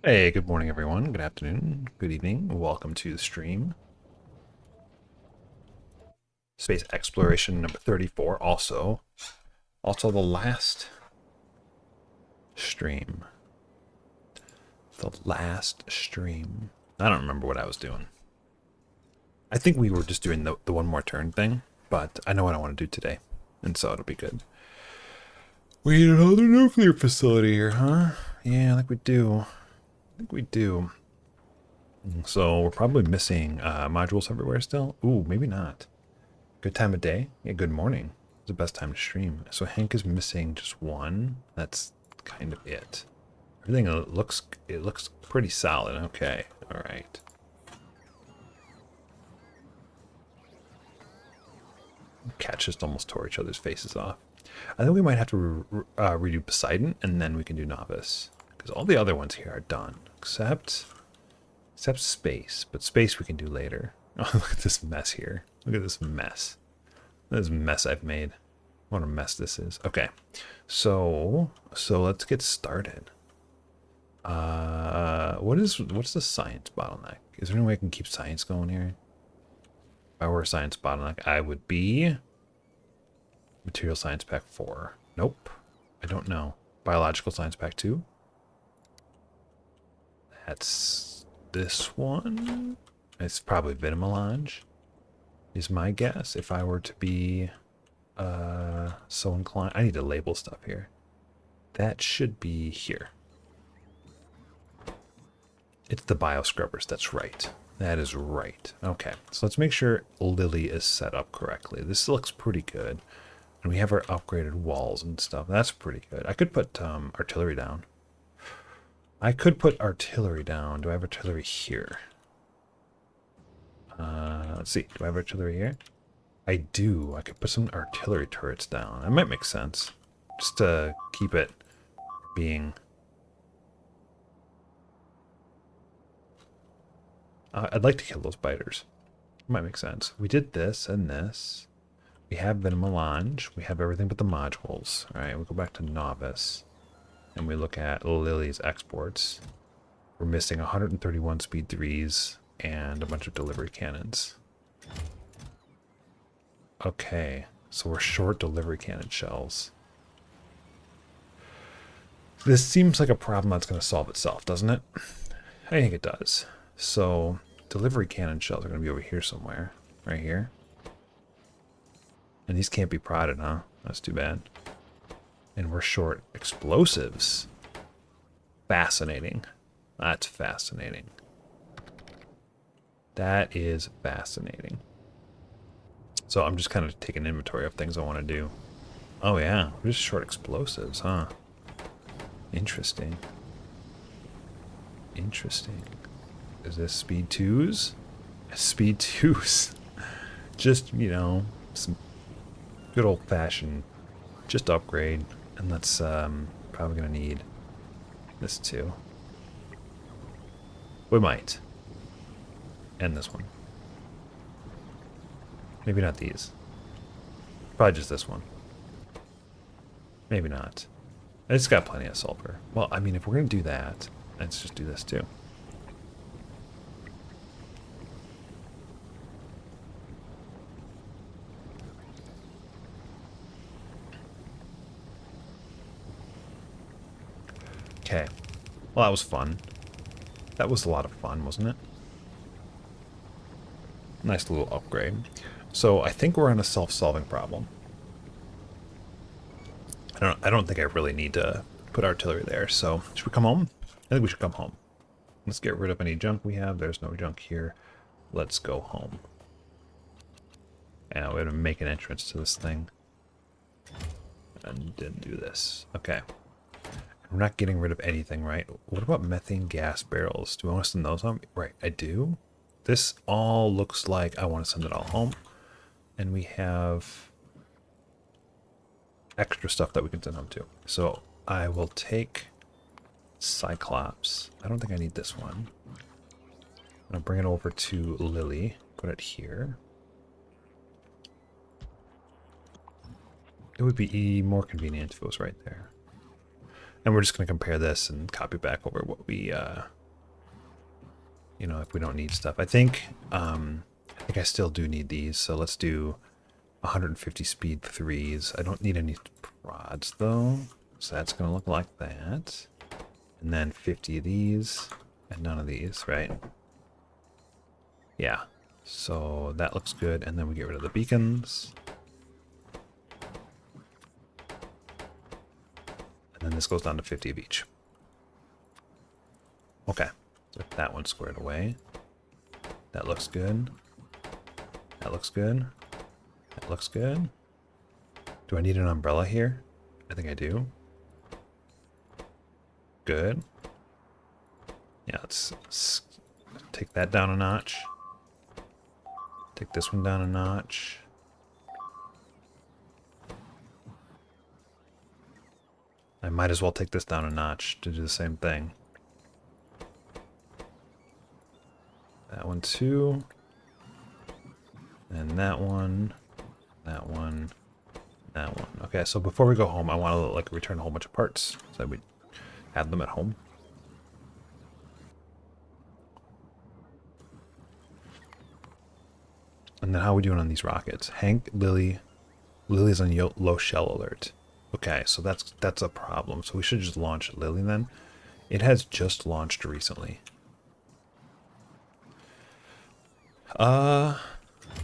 Hey, good morning, everyone. Good afternoon. Good evening. Welcome to the stream. Space exploration number 34. Also the last stream. The last stream. I don't remember what I was doing. I think we were just doing the one more turn thing, but I know what I want to do today, and so it'll be good. We need another nuclear facility here, huh? Yeah, I think we do. I think we do. So we're probably missing modules everywhere still. Ooh, maybe not. Good time of day? Yeah, good morning. It's the best time to stream. So Hank is missing just one. That's kind of it. Everything looks pretty solid. Okay. All right. Cats just almost tore each other's faces off. I think we might have to redo Poseidon, and then we can do Novice. Because all the other ones here are done. Except space. But space we can do later. Oh, look at this mess here. Look at this mess. This mess I've made. What a mess this is. Okay. So let's get started. What's the science bottleneck? Is there any way I can keep science going here? If I were a science bottleneck, I would be material science pack 4. Nope. I don't know. Biological science pack 2. That's this one. It's probably Vitamelange is my guess if I were to be so inclined. I need to label stuff here. That should be here. It's the bioscrubbers. That's right. That is right. Okay, so let's make sure Lily is set up correctly. This looks pretty good. And we have our upgraded walls and stuff. That's pretty good. I could put artillery down. I could put artillery down. Do I have artillery here? Let's see. Do I have artillery here? I do. I could put some artillery turrets down. That might make sense. Just to keep it being... I'd like to kill those biters. Might make sense. We did this and this. We have Vitamelange. We have everything but the modules. All right, we'll go back to Novice. And we look at Lily's exports. We're missing 131 speed 3s and a bunch of delivery cannons. Okay, so we're short delivery cannon shells. This seems like a problem that's going to solve itself, doesn't it? I think it does. So delivery cannon shells are going to be over here somewhere. Right here. And these can't be prodded, huh? That's too bad. And we're short explosives. Fascinating. That's fascinating. That is fascinating. So I'm just kind of taking inventory of things I want to do. Oh yeah, we're just short explosives, huh? Interesting. Interesting. Is this speed 2s? Speed 2s. Just, you know, some good old-fashioned just upgrade. And that's probably going to need this too. We might. And this one. Maybe not these. Probably just this one. Maybe not. It's got plenty of sulfur. Well, I mean, if we're going to do that, let's just do this too. Okay. Well, that was fun. That was a lot of fun, wasn't it? Nice little upgrade. So I think we're on a self-solving problem. I don't think I really need to put artillery there. So should we come home? I think we should come home. Let's get rid of any junk we have. There's no junk here. Let's go home. And we have to make an entrance to this thing. And didn't do this. Okay. We're not getting rid of anything, right? What about methane gas barrels? Do I want to send those home? Right, I do. This all looks like I want to send it all home. And we have extra stuff that we can send home to. So I will take Cyclops. I don't think I need this one. I'll bring it over to Lily. Put it here. It would be more convenient if it was right there. And we're just going to compare this and copy back over what we, you know, if we don't need stuff. I think I still do need these. So let's do 150 speed 3s. I don't need any prods though. So that's going to look like that. And then 50 of these and none of these, right? Yeah. So that looks good. And then we get rid of the beacons. And then this goes down to 50 of each. Okay. So that one's squared away. That looks good. That looks good. That looks good. Do I need an umbrella here? I think I do. Good. Yeah, let's take that down a notch. Take this one down a notch. I might as well take this down a notch to do the same thing. That one too. And that one. That one. That one. Okay, so before we go home, I want to like return a whole bunch of parts so we have them at home. And then how are we doing on these rockets? Hank, Lily. Lily's on low shell alert. Okay, so that's a problem. So we should just launch Lily then. It has just launched recently. Let's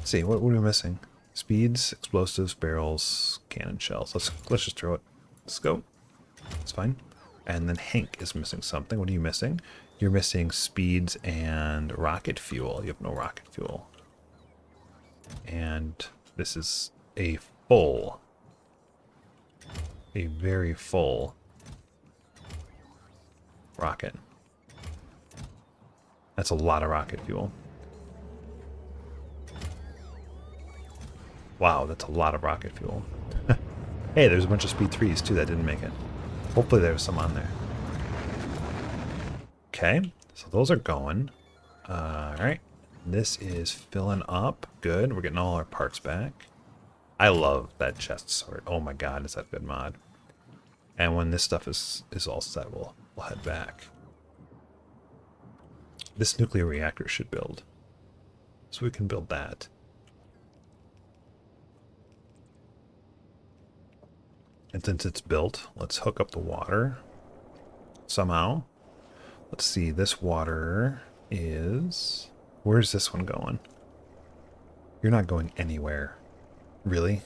see, what are we missing? Speeds, explosives, barrels, cannon shells. Let's just throw it. Let's go. It's fine. And then Hank is missing something. What are you missing? You're missing speeds and rocket fuel. You have no rocket fuel. And this is a very full rocket. That's a lot of rocket fuel. Wow, that's a lot of rocket fuel. Hey, there's a bunch of speed 3s too that didn't make it. Hopefully there's some on there. Okay, so those are going. Alright, this is filling up. Good, we're getting all our parts back. I love that chest sort. Oh my god, is that a good mod. And when this stuff is all set, we'll head back. This nuclear reactor should build. So we can build that. And since it's built, let's hook up the water somehow. Let's see, this water is... Where's this one going? You're not going anywhere. Really?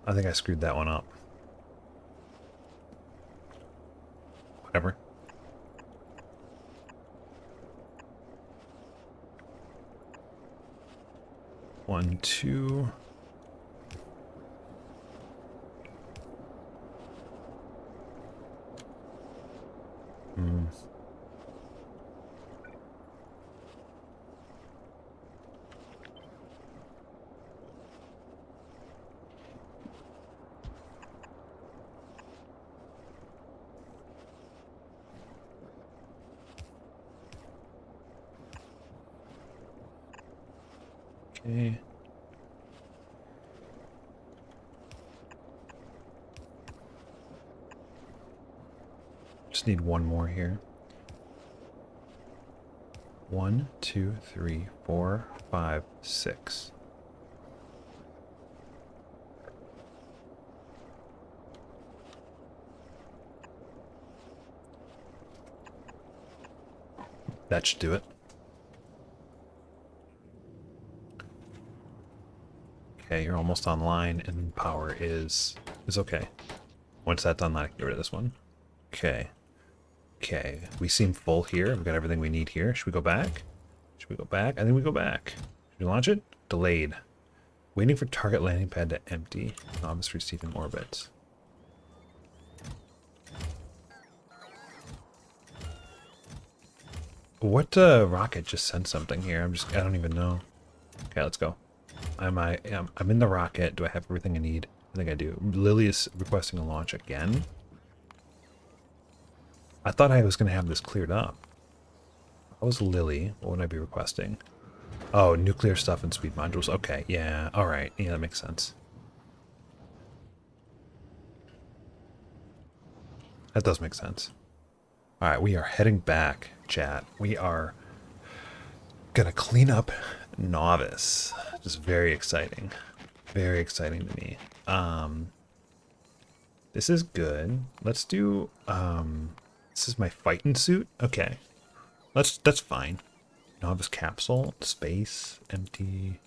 I think I screwed that one up. Whatever. One, two... Okay. Just need one more here. 1, 2, 3, 4, 5, 6. That should do it. Okay, you're almost online, and power is okay. Once that's done, I can get rid of this one. Okay. Okay, we seem full here. We've got everything we need here. Should we go back? Should we go back? I think we go back. Should we launch it? Delayed. Waiting for target landing pad to empty. Novice receiving orbit. What rocket just sent something here? I don't even know. Okay, let's go. I'm in the rocket. Do I have everything I need? I think I do. Lily is requesting a launch again. I thought I was going to have this cleared up. That was Lily. What would I be requesting? Oh, nuclear stuff and speed modules. Okay, yeah, alright. Yeah, that makes sense. That does make sense. All right, we are heading back, chat. We are gonna clean up Novice. Just very exciting. Very exciting to me. This is good. Let's do, this is my fighting suit? Okay. That's fine. Novice capsule, space, empty.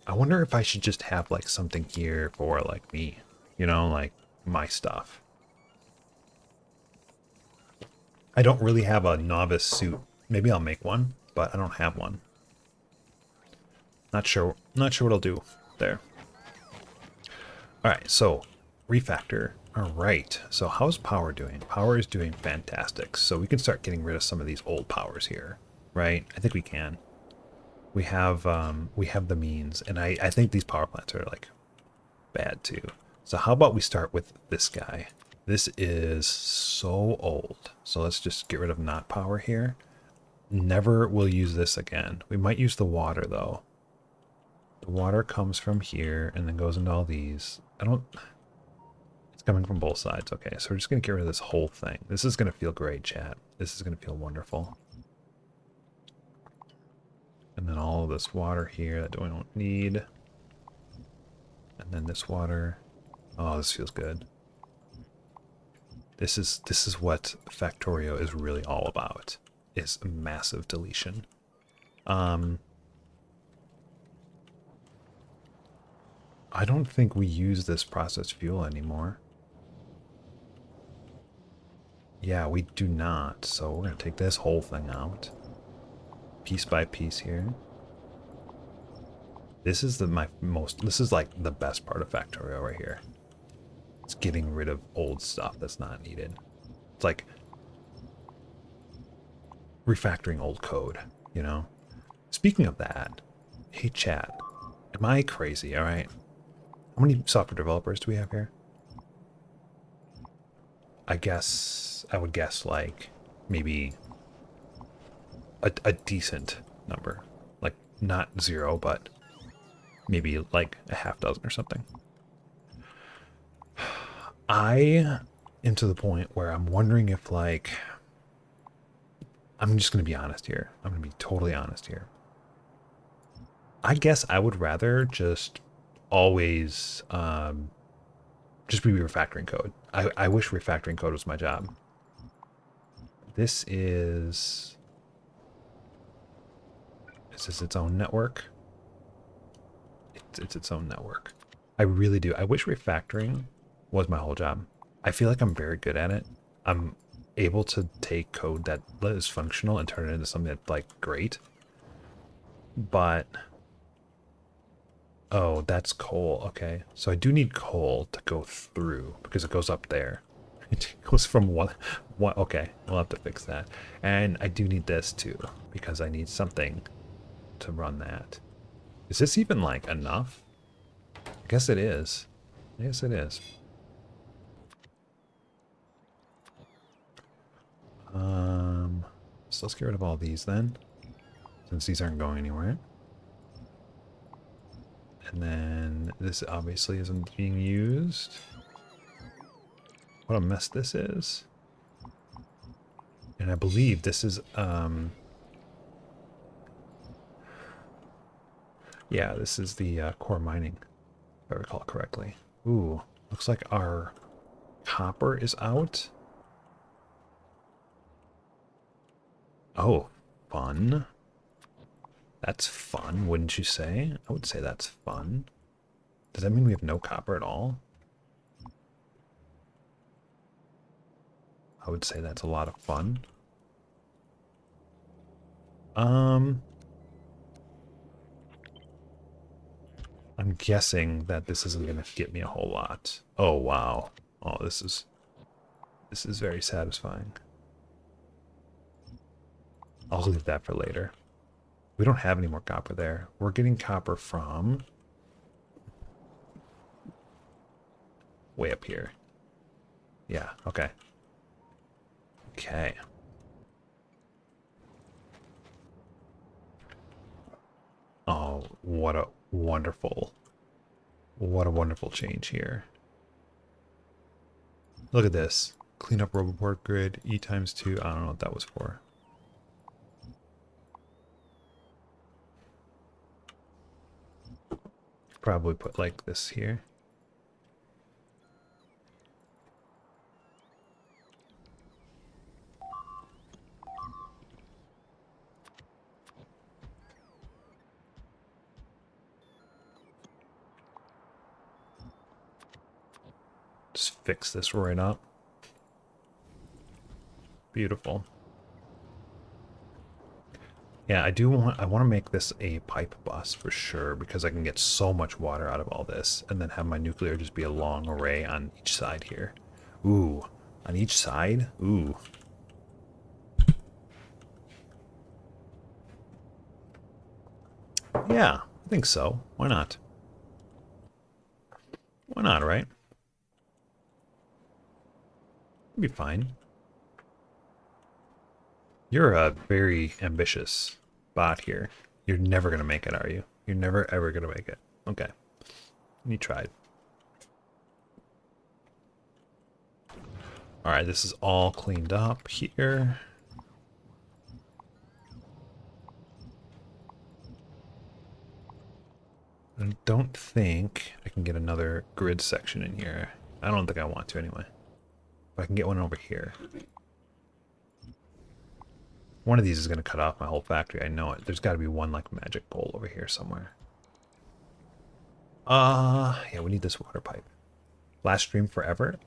I wonder if I should just have like something here for like me, you know, like my stuff. I don't really have a novice suit. Maybe I'll make one, but I don't have one. Not sure what I'll do there. All right, so refactor. All right, so how's power doing? Power is doing fantastic. So we can start getting rid of some of these old powers here, right? I think we can. We have the means, and I think these power plants are like bad too. So how about we start with this guy? This is so old. So let's just get rid of not power here. Never will use this again. We might use the water though. The water comes from here and then goes into all these. It's coming from both sides. Okay, so we're just going to get rid of this whole thing. This is going to feel great, chat. This is going to feel wonderful. And then all of this water here that we don't need. And then this water. Oh, this feels good. This is what Factorio is really all about. Is massive deletion. I don't think we use this processed fuel anymore. Yeah, we do not. So we're going to take this whole thing out. Piece by piece here. This is this is like the best part of Factorio right here. It's getting rid of old stuff that's not needed. It's like refactoring old code, you know? Speaking of that, hey chat, am I crazy, alright? How many software developers do we have here? I would guess like maybe a decent number. Like not 0, but maybe like a half dozen or something. I am to the point where I'm wondering if like, I'm just going to be honest here. I'm going to be totally honest here. I guess I would rather just always just be refactoring code. I wish refactoring code was my job. This is this its own network? It's its own network. I really do. I wish refactoring was my whole job. I feel like I'm very good at it. I'm able to take code that is functional and turn it into something that's like great. But oh, that's coal. Okay, so I do need coal to go through because it goes up there. It goes from one. Okay, we'll have to fix that. And I do need this too because I need something to run that. Is this even like enough? I guess it is. Yes, it is. So let's get rid of all these then, since these aren't going anywhere. And then this obviously isn't being used. What a mess this is. And I believe this is, yeah, this is the core mining, if I recall correctly. Ooh, looks like our copper is out. Oh, fun. That's fun, wouldn't you say? I would say that's fun. Does that mean we have no copper at all? I would say that's a lot of fun. I'm guessing that this isn't going to get me a whole lot. Oh, wow. Oh, this is very satisfying. I'll leave that for later. We don't have any more copper there. We're getting copper from way up here. Yeah, okay. Okay. Oh, what a wonderful change here. Look at this. Clean up roboport grid, E times 2. I don't know what that was for. Probably put like this here. Just fix this right up. Beautiful. Yeah, I want to make this a pipe bus for sure because I can get so much water out of all this and then have my nuclear just be a long array on each side here. Ooh, on each side? Ooh. Yeah, I think so. Why not? Why not, right? It'd be fine. You're a very ambitious bot here. You're never going to make it, are you? You're never ever going to make it. Okay. You tried. Alright, this is all cleaned up here. I don't think I can get another grid section in here. I don't think I want to anyway. But I can get one over here. One of these is going to cut off my whole factory. I know it. There's got to be one like magic pole over here somewhere. Yeah, we need this water pipe. Last stream forever?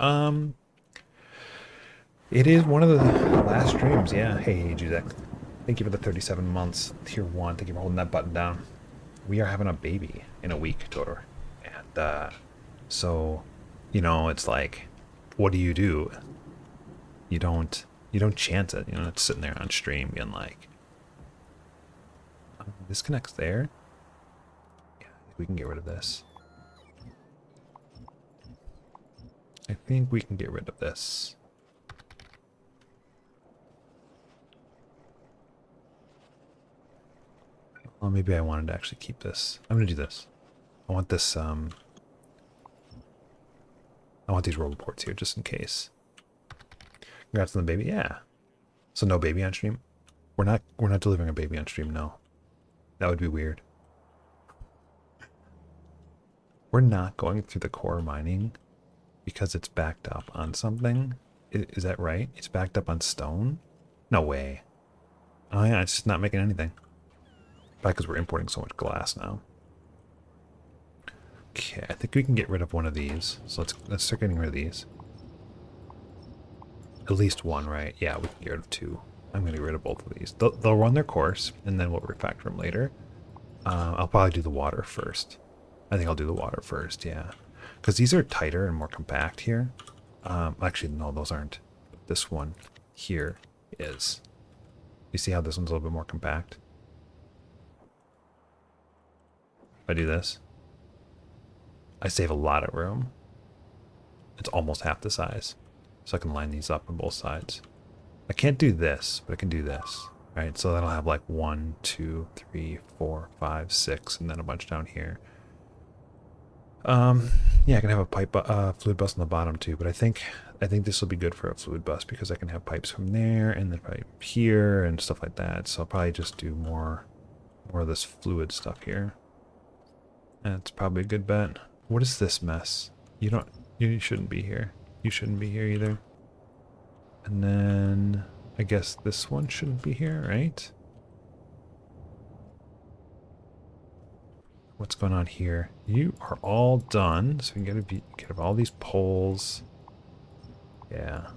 It is one of the last streams, yeah. Hey, Juzek. Thank you for the 37 months. Tier 1. Thank you for holding that button down. We are having a baby in a week, Todor. And, so, you know, it's like, what do? You don't chance it. You know, it's sitting there on stream being like, this connects there? Yeah, we can get rid of this. I think we can get rid of this. Well, maybe I wanted to actually keep this. I'm going to do this. I want this, I want these roboports here just in case. Congrats on the baby. Yeah. So no baby on stream? We're not delivering a baby on stream, no. That would be weird. We're not going through the core mining because it's backed up on something. Is that right? It's backed up on stone? No way. Oh yeah, it's just not making anything. Probably because we're importing so much glass now. Okay, I think we can get rid of one of these. So let's start getting rid of these. At least one, right? Yeah, we can get rid of two. I'm going to get rid of both of these. They'll run their course, and then we'll refactor them later. I'll probably do the water first. I think I'll do the water first, yeah. Because these are tighter and more compact here. Actually, no, those aren't. This one here is. You see how this one's a little bit more compact? If I do this, I save a lot of room. It's almost half the size. So I can line these up on both sides. I can't do this, but I can do this. Right, so then I'll have like 1, 2, 3, 4, 5, 6, and then a bunch down here. Yeah, I can have a pipe, fluid bus on the bottom too, but I think this will be good for a fluid bus because I can have pipes from there and then pipe here and stuff like that. So I'll probably just do more of this fluid stuff here. That's probably a good bet. What is this mess? You shouldn't be here. You shouldn't be here either. And then I guess this one shouldn't be here, right? What's going on here? You are all done, so we can get all these poles. Yeah.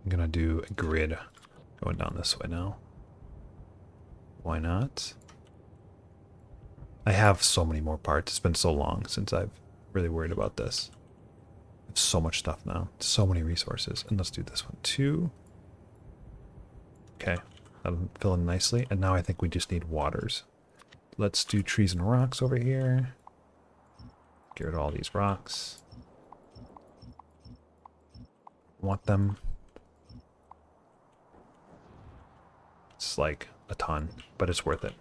I'm gonna do a grid going down this way now. Why not? I have so many more parts. It's been so long since I've really worried about this. I have so much stuff now. So many resources. And let's do this one too. Okay. That'll fill in nicely. And now I think we just need waters. Let's do trees and rocks over here. Get rid of all these rocks. Want them. It's like a ton, but it's worth it.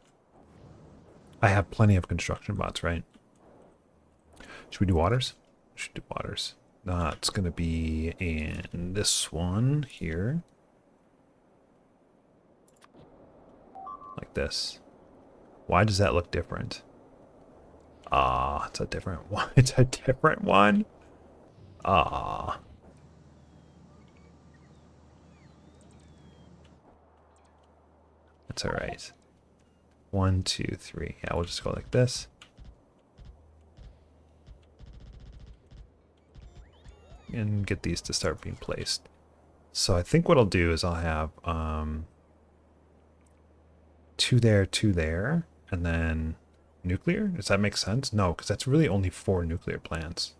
I have plenty of construction bots, right? Should we do waters? Should do waters. It's going to be in this one here. Like this. Why does that look different? Ah, it's a different one. It's a different one. Ah. That's all right. 1, 2, 3. Yeah, we'll just go like this. And get these to start being placed. So I think what I'll do is I'll have 2 there, and then nuclear? Does that make sense? No, because that's really only 4 nuclear plants.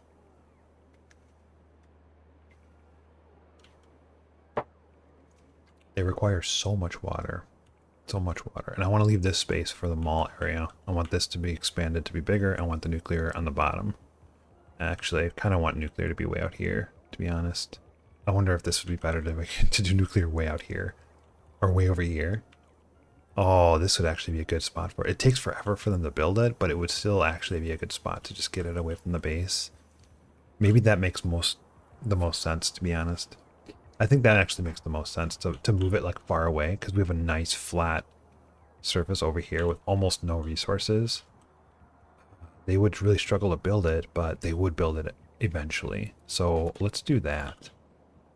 They require so much water. So much water. And I want to leave this space for the mall area. I want this to be expanded to be bigger. I want the nuclear on the bottom. Actually, I kind of want nuclear to be way out here, to be honest. I wonder if this would be better to do nuclear way out here. Or way over here. Oh, this would actually be a good spot for it. It takes forever for them to build it, but it would still actually be a good spot to just get it away from the base. Maybe that makes the most sense, to be honest. I think that actually makes the most sense to move it like far away, because we have a nice flat surface over here with almost no resources. They would really struggle to build it, but they would build it eventually. So let's do that.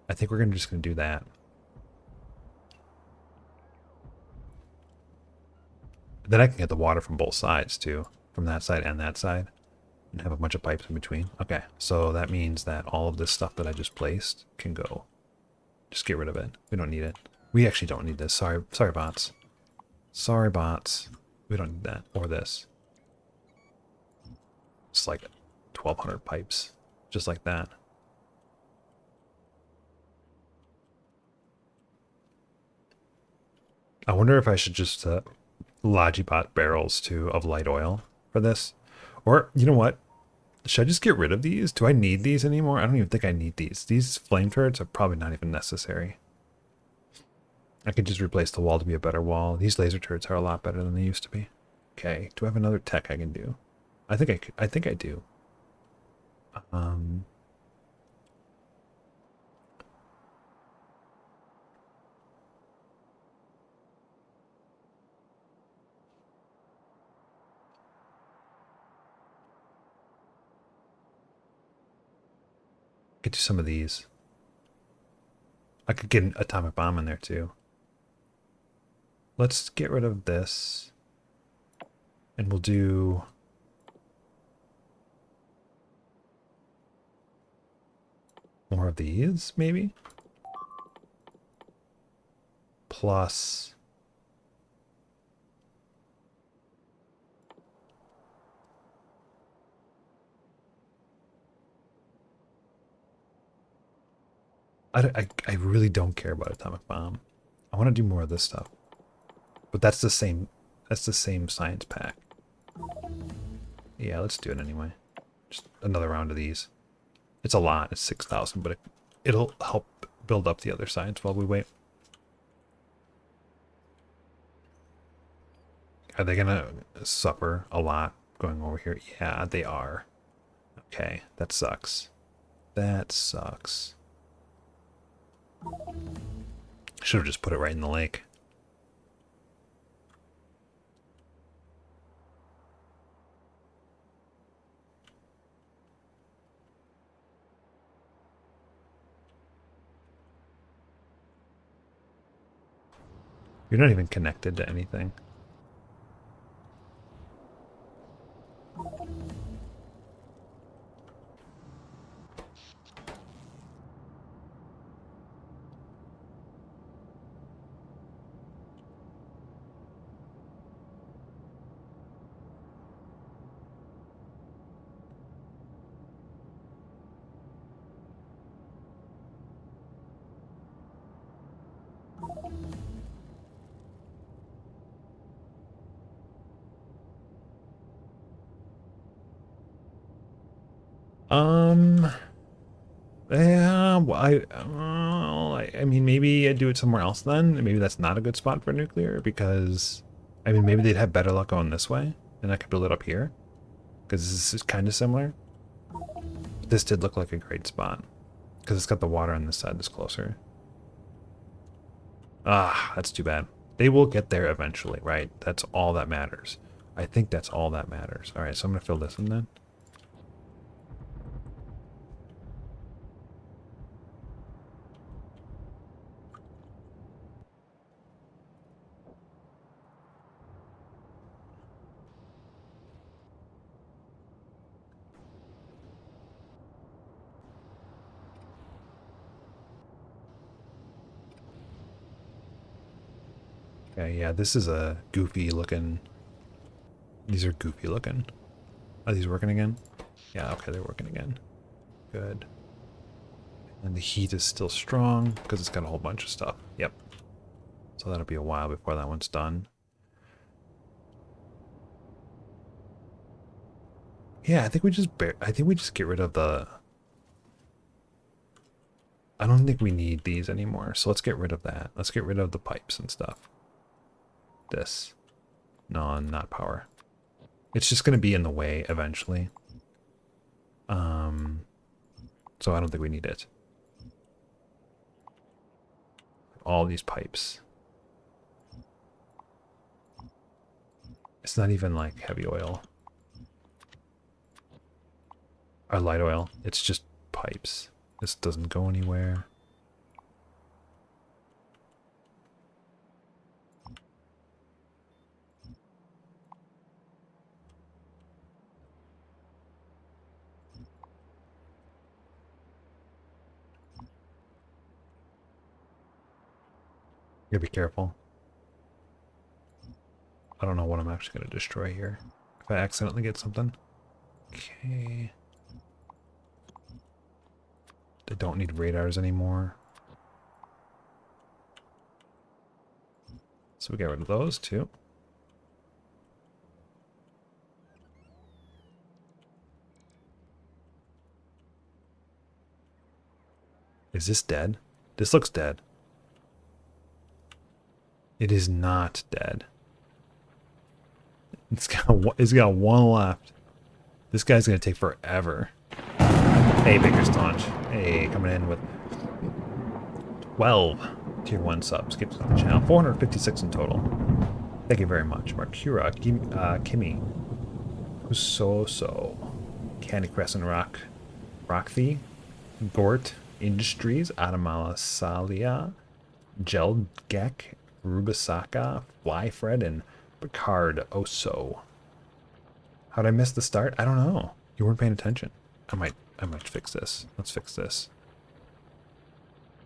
I think we're just going to do that. Then I can get the water from both sides too, from that side and that side, and have a bunch of pipes in between. Okay, so that means that all of this stuff that I just placed can go. Just get rid of it. We don't need it. We actually don't need this. Sorry bots. Sorry bots. We don't need that or this. It's like 1,200 pipes, just like that. I wonder if I should just Logibot barrels too of light oil for this. Or, you know what? Should I just get rid of these? Do I need these anymore? I don't even think I need these. These flame turrets are probably not even necessary. I could just replace the wall to be a better wall. These laser turrets are a lot better than they used to be. Okay, do I have another tech I can do? I think I do. Could do some of these. I could get an atomic bomb in there too. Let's get rid of this. And we'll do... more of these, maybe? Plus... I really don't care about atomic bomb. I want to do more of this stuff. But that's the same science pack. Yeah, let's do it anyway. Just another round of these. It's a lot. It's 6,000, but it'll help build up the other science while we wait. Are they gonna suffer a lot going over here? Yeah, they are. Okay, that sucks. That sucks. Should have just put it right in the lake. You're not even connected to anything. Yeah, well, I I mean, maybe I'd do it somewhere else then. Maybe that's not a good spot for nuclear because, I mean, maybe they'd have better luck going this way, and I could build it up here because this is kind of similar. But this did look like a great spot because it's got the water on this side that's closer. Ah, that's too bad. They will get there eventually, right? That's all that matters. I think that's all that matters. All right, so I'm going to fill this in then. Okay, yeah, this is a goofy looking. These are goofy looking. Are these working again? Yeah, okay, they're working again. Good. And the heat is still strong because it's got a whole bunch of stuff. Yep. So that'll be a while before that one's done. Yeah, I think we just get rid of the. I don't think we need these anymore. So let's get rid of that. Let's get rid of the pipes and stuff. This. No, not power. It's just going to be in the way eventually. So I don't think we need it. All these pipes. It's not even like heavy oil. Or light oil. It's just pipes. This doesn't go anywhere. You gotta be careful. I don't know what I'm actually going to destroy here. If I accidentally get something. Okay. They don't need radars anymore. So we get rid of those too. Is this dead? This looks dead. It is not dead. It's got one left. This guy's gonna take forever. Hey, Baker Staunch. Hey, coming in with 12 tier 1 subs. Keep on the channel. 456 in total. Thank you very much. Markura, Kimmy, Husoso, Candy Crescent Rock, Rockthie, Gort Industries, Adamala Salia, Gelgek, Rubasaka, Flyfred, and Picard Oso. How'd I miss the start? I don't know. You weren't paying attention. I might fix this. Let's fix this.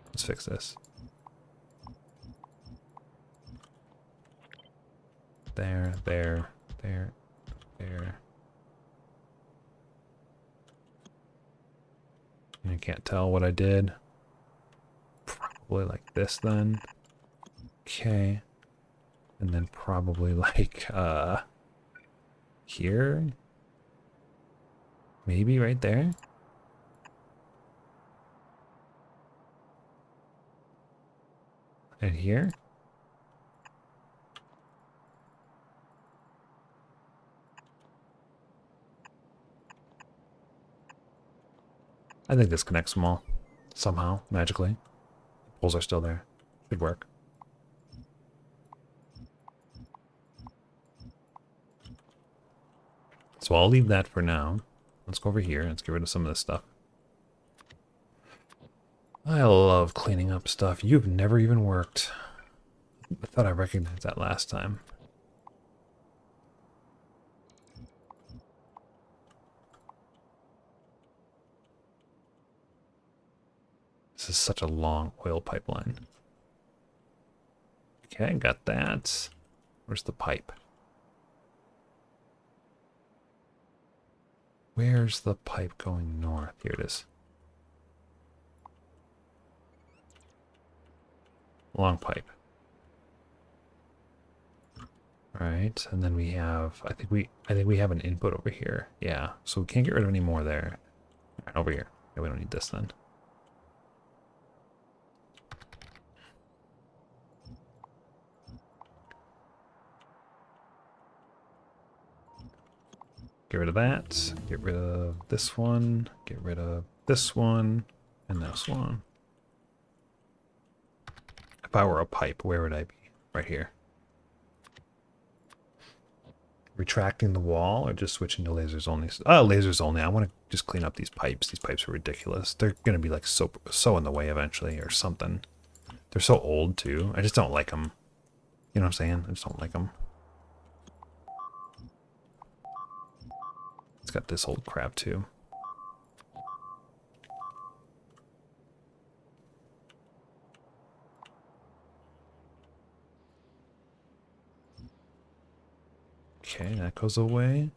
Let's fix this. There, there, there, there. You can't tell what I did. Probably like this then. Okay. And then probably like here. Maybe right there. And here. I think this connects them all. Somehow, magically. The poles are still there. Should work. So I'll leave that for now. Let's go over here and let's get rid of some of this stuff. I love cleaning up stuff. You've never even worked. I thought I recognized that last time. This is such a long oil pipeline. Okay, got that. Where's the pipe? Where's the pipe going north? Here it is. Long pipe. All right, and then we have, I think we have an input over here. Yeah, so we can't get rid of any more there. All right, over here. Yeah, we don't need this then. Get rid of that. Get rid of this one. Get rid of this one. And this one. If I were a pipe, where would I be? Right here. Retracting the wall or just switching to lasers only? Oh, lasers only. I want to just clean up these pipes. These pipes are ridiculous. They're going to be like so in the way eventually or something. They're so old too. I just don't like them. You know what I'm saying? I just don't like them. It's got this old crap too. Okay, that goes away.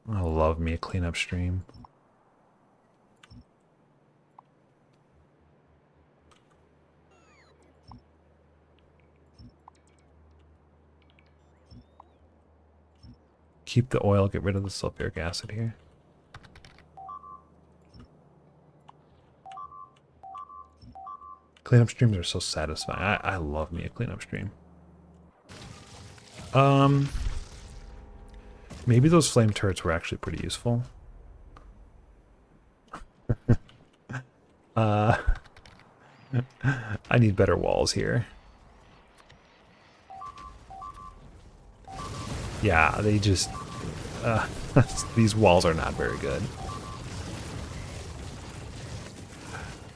I love me a cleanup stream. Keep the oil, get rid of the sulfuric acid here. Cleanup streams are so satisfying. I love me a cleanup stream. Maybe those flame turrets were actually pretty useful. I need better walls here. Yeah, they just... these walls are not very good.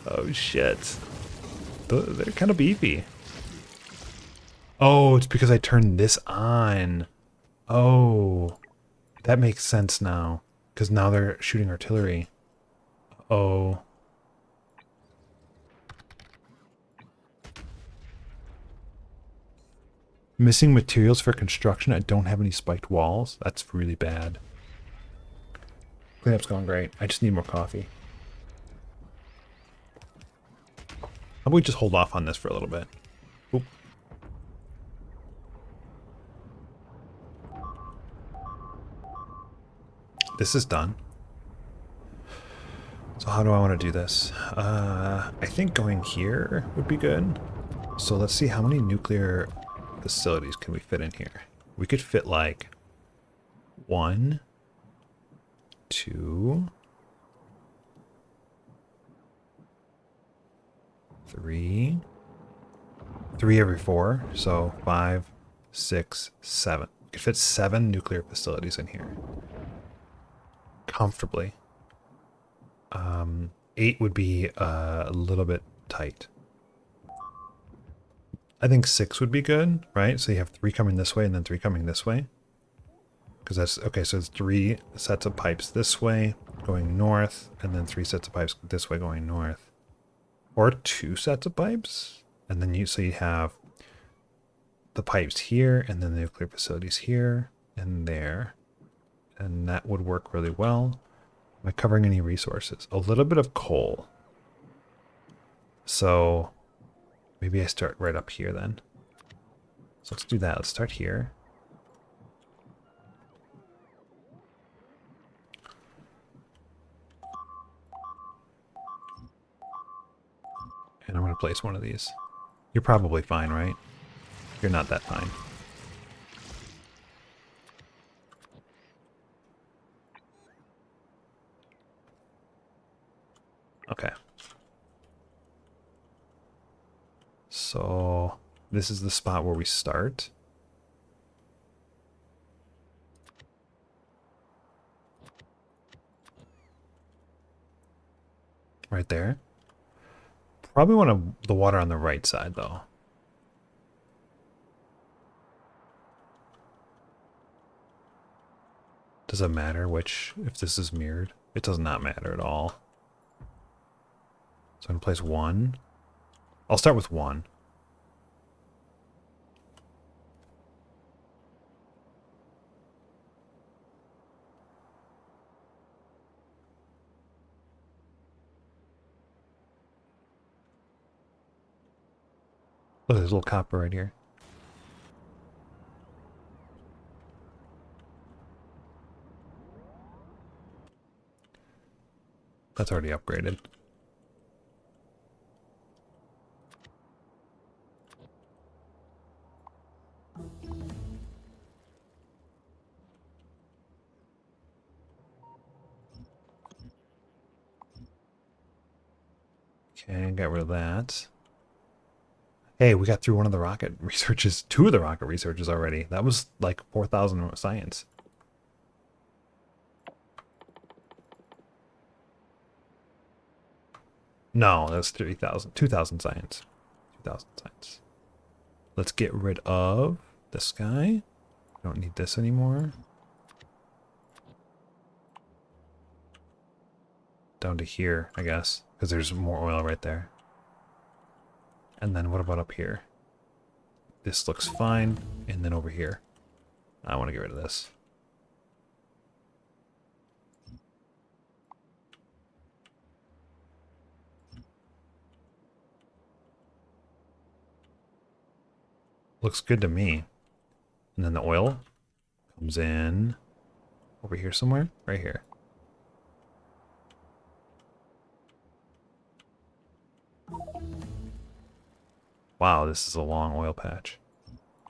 Oh, shit. They're kind of beefy. Oh, it's because I turned this on. Oh, that makes sense now. Because now they're shooting artillery. Oh. Missing materials for construction. I don't have any spiked walls. That's really bad. Cleanup's going great. I just need more coffee. How about we just hold off on this for a little bit? Oop. This is done. So how do I want to do this? I think going here would be good. So let's see how many nuclear facilities can we fit in here. We could fit like 1, 2, 3, 3 every 4, so 5, 6, 7. We could fit 7 nuclear facilities in here comfortably. 8 would be a little bit tight. I think 6 would be good, right? So you have 3 coming this way and then 3 coming this way. Because that's, okay, so it's 3 sets of pipes this way going north, and then 3 sets of pipes this way going north. Or 2 sets of pipes. And then so you have the pipes here, and then the nuclear facilities here and there. And that would work really well. Am I covering any resources? A little bit of coal. So maybe I start right up here then. So let's do that. Let's start here. And I'm going to place one of these. You're probably fine, right? You're not that fine. Okay. So this is the spot where we start. Right there. Probably want the water on the right side, though. Does it matter if this is mirrored? It does not matter at all. So I'm going to place 1. I'll start with 1. Look, there's a little copper right here. That's already upgraded. Okay, got rid of that. Hey, we got through one of the rocket researches, two of the rocket researches already. That was like 4,000 science. No, that's 3,000. 2,000 science. 2,000 science. Let's get rid of this guy. Don't need this anymore. Down to here, I guess, because there's more oil right there. And then what about up here? This looks fine. And then over here. I want to get rid of this. Looks good to me. And then the oil comes in over here somewhere. Right here. Wow, this is a long oil patch.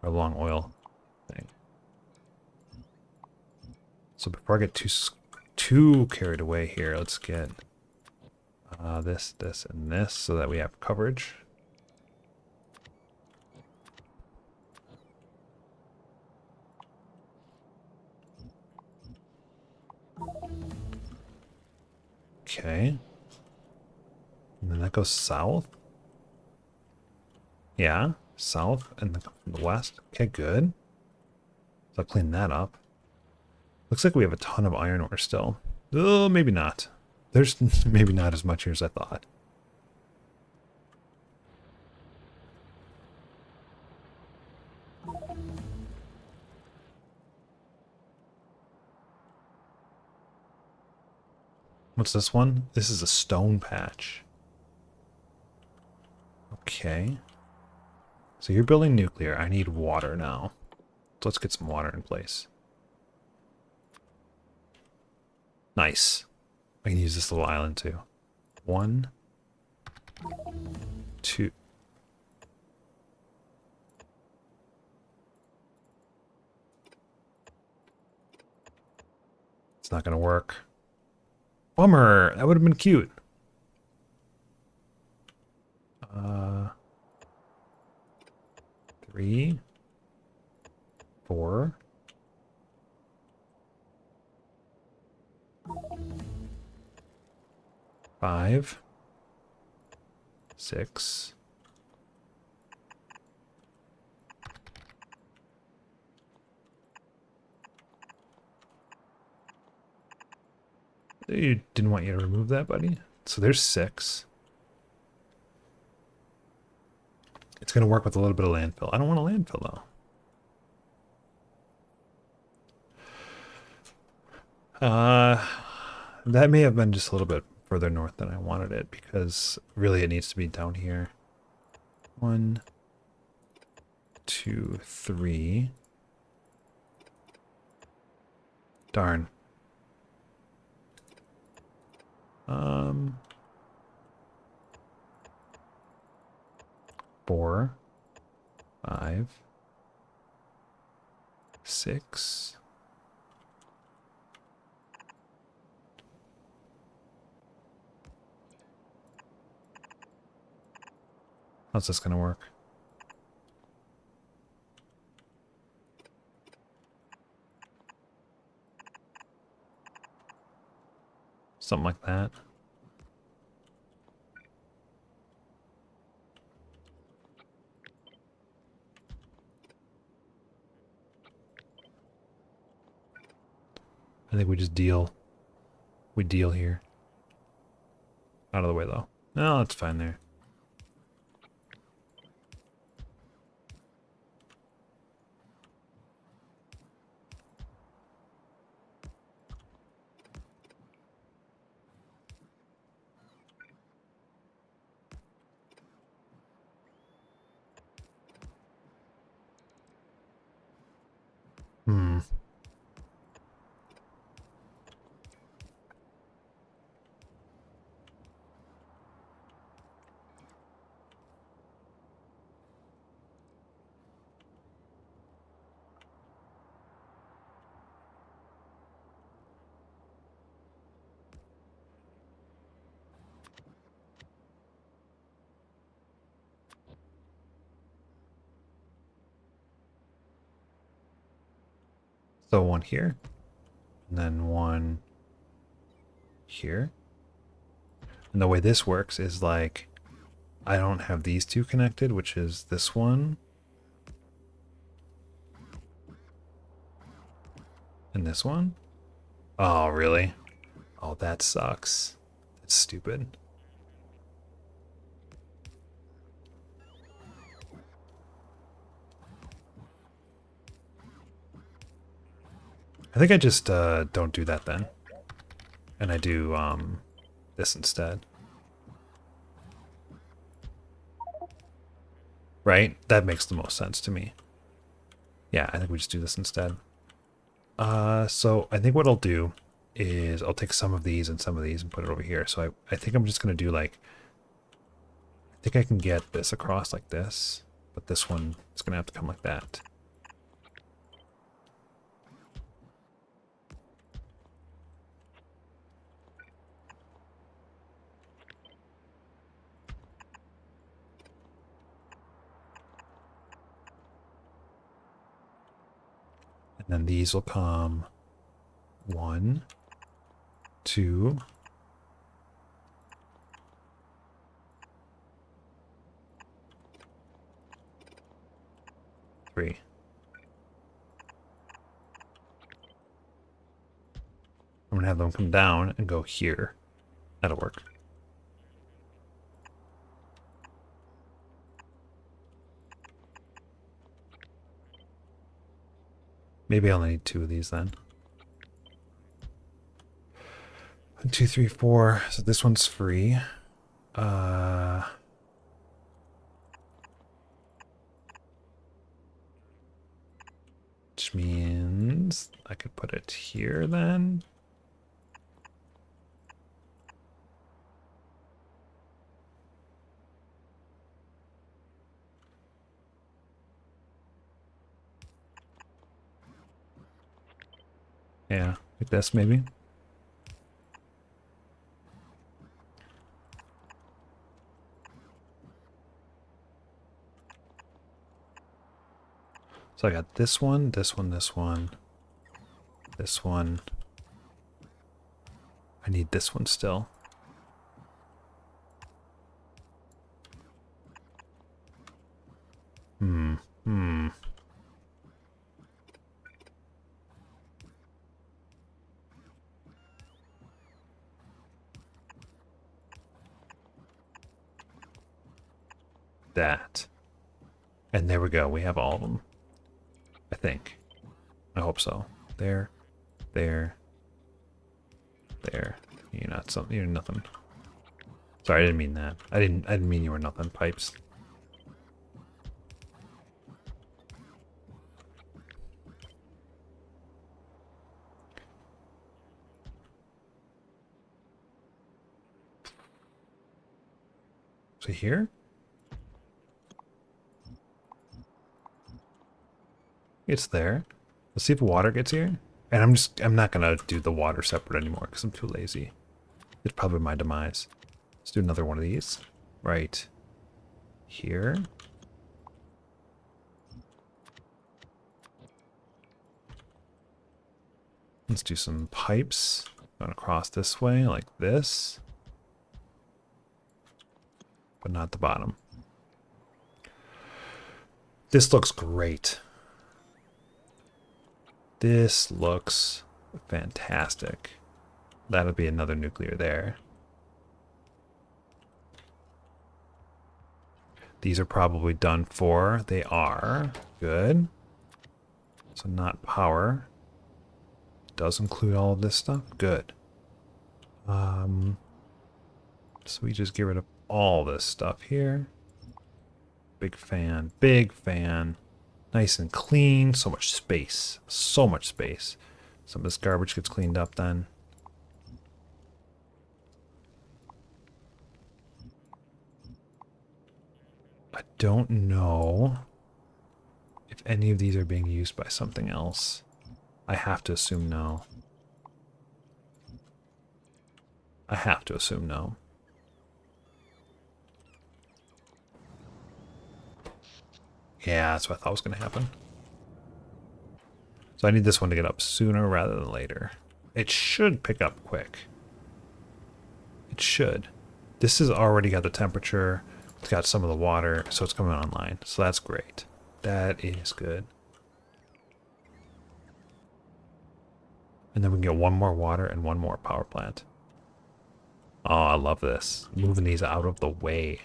Or a long oil thing. So before I get too carried away here, let's get this, and this so that we have coverage. Okay. And then that goes south. Yeah, south and the west. Okay, good. So I'll clean that up. Looks like we have a ton of iron ore still. Oh, maybe not. There's maybe not as much here as I thought. What's this one? This is a stone patch. Okay. So you're building nuclear. I need water now. So let's get some water in place. Nice. I can use this little island too. 1, 2. It's not going to work. Bummer. That would have been cute. 3, 4. 5, 6. You didn't want you to remove that, buddy. So there's 6. It's going to work with a little bit of landfill. I don't want a landfill, though. That may have been just a little bit further north than I wanted it, because really it needs to be down here. 1, 2, 3. Darn. 4, 5, 6. How's this gonna work? Something like that. I think we just deal. We deal here. Out of the way, though. No, that's fine there. Hmm. So one here, and then one here. And the way this works is like, I don't have these two connected, which is this one and this one. Oh, really? Oh, that sucks. That's stupid. I think I just don't do that then. And I do this instead. Right? That makes the most sense to me. Yeah, I think we just do this instead. So I think what I'll do is I'll take some of these and some of these and put it over here. So I think I'm just going to do like, I think I can get this across like this, but this one is going to have to come like that. And then these will come 1, 2, 3. I'm going to have them come down and go here. That'll work. Maybe I'll need 2 of these then. 1, 2, 3, 4. So this one's free. Which means I could put it here then. Yeah, like this maybe. So I got this one, this one, this one, this one. I need this one still. Hmm. That. And there we go. We have all of them. I think. I hope so. There, there, there. You're not something. You're nothing. Sorry, I didn't mean that. I didn't mean you were nothing. Pipes. So here? It's there. Let's see if water gets here. And I'm not gonna do the water separate anymore because I'm too lazy. It's probably my demise. Let's do another one of these. Right here. Let's do some pipes going across this way like this. But not the bottom. This looks great. This looks fantastic. That'll be another nuclear there. These are probably done for. They are. Good. So not power. Does include all of this stuff. Good. So we just get rid of all this stuff here. Big fan. Big fan. Nice and clean. So much space. So much space. Some of this garbage gets cleaned up then. I don't know if any of these are being used by something else. I have to assume no. I have to assume no. Yeah, that's what I thought was going to happen. So I need this one to get up sooner rather than later. It should pick up quick. It should. This has already got the temperature. It's got some of the water, so it's coming online. So that's great. That is good. And then we can get one more water and one more power plant. Oh, I love this. Moving these out of the way.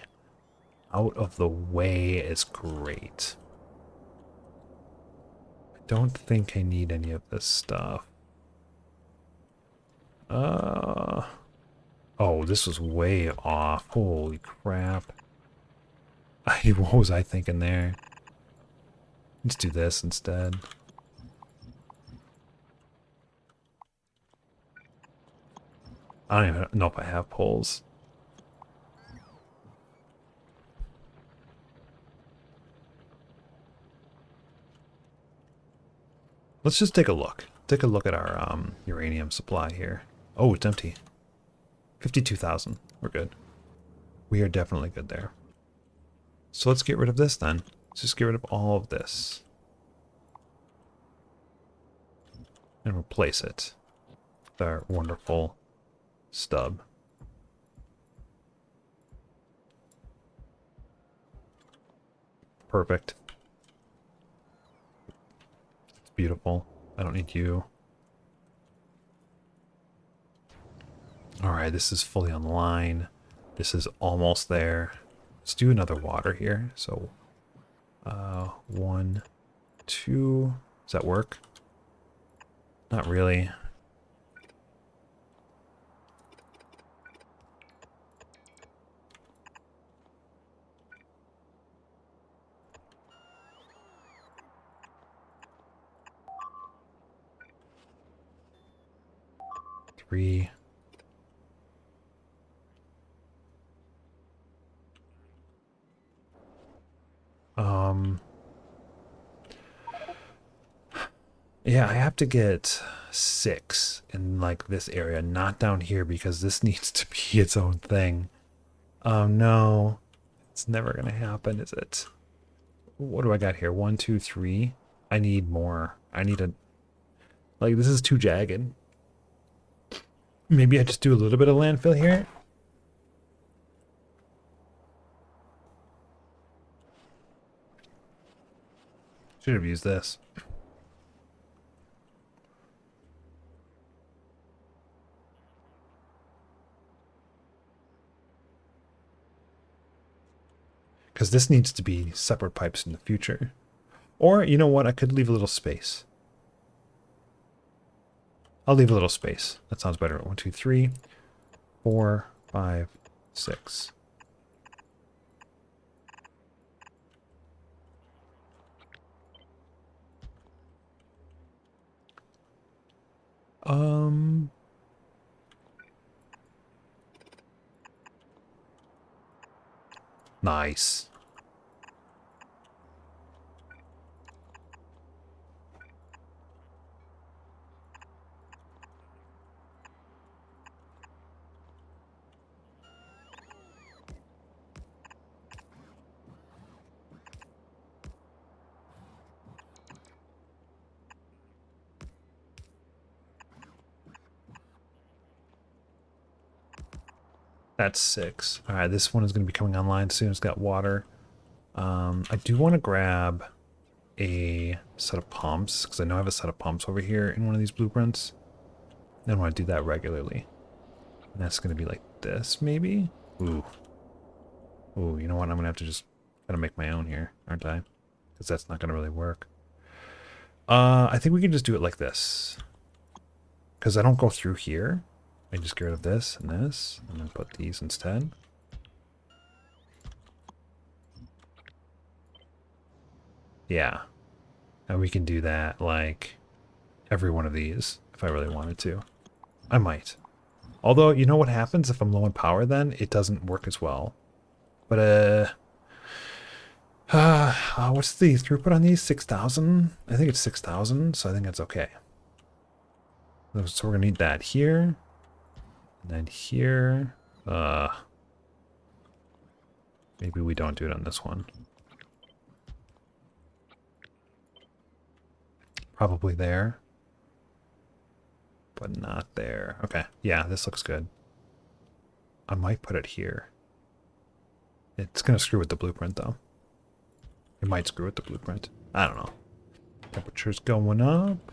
Out of the way is great. I don't think I need any of this stuff. Oh, this was way off. Holy crap. What was I thinking there? Let's do this instead. I don't even know if I have poles. Let's just take a look. Take a look at our uranium supply here. Oh, it's empty. 52,000. We're good. We are definitely good there. So let's get rid of this then. Let's just get rid of all of this. And replace it with our wonderful stub. Perfect. It's beautiful. I don't need you. Alright, this is fully online. This is almost there. Let's do another water here. So, 1, 2. Does that work? Not really. Three. Yeah, I have to get 6 in like this area, not down here because this needs to be its own thing. Oh no, it's never gonna happen, is it? What do I got here? 1, 2, 3. I need more. I need a, like, this is too jagged. Maybe I just do a little bit of landfill here. Should have used this. Because this needs to be separate pipes in the future. Or, you know what? I could leave a little space. I'll leave a little space. That sounds better. 1, 2, 3, 4, 5, 6. Nice. That's 6. All right, this one is going to be coming online soon. It's got water. I do want to grab a set of pumps because I know I have a set of pumps over here in one of these blueprints. And I want to do that regularly. And that's going to be like this, maybe? Ooh. Ooh, you know what? I'm going to have to just kind of make my own here, aren't I? Because that's not going to really work. I think we can just do it like this. Because I don't go through here. I just get rid of this, and then put these instead. Yeah. And we can do that, like, every one of these, if I really wanted to. I might. Although, you know what happens if I'm low on power then? It doesn't work as well. But, what's the throughput on these? 6,000? I think it's 6,000, so I think that's okay. So we're gonna need that here. And then here. Maybe we don't do it on this one. Probably there. But not there. Okay, yeah, this looks good. I might put it here. It's gonna screw with the blueprint though. It might screw with the blueprint. I don't know. Temperature's going up.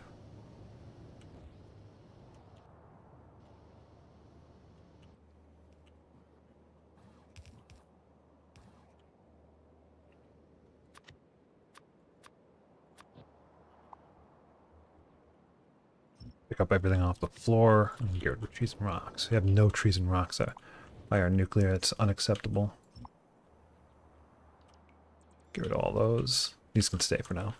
Pick up everything off the floor and get rid of trees and rocks. We have no trees and rocks by our nuclear. It's unacceptable. Get rid of all those. These can stay for now.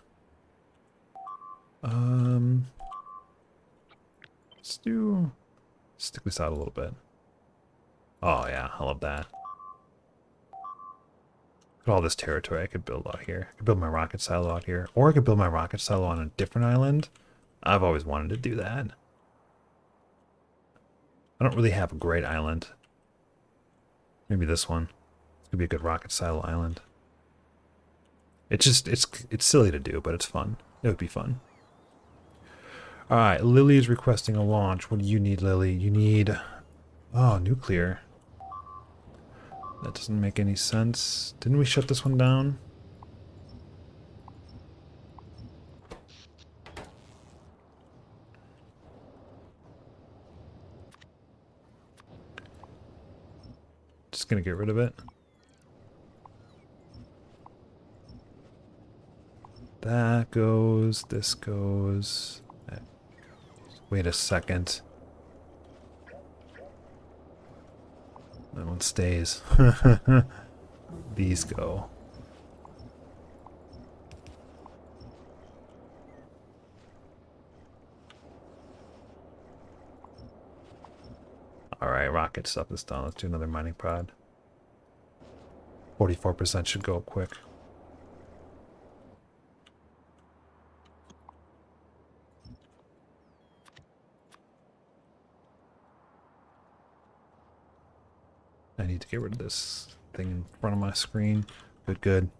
Let's stick this out a little bit. Oh yeah, I love that. Look at all this territory I could build out here. I could build my rocket silo out here. Or I could build my rocket silo on a different island. I've always wanted to do that. I don't really have a great island. Maybe this one. This could be a good rocket silo island. It's just, it's silly to do, but it's fun. It would be fun. Alright, Lily is requesting a launch. What do you need, Lily? You need... Oh, nuclear. That doesn't make any sense. Didn't we shut this one down? Just gonna get rid of it. That goes, this goes. That goes. Wait a second. That one stays. These go. Alright, rocket stuff is done. Let's do another mining prod. 44% should go up quick. I need to get rid of this thing in front of my screen. Good, good.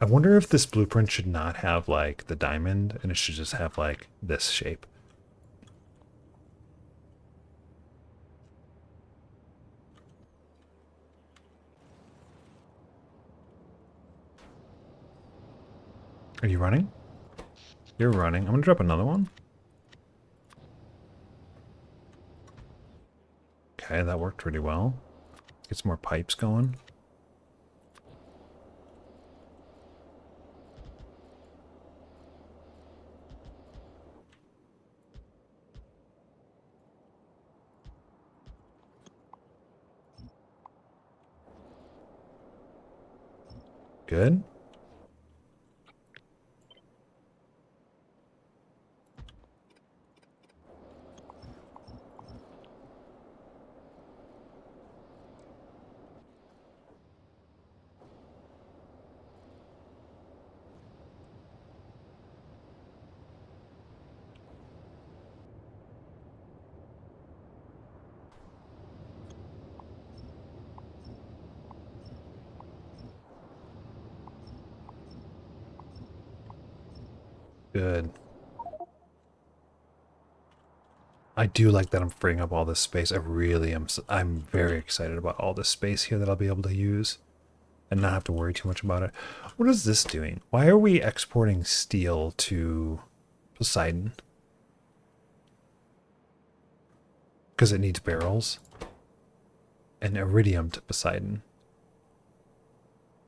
I wonder if this blueprint should not have, like, the diamond, and it should just have, like, this shape. Are you running? You're running. I'm gonna drop another one. Okay, that worked pretty well. Get some more pipes going. Good. Good. I do like that I'm freeing up all this space. I really am. I'm very excited about all this space here that I'll be able to use and not have to worry too much about it. What is this doing? Why are we exporting steel to Poseidon? Because it needs barrels. And iridium to Poseidon.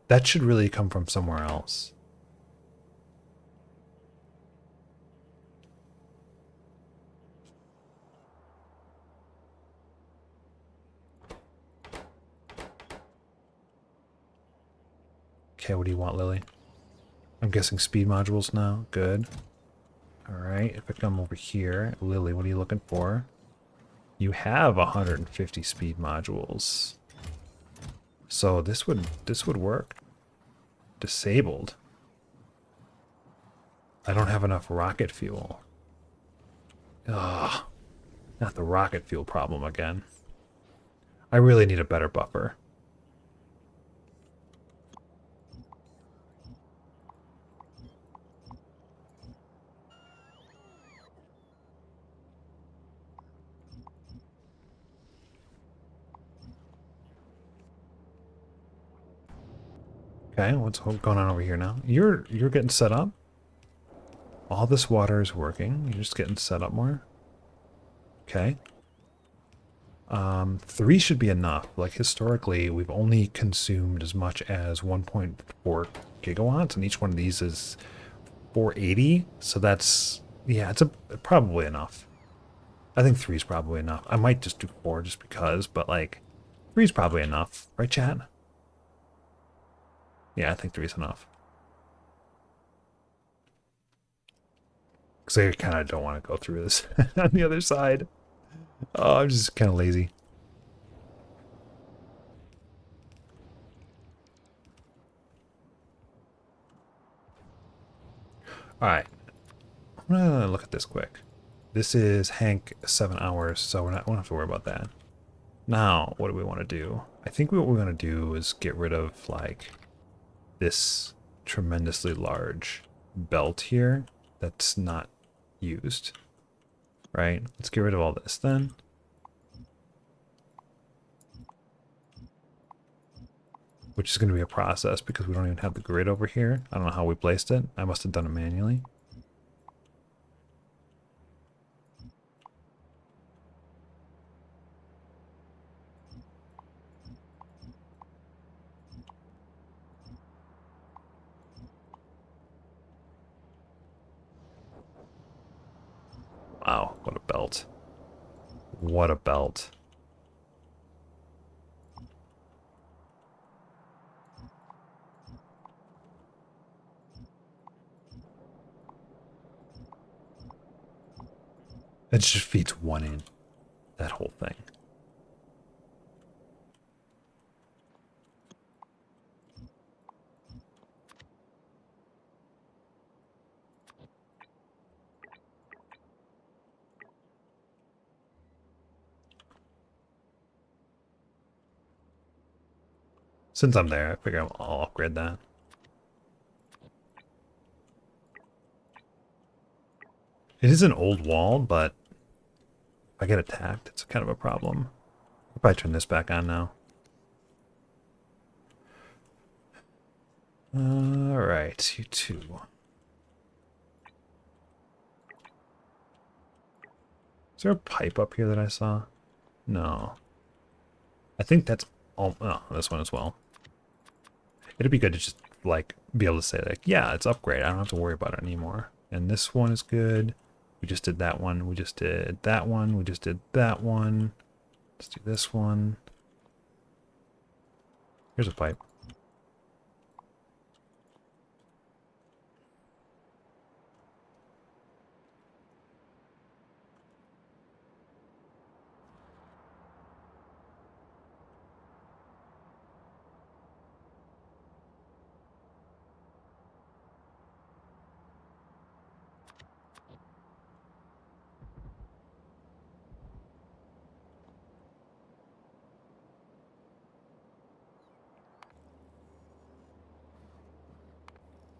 That should really come from somewhere else. Okay, what do you want, Lily? I'm guessing speed modules now. Good. Alright, if I come over here, Lily, what are you looking for? You have 150 speed modules. So this would work. Disabled. I don't have enough rocket fuel. Ugh. Not the rocket fuel problem again. I really need a better buffer. Okay, what's going on over here now? You're getting set up? All this water is working. You're just getting set up more? Okay. 3 should be enough. Like, historically, we've only consumed as much as 1.4 gigawatts, and each one of these is 480. So that's, yeah, it's probably enough. I think 3 is probably enough. I might just do 4 just because, but like, 3 is probably enough. Right, chat? Yeah, I think 3 is enough. Because I kind of don't want to go through this on the other side. Oh, I'm just kind of lazy. All right. I'm going to look at this quick. This is Hank 7 hours, so we don't have to worry about that. Now, what do we want to do? I think what we're going to do is get rid of, like, this tremendously large belt here that's not used. Right? Let's get rid of all this then. Which is going to be a process because we don't even have the grid over here. I don't know how we placed it. I must have done it manually. Wow, what a belt. What a belt. It just feeds one in. That whole thing. Since I'm there, I figure I'll upgrade that. It is an old wall, but if I get attacked, it's kind of a problem. I'll probably turn this back on now. Alright, you two. Is there a pipe up here that I saw? No. I think that's all. Oh, this one as well. It'd be good to just, like, be able to say, like, yeah, it's upgrade. I don't have to worry about it anymore. And this one is good. We just did that one. We just did that one. We just did that one. Let's do this one. Here's a pipe.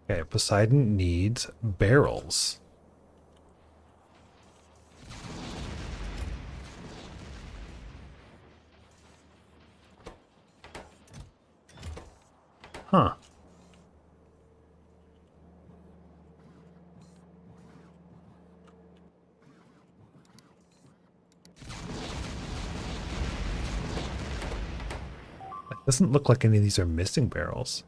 Okay, Poseidon needs barrels. Huh. It doesn't look like any of these are missing barrels.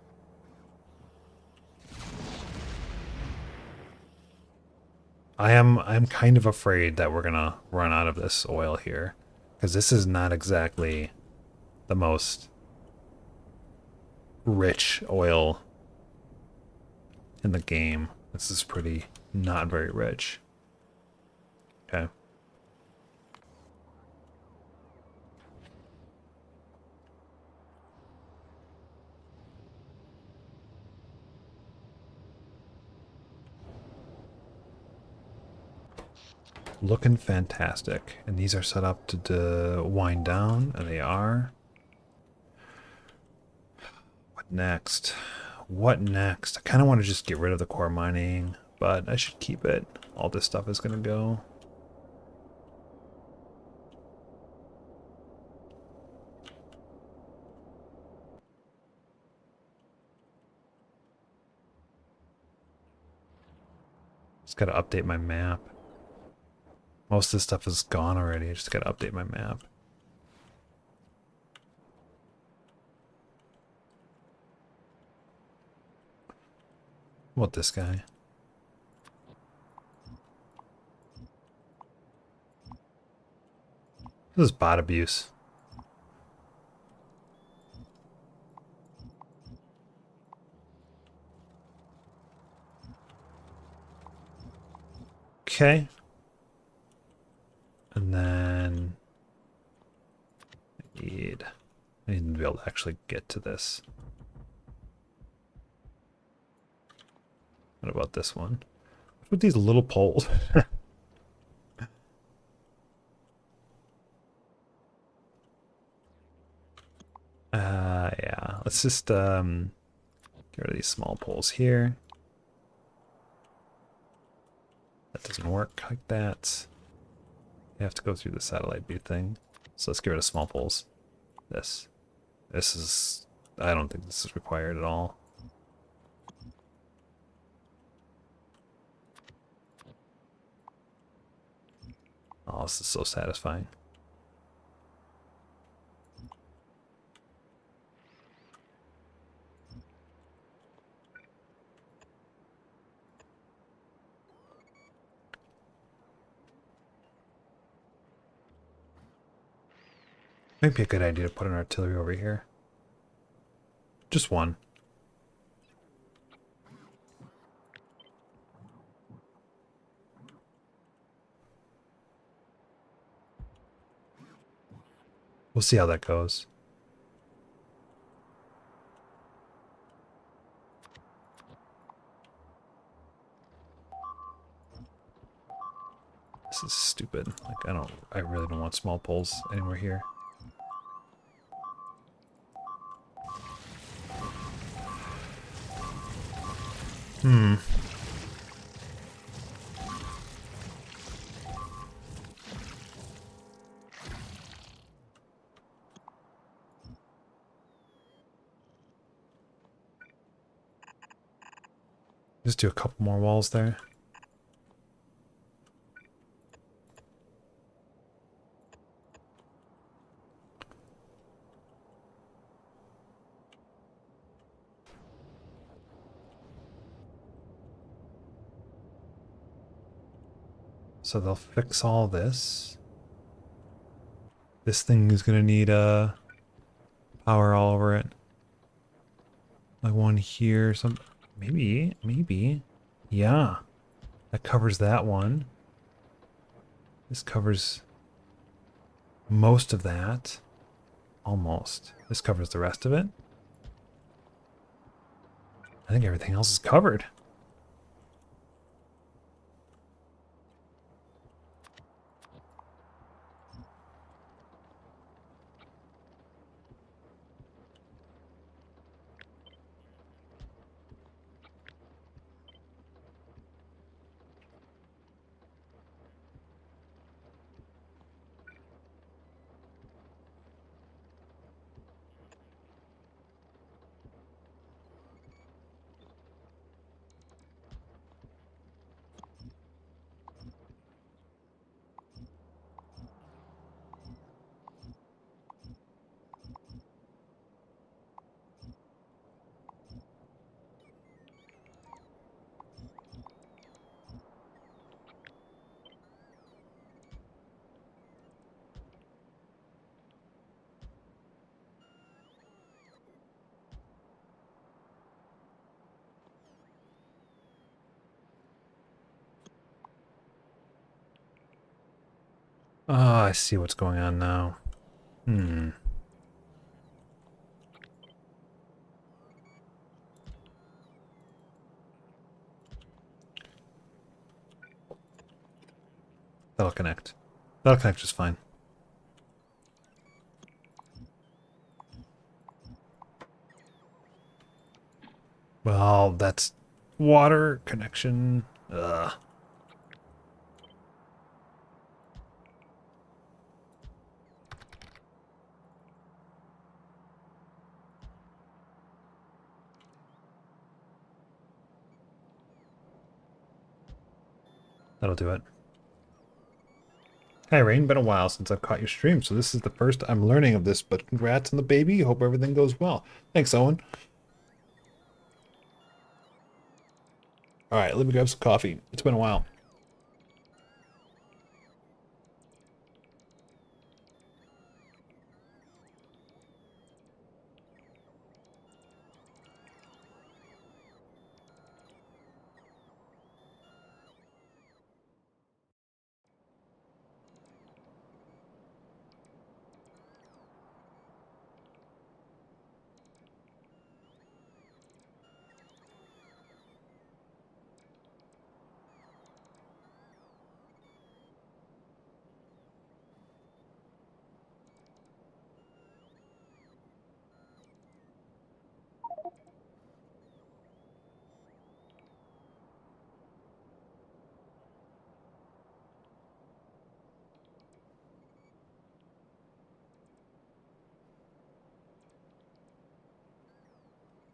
I'm kind of afraid that we're gonna run out of this oil here. Because this is not exactly the most rich oil in the game. This is pretty not very rich. Okay. Looking fantastic. And these are set up to wind down, and they are. What next? What next? I kind of want to just get rid of the core mining, but I should keep it. All this stuff is going to go. Just gotta update my map. Most of this stuff is gone already. I just gotta update my map. What about this guy? This is bot abuse. Okay. And then I need to be able to actually get to this. What about this one? What's with these little poles? Yeah. Let's just get rid of these small poles here. That doesn't work like that. You have to go through the satellite view thing. So let's get rid of small poles. This. This is... I don't think this is required at all. Oh, this is so satisfying. Might be a good idea to put an artillery over here. Just one. We'll see how that goes. This is stupid. Like, I really don't want small poles anywhere here. Hmm. Just do a couple more walls there. So they'll fix all this. This thing is gonna need power all over it. Like one here, some maybe. Yeah. That covers that one. This covers most of that. Almost. This covers the rest of it. I think everything else is covered. Ah, I see what's going on now. Hmm. That'll connect. That'll connect just fine. Well, that's water connection. Ugh. That'll do it. Hi, Rain. Been a while since I've caught your stream, so this is the first I'm learning of this, but congrats on the baby. Hope everything goes well. Thanks, Owen. All right, let me grab some coffee. It's been a while.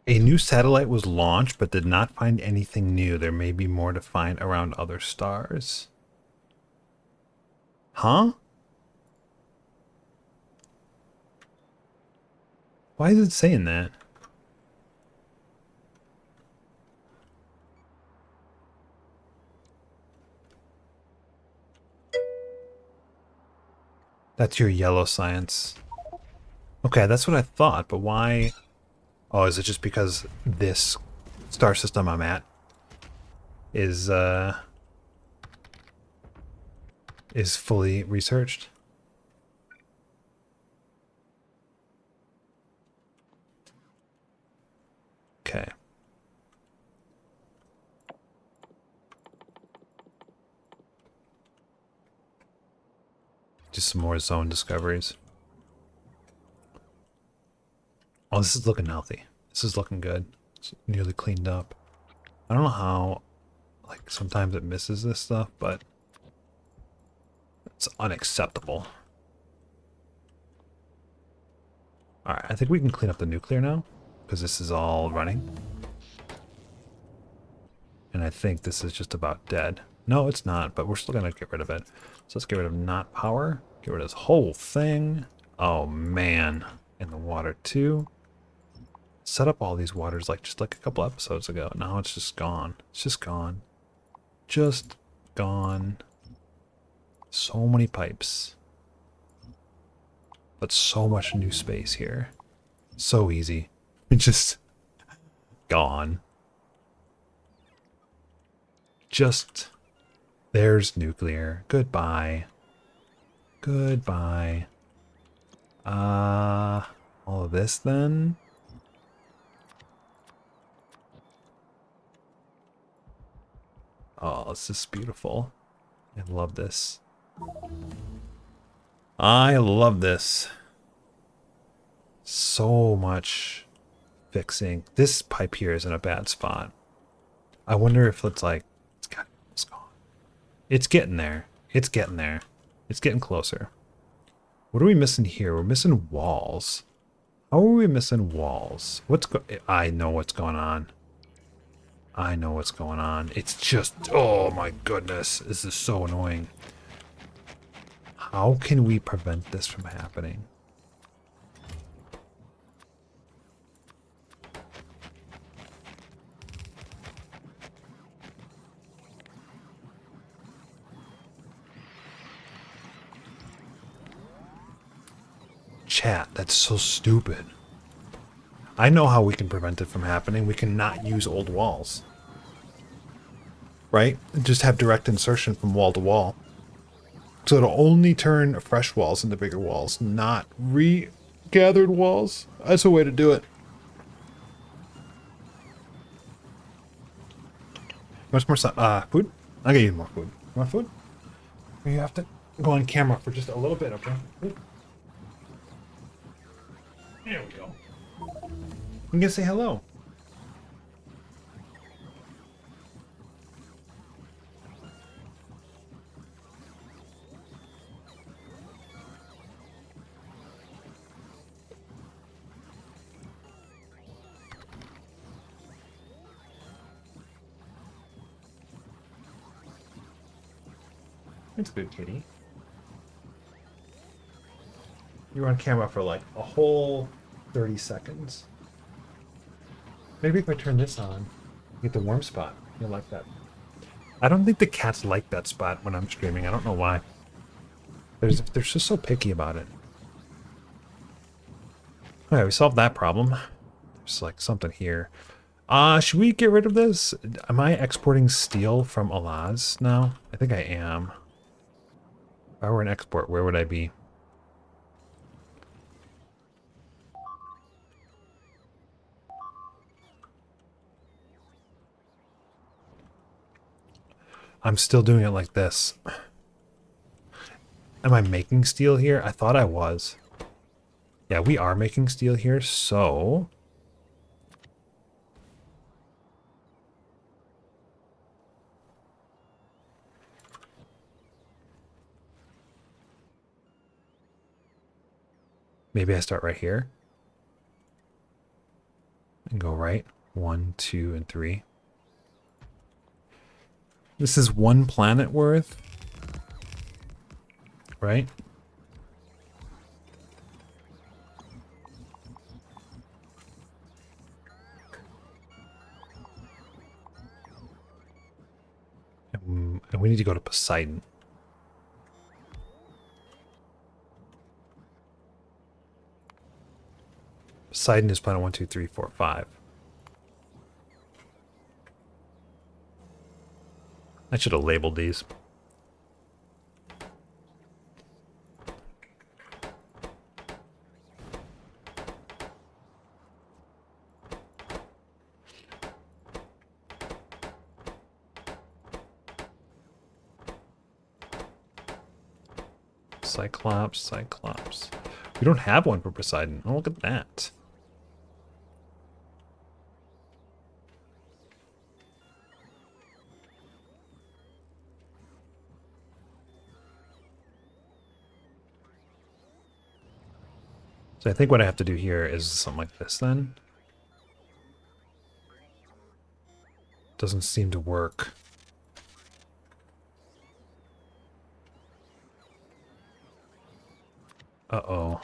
A new satellite was launched, but did not find anything new. There may be more to find around other stars. Huh? Why is it saying that? That's your yellow science. Okay, that's what I thought, but why? Oh, is it just because this star system I'm at is fully researched? Okay. Just some more zone discoveries. Oh, this is looking healthy. This is looking good. It's nearly cleaned up. I don't know how, like, sometimes it misses this stuff, but it's unacceptable. Alright, I think we can clean up the nuclear now, because this is all running. And I think this is just about dead. No, it's not, but we're still going to get rid of it. So let's get rid of not power. Get rid of this whole thing. Oh, man. In the water, too. Set up all these waters just like a couple episodes ago. Now it's just gone. It's just gone. Just gone. So many pipes. But so much new space here. So easy. Just gone. Just... There's nuclear. Goodbye. Goodbye. All of this then? Oh, this is beautiful. I love this. I love this. So much fixing. This pipe here is in a bad spot. I wonder if it's like... It's gone. It's getting there. It's getting there. It's getting closer. What are we missing here? We're missing walls. How are we missing walls? I know what's going on. I know what's going on. It's just... Oh my goodness. This is so annoying. How can we prevent this from happening? Chat, that's so stupid. I know how we can prevent it from happening. We can not use old walls. Right? Just have direct insertion from wall to wall. So it'll only turn fresh walls into bigger walls, not regathered walls. That's a way to do it. Much more food? I'll get you more food. You want food? You have to go on camera for just a little bit, okay? There we go. I'm gonna say hello. It's good, kitty. You were on camera for like a whole 30 seconds. Maybe if I turn this on, get the warm spot. You'll like that. I don't think the cats like that spot when I'm streaming. I don't know why. They're just so picky about it. Alright, we solved that problem. There's like something here. Should we get rid of this? Am I exporting steel from Alaz now? I think I am. If I were an export, where would I be? I'm still doing it like this. Am I making steel here? I thought I was. Yeah, we are making steel here, so... maybe I start right here. And go right. 1, 2, and 3. This is 1 planet worth. Right? And we need to go to Poseidon. Poseidon is planet 1, 2, 3, 4, 5. I should have labeled these. Cyclops, Cyclops. We don't have one for Poseidon. Oh, look at that. So I think what I have to do here is something like this then. Doesn't seem to work. Uh-oh.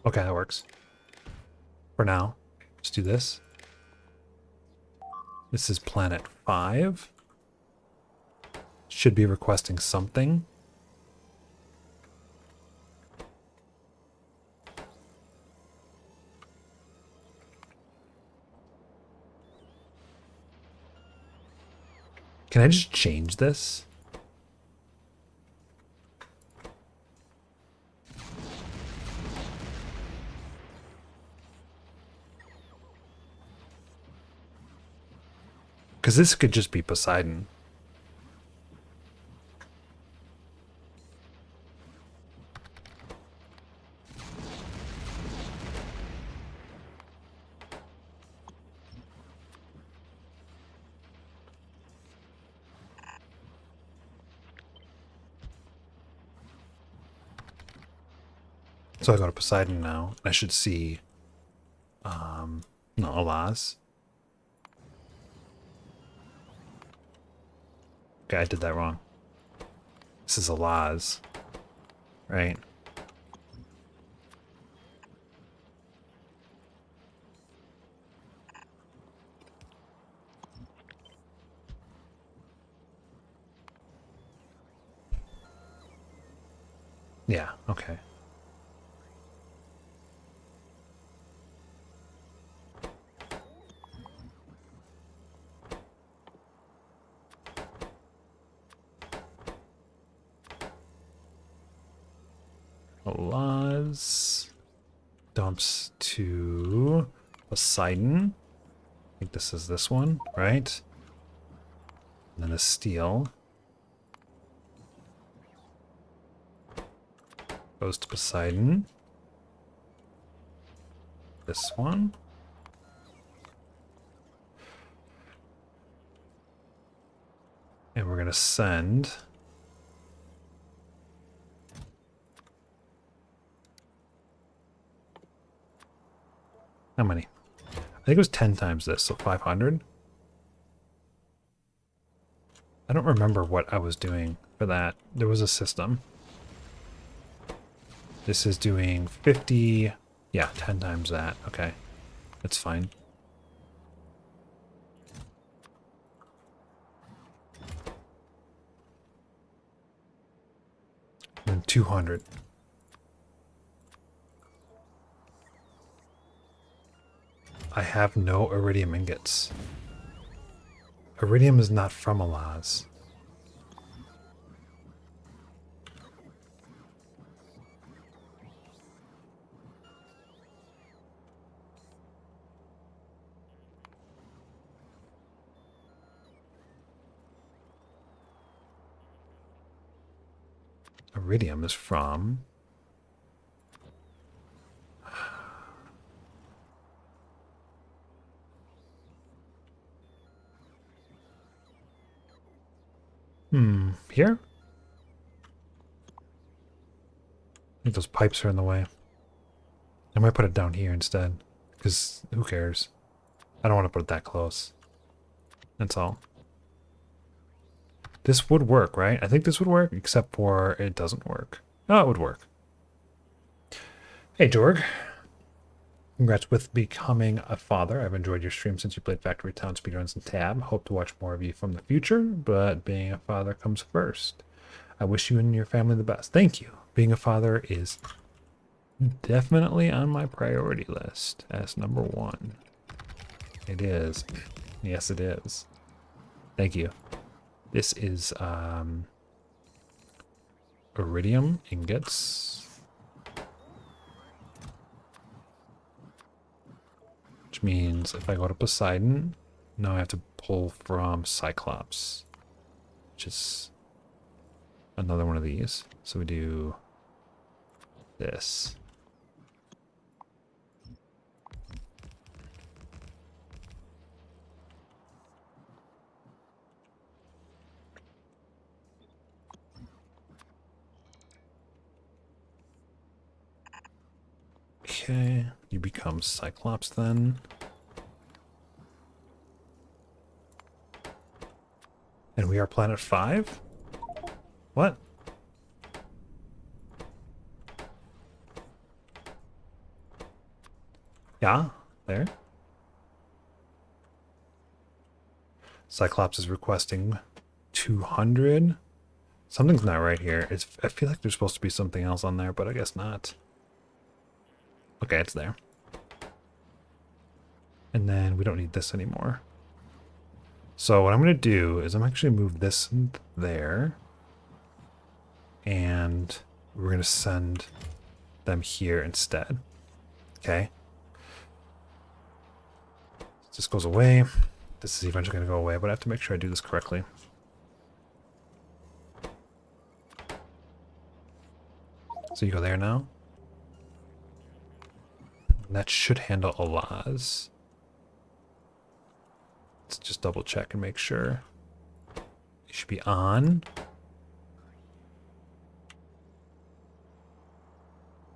Okay, that works. For now. Let's do this. This is planet 5. Should be requesting something. Can I just change this? Because this could just be Poseidon. So I go to Poseidon now. I should see, no, Alas. Okay, I did that wrong. This is Alas, right? Yeah, okay. Alas dumps to Poseidon. think this is this one, right? And then the steel goes to Poseidon. This one. And we're going to send... How many? I think it was 10 times this, so 500. I don't remember what I was doing for that. There was a system. This is doing 50... Yeah, 10 times that. Okay. That's fine. And 200. I have no iridium ingots. Iridium is not from Alaz. Iridium is from... Here? I think those pipes are in the way. I might put it down here instead, because who cares? I don't want to put it that close. That's all. This would work, right? I think this would work, except for it doesn't work. Oh, it would work. Hey, Jorg. Congrats with becoming a father. I've enjoyed your stream since you played Factory Town speedruns and Tab. Hope to watch more of you from the future, but being a father comes first. I wish you and your family the best. Thank you. Being a father is definitely on my priority list as number one. It is. Yes, it is. Thank you. This is iridium ingots. Which means if I go to Poseidon, now I have to pull from Cyclops, which is another one of these. So we do this. Okay, you become Cyclops then. And we are planet 5? What? Yeah, there. Cyclops is requesting 200. Something's not right here. I feel like there's supposed to be something else on there, but I guess not. Okay, it's there. And then we don't need this anymore. So what I'm going to do is I'm actually move this there. And we're going to send them here instead. Okay. This goes away. This is eventually going to go away, but I have to make sure I do this correctly. So you go there now. And that should handle Alaz. Let's just double check and make sure. It should be on.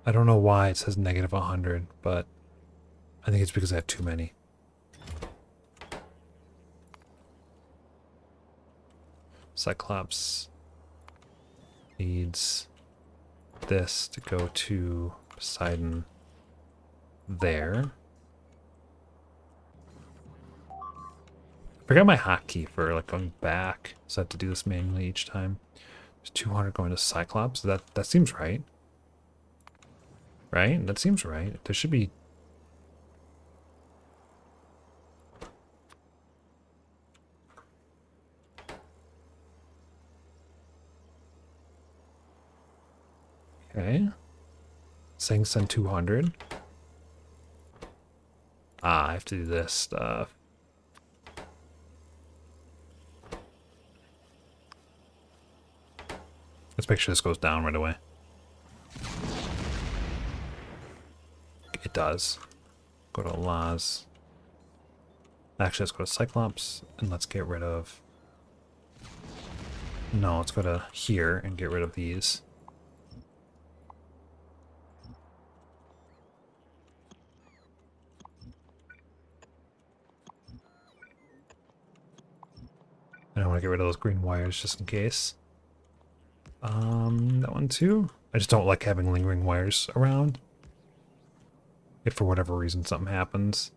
I don't know why it says negative 100, but I think it's because I have too many. Cyclops needs this to go to Poseidon there. I forgot my hotkey for like going back, so I have to do this manually each time. There's 200 going to Cyclops. That seems right. Right? That seems right. There should be... Okay. Saying send 200. Ah, I have to do this stuff. Let's make sure this goes down right away. It does. Go to laws. Actually, let's go to Cyclops, and let's get rid of... No, let's go to here and get rid of these. And I want to get rid of those green wires just in case. That one too. I just don't like having lingering wires around. If for whatever reason something happens,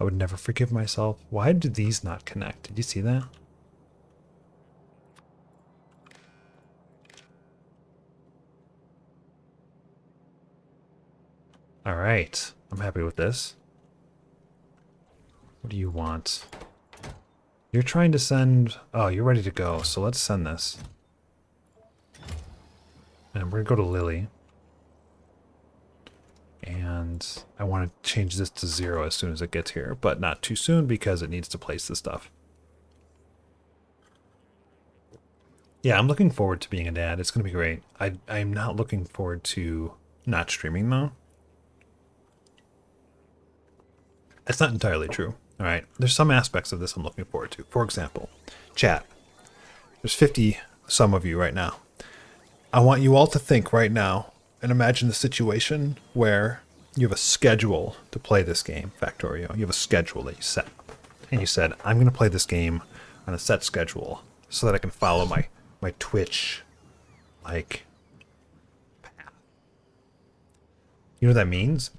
I would never forgive myself. Why did these not connect? Did you see that? All right, I'm happy with this. What do you want? You're trying to send... Oh, you're ready to go, so let's send this. And we're gonna go to Lily. And I want to change this to 0 as soon as it gets here, but not too soon because it needs to place the stuff. Yeah, I'm looking forward to being a dad. It's going to be great. I'm not looking forward to not streaming, though. That's not entirely true. All right, there's some aspects of this I'm looking forward to. For example, chat. There's 50 some of you right now. I want you all to think right now and imagine the situation where you have a schedule to play this game, Factorio. You have a schedule that you set up. And you said, I'm going to play this game on a set schedule so that I can follow my Twitch, like, path. You know what that means?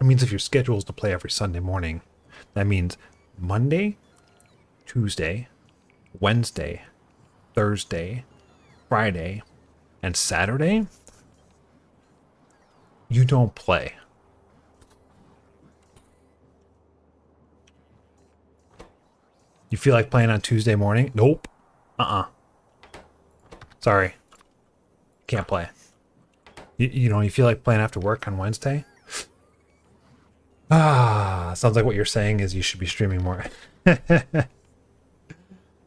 It means if your schedule is to play every Sunday morning, that means Monday, Tuesday, Wednesday, Thursday, Friday, and Saturday, you don't play. You feel like playing on Tuesday morning? Nope. Sorry. Can't play. You know, you feel like playing after work on Wednesday? Sounds like what you're saying is you should be streaming more. In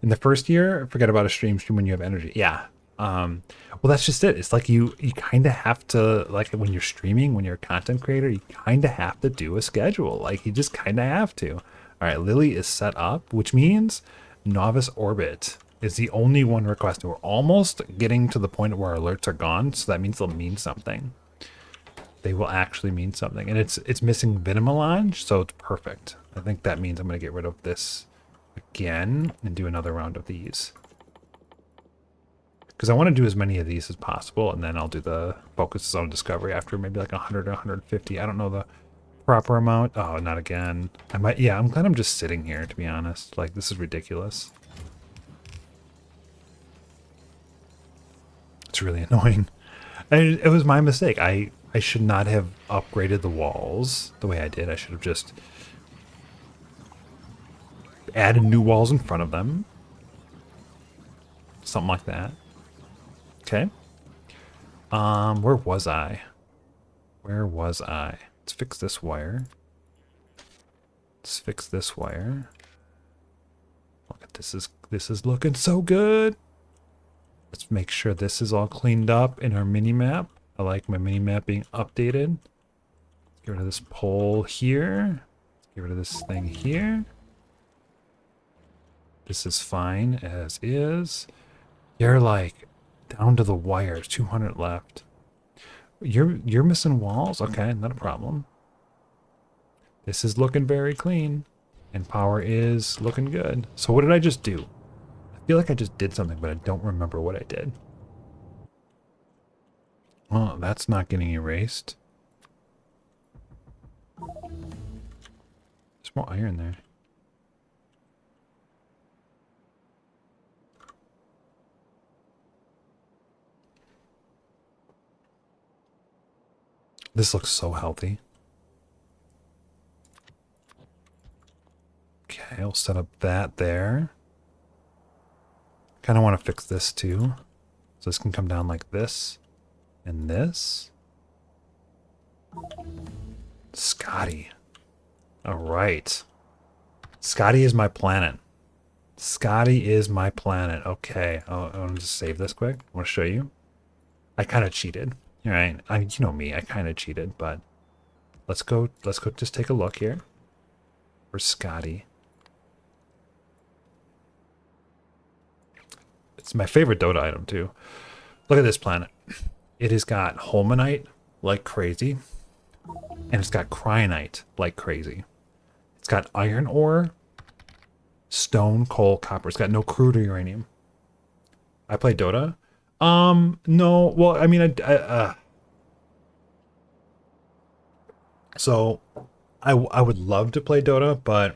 the first year, forget about a stream when you have energy. Yeah. Well, that's just it. It's like you kind of have to, like when you're streaming, when you're a content creator, you kind of have to do a schedule. Like you just kind of have to. All right, Lily is set up, which means Novice Orbit is the only one requested. We're almost getting to the point where our alerts are gone, so that means they'll mean something. They will actually mean something. And it's missing Venomelange, so it's perfect. I think that means I'm going to get rid of this again and do another round of these. Because I want to do as many of these as possible, and then I'll do the focus zone discovery after maybe like 100 or 150. I don't know the proper amount. Oh, not again. I might. Yeah, I'm glad I'm just sitting here, to be honest. Like, this is ridiculous. It's really annoying. And it was my mistake. I should not have upgraded the walls the way I did. I should have just added new walls in front of them. Something like that. Okay. Where was I? Where was I? Let's fix this wire. Let's fix this wire. Look at this is looking so good. Let's make sure this is all cleaned up in our mini map. I like my mini map being updated. Let's get rid of this pole here. Let's get rid of this thing here. This is fine as is. You're like down to the wires, 200 left. You're missing walls? Okay, not a problem. This is looking very clean. And power is looking good. So what did I just do? I feel like I just did something, but I don't remember what I did. Oh, that's not getting erased. There's more iron there. This looks so healthy. Okay, I'll set up that there. Kind of want to fix this too. So this can come down like this. And this. Scotty. Alright. Scotty is my planet. Scotty is my planet. Okay, I want to just save this quick. I want to show you. I kind of cheated. All right, you know me, I kind of cheated, but let's go. Let's go. Just take a look here. Where's Scotty? It's my favorite Dota item too. Look at this planet. It has got Holmanite like crazy, and it's got Cryonite like crazy. It's got iron ore, stone, coal, copper. It's got no crude or uranium. I play Dota. No. Well, I mean, so I would love to play Dota, but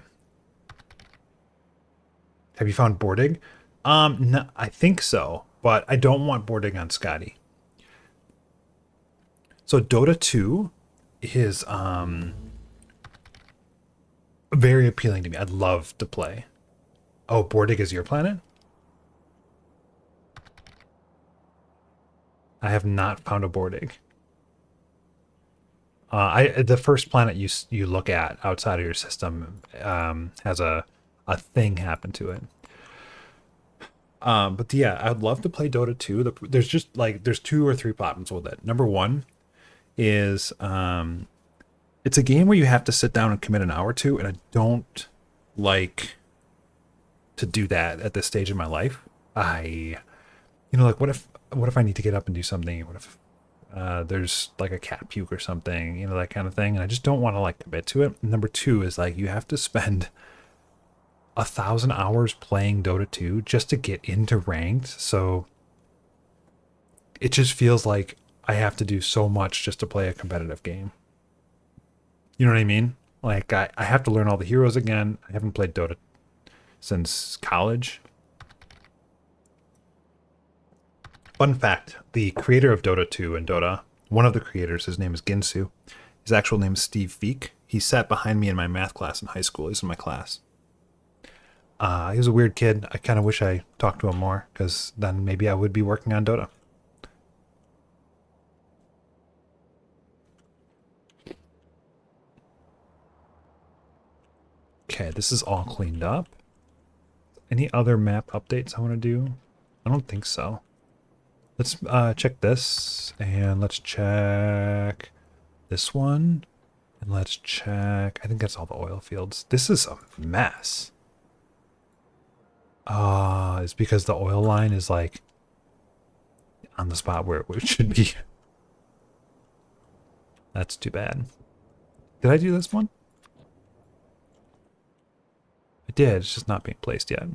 have you found boarding? No, I think so, but I don't want boarding on Scotty. So Dota 2 is very appealing to me. I'd love to play. Oh, Bordig is your planet? I have not found a Bordig. The first planet you look at outside of your system has a thing happen to it. But yeah, I'd love to play Dota 2. There's just like there's two or three problems with it. Number one is it's a game where you have to sit down and commit an hour to, and I don't like to do that at this stage in my life. Like what if I need to get up and do something? What if there's like a cat puke or something, that kind of thing, and I just don't want to like commit to it. Number two is like you have to spend 1,000 hours playing Dota 2 just to get into ranked, so it just feels like I have to do so much just to play a competitive game. You know what I mean? Like I have to learn all the heroes again. I haven't played Dota since college. Fun fact, the creator of Dota 2 and Dota, one of the creators, his name is Ginsu. His actual name is Steve Feek. He sat behind me in my math class in high school. He's in my class. He was a weird kid. I kind of wish I talked to him more, because then maybe I would be working on Dota. Okay, this is all cleaned up. Any other map updates I want to do? I don't think so. Let's check this, and let's check this one, and let's check, I think that's all the oil fields. This is a mess. It's because the oil line is like on the spot where it should be. That's too bad. Did I do this one? I did, it's just not being placed yet.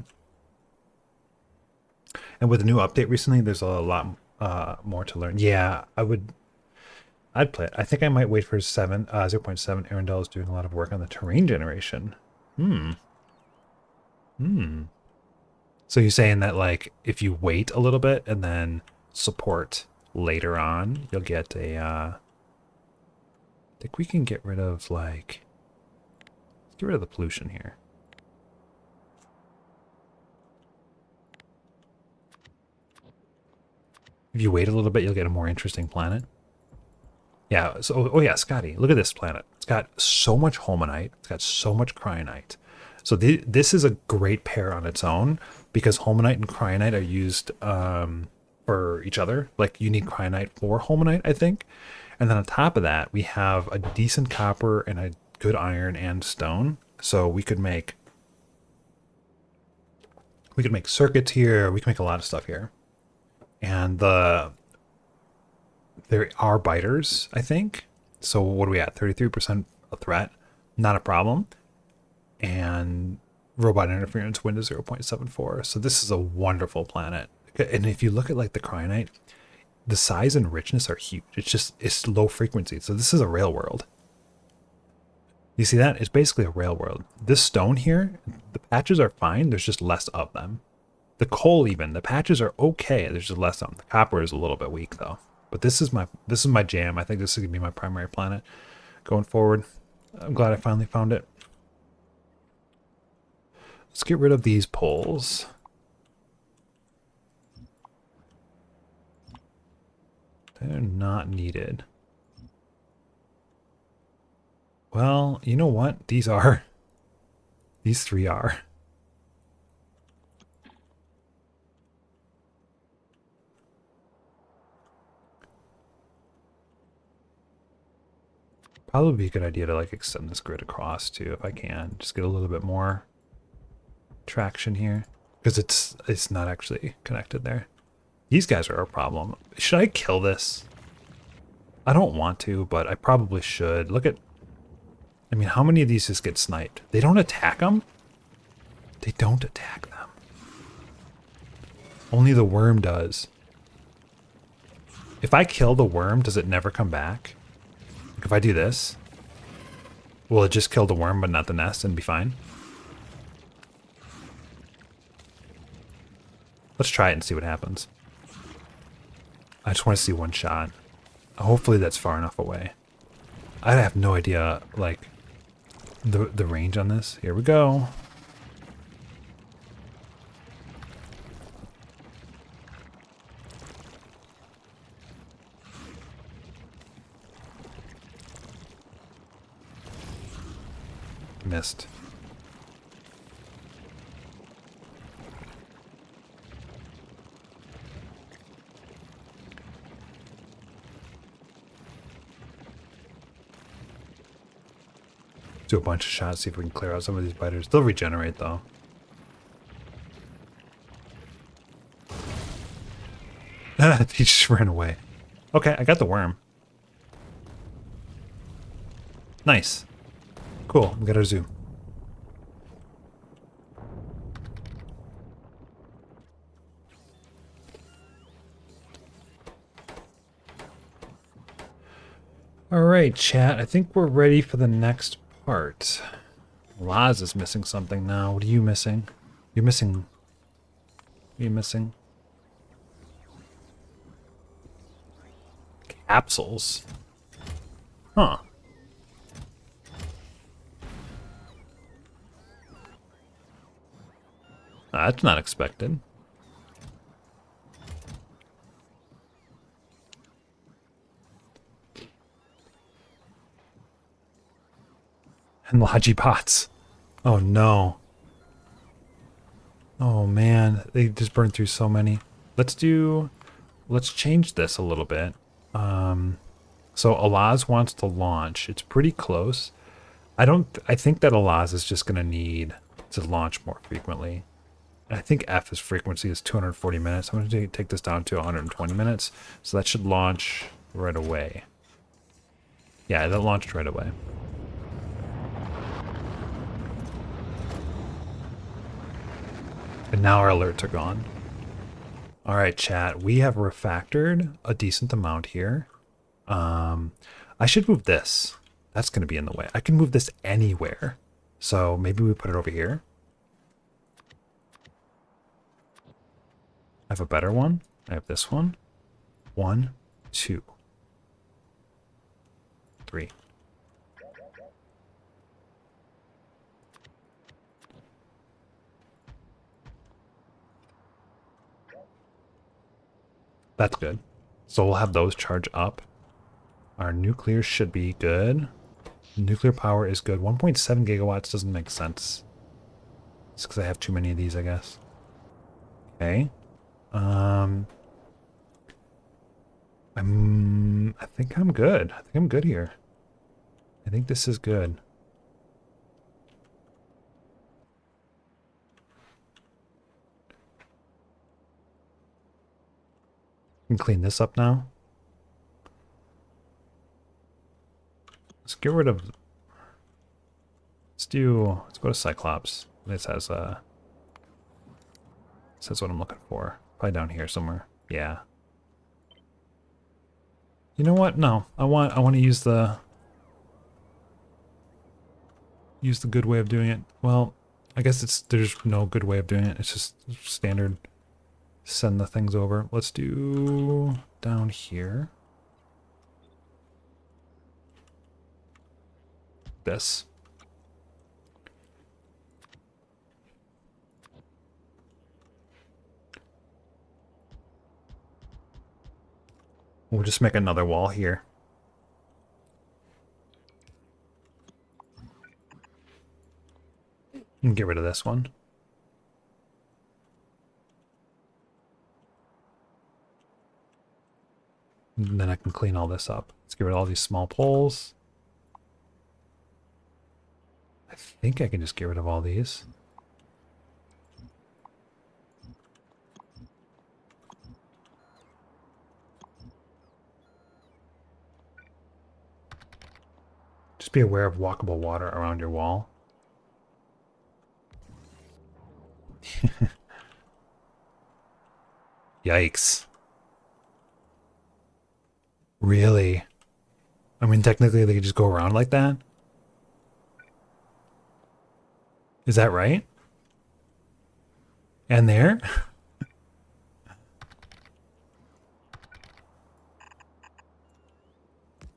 And with the new update recently, there's a lot more to learn. Yeah, I'd play it. I think I might wait for 0.7. Arendelle is doing a lot of work on the terrain generation. So you're saying that like if you wait a little bit and then support later on, you'll get a I think we can get rid of like, let's get rid of the pollution here. If you wait a little bit, you'll get a more interesting planet. Yeah, so, oh yeah, Scotty, look at this planet. It's got so much Holmanite. It's got so much Cryonite. So this is a great pair on its own, because Holmanite and Cryonite are used for each other. Like you need Cryonite for Holmanite, I think. And then on top of that, we have a decent copper and a good iron and stone. So we could make circuits here. We can make a lot of stuff here. And there are biters, I think. So what are we at? 33% a threat, not a problem. And robot interference wind is 0.74. So this is a wonderful planet. And if you look at like the Cryonite, the size and richness are huge. It's low frequency. So this is a rail world. You see that? It's basically a rail world. This stone here, the patches are fine. There's just less of them. The coal even, the patches are okay. There's just less of them. The copper is a little bit weak though. But this is my jam. I think this is gonna be my primary planet going forward. I'm glad I finally found it. Let's get rid of these poles. They're not needed. Well, you know what? These three are. Probably be a good idea to like extend this grid across too, if I can. Just get a little bit more traction here. Because it's not actually connected there. These guys are a problem. Should I kill this? I don't want to, but I probably should. Look at... I mean, how many of these just get sniped? They don't attack them? They don't attack them. Only the worm does. If I kill the worm, does it never come back? Like if I do this, will it just kill the worm but not the nest and be fine? Let's try it and see what happens. I just want to see one shot. Hopefully that's far enough away. I have no idea, like, the range on this. Here we go. Missed. Do a bunch of shots, see if we can clear out some of these biters. They'll regenerate though. He just ran away. Okay, I got the worm. Nice. Cool, we got our zoo. Alright, chat. I think we're ready for the next part. Laz is missing something now. What are you missing? You're missing... What are you missing? Capsules. Huh. That's not expected. And Logi pots. Oh no. Oh man, they just burned through so many. Let's change this a little bit. So Alaz wants to launch. It's pretty close. I think that Alaz is just gonna need to launch more frequently. I think F's frequency is 240 minutes. I'm going to take this down to 120 minutes. So that should launch right away. Yeah, that launched right away. And now our alerts are gone. All right, chat. We have refactored a decent amount here. I should move this. That's going to be in the way. I can move this anywhere. So maybe we put it over here. I have a better one. I have this one. 1, 2, 3. That's good. So we'll have those charge up. Our nuclear should be good. Nuclear power is good. 1.7 gigawatts doesn't make sense. It's because I have too many of these, I guess. Okay. I think I'm good. I think I'm good here. I think this is good. I can clean this up now. Let's get rid of... Let's go to Cyclops. This has says what I'm looking for. Probably down here somewhere. Yeah. You know what? No. I want to use the good way of doing it. Well, I guess there's no good way of doing it. It's just standard send the things over. Let's do down here. This. We'll just make another wall here. And get rid of this one. And then I can clean all this up. Let's get rid of all these small poles. I think I can just get rid of all these. Just be aware of walkable water around your wall. Yikes. Really? I mean, technically they could just go around like that? Is that right? And there?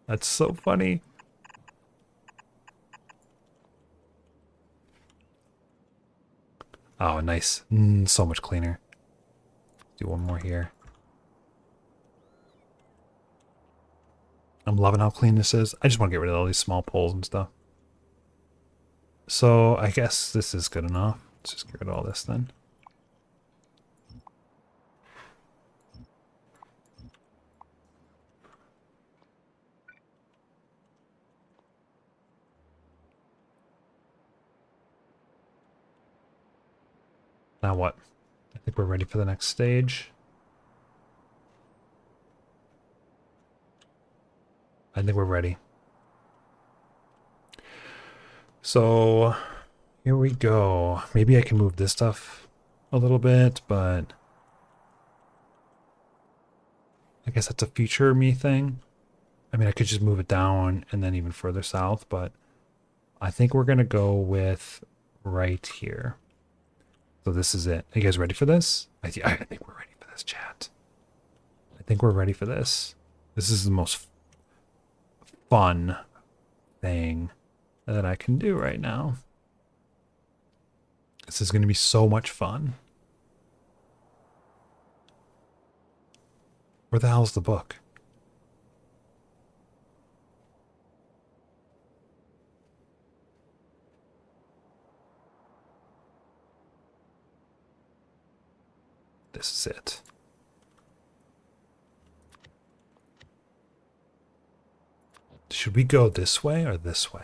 That's so funny. Oh, nice. So much cleaner. Do one more here. I'm loving how clean this is. I just want to get rid of all these small poles and stuff. So I guess this is good enough. Let's just get rid of all this then. Now what? I think we're ready for the next stage. I think we're ready. So here we go. Maybe I can move this stuff a little bit, but I guess that's a future me thing. I mean, I could just move it down and then even further south, but I think we're going to go with right here. So this is it. Are you guys ready for this? I think we're ready for this, chat. I think we're ready for this. This is the most fun thing that I can do right now. This is going to be so much fun. Where the hell's the book? This is it. Should we go this way or this way?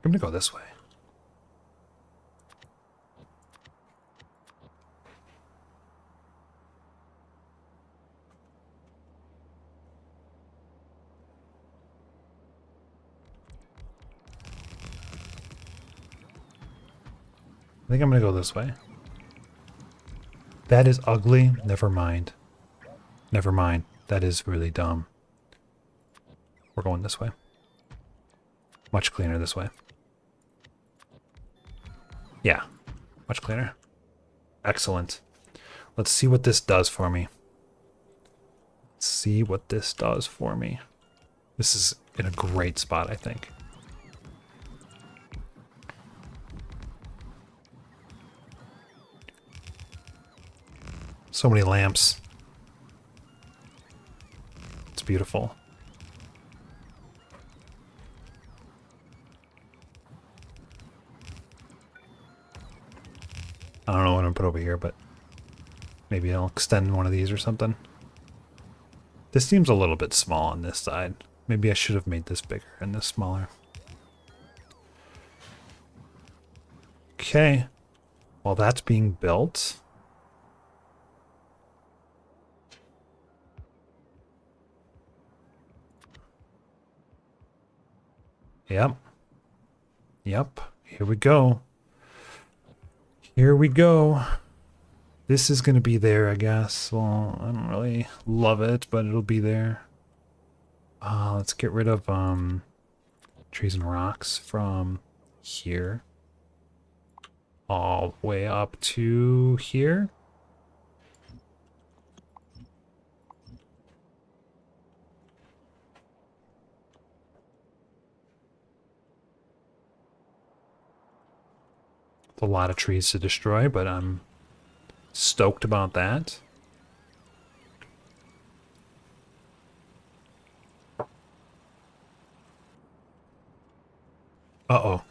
I'm gonna go this way. I think I'm gonna go this way. That is ugly. Never mind. Never mind. That is really dumb. We're going this way. Much cleaner this way. Yeah. Much cleaner. Excellent. Let's see what this does for me. Let's see what this does for me. This is in a great spot, I think. So many lamps. It's beautiful. I don't know what I'm gonna put over here, but maybe I'll extend one of these or something. This seems a little bit small on this side. Maybe I should have made this bigger and this smaller. Okay. While that's being built, yep. Yep. Here we go. Here we go. This is going to be there, I guess. Well, I don't really love it, but it'll be there. Let's get rid of trees and rocks from here all the way up to here. a lot of trees to destroy, but I'm stoked about that. Uh-oh.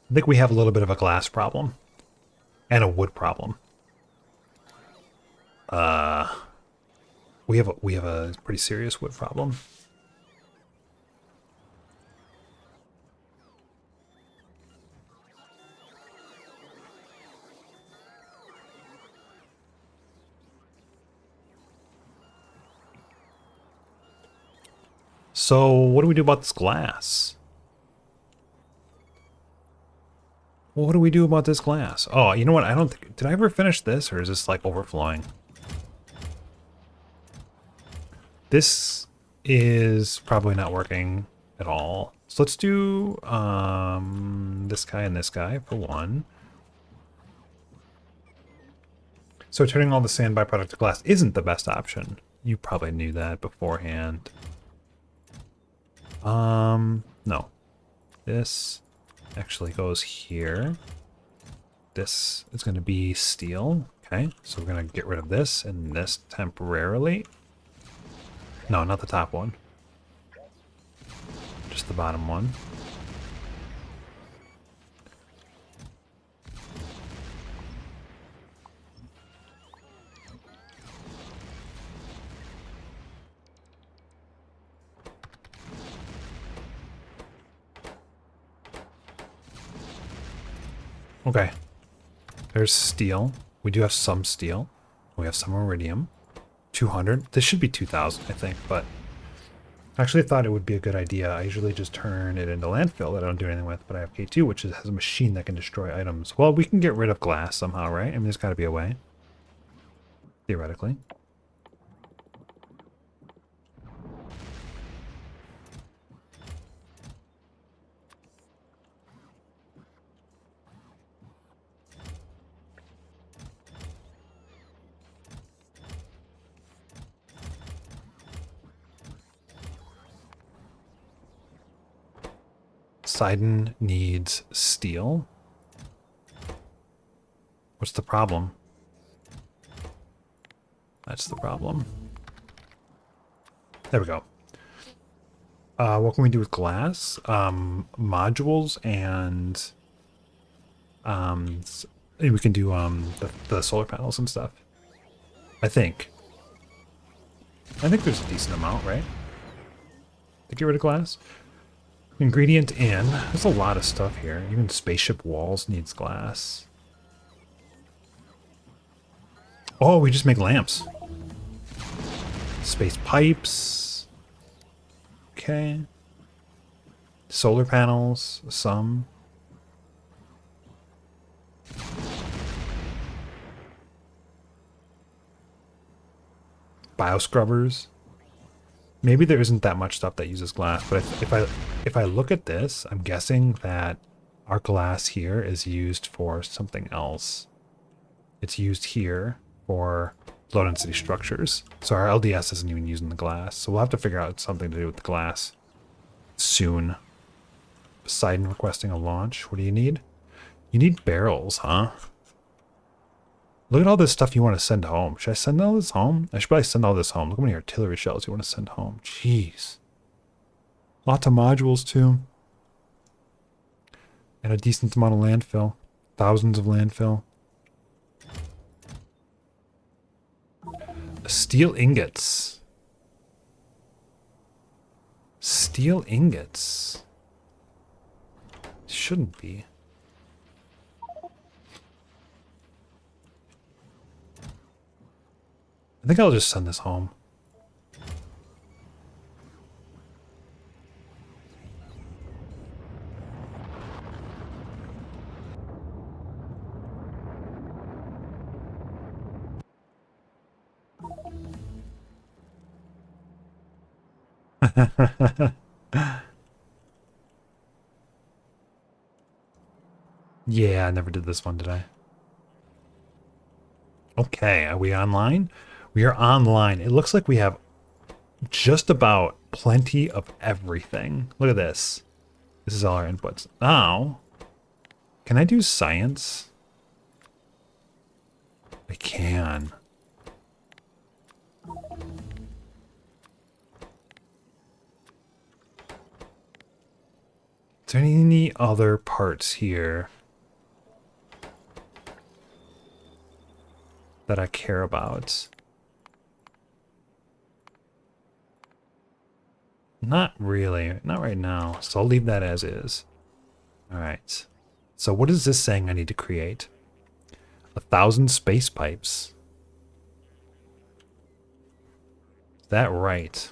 I think we have a little bit of a glass problem and a wood problem. We have a pretty serious wood problem. So what do we do about this glass? Well, what do we do about this glass? Oh, you know what? I don't think... Did I ever finish this, or is this, like, overflowing? This is probably not working at all. So let's do this guy and this guy for one. So turning all the sand byproduct to glass isn't the best option. You probably knew that beforehand. No. This actually goes here. This is going to be steel. Okay, so we're going to get rid of this and this temporarily. No, not the top one. Just the bottom one. Okay. There's steel. We do have some steel. We have some iridium. 200. This should be 2,000, I think, but I actually thought it would be a good idea. I usually just turn it into landfill that I don't do anything with, but I have K2, which has a machine that can destroy items. Well, we can get rid of glass somehow, right? I mean, there's got to be a way. Theoretically. Sidon needs steel. What's the problem? That's the problem. There we go. What can we do with glass? Modules and we can do the solar panels and stuff. I think there's a decent amount, right? To get rid of glass. Ingredient in. There's a lot of stuff here. Even spaceship walls needs glass. Oh, we just make lamps. Space pipes. Okay. Solar panels. Some. Bioscrubbers. Maybe there isn't that much stuff that uses glass, but if I look at this, I'm guessing that our glass here is used for something else. It's used here for low density structures. So our LDS isn't even using the glass. So we'll have to figure out something to do with the glass soon. Poseidon requesting a launch. What do you need? You need barrels, huh? Look at all this stuff you want to send home. Should I send all this home? I should probably send all this home. Look how many artillery shells you want to send home. Jeez. Lots of modules, too. And a decent amount of landfill. Thousands of landfill. Steel ingots. Steel ingots. Shouldn't be. I think I'll just send this home. Yeah, I never did this one, did I? Okay, are we online? We are online. It looks like we have just about plenty of everything. Look at this. This is all our inputs. Now, can I do science? I can. Is there any other parts here that I care about? Not really. Not right now. So I'll leave that as is. All right. So what is this saying I need to create? 1,000 space pipes. Is that right?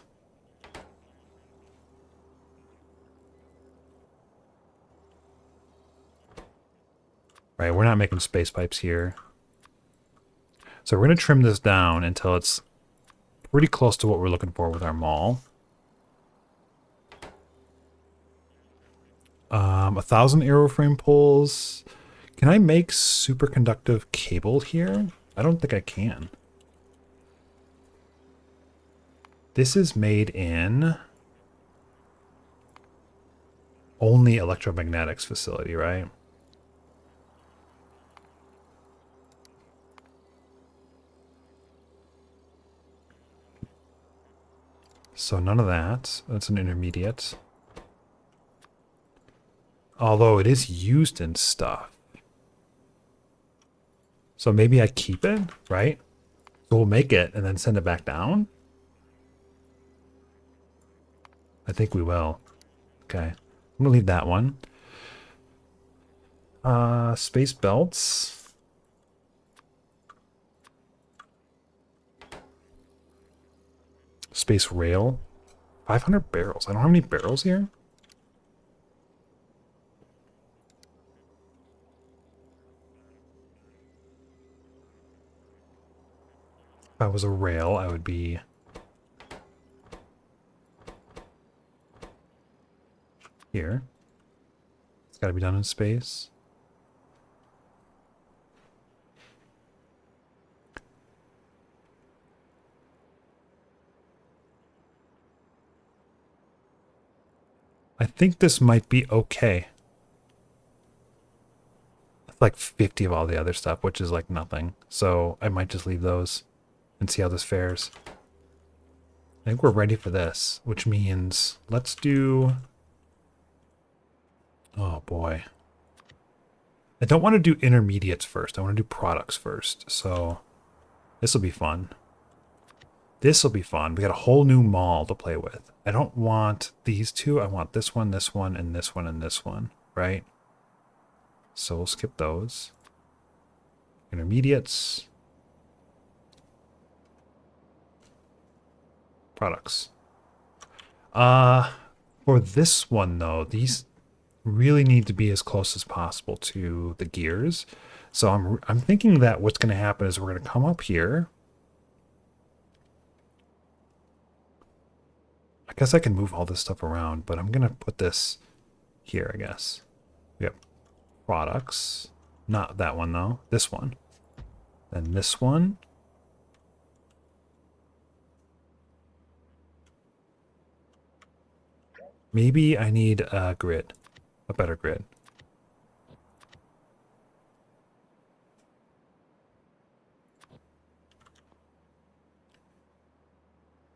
Right, we're not making space pipes here. So we're going to trim this down until it's pretty close to what we're looking for with our mall. 1,000 aeroframe poles. Can I make superconductive cable here? I don't think I can. This is made in only electromagnetics facility, right? So none of that. That's an intermediate. Although it is used in stuff. So maybe I keep it, right? So we'll make it and then send it back down. I think we will. Okay. I'm gonna leave that one. Space belts. Space rail. 500 barrels. I don't have any barrels here. If I was a rail, I would be here. It's got to be done in space. I think this might be okay. It's like 50 of all the other stuff, which is like nothing. So I might just leave those and see how this fares. I think we're ready for this, which means let's do... Oh boy. I don't want to do intermediates first. I want to do products first. So this will be fun. This will be fun. We got a whole new mall to play with. I don't want these two. I want this one, and this one, and this one, right? So we'll skip those. Intermediates. Products. For this one though, these really need to be as close as possible to the gears. So I'm thinking that what's going to happen is we're going to come up here. I guess I can move all this stuff around, but I'm going to put this here, I guess. Yep. Products. Not that one, though. This one. Then this one. Maybe I need a grid. A better grid.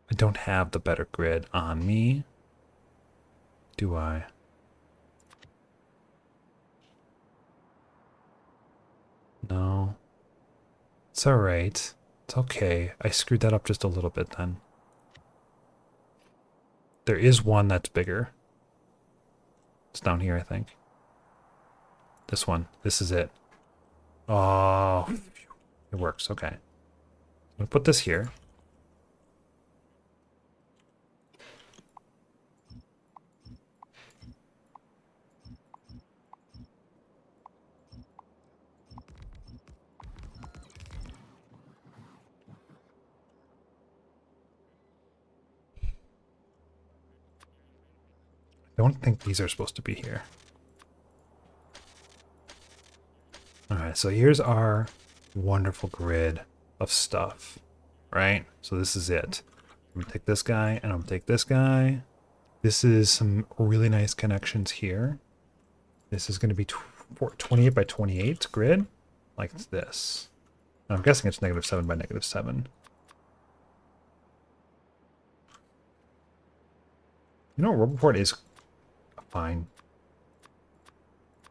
I don't have the better grid on me. Do I? No. It's alright. It's okay. I screwed that up just a little bit then. There is one that's bigger. It's down here, I think. This one. This is it. Oh, it works. Okay. I'm going to put this here. I don't think these are supposed to be here. Alright, so here's our wonderful grid of stuff, right? So this is it. I'm gonna take this guy and I'm gonna take this guy. This is some really nice connections here. This is gonna be 28 by 28 grid, like this. I'm guessing it's -7 by -7. You know, Roboport is a fine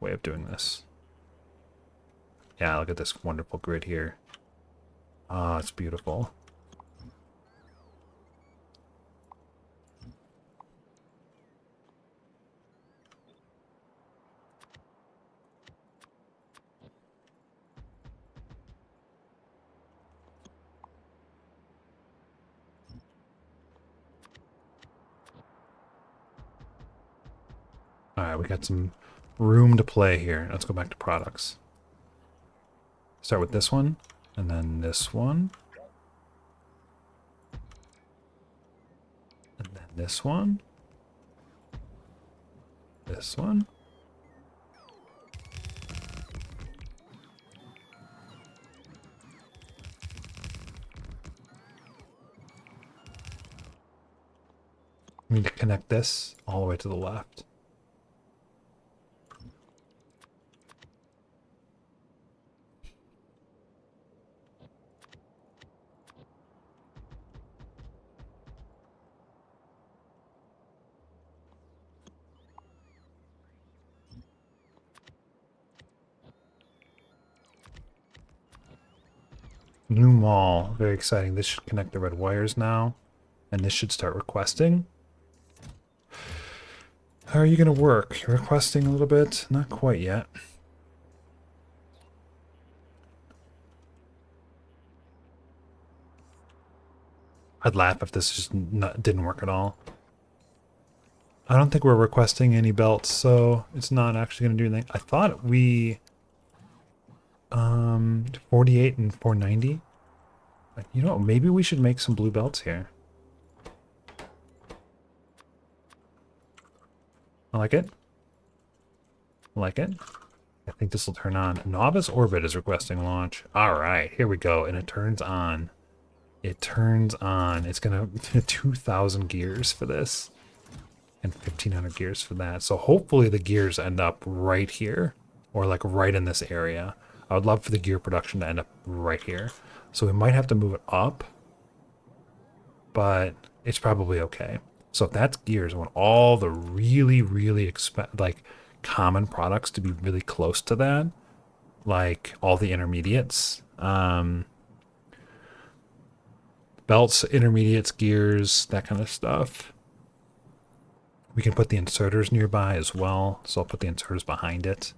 way of doing this. Yeah, look at this wonderful grid here. Ah, it's beautiful. All right, we got some room to play here. Let's go back to products. Start with this one, and then this one. And then this one. This one. We need to connect this all the way to the left. New mall, very exciting. This should connect the red wires now, and this should start requesting. How are you going to work? You're requesting a little bit? Not quite yet. I'd laugh if this just didn't work at all. I don't think we're requesting any belts, so it's not actually going to do anything. I thought we 48 and 490. You know, maybe we should make some blue belts here. I like it. I like it. I think this will turn on. Novice Orbit is requesting launch. All right, here we go. And it turns on. It turns on. It's going to 2,000 gears for this. And 1,500 gears for that. So hopefully the gears end up right here. Or like right in this area. I would love for the gear production to end up right here. So we might have to move it up. But it's probably okay. So if that's gears, I want all the really like common products to be really close to that. Like all the intermediates. Belts, intermediates, gears, that kind of stuff. We can put the inserters nearby as well. So I'll put the inserters behind it.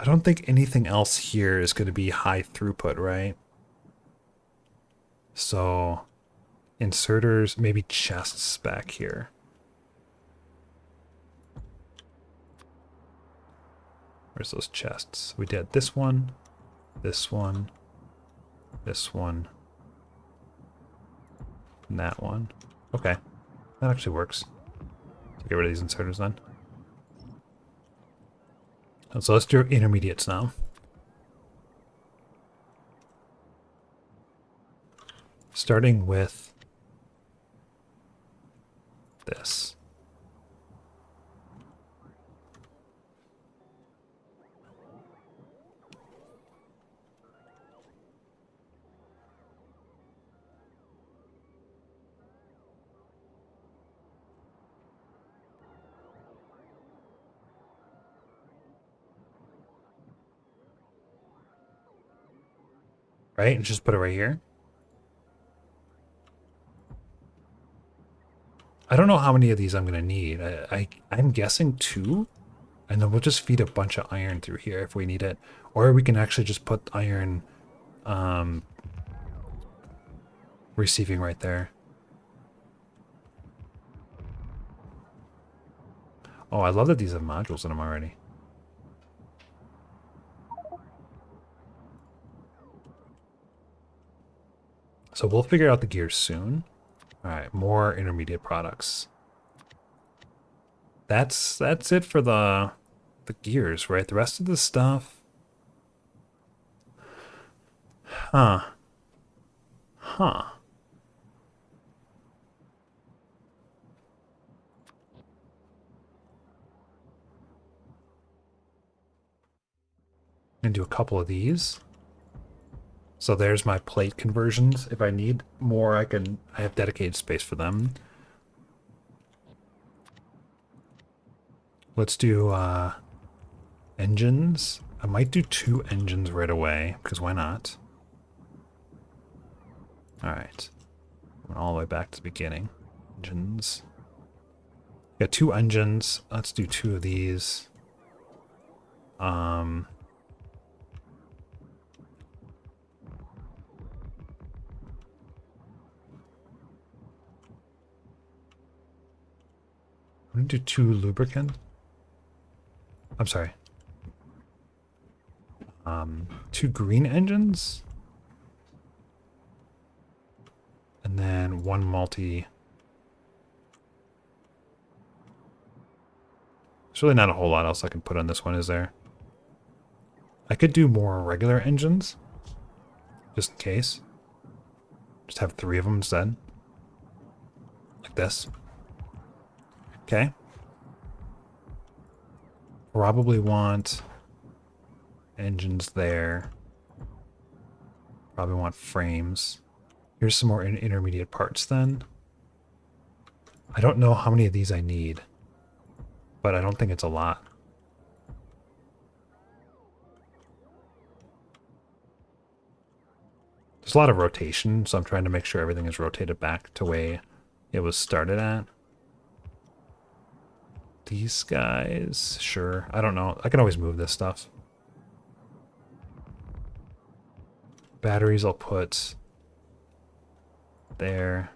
I don't think anything else here is going to be high throughput, right? So inserters, maybe chests back here. Where's those chests? We did this one, this one, this one, and that one. Okay, that actually works. Get rid of these inserters then. So let's do intermediates now. Starting with this. Right, and just put it right here. I don't know how many of these I'm gonna need. I'm guessing 2, and then we'll just feed a bunch of iron through here if we need it, or we can actually just put iron receiving right there. Oh, I love that these have modules in them already. So we'll figure out the gears soon. All right, more intermediate products. That's it for the gears, right? The rest of the stuff. Huh. Huh. And do a couple of these. So there's my plate conversions. If I need more, I have dedicated space for them. Let's do engines. I might do 2 engines right away, because why not? Alright. Went all the way back to the beginning. Engines. Got 2 engines. Let's do 2 of these. I'm gonna do 2 lubricant. I'm sorry. 2 green engines. And then 1 multi. There's really not a whole lot else I can put on this one, is there? I could do more regular engines. Just in case. Just have 3 of them instead. Like this. Okay. Probably want engines there. Probably want frames. Here's some more intermediate parts then. I don't know how many of these I need, but I don't think it's a lot. There's a lot of rotation, so I'm trying to make sure everything is rotated back to where it was started at. These guys, sure. I don't know. I can always move this stuff. Batteries I'll put there.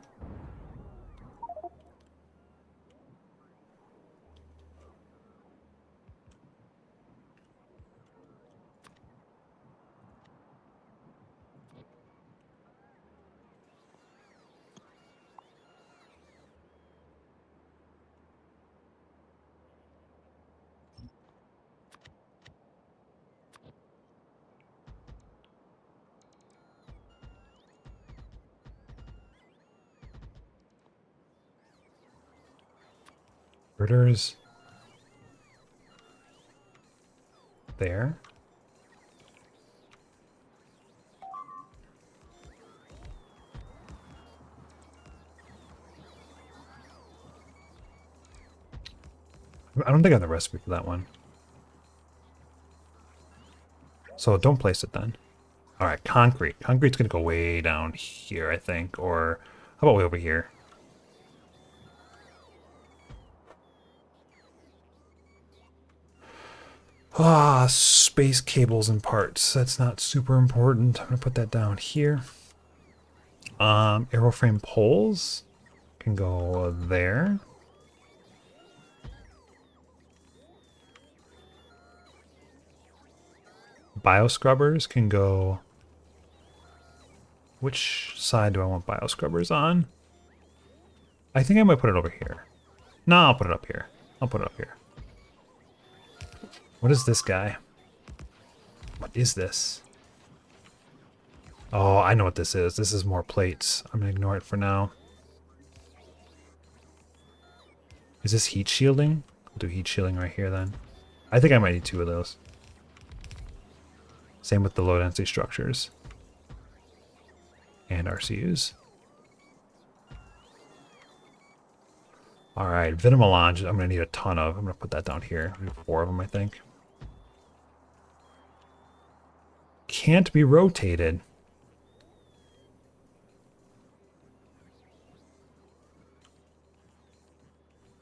Inverters. There. I don't think I have the recipe for that one. So don't place it then. All right, concrete. Concrete's going to go way down here, I think. Or how about way over here? Ah, space cables and parts. That's not super important. I'm going to put that down here. Aeroframe poles can go there. Bioscrubbers can go... Which side do I want bioscrubbers on? I think I might put it over here. No, I'll put it up here. I'll put it up here. What is this guy? What is this? Oh, I know what this is. This is more plates. I'm gonna ignore it for now. Is this heat shielding? I'll do heat shielding right here then. I think I might need 2 of those. Same with the low density structures. And RCUs. Alright, Vinimelange I'm going to need a ton of. I'm going to put that down here. 4 of them, I think. Can't be rotated.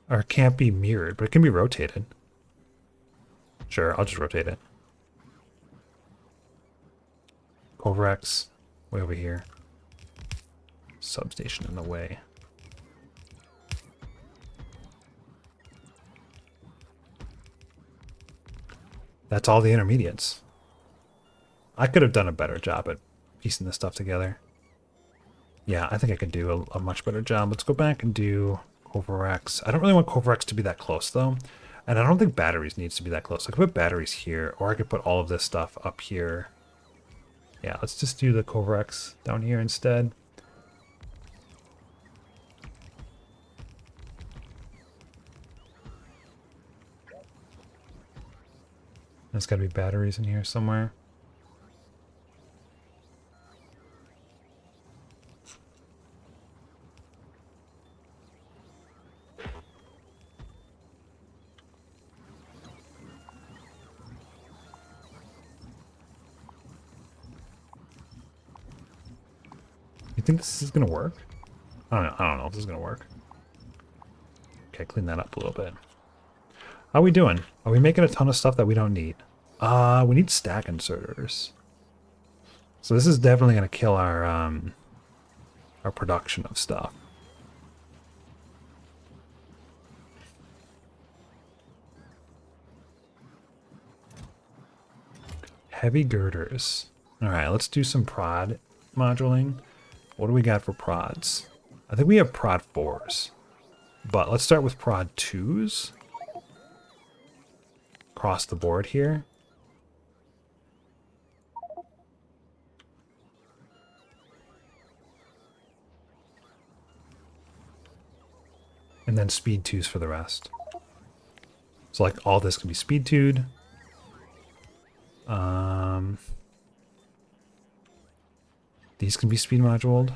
Or can't be mirrored, but it can be rotated. Sure, I'll just rotate it. Covarex, way over here. Substation in the way. That's all the intermediates. I could have done a better job at piecing this stuff together. Yeah, I think I could do a much better job. Let's go back and do Covarex. I don't really want Covarex to be that close, though. And I don't think batteries needs to be that close. I could put batteries here, or I could put all of this stuff up here. Yeah, let's just do the Covarex down here instead. There's got to be batteries in here somewhere. You think this is going to work? I don't know if this is going to work. Okay, clean that up a little bit. How are we doing? Are we making a ton of stuff that we don't need? We need stack inserters. So this is definitely going to kill our production of stuff. Heavy girders. All right, let's do some prod moduling. What do we got for prods? I think we have prod 4s. But let's start with prod 2s. Across the board here. And then speed 2s for the rest. So like all this can be speed 2'd. These can be speed moduled.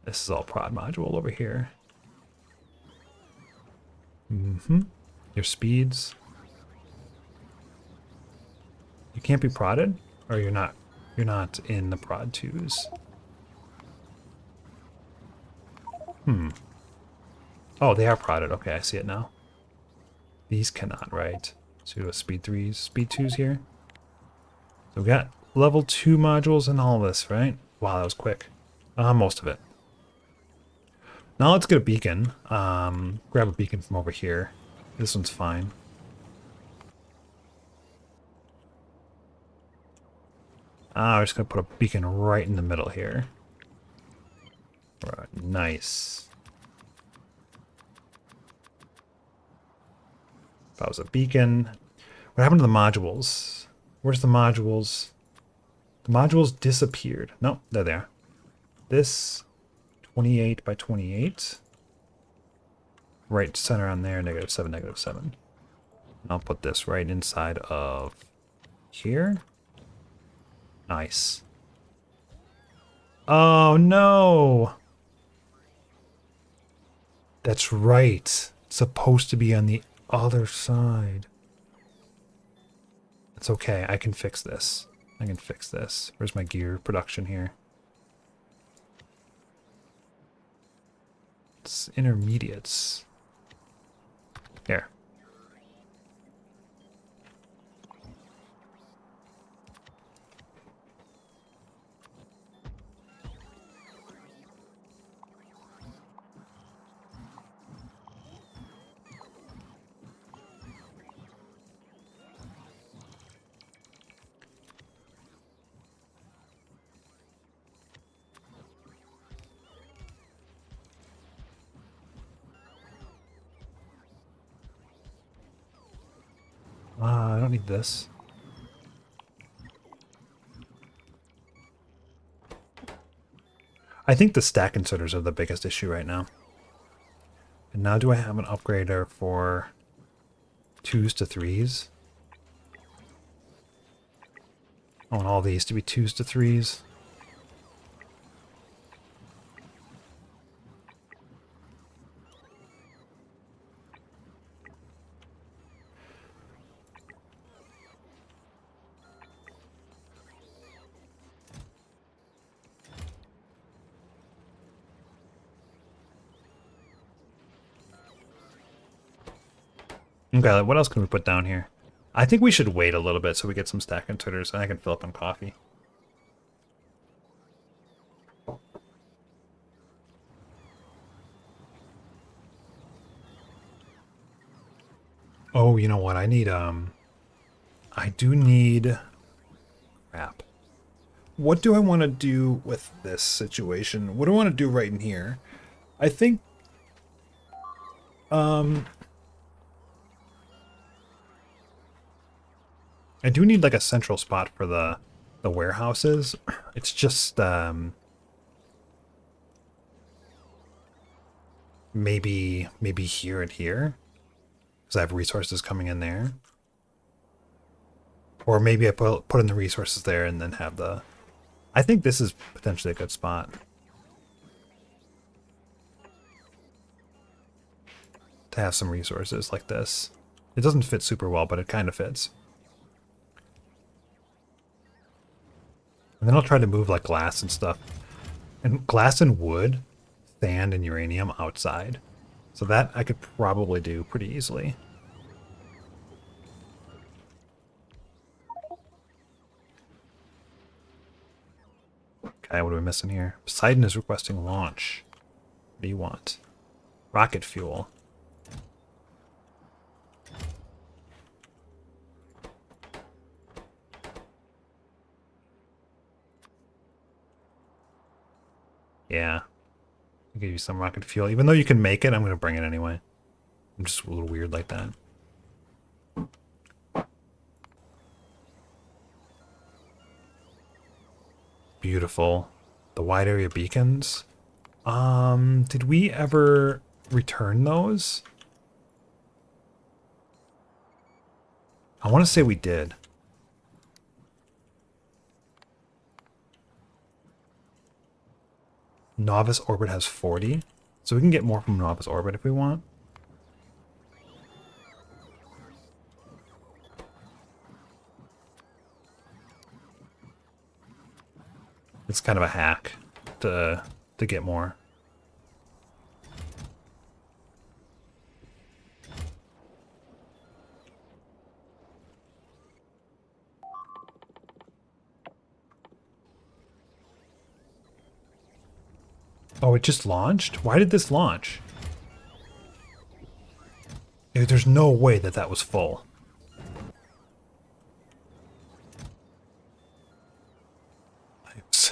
This is all prod module over here. Your speeds. You can't be prodded, or you're not in the prod 2s. Oh, they are prodded. Okay, I see it now. These cannot, right? So speed 3s, speed 2s here. So we got level 2 modules in all of this, right? Wow, that was quick. Most of it. Now let's get a beacon. Grab a beacon from over here. This one's fine. We're just going to put a beacon right in the middle here. Right, nice. That was a beacon. What happened to the modules? Where's the modules? The modules disappeared. Nope, they're there. This 28 by 28. Right center on there, -7, -7. And I'll put this right inside of here. Nice. Oh no! That's right. It's supposed to be on the other side. It's okay. I can fix this. I can fix this. Where's my gear production here? It's intermediates. Here. I don't need this. I think the stack inserters are the biggest issue right now. And now do I have an upgrader for 2s to 3s? I want all these to be 2s to 3s. Okay, what else can we put down here? I think we should wait a little bit so we get some stack inserters and I can fill up on coffee. Oh, you know what? I need, I do need what do I want to do with this situation? What do I want to do right in here? I think I do need like a central spot for the warehouses. It's just maybe here and here, because I have resources coming in there. Or maybe I put in the resources there and then have the... I think this is potentially a good spot to have some resources like this. It doesn't fit super well, but it kind of fits. And then I'll try to move like glass and stuff. And glass and wood, sand and uranium outside. So that I could probably do pretty easily. Okay, what are we missing here? Poseidon is requesting launch. What do you want? Rocket fuel. Yeah. I'll give you some rocket fuel. Even though you can make it, I'm going to bring it anyway. I'm just a little weird like that. Beautiful. The wide area beacons. Did we ever return those? I want to say we did. Novice Orbit has 40. So we can get more from Novice Orbit if we want. It's kind of a hack to get more. Oh, it just launched? Why did this launch? There's no way that that was full.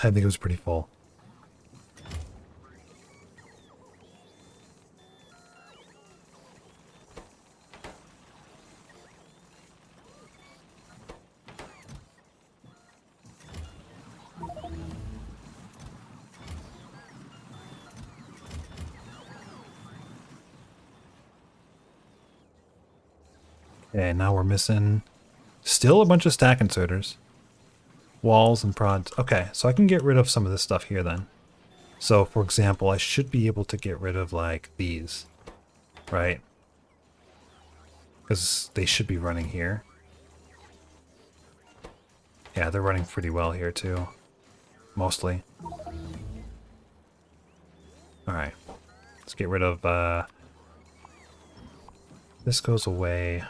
I think it was pretty full. Okay, now we're missing still a bunch of stack inserters. Walls and prods. Okay, so I can get rid of some of this stuff here then. So, for example, I should be able to get rid of, like, these. Right? Because they should be running here. Yeah, they're running pretty well here, too. Mostly. Alright. Let's get rid of, this goes away.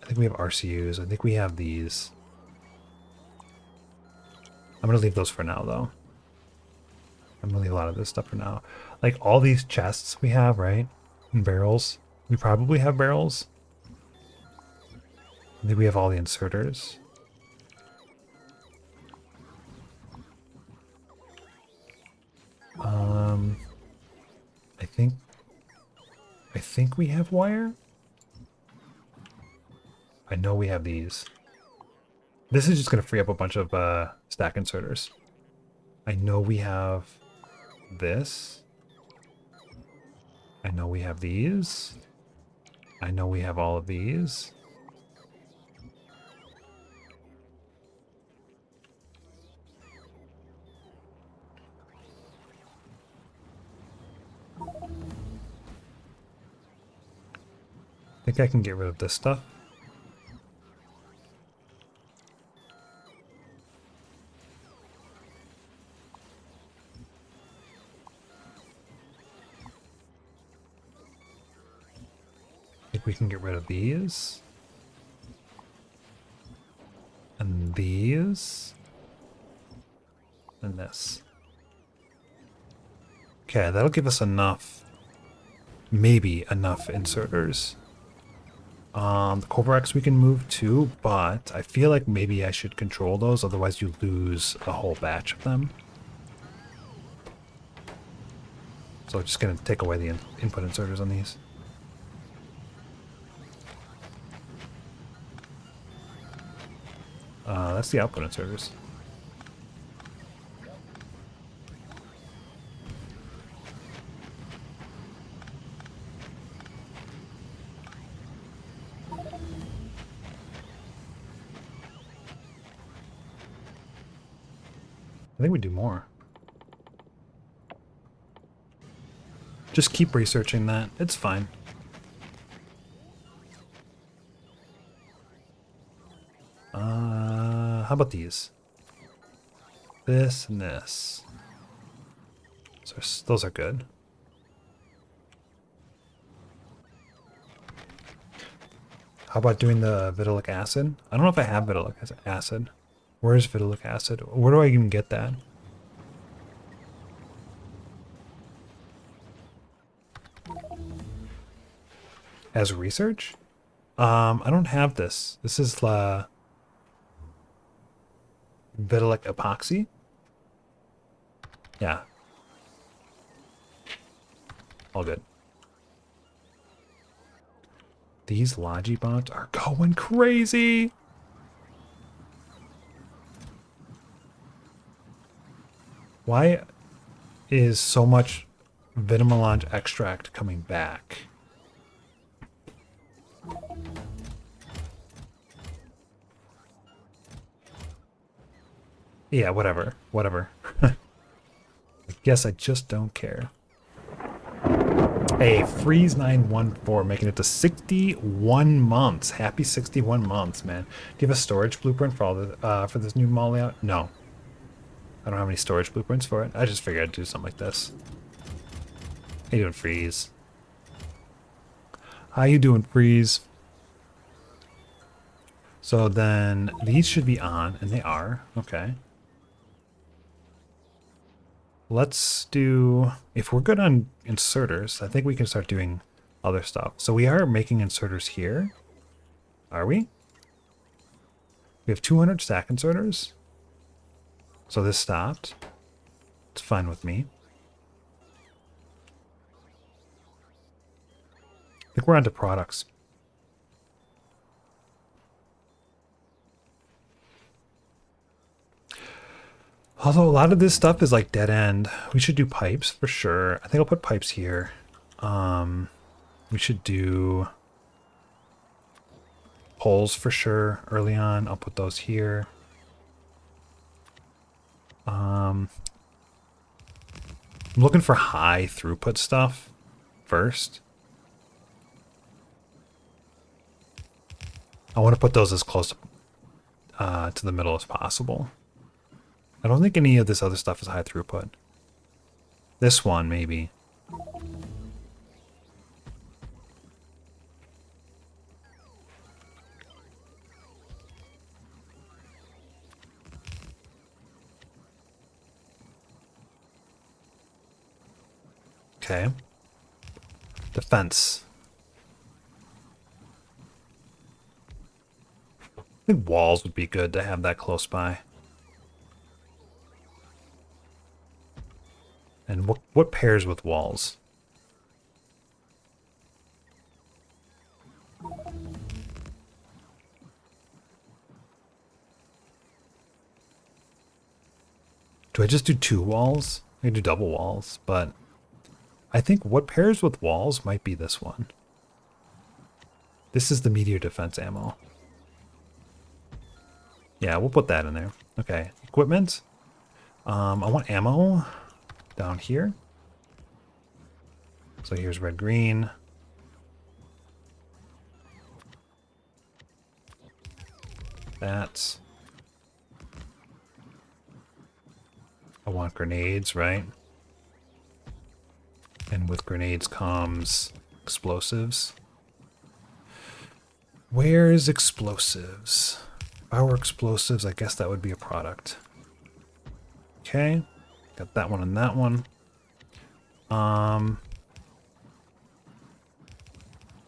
I think we have RCUs. I think we have these. I'm going to leave those for now, though. I'm going to leave a lot of this stuff for now. Like, all these chests we have, right? And barrels. We probably have barrels. I think we have all the inserters. I think we have wire. I know we have these. This is just going to free up a bunch of stack inserters. I know we have this. I know we have these. I know we have all of these. I think I can get rid of this stuff. I think we can get rid of these. And these. And this. Okay, that'll give us enough. Maybe enough inserters. The Kovarex we can move too, but I feel like maybe I should control those, otherwise you lose a whole batch of them. So just gonna take away the input inserters on these. That's the output inserters. I think we do more. Just keep researching that. It's fine. How about these? This and this. So those are good. How about doing the vitilic acid? I don't know if I have vitilic acid. Where's vitilic acid? Where do I even get that? As research? I don't have this. This is vitilic epoxy. Yeah. All good. These Logi bots are going crazy. Why is so much Vitamelange extract coming back? Yeah, whatever. Whatever. I guess I just don't care. Hey, Freeze914 making it to 61 months. Happy 61 months, man. Do you have a storage blueprint for all the for this new mall layout? No. I don't have any storage blueprints for it. I just figured I'd do something like this. How you doing, Freeze? How you doing, Freeze? So then these should be on, and they are. Okay. Let's do, if we're good on inserters, I think we can start doing other stuff. So we are making inserters here. Are we? We have 200 stack inserters. So this stopped. It's fine with me. I think we're on to products. Although a lot of this stuff is like dead end. We should do pipes for sure. I think I'll put pipes here. We should do poles for sure early on. I'll put those here. I'm looking for high throughput stuff first. I want to put those as close to the middle as possible. I don't think any of this other stuff is high throughput. This one, maybe. Okay. Defense. I think walls would be good to have that close by. And what pairs with walls? Do I just do 2 walls? I do double walls, but I think what pairs with walls might be this one. This is the meteor defense ammo. Yeah, we'll put that in there. Okay, equipment. I want ammo down here. So here's red, green. That's. I want grenades, right? And with grenades comes explosives. Where's explosives? If I were explosives, I guess that would be a product. Okay. Got that one and that one.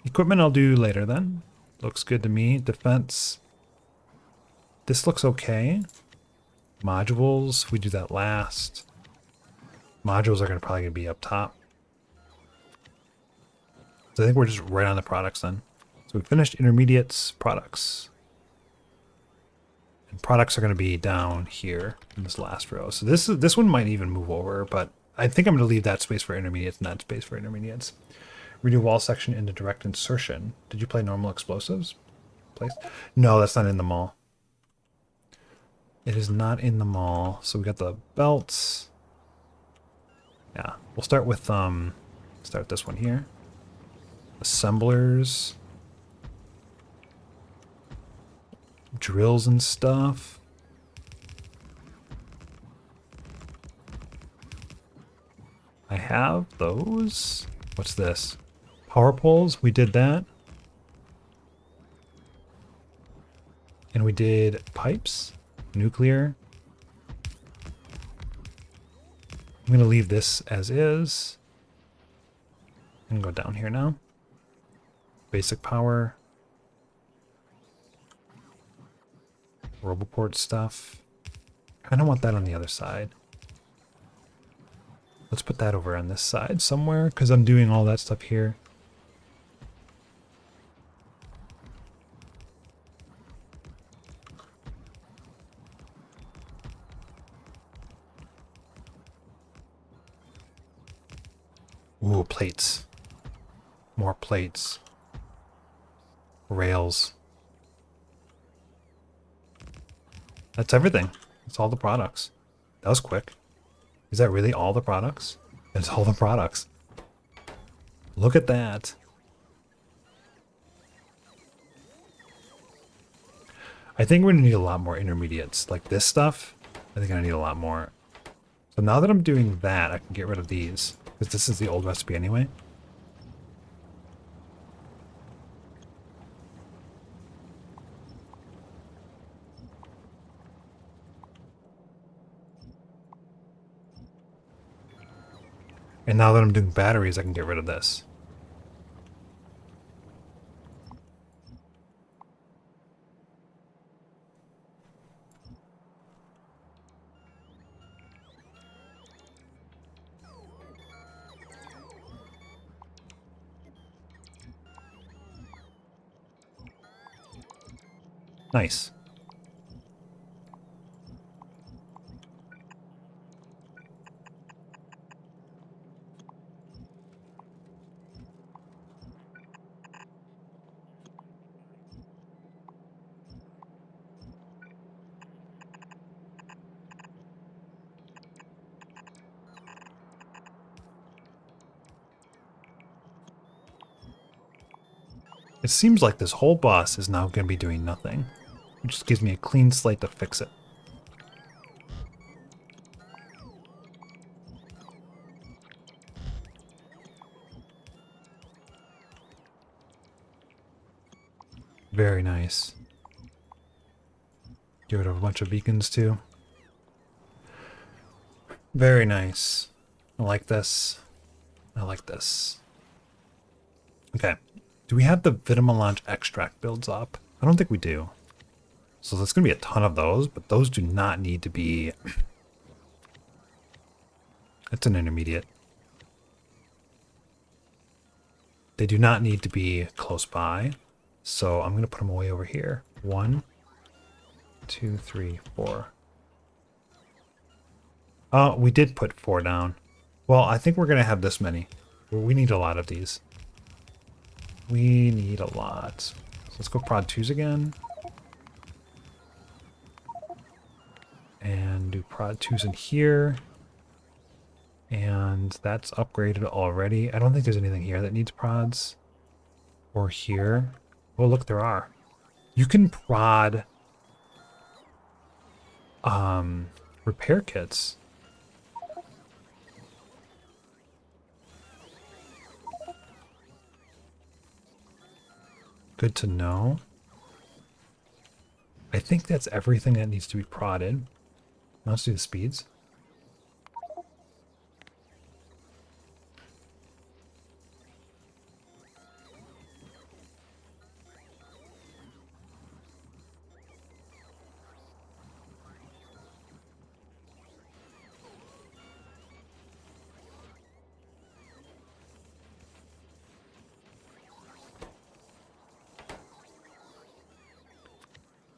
Equipment I'll do later then. Looks good to me. Defense. This looks okay. Modules, we do that last. Modules are probably going to be up top. So I think we're just right on the products then. So we finished intermediates, products. And products are going to be down here in this last row. So this one might even move over, but I think I'm going to leave that space for intermediates and that space for intermediates. Redo wall section into direct insertion. Did you play normal explosives? Place? No, that's not in the mall. It is not in the mall. So we got the belts. Yeah, we'll start with start this one here. Assemblers. Drills and stuff. I have those. What's this? Power poles, we did that. And we did pipes, nuclear. I'm going to leave this as is. And go down here now. Basic power. Roboport stuff. Kind of want that on the other side. Let's put that over on this side somewhere, because I'm doing all that stuff here. Ooh, plates. More plates. Rails. That's everything. That's all the products. That was quick. Is that really all the products? It's all the products. Look at that. I think we're going to need a lot more intermediates. Like this stuff, I think I need a lot more. So now that I'm doing that, I can get rid of these. Because this is the old recipe anyway. And now that I'm doing batteries, I can get rid of this. Nice. It seems like this whole boss is now going to be doing nothing. It just gives me a clean slate to fix it. Very nice. Get rid of a bunch of beacons too. Very nice. I like this. I like this. Okay. Do we have the vitamelange extract builds up? I don't think we do. So there's going to be a ton of those, but those do not need to be... It's an intermediate. They do not need to be close by. So I'm going to put them away over here. 1, 2, 3, 4. Oh, we did put 4 down. Well, I think we're going to have this many. We need a lot of these. We need a lot. So let's go prod 2s again. And do prod 2s in here. And that's upgraded already. I don't think there's anything here that needs prods. Or here. Oh, look, there are. You can prod repair kits. Good to know. I think that's everything that needs to be prodded. Now let's do the speeds.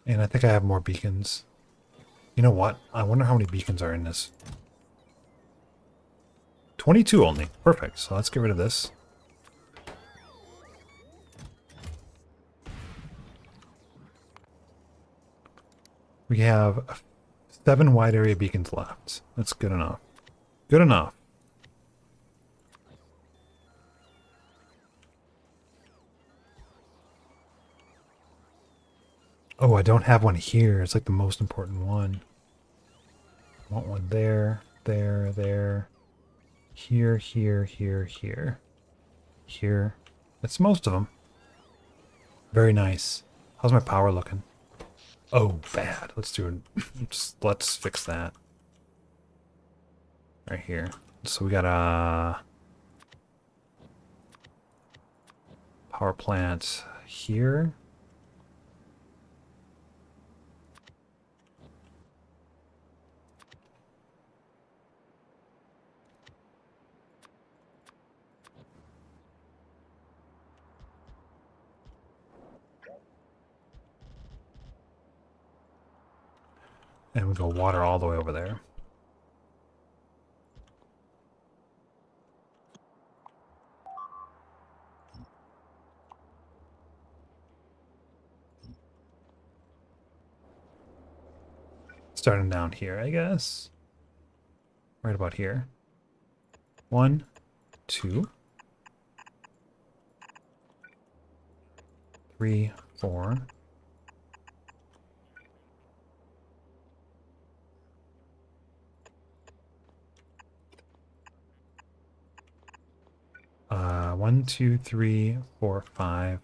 And I think I have more beacons. You know what? I wonder how many beacons are in this. 22 only. Perfect. So let's get rid of this. We have 7 wide area beacons left. That's good enough. Good enough. Oh, I don't have one here. It's like the most important one. I want one there, there, there. Here, here, here, here. Here. That's most of them. Very nice. How's my power looking? Oh, bad. Let's do it. Let's fix that. Right here. So we got a power plant here. And we go water all the way over there. Starting down here, I guess. Right about here. 1, 2, 3, 4. One, 2, 3, 4, 5,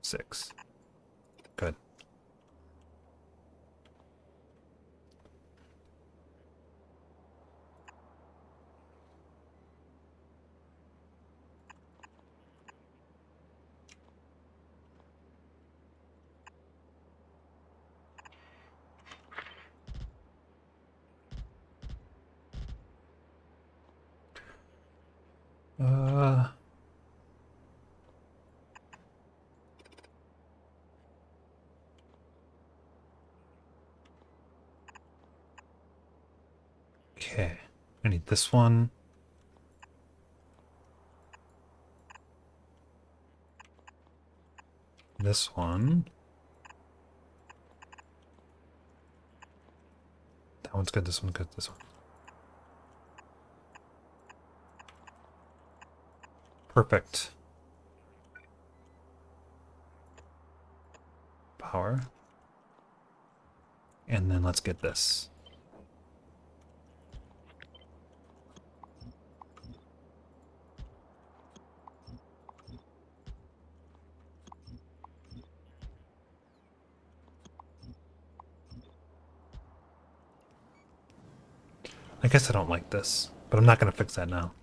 6. Good. Okay. I need this one. This one. That one's good, this one's good, this one. Perfect. Power. And then let's get this. I guess I don't like this, but I'm not going to fix that now.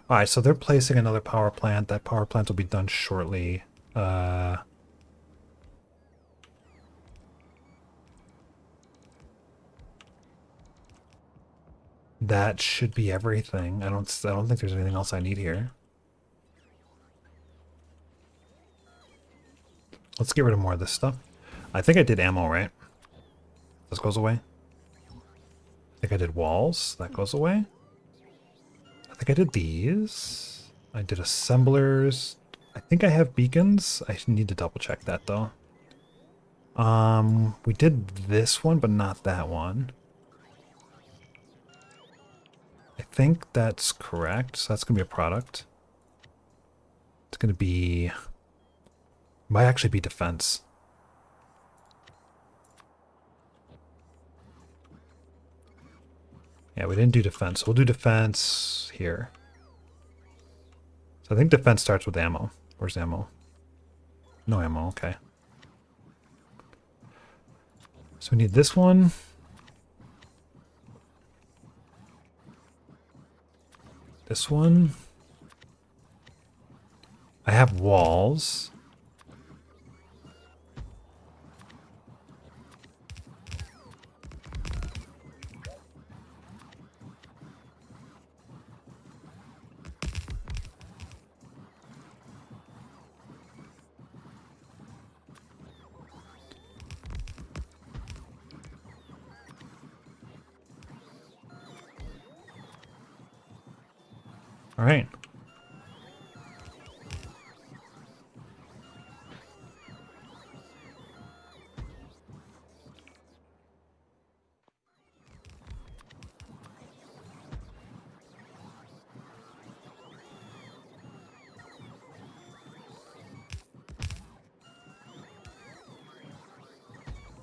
Alright, so they're placing another power plant. That power plant will be done shortly. That should be everything. I don't think there's anything else I need here. Let's get rid of more of this stuff. I think I did ammo, right? This goes away. I think I did walls. That goes away. I think I did these. I did assemblers. I think I have beacons. I need to double check that though. We did this one, but not that one. I think that's correct. So that's gonna be a product. It's gonna be, might actually be defense. Yeah, we didn't do defense. So we'll do defense here. So I think defense starts with ammo. Where's ammo? No ammo, okay. So we need this one. This one. I have walls. All right.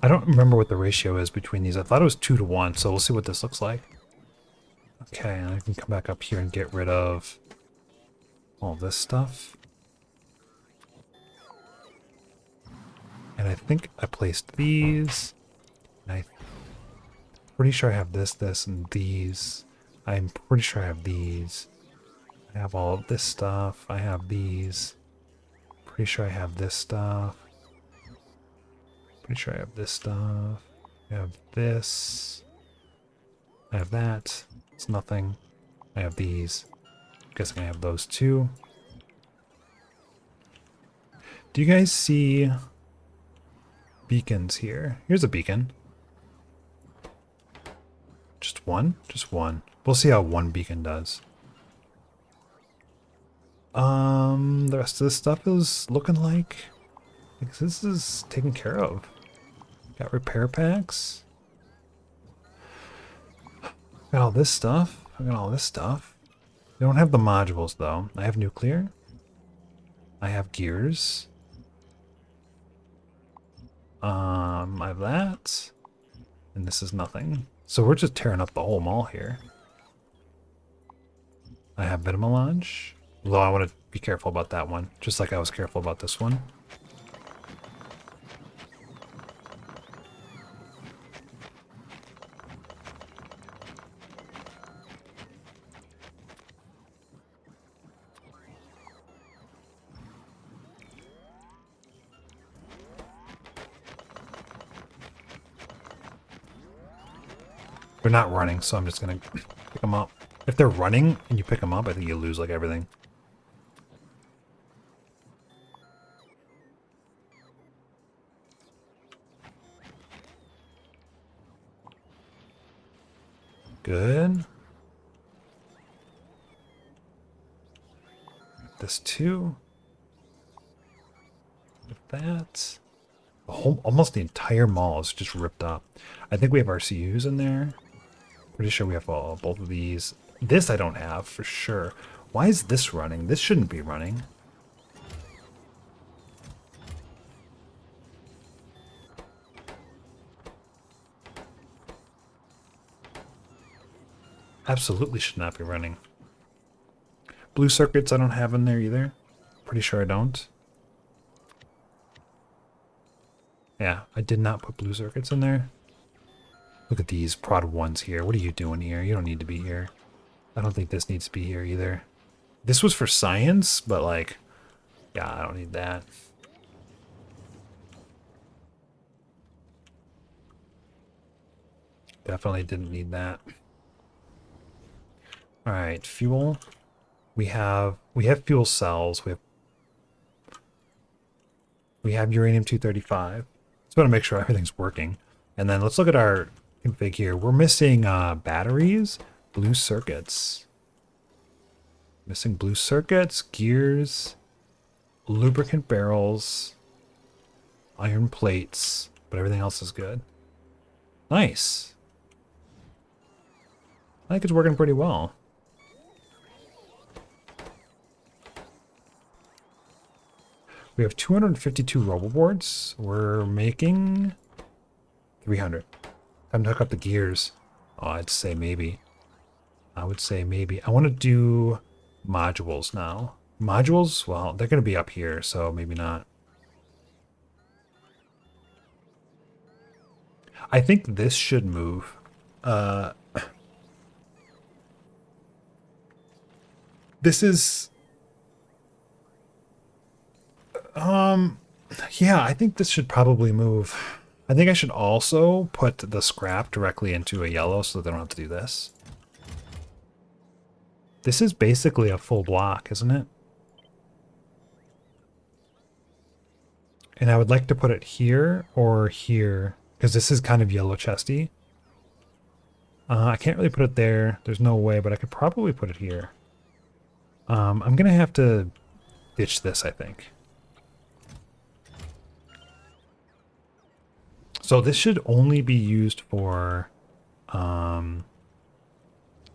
I don't remember what the ratio is between these. I thought it was 2 to 1, so we'll see what this looks like. Okay, and I can come back up here and get rid of all this stuff. And I think I placed these. And I'm pretty sure I have this, this, and these. I'm pretty sure I have these. I have all of this stuff. I have these. Pretty sure I have this stuff. Pretty sure I have this stuff. I have this. I have that. It's nothing. I have these. Guessing I have those too. Do you guys see beacons here? Here's a beacon. Just one? Just one. We'll see how one beacon does. The rest of this stuff is looking like this is taken care of. Got repair packs. Got all this stuff. I got all this stuff. I don't have the modules though. I have nuclear. I have gears. I have that. And this is nothing. So we're just tearing up the whole mall here. I have beta melange. Although I want to be careful about that one. Just like I was careful about this one. They're not running, so I'm just going to pick them up. If they're running and you pick them up, I think you lose like everything. Good. This too. With that. Almost the entire mall is just ripped up. I think we have RCUs in there. Pretty sure we have both of these. This I don't have for sure. Why is this running? This shouldn't be running. Absolutely should not be running. Blue circuits I don't have in there either. Pretty sure I don't. Yeah, I did not put blue circuits in there. Look at these prod ones here. What are you doing here? You don't need to be here. I don't think this needs to be here either. This was for science, but like, yeah, I don't need that. Definitely didn't need that. All right, fuel. We have fuel cells. We have uranium-235. Just want to make sure everything's working. And then let's look at our config here. We're missing batteries, blue circuits. Missing blue circuits, gears, lubricant barrels, iron plates, but everything else is good. Nice. I think it's working pretty well. We have 252 roboboards. We're making 300. Time to hook up the gears. Oh, I'd say maybe. I would say maybe. I want to do modules now. Modules, well, they're going to be up here, so maybe not. I think this should move. This is... yeah, I think this should probably move. I think I should also put the scrap directly into a yellow so that they don't have to do this. This is basically a full block, isn't it? And I would like to put it here or here, because this is kind of yellow chesty. I can't really put it there. There's no way, but I could probably put it here. I'm gonna have to ditch this, I think. So this should only be used for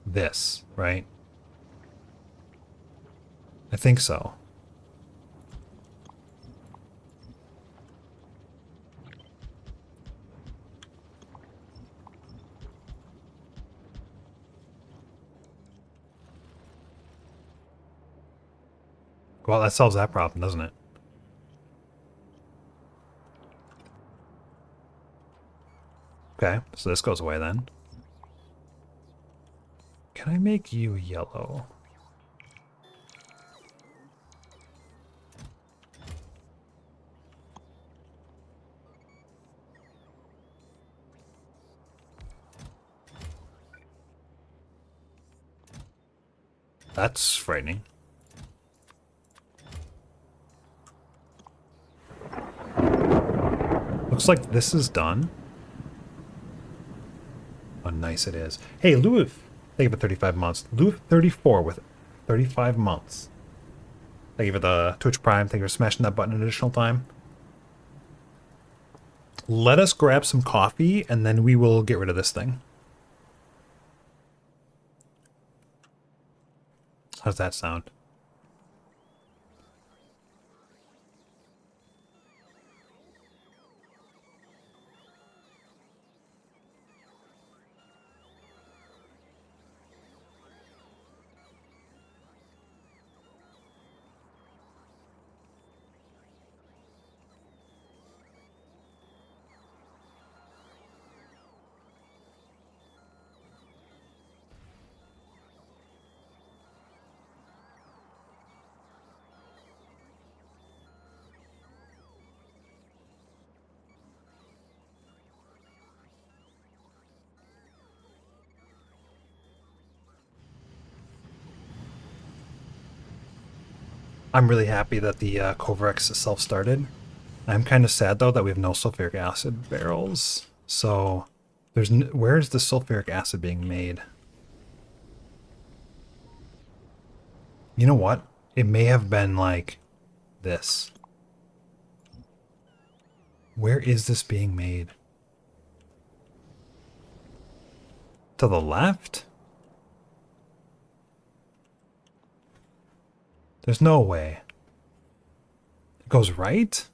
this, right? I think so. Well, that solves that problem, doesn't it? Okay, so this goes away then. Can I make you yellow? That's frightening. Looks like this is done. Oh, nice it is. Hey, Louis, thank you for 35 months. Louis34 with 35 months. Thank you for the Twitch Prime. Thank you for smashing that button an additional time. Let us grab some coffee, and then we will get rid of this thing. How's that sound? I'm really happy that the Covrex is self-started. I'm kind of sad, though, that we have no sulfuric acid barrels. So, where's the sulfuric acid being made? You know what? It may have been like this. Where is this being made? To the left? There's no way. It goes right?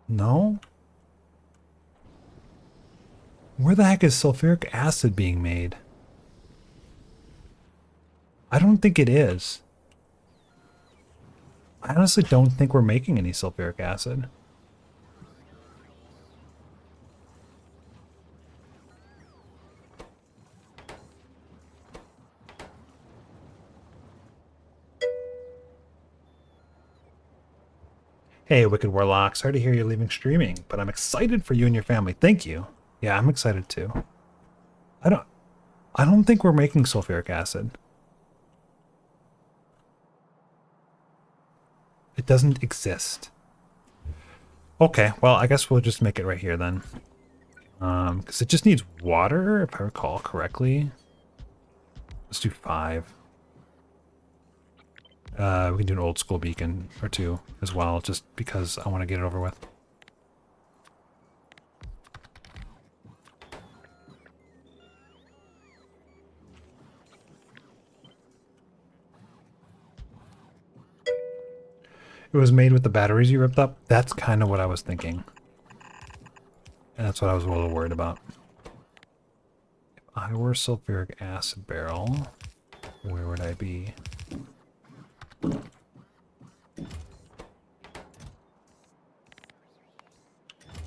No? Where the heck is sulfuric acid being made? I don't think it is. I honestly don't think we're making any sulfuric acid. Hey, Wicked Warlock, sorry to hear you're leaving streaming, but I'm excited for you and your family. Thank you. Yeah, I'm excited too. I don't think we're making sulfuric acid. It doesn't exist. Okay, well, I guess we'll just make it right here then. Because it just needs water, if I recall correctly. Let's do 5. We can do an old school beacon or 2 as well, just because I want to get it over with. It was made with the batteries you ripped up? That's kind of what I was thinking. And that's what I was a little worried about. If I were a sulfuric acid barrel, where would I be?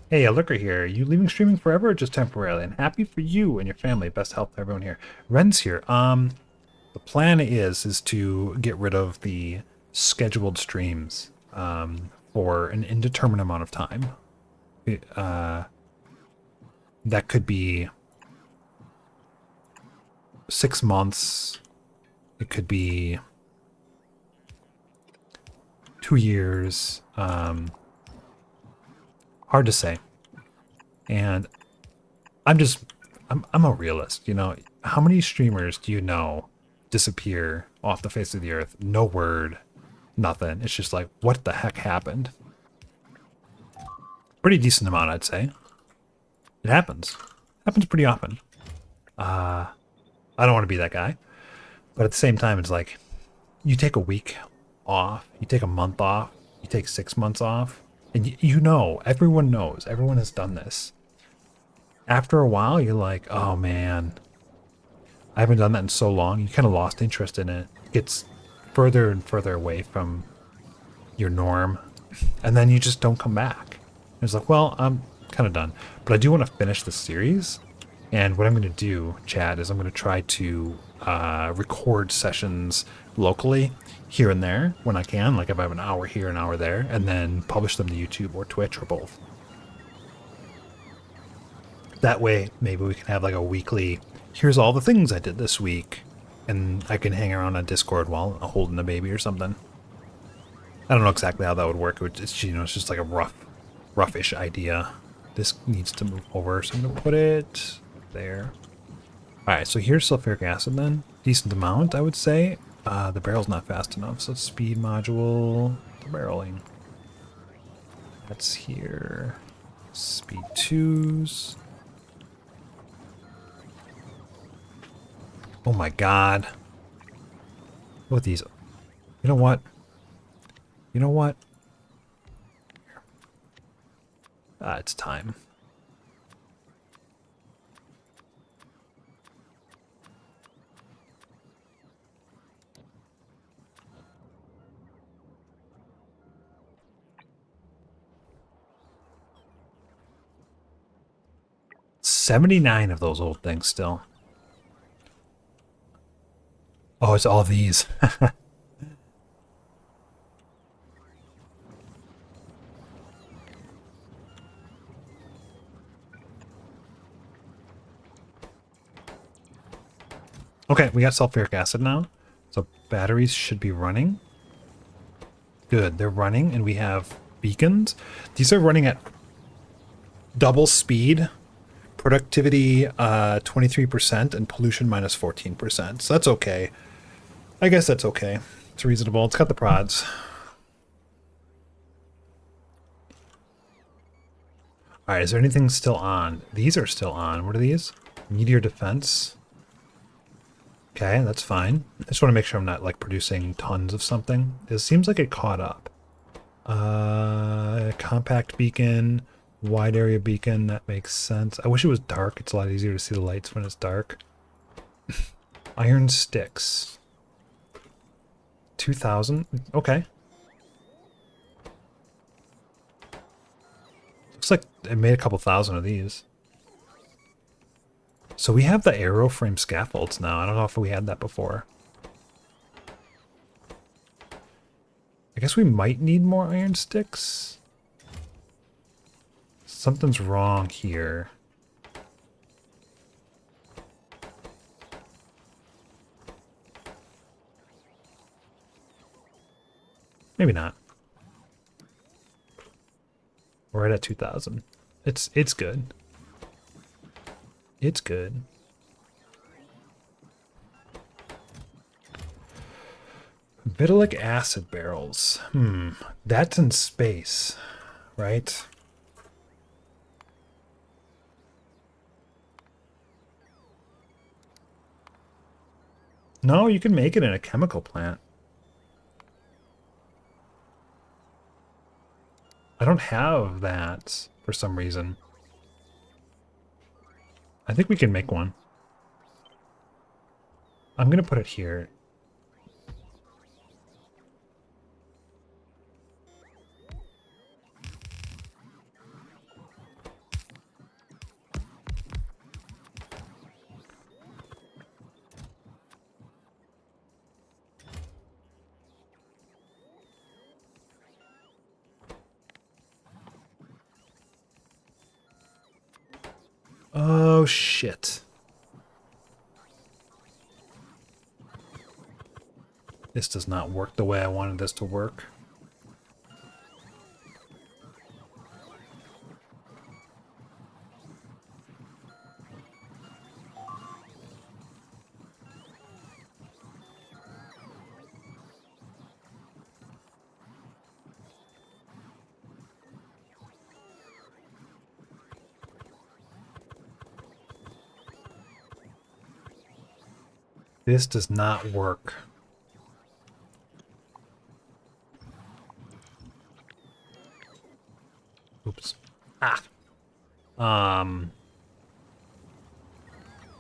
Hey, a lurker here. Are you leaving streaming forever or just temporarily? And happy for you and your family. Best health to everyone here. Ren's here. The plan is to get rid of the scheduled streams for an indeterminate amount of time. That could be 6 months. It could be 2 years. Hard to say. And I'm a realist, you know. How many streamers do you know disappear off the face of the earth. No word, nothing. It's just like, what the heck happened? Pretty decent amount, I'd say. It happens. Happens pretty often. I don't want to be that guy. But at the same time, it's like, you take a week off, you take a month off, you take 6 months off, and you know, everyone knows, everyone has done this. After a while, you're like, oh man, I haven't done that in so long. You kind of lost interest in it. It gets further and further away from your norm, and then you just don't come back. It's like, well, I'm kind of done. But I do want to finish the series, and what I'm going to do, Chad, is I'm going to try to record sessions locally here and there when I can, like if I have an hour here, an hour there, and then publish them to YouTube or Twitch or both. That way, maybe we can have like a weekly, here's all the things I did this week, and I can hang around on Discord while holding a baby or something. I don't know exactly how that would work. It's, you know, it's just like a roughish idea. This needs to move over, so I'm going to put it there. Alright, so here's sulfuric acid then. Decent amount, I would say. The barrel's not fast enough, so speed module, the barreling. That's here. Speed 2s. Oh my god. Look at these. You know what? You know what? It's time. $79 of those old things still. Oh, it's all these. Okay, we got sulfuric acid now. So batteries should be running. Good, they're running, and we have beacons. These are running at double speed. Productivity 23% and pollution minus 14%. So that's okay. I guess that's okay. It's reasonable. It's got the prods. Alright, is there anything still on? These are still on. What are these? Meteor defense. Okay, that's fine. I just want to make sure I'm not like producing tons of something. It seems like it caught up. Compact beacon, wide area beacon, that makes sense. I wish it was dark. It's a lot easier to see the lights when it's dark. Iron sticks. 2,000? Okay. Looks like it made a couple thousand of these. So we have the aeroframe scaffolds now. I don't know if we had that before. I guess we might need more iron sticks. Something's wrong here. Maybe not. We're right at 2,000. It's good. It's good. Vitalic acid barrels. That's in space, right? No, you can make it in a chemical plant. I don't have that for some reason. I think we can make one. I'm gonna put it here. Oh, shit. This does not work the way I wanted this to work. This does not work. Oops. Ah.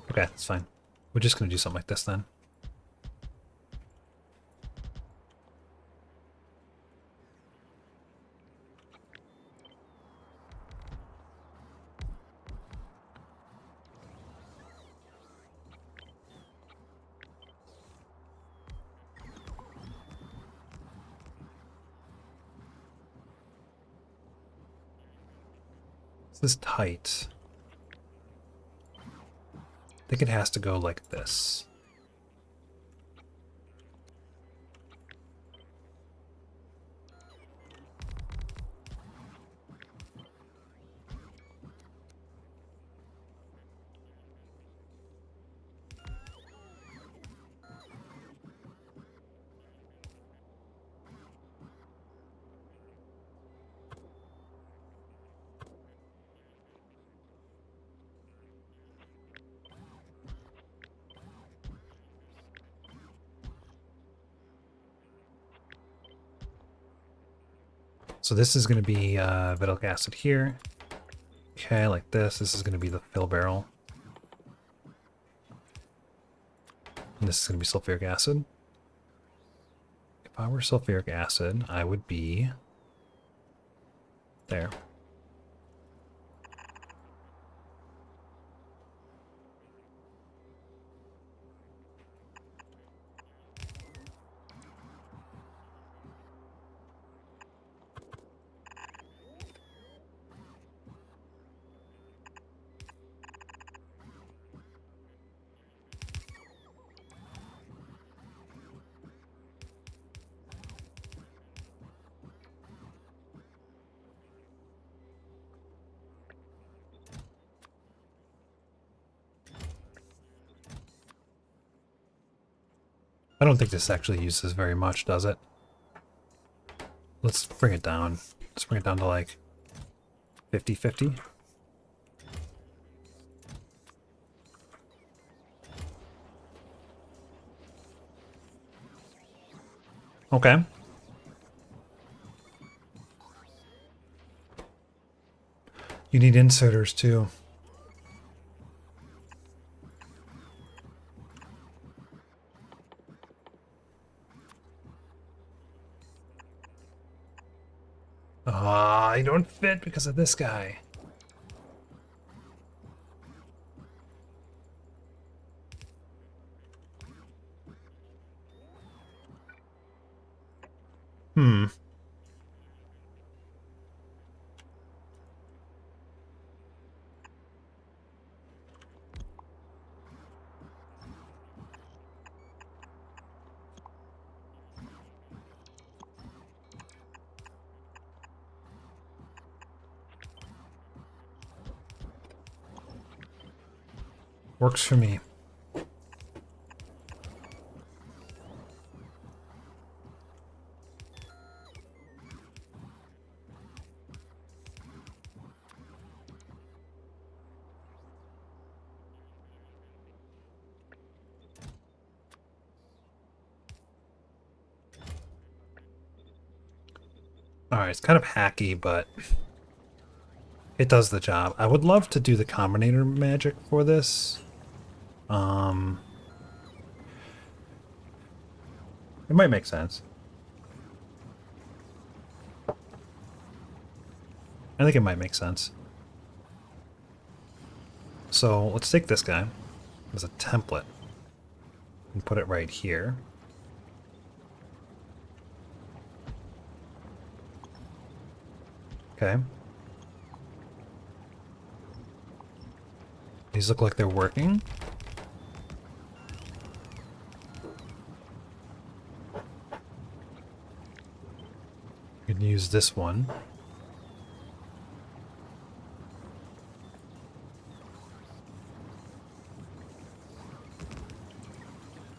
Okay, that's fine. We're just gonna do something like this then. This is tight. I think it has to go like this. So this is going to be vitric acid here. Okay, like this. This is going to be the fill barrel. And this is going to be sulfuric acid. If I were sulfuric acid, I would be there. I don't think this actually uses very much, does it? Let's bring it down. Let's bring it down to like 50-50. Okay. You need inserters too. Ah, I don't fit because of this guy. Hmm. Works for me. Alright, it's kind of hacky, but it does the job. I would love to do the combinator magic for this. It might make sense. I think it might make sense. So let's take this guy as a template and put it right here. Okay. These look like they're working. You can use this one.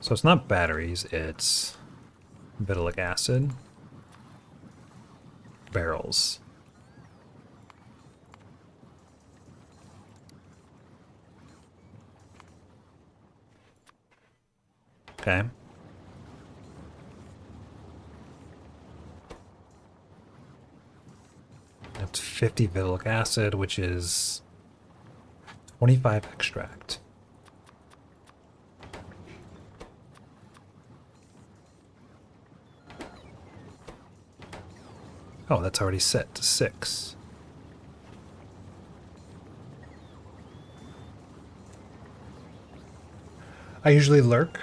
So it's not batteries, it's vitric acid barrels. Okay. That's 50 vitylic acid, which is 25 extract. Oh, that's already set to 6. I usually lurk,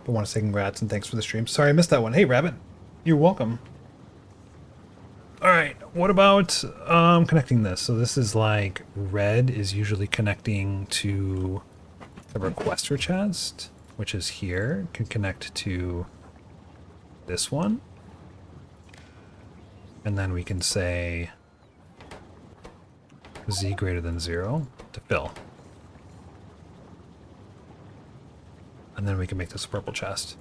but want to say congrats and thanks for the stream. Sorry I missed that one. Hey, Rabbit. You're welcome. Alright, what about connecting this? So this is like red is usually connecting to the requester chest, which is here. Can connect to this one. And then we can say z greater than 0 to fill. And then we can make this a purple chest.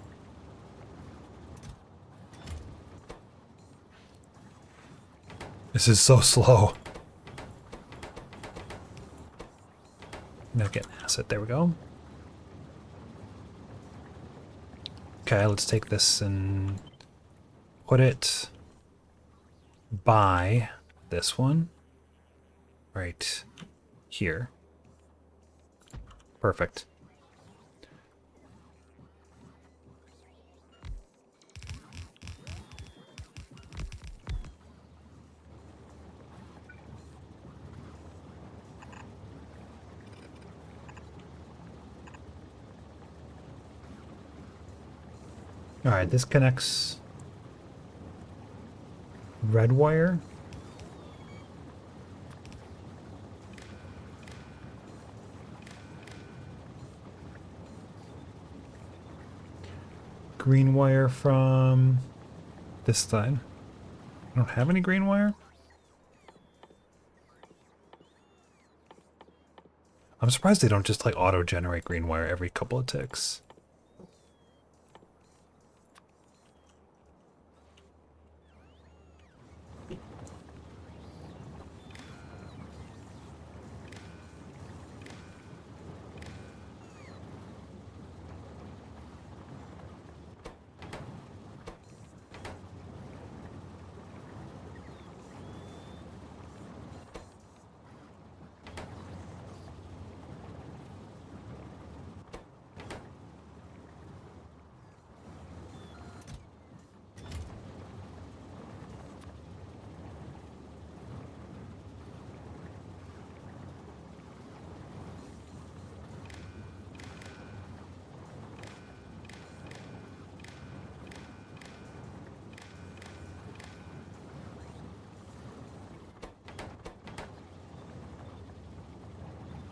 This is so slow. Now get acid. There we go. Okay, let's take this and put it by this one. Right here. Perfect. Alright, this connects red wire. Green wire from this side. I don't have any green wire. I'm surprised they don't just like auto-generate green wire every couple of ticks.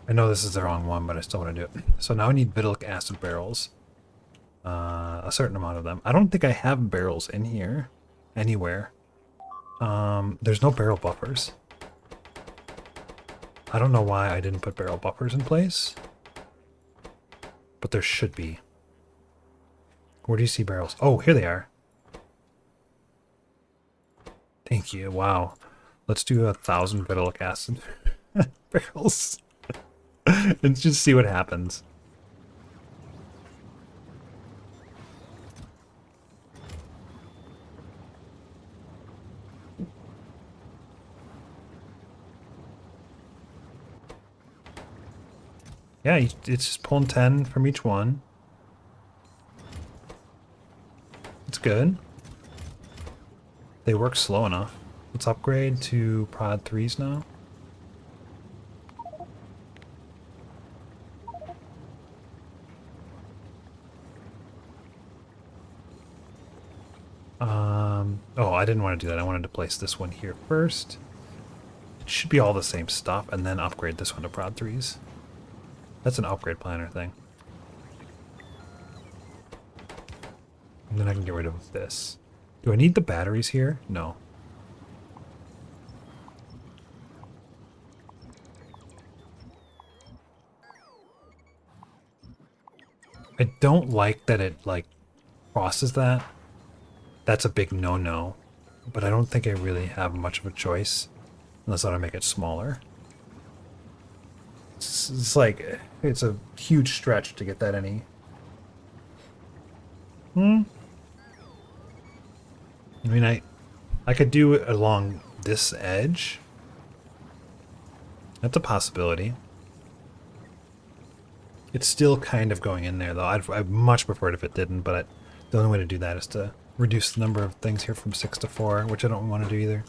I know this is the wrong one, but I still want to do it. So now I need vitylic acid barrels. A certain amount of them. I don't think I have barrels in here anywhere. There's no barrel buffers. I don't know why I didn't put barrel buffers in place, but there should be. Where do you see barrels? Oh, here they are. Thank you. Wow. Let's do 1,000 vitylic acid barrels. And just see what happens. Yeah, it's just pulling 10 from each one. It's good. They work slow enough. Let's upgrade to prod 3s now. Oh, I didn't want to do that. I wanted to place this one here first. It should be all the same stuff, and then upgrade this one to prod 3s. That's an upgrade planner thing. And then I can get rid of this. Do I need the batteries here? No. I don't like that it, like, crosses that. That's a big no-no. But I don't think I really have much of a choice. Unless I want to make it smaller. It's like, it's a huge stretch to get that any Hmm. I mean, I could do it along this edge. That's a possibility. It's still kind of going in there, though. I'd much prefer it if it didn't, but the only way to do that is to reduce the number of things here from 6 to 4, which I don't want to do either.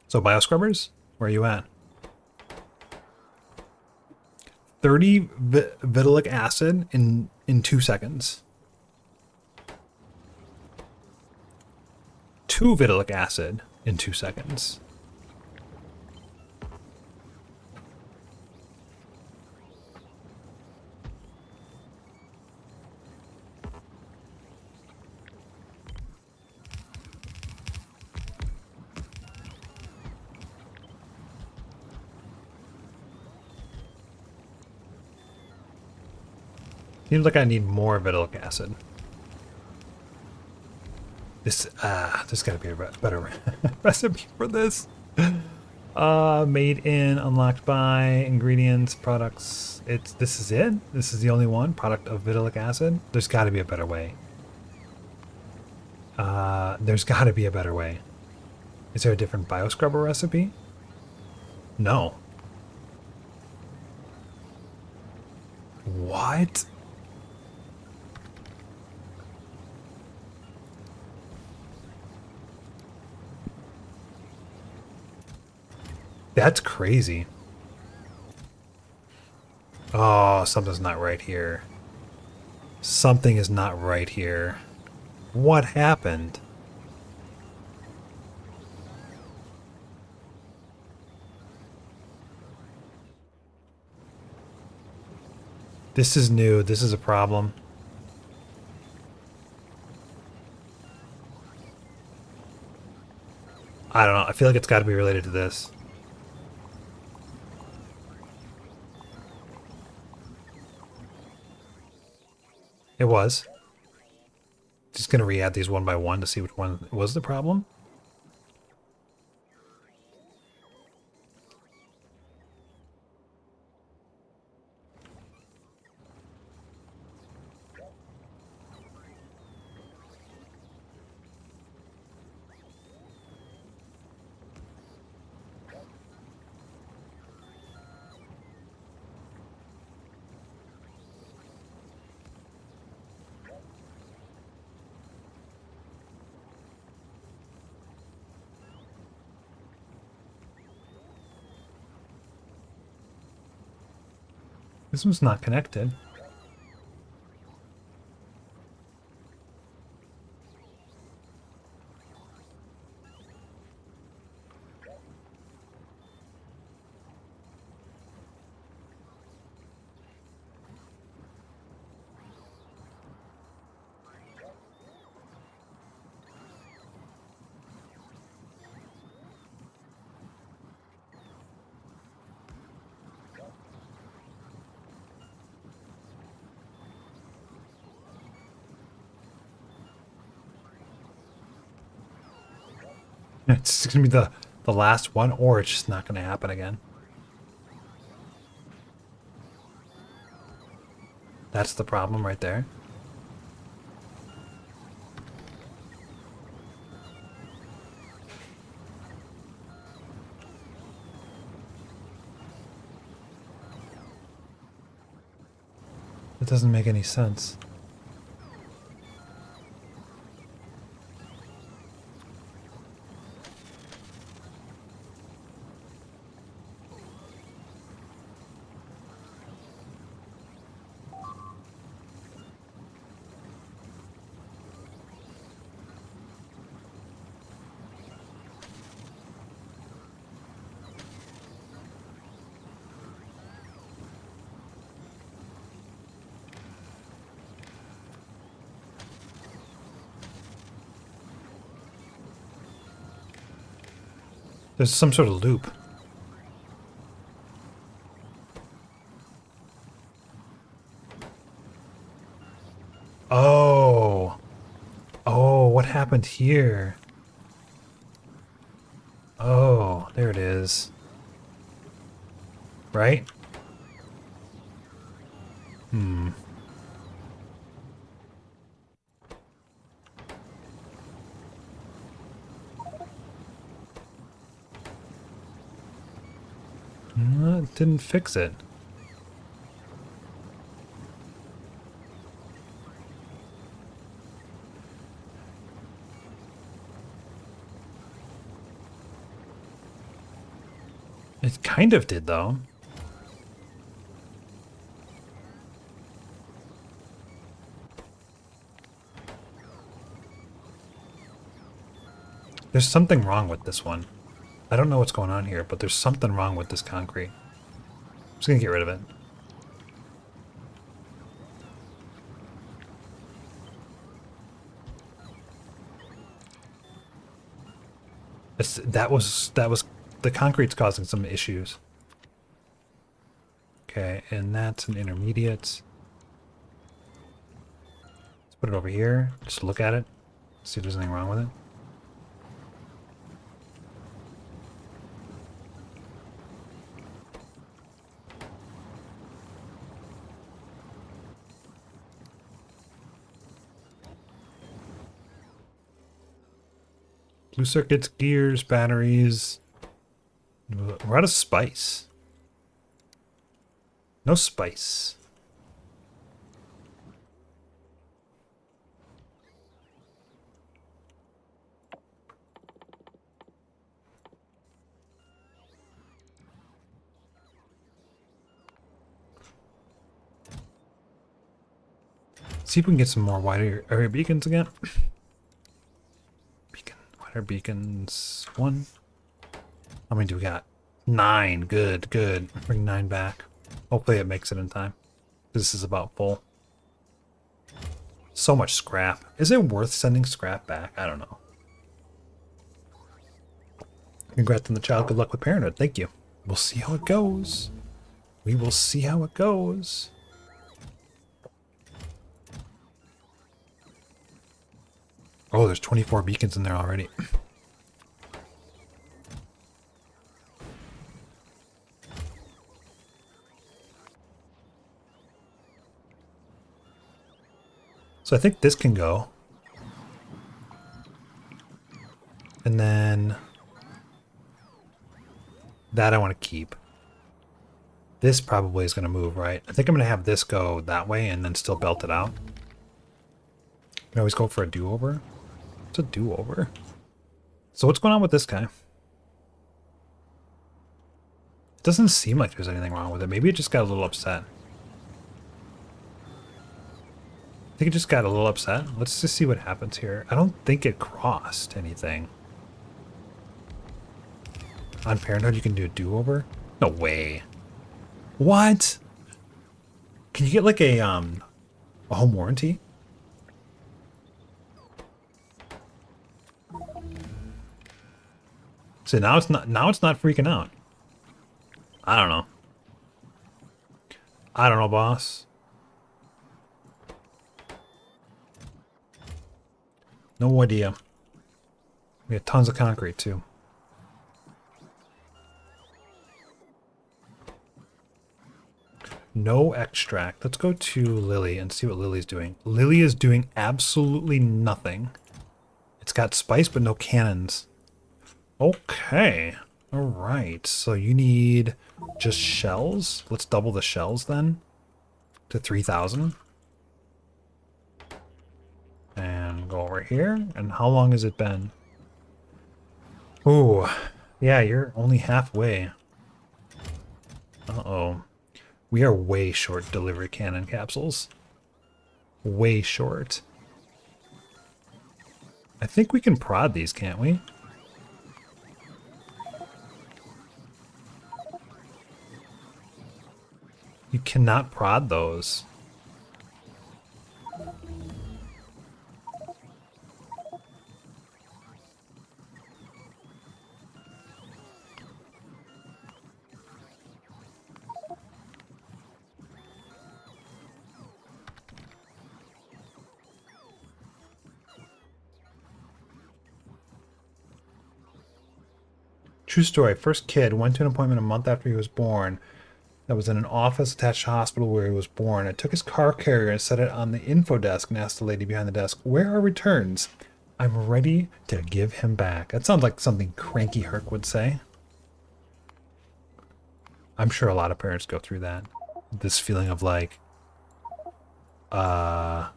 So, bioscrubbers? Where are you at? 30 vitalic acid in 2 seconds. 2 vitalic acid in 2 seconds. Seems like I need more vitalic acid. There's gotta be a better recipe for this. Made in, unlocked by, ingredients, products. This is it? This is the only one? Product of vitalic acid? There's gotta be a better way. There's gotta be a better way. Is there a different bioscrubber recipe? No. What? That's crazy. Oh, something's not right here. Something is not right here. What happened? This is new. This is a problem. I don't know. I feel like it's got to be related to this. It was. Just going to re-add these one by one to see which one was the problem. This one's not connected. It's going to be the last one, or it's just not going to happen again. That's the problem right there. It doesn't make any sense. There's some sort of loop. Oh. Oh, what happened here? Oh, there it is. Right? Hmm. It didn't fix it. It kind of did, though. There's something wrong with this one. I don't know what's going on here, but there's something wrong with this concrete. I'm just gonna get rid of it. That was the concrete's causing some issues. Okay, and that's an intermediate. Let's put it over here. Just look at it. See if there's anything wrong with it. Blue circuits, gears, batteries. We're out of spice. No spice. See if we can get some more wider area beacons again. Wider beacons. 1. How many do we got? 9. Good, good. Bring 9 back. Hopefully it makes it in time. This is about full. So much scrap. Is it worth sending scrap back? I don't know. Congrats on the child. Good luck with parenthood. Thank you. We'll see how it goes. We will see how it goes. Oh, there's 24 beacons in there already. So I think this can go. And then that I want to keep. This probably is going to move, right? I think I'm going to have this go that way and then still belt it out. I always go for a do-over. It's a do-over. So what's going on with this guy? It doesn't seem like there's anything wrong with it. Maybe it just got a little upset. I think it just got a little upset. Let's just see what happens here. I don't think it crossed anything. On Parenthood, you can do a do-over? No way. What? Can you get like a home warranty? So now it's not freaking out. I don't know. I don't know, boss. No idea. We have tons of concrete too. No extract. Let's go to Lily and see what Lily's doing. Lily is doing absolutely nothing. It's got spice but no cannons. Okay. All right. So you need just shells. Let's double the shells then to 3,000. And go over here. And how long has it been? Ooh. Yeah, you're only halfway. Uh-oh. We are way short delivery cannon capsules. Way short. I think we can prod these, can't we? You cannot prod those. True story. First kid went to an appointment a month after he was born. That was in an office attached to hospital where he was born. I took his car carrier and set it on the info desk and asked the lady behind the desk, "Where are returns? I'm ready to give him back." That sounds like something Cranky Herc would say. I'm sure a lot of parents go through that. This feeling of like, can I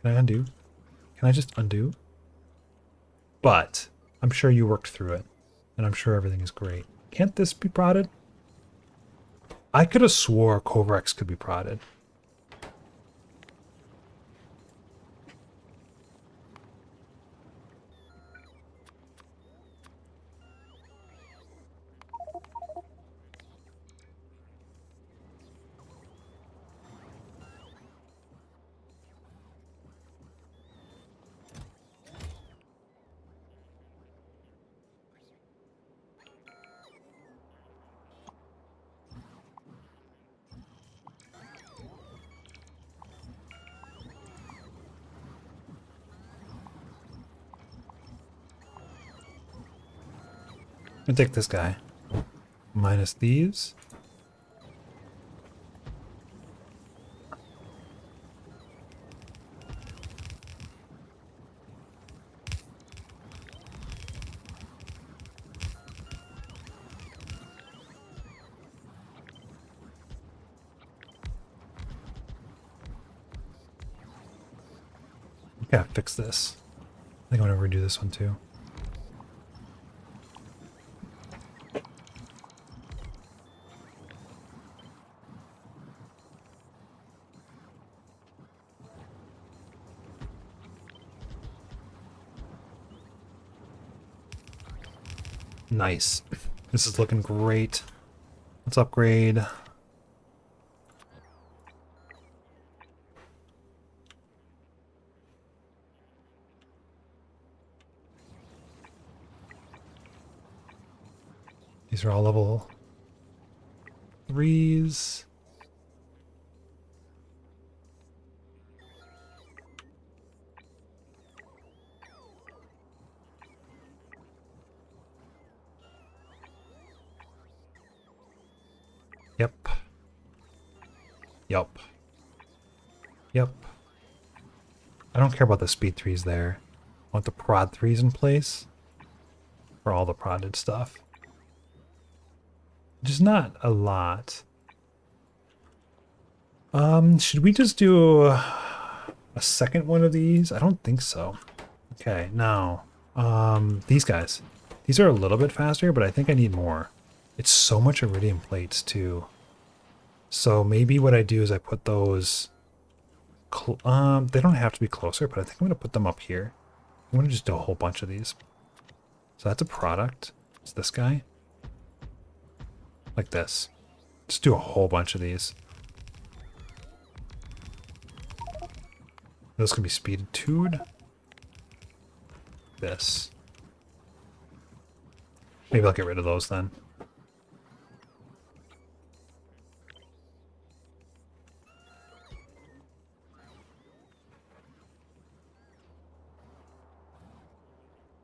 undo? Can I just undo? But I'm sure you worked through it, and I'm sure everything is great. Can't this be prodded? I could have swore Kovrex could be prodded. I'm gonna take this guy. Minus these. Gotta fix this. I think I'm gonna redo this one too. Nice. This is looking great. Let's upgrade. These are all level 3s. Yep. Yep. Yep. I don't care about the speed 3s there. I want the prod 3s in place for all the prodded stuff. Which is not a lot. Should we just do a second one of these? I don't think so. Okay, now, these guys. These are a little bit faster, but I think I need more. It's so much iridium plates too. So maybe what I do is I put those, they don't have to be closer, but I think I'm gonna put them up here. I'm gonna just do a whole bunch of these. So that's a product. It's this guy. Like this. Just do a whole bunch of these. Those can be speeded to'd. This. Maybe I'll get rid of those then.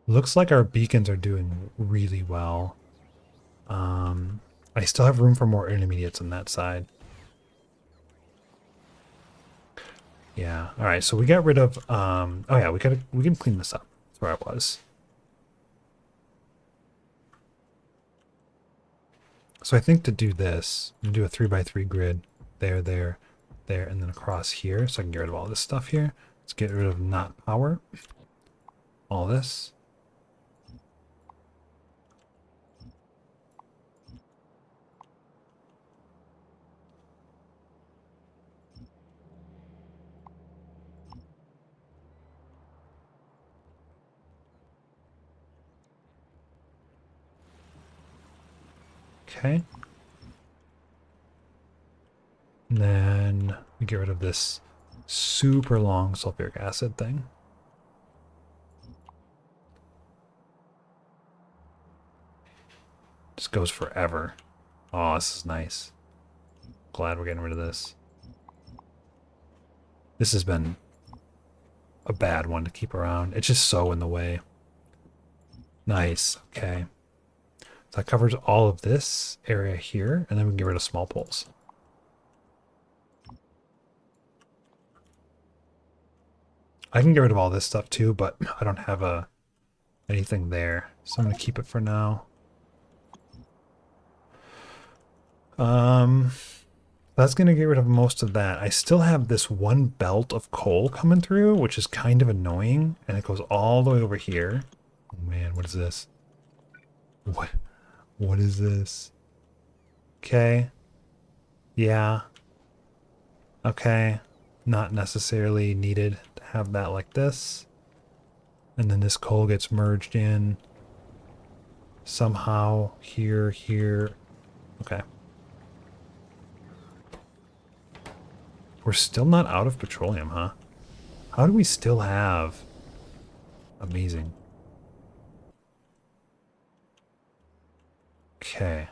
Looks like our beacons are doing really well. I still have room for more intermediates on that side. Yeah. All right. So we got rid of. Oh yeah, we can clean this up. That's where I was. So I think to do this, I'm gonna do a 3x3 grid. There, there, there, and then across here, so I can get rid of all this stuff here. Let's get rid of not power. All this. Okay. And then we get rid of this super long sulfuric acid thing. Just goes forever. Oh, this is nice. Glad we're getting rid of this. This has been a bad one to keep around. It's just so in the way. Nice. Okay. So that covers all of this area here, and then we can get rid of small poles. I can get rid of all this stuff too, but I don't have anything there. So I'm going to keep it for now. That's going to get rid of most of that. I still have this one belt of coal coming through, which is kind of annoying. And it goes all the way over here. Oh man, what is this? What? What is this? Okay. Yeah. Okay. Not necessarily needed to have that like this. And then this coal gets merged in somehow here, here. Okay. We're still not out of petroleum, huh? How do we still have... Amazing. Okay.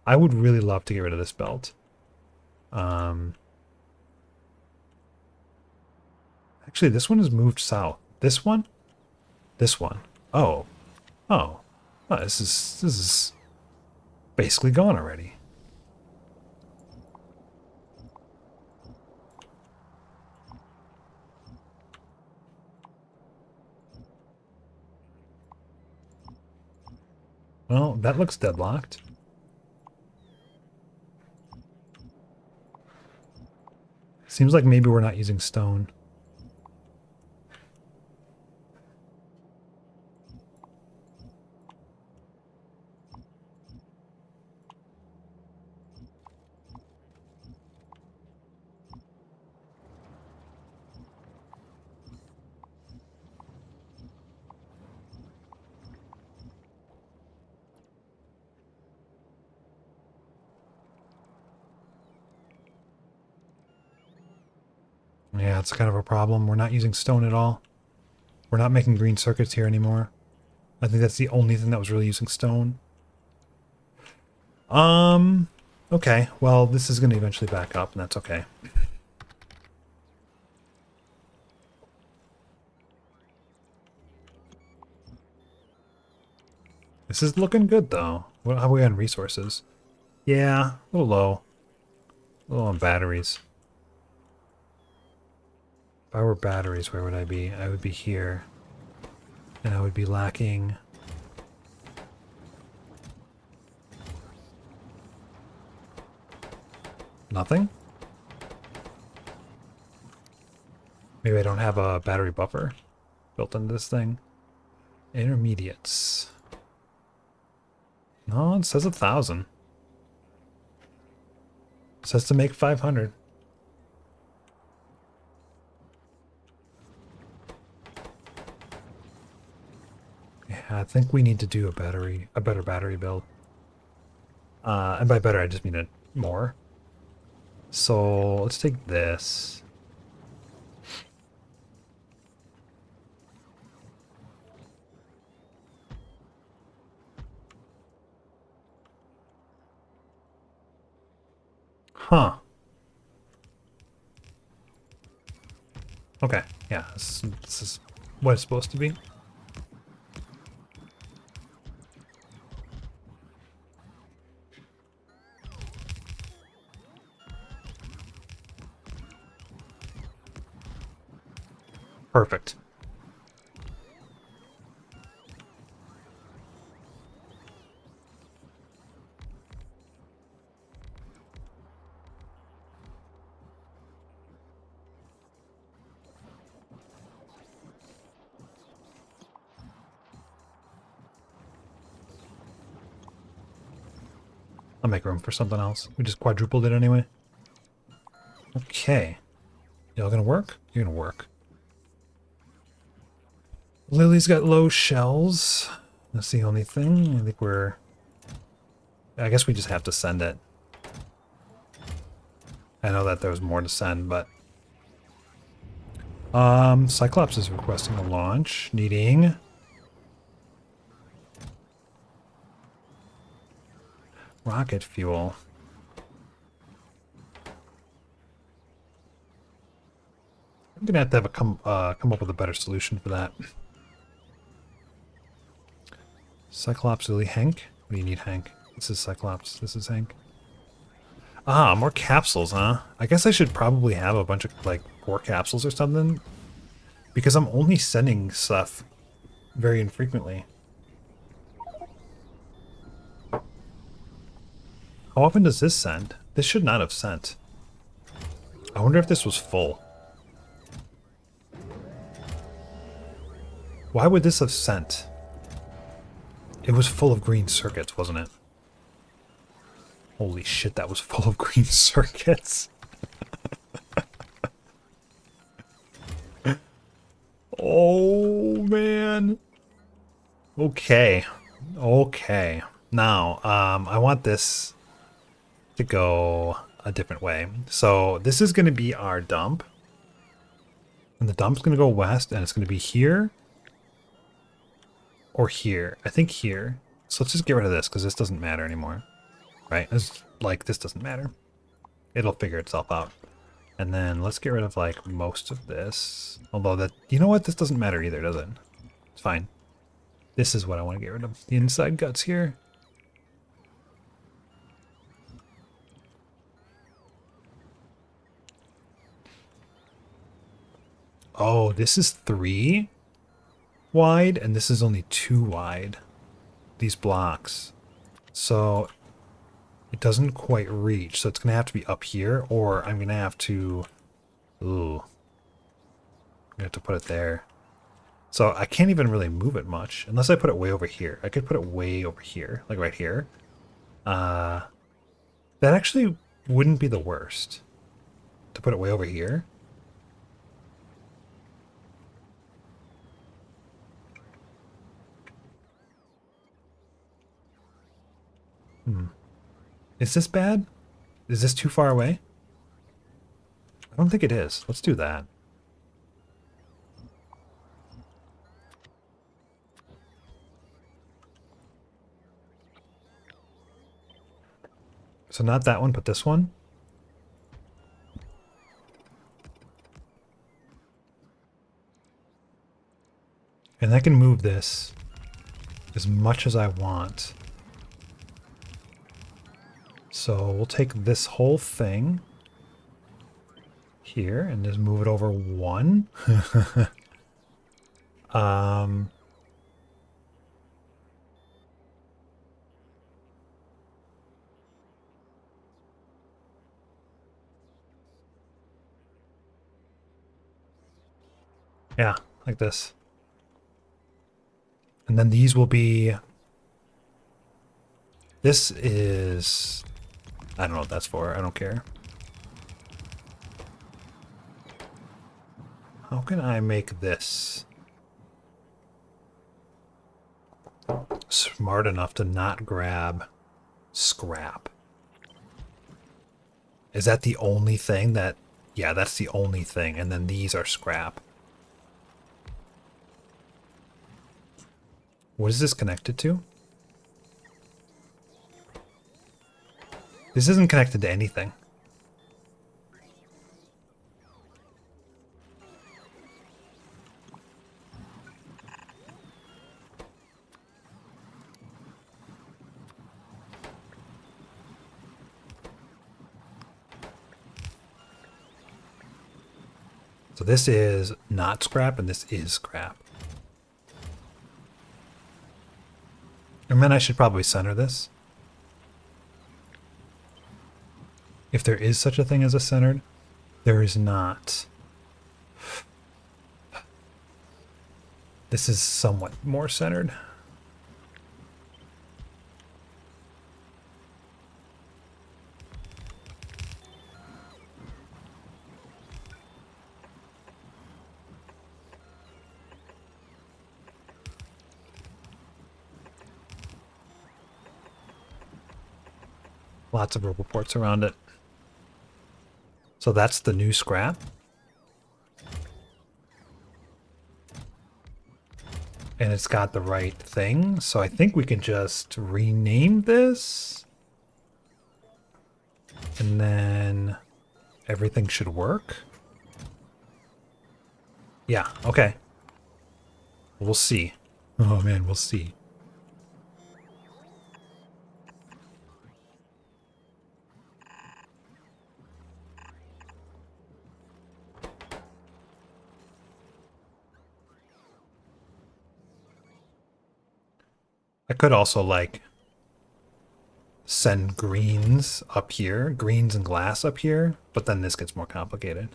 I would really love to get rid of this belt. Actually, this one has moved south. This one? This one. Oh. Oh. Oh, this is basically gone already. Well, that looks deadlocked. Seems like maybe we're not using stone. Yeah, it's kind of a problem. We're not using stone at all. We're not making green circuits here anymore. I think that's the only thing that was really using stone. Okay. Well, this is going to eventually back up, and that's okay. This is looking good, though. How are we on resources? Yeah, a little low. A little on batteries. If I were batteries, where would I be? I would be here. And I would be lacking... Nothing? Maybe I don't have a battery buffer built into this thing. Intermediates. No, it says 1,000. It says to make 500. Yeah, I think we need to do a better battery build. And by better, I just mean it more. So let's take this. Huh. Okay, yeah, this is what it's supposed to be. Perfect. I'll make room for something else. We just quadrupled it anyway. Okay. Y'all gonna work? You're gonna work. Lily's got low shells. That's the only thing. I think we're... I guess we just have to send it. I know that there was more to send, but... Cyclops is requesting a launch, needing... rocket fuel. I'm gonna have to come up with a better solution for that. Cyclops, Lily, Hank? What do you need, Hank? This is Cyclops. This is Hank. Ah, more capsules, huh? I guess I should probably have a bunch of, like, 4 capsules or something. Because I'm only sending stuff very infrequently. How often does this send? This should not have sent. I wonder if this was full. Why would this have sent? It was full of green circuits, wasn't it? Holy shit, that was full of green circuits. Oh, man. Okay. Okay. Now, I want this to go a different way. So this is going to be our dump. And the dump's going to go west, and it's going to be here. Or here. I think here. So let's just get rid of this, because this doesn't matter anymore. Right? It's like, this doesn't matter. It'll figure itself out. And then let's get rid of, like, most of this. Although that... You know what? This doesn't matter either, does it? It's fine. This is what I want to get rid of. The inside guts here. Oh, this is 3 wide, and this is only 2 wide. These blocks. So it doesn't quite reach. So it's going to have to be up here, or I'm going to have to... Ooh. I'm going to have to put it there. So I can't even really move it much, unless I put it way over here. I could put it way over here, like right here. That actually wouldn't be the worst. To put it way over here. Is this bad? Is this too far away? I don't think it is. Let's do that. So not that one, but this one. And I can move this as much as I want. So we'll take this whole thing here and just move it over 1. Yeah, like this. And then these will be... This is... I don't know what that's for. I don't care. How can I make this smart enough to not grab scrap? Is that the only thing that... Yeah, that's the only thing. And then these are scrap. What is this connected to? This isn't connected to anything. So this is not scrap, and this is scrap. And then I should probably center this. If there is such a thing as a centered, there is not. This is somewhat more centered. Lots of rubber ports around it. So that's the new scrap. And it's got the right thing. So I think we can just rename this. And then everything should work. Yeah, okay. We'll see. Oh man, we'll see. I could also, like, send greens up here, greens and glass up here, but then this gets more complicated.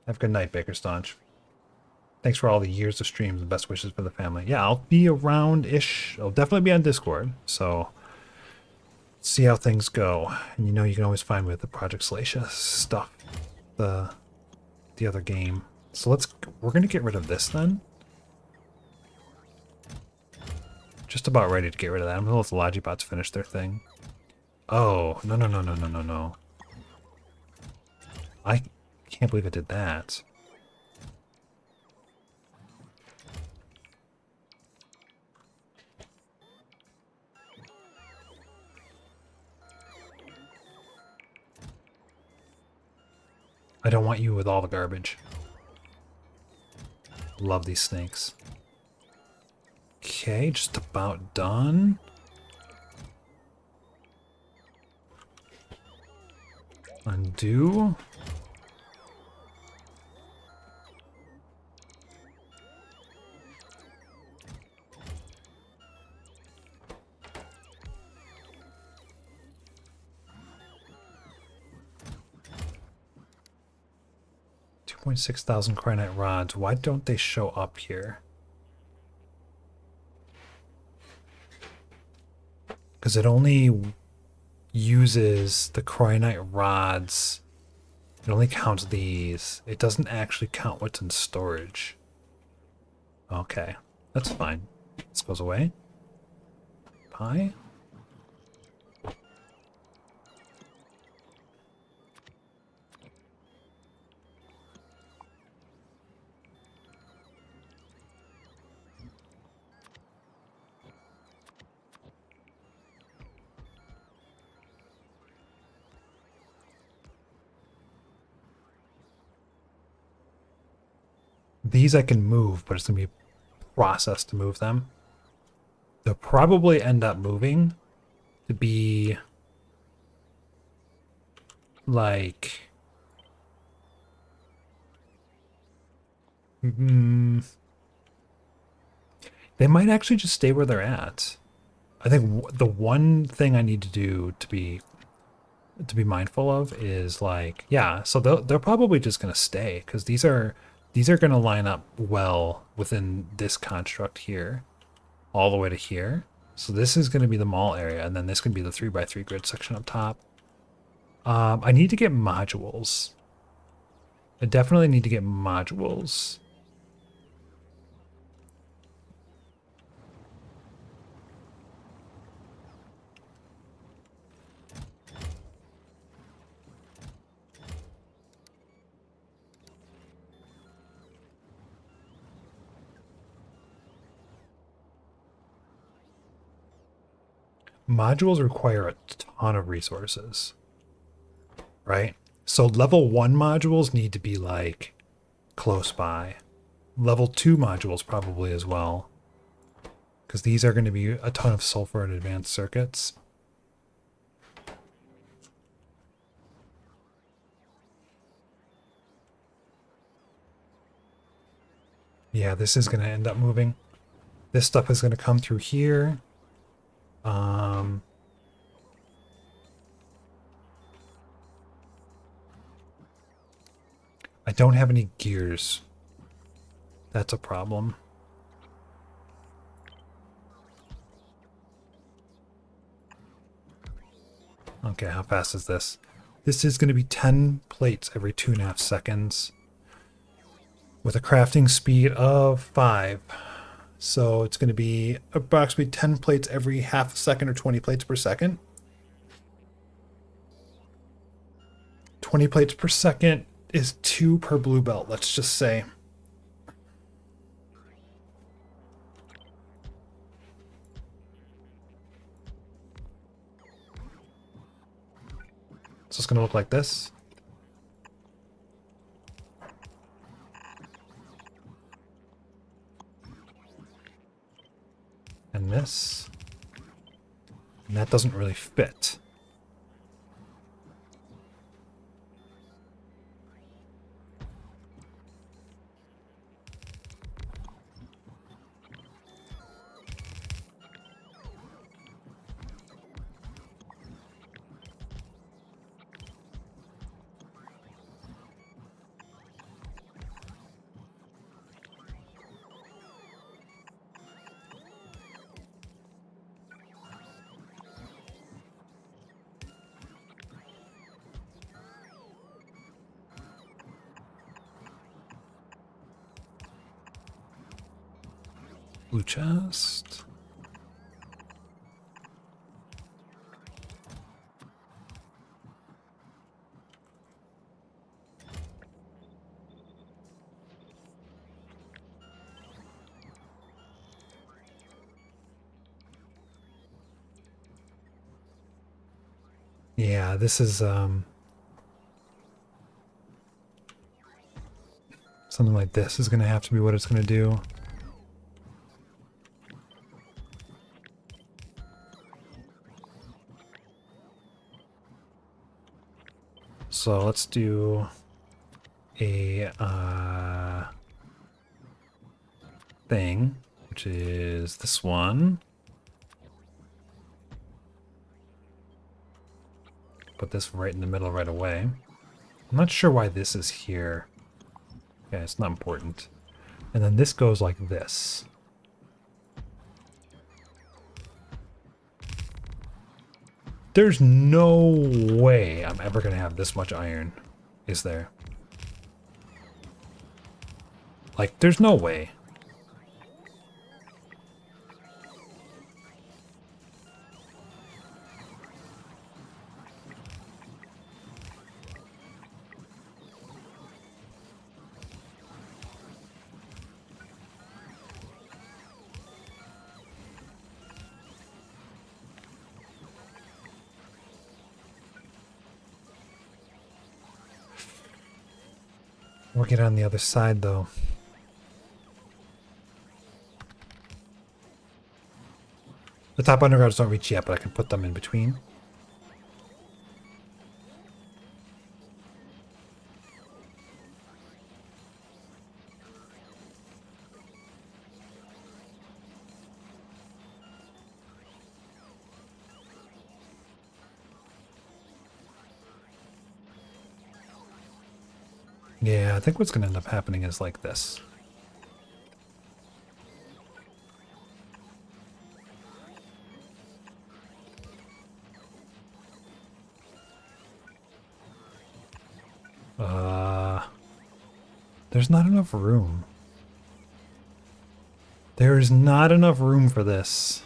Have a good night, Baker Staunch. Thanks for all the years of streams and best wishes for the family. Yeah, I'll be around-ish. I'll definitely be on Discord, so see how things go. And you know you can always find me with the Project Salacia stuff, the other game. So we're gonna get rid of this then. Just about ready to get rid of that. I'm gonna let the Logibots finish their thing. Oh, no, no, no, no, no, no, no. I can't believe I did that. I don't want you with all the garbage. Love these snakes. Okay, just about done. Undo. $2,600 cryonite rods. Why don't they show up here? Because it only uses the cryonite rods. It only counts these. It doesn't actually count what's in storage. Okay, that's fine. This goes away. Pie. These I can move, but it's going to be a process to move them. They'll probably end up moving to be like... they might actually just stay where they're at. I think the one thing I need to do to be mindful of is like, yeah, so they're probably just going to stay because these are going to line up well within this construct here, all the way to here. So this is going to be the mall area, and then this can be the 3x3 grid section up top. I need to get modules. I definitely need to get modules. Modules require a ton of resources, right? So level 1 modules need to be like close by. Level 2 modules probably as well, because these are going to be a ton of sulfur and advanced circuits. Yeah, this is going to end up moving. This stuff is going to come through here. I don't have any gears. That's a problem. Okay, how fast is this? This is going to be 10 plates every 2.5 seconds with a crafting speed of 5. So it's going to be approximately 10 plates every half a second or 20 plates per second. 20 plates per second is 2 per blue belt, let's just say. So it's going to look like this. And this. And that doesn't really fit. Blue chest. Yeah, this is something like this is gonna have to be what it's gonna do. So let's do a thing, which is this one. Put this right in the middle right away. I'm not sure why this is here. Yeah, it's not important. And then this goes like this. There's no way I'm ever going to have this much iron, is there? Like, there's no way. Working on the other side, though. The top undergrounds don't reach yet, but I can put them in between. Yeah, I think what's going to end up happening is like this. There's not enough room. There is not enough room for this.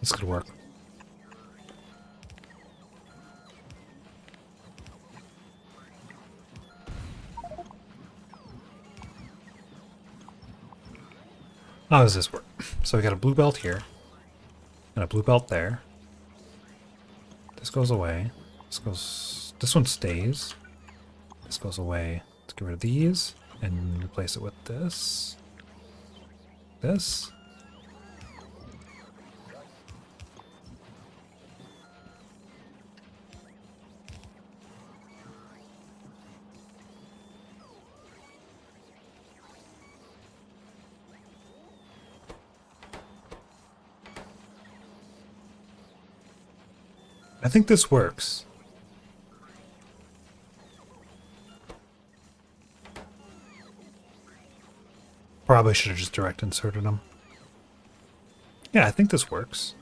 This could work. How does this work? So we got a blue belt here, and a blue belt there. This goes away. This goes. This one stays. This goes away. Let's get rid of these and replace it with this. This. I think this works. Probably should have just direct inserted them. Yeah, I think this works.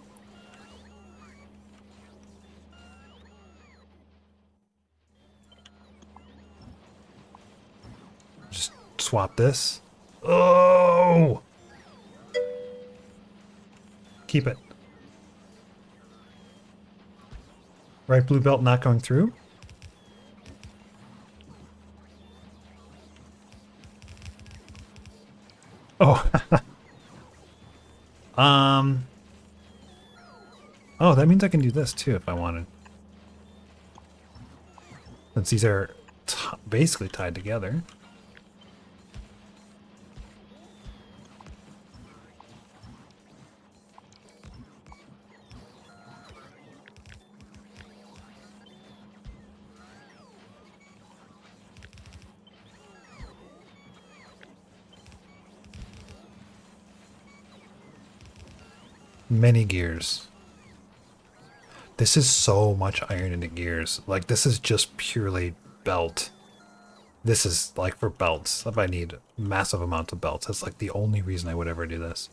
Just swap this. Oh! Keep it. Right blue belt not going through. Oh. Oh, that means I can do this too if I wanted. since these are basically tied together. Many gears. This is so much iron into gears. Like, this is just purely belt. This is like for belts. If I need massive amounts of belts, that's like the only reason I would ever do this.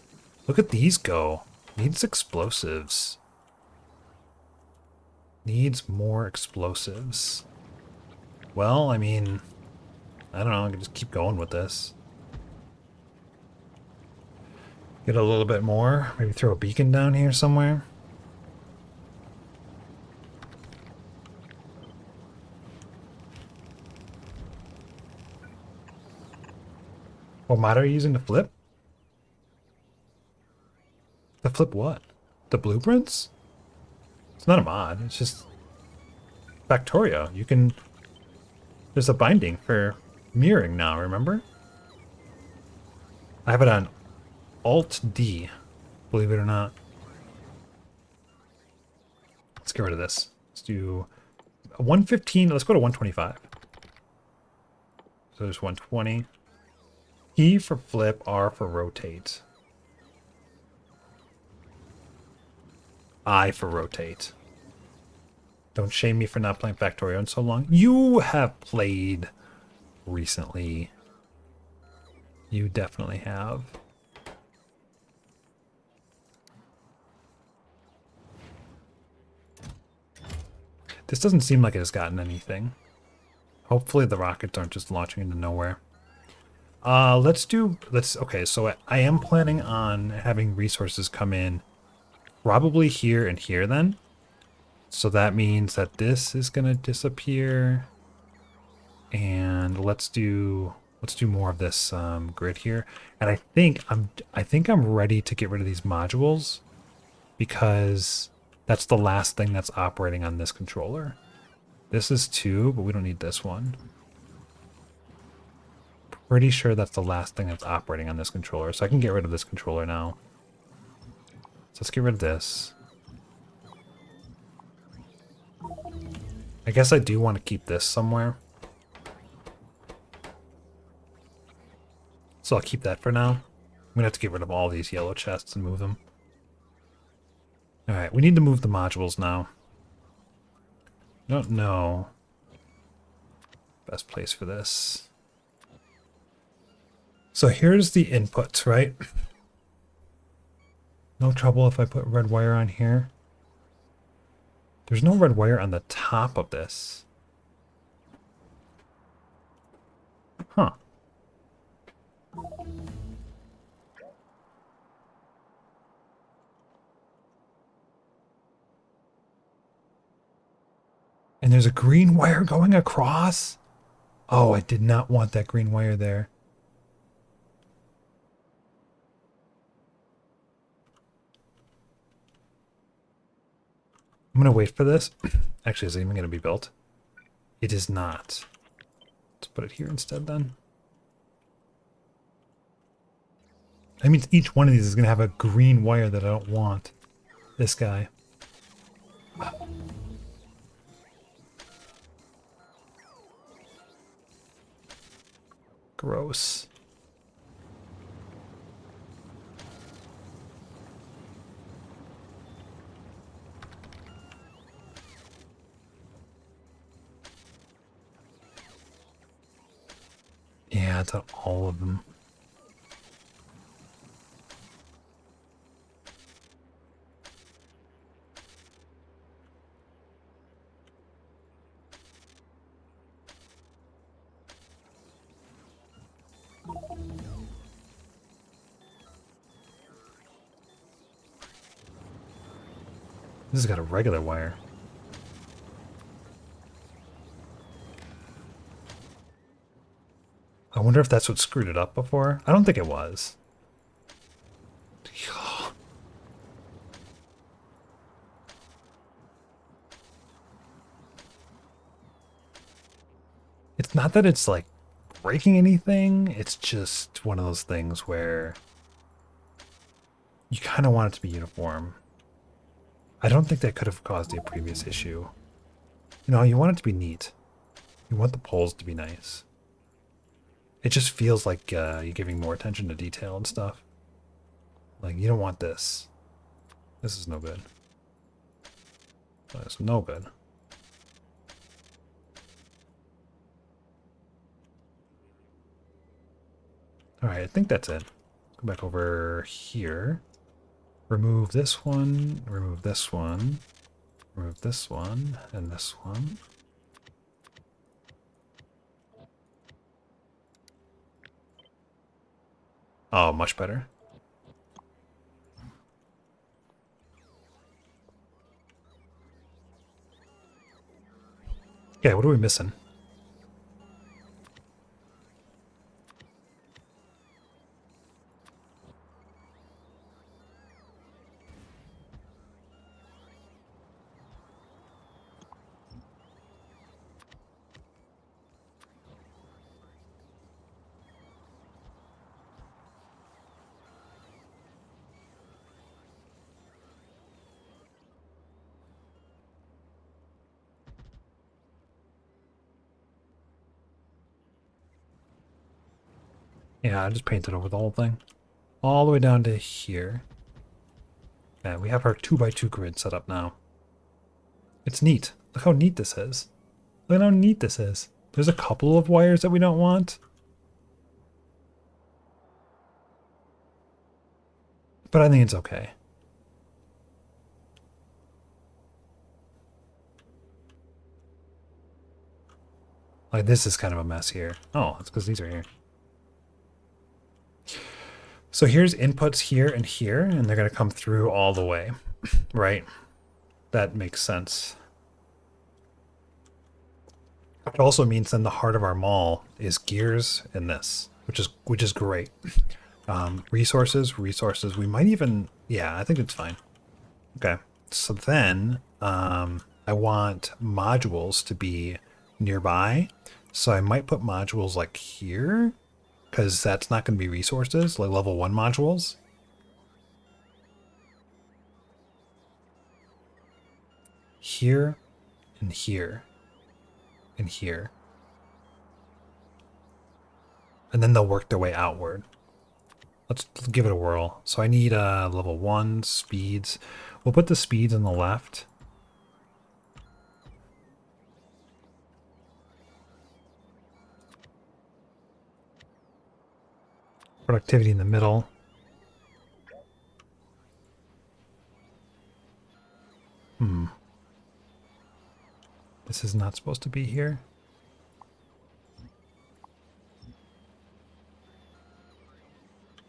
Look at these go. Needs explosives. Needs more explosives. Well, I mean, I don't know. I can just keep going with this. Get a little bit more. Maybe throw a beacon down here somewhere. What mod are you using to flip? To flip what? The blueprints? It's not a mod. It's just factorio. You can... There's a binding for mirroring now, remember? I have it on Alt-D, believe it or not. Let's get rid of this. Let's do 115. Let's go to 125. So there's 120. E for flip, R for rotate. I for rotate. Don't shame me for not playing Factorio in so long. You have played recently. You definitely have. This doesn't seem like it has gotten anything. Hopefully the rockets aren't just launching into nowhere. Okay, so I am planning on having resources come in probably here and here then. So that means that this is gonna disappear. And let's do more of this grid here. And I think I'm ready to get rid of these modules because that's the last thing that's operating on this controller. This is 2, but we don't need this one. Pretty sure that's the last thing that's operating on this controller, so I can get rid of this controller now. So let's get rid of this. I guess I do want to keep this somewhere. So I'll keep that for now. I'm gonna have to get rid of all these yellow chests and move them. Alright, we need to move the modules now. I don't know. Best place for this. So here's the inputs, right? No trouble if I put red wire on here. There's no red wire on the top of this. Huh. And there's a green wire going across? Oh, I did not want that green wire there. I'm going to wait for this. Actually, is it even going to be built? It is not. Let's put it here instead then. That means each one of these is going to have a green wire that I don't want. This guy. Gross. Yeah, it's on all of them. This has got a regular wire. I wonder if that's what screwed it up before. I don't think it was. It's not that it's like breaking anything. It's just one of those things where you kind of want it to be uniform. I don't think that could have caused a previous issue. You know, you want it to be neat. You want the poles to be nice. It just feels like you're giving more attention to detail and stuff. Like, you don't want this. This is no good. That's no good. Alright, I think that's it. Go back over here. Remove this one, remove this one, remove this one, and this one. Oh, much better. Yeah, what are we missing? Yeah, I just painted over the whole thing. All the way down to here. Yeah, we have our 2x2 grid set up now. It's neat. Look how neat this is. Look at how neat this is. There's a couple of wires that we don't want. But I think it's okay. Like, this is kind of a mess here. Oh, that's because these are here. So here's inputs here, and they're going to come through all the way, right? That makes sense. Which also means then the heart of our mall is gears and this, which is great. Resources. We might even, yeah, I think it's fine. Okay, so then I want modules to be nearby, so I might put modules like here, because that's not going to be resources, like level 1 modules. Here and here and here. And then they'll work their way outward. Let's give it a whirl. So I need level 1 speeds. We'll put the speeds on the left. Productivity in the middle. This is not supposed to be here.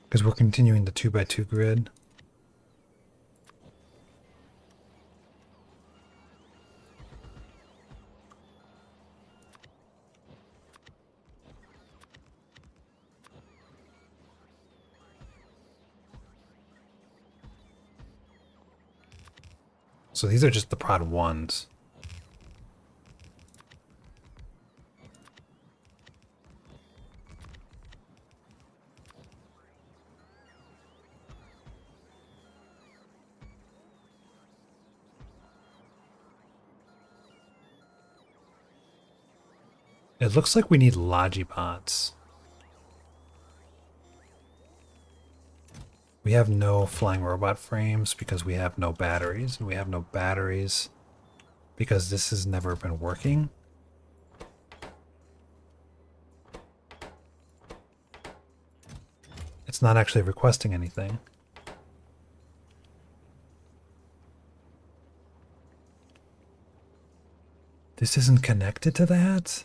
Because we're continuing the 2x2 grid. So these are just the prod 1s. It looks like we need Logibots. We have no flying robot frames because we have no batteries. And we have no batteries because this has never been working. It's not actually requesting anything. This isn't connected to that?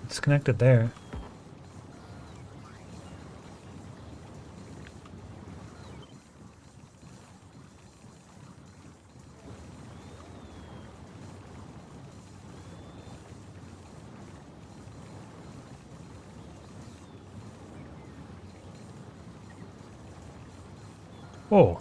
It's connected there. Oh.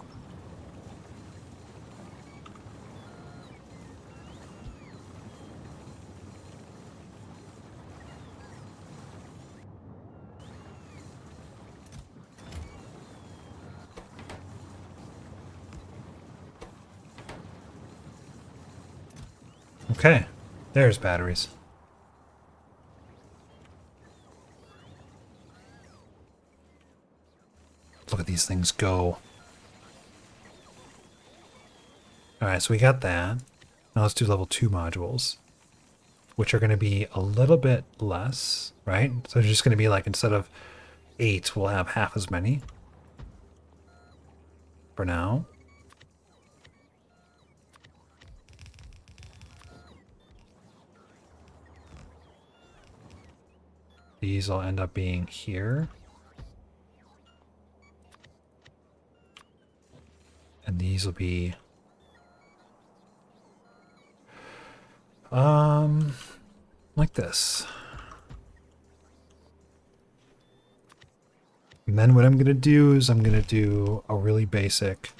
Okay. There's batteries. Look at these things go. Alright, so we got that. Now let's do level 2 modules, which are going to be a little bit less, right? So it's just going to be like, instead of 8, we'll have half as many for now. These will end up being here. And these will be like this. And then what I'm gonna do is I'm gonna do a really basic.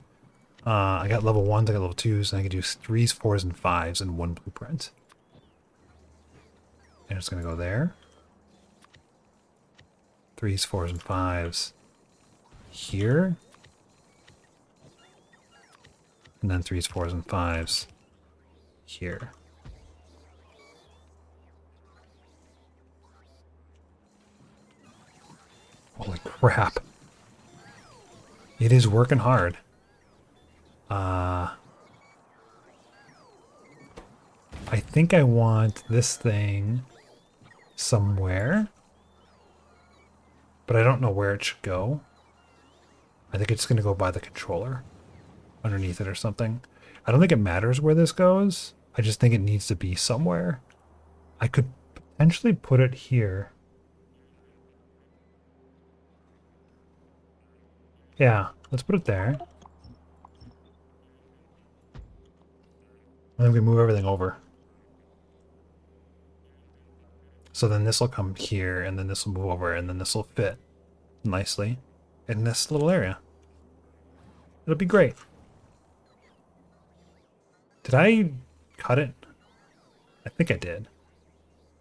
I got level 1s, I got level 2s, and I can do 3s, 4s, and 5s in one blueprint. And it's gonna go there. 3s, 4s, and 5s here. And then 3s, 4s, and 5s here. Holy crap. It is working hard. I think I want this thing somewhere, but I don't know where it should go. I think it's going to go by the controller underneath it or something. I don't think it matters where this goes. I just think it needs to be somewhere. I could potentially put it here. Yeah, let's put it there. And then we move everything over. So then this will come here, and then this will move over, and then this will fit nicely in this little area. It'll be great. Did I cut it? I think I did.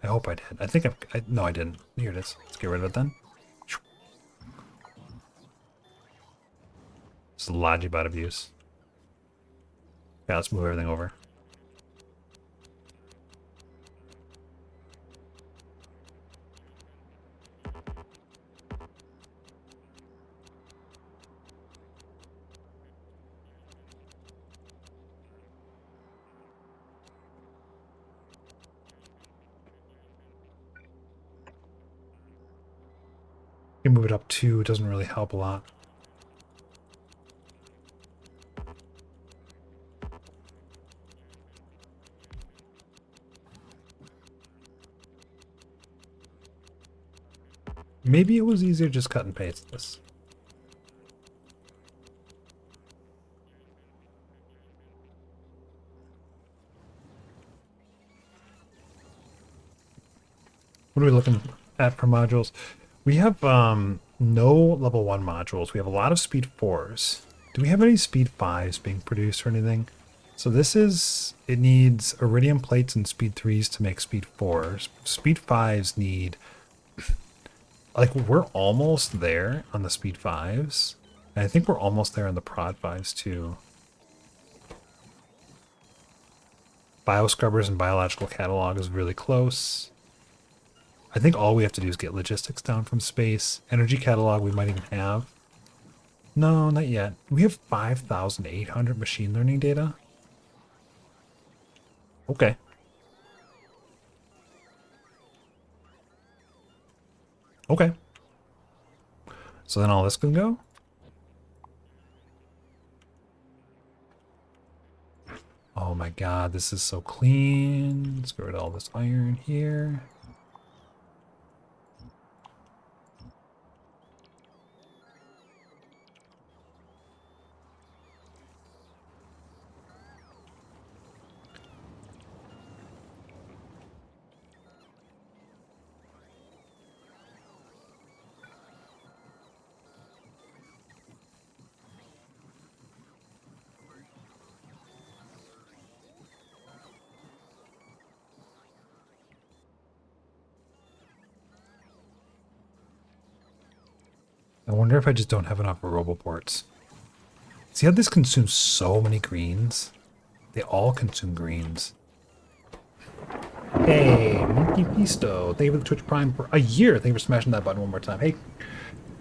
I hope I did. I think no, I didn't. Here it is. Let's get rid of it then. It's a logic out of use. Yeah, let's move everything over. You can move it up 2, it doesn't really help a lot. Maybe it was easier to just cut and paste this. What are we looking at for modules? We have no level 1 modules. We have a lot of speed 4s. Do we have any speed 5s being produced or anything? So this is, it needs iridium plates and speed 3s to make speed 4s. Speed 5s need, like, we're almost there on the speed 5s. And I think we're almost there on the prod 5s too. Bioscrubbers and biological catalog is really close. I think all we have to do is get logistics down from space. Energy catalog we might even have. No, not yet. We have 5,800 machine learning data. Okay. Okay. So then all this can go? Oh my god, this is so clean. Let's get rid of all this iron here. I wonder if I just don't have enough roboports. See how this consumes so many greens? They all consume greens. Hey, Monkey Pisto. Thank you for the Twitch Prime for a year. Thank you for smashing that button one more time. Hey,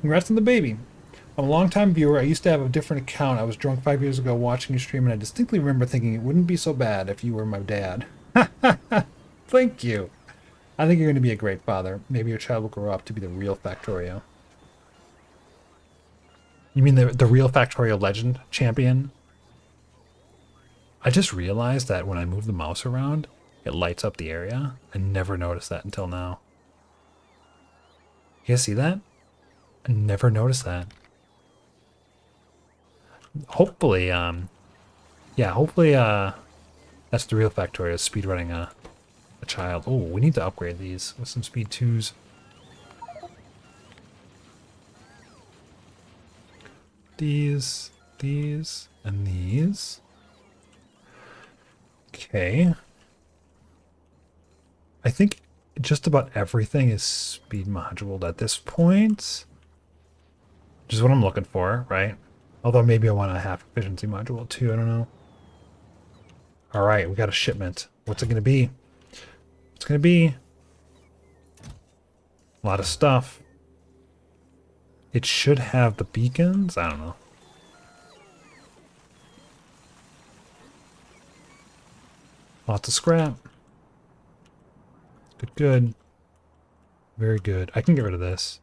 congrats on the baby. I'm a long-time viewer. I used to have a different account. I was drunk 5 years ago watching you stream, and I distinctly remember thinking it wouldn't be so bad if you were my dad. Thank you. I think you're going to be a great father. Maybe your child will grow up to be the real Factorio. You mean the real Factorio legend champion? I just realized that when I move the mouse around, it lights up the area. I never noticed that until now. You guys see that? I never noticed that. Hopefully, yeah, hopefully, that's the real Factorio, speedrunning a child. Oh, we need to upgrade these with some speed 2s. These, and these. Okay. I think just about everything is speed moduled at this point. Which is what I'm looking for, right? Although maybe I want a half efficiency module too, I don't know. Alright, we got a shipment. What's it gonna be? It's gonna be a lot of stuff. It should have the beacons? I don't know. Lots of scrap. Good, good. Very good. I can get rid of this.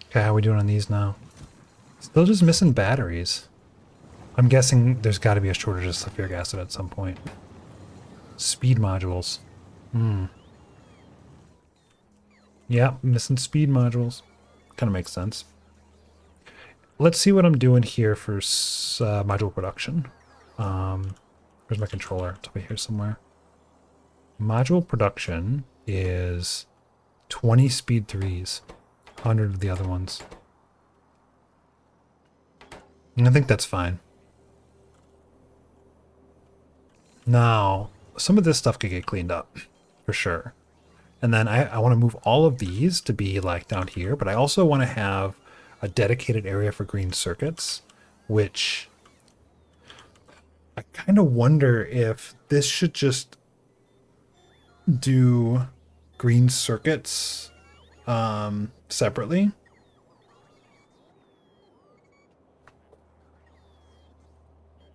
Okay, how are we doing on these now? Still just missing batteries. I'm guessing there's got to be a shortage of sulfuric acid at some point. Speed modules. Yeah, missing speed modules. Kind of makes sense. Let's see what I'm doing here for module production. Where's my controller? It's over here somewhere. Module production is 20 speed 3s. 100 of the other ones. And I think that's fine. Now, some of this stuff could get cleaned up, for sure. And then I want to move all of these to be like down here, but I also want to have a dedicated area for green circuits, which I kind of wonder if this should just do green circuits separately.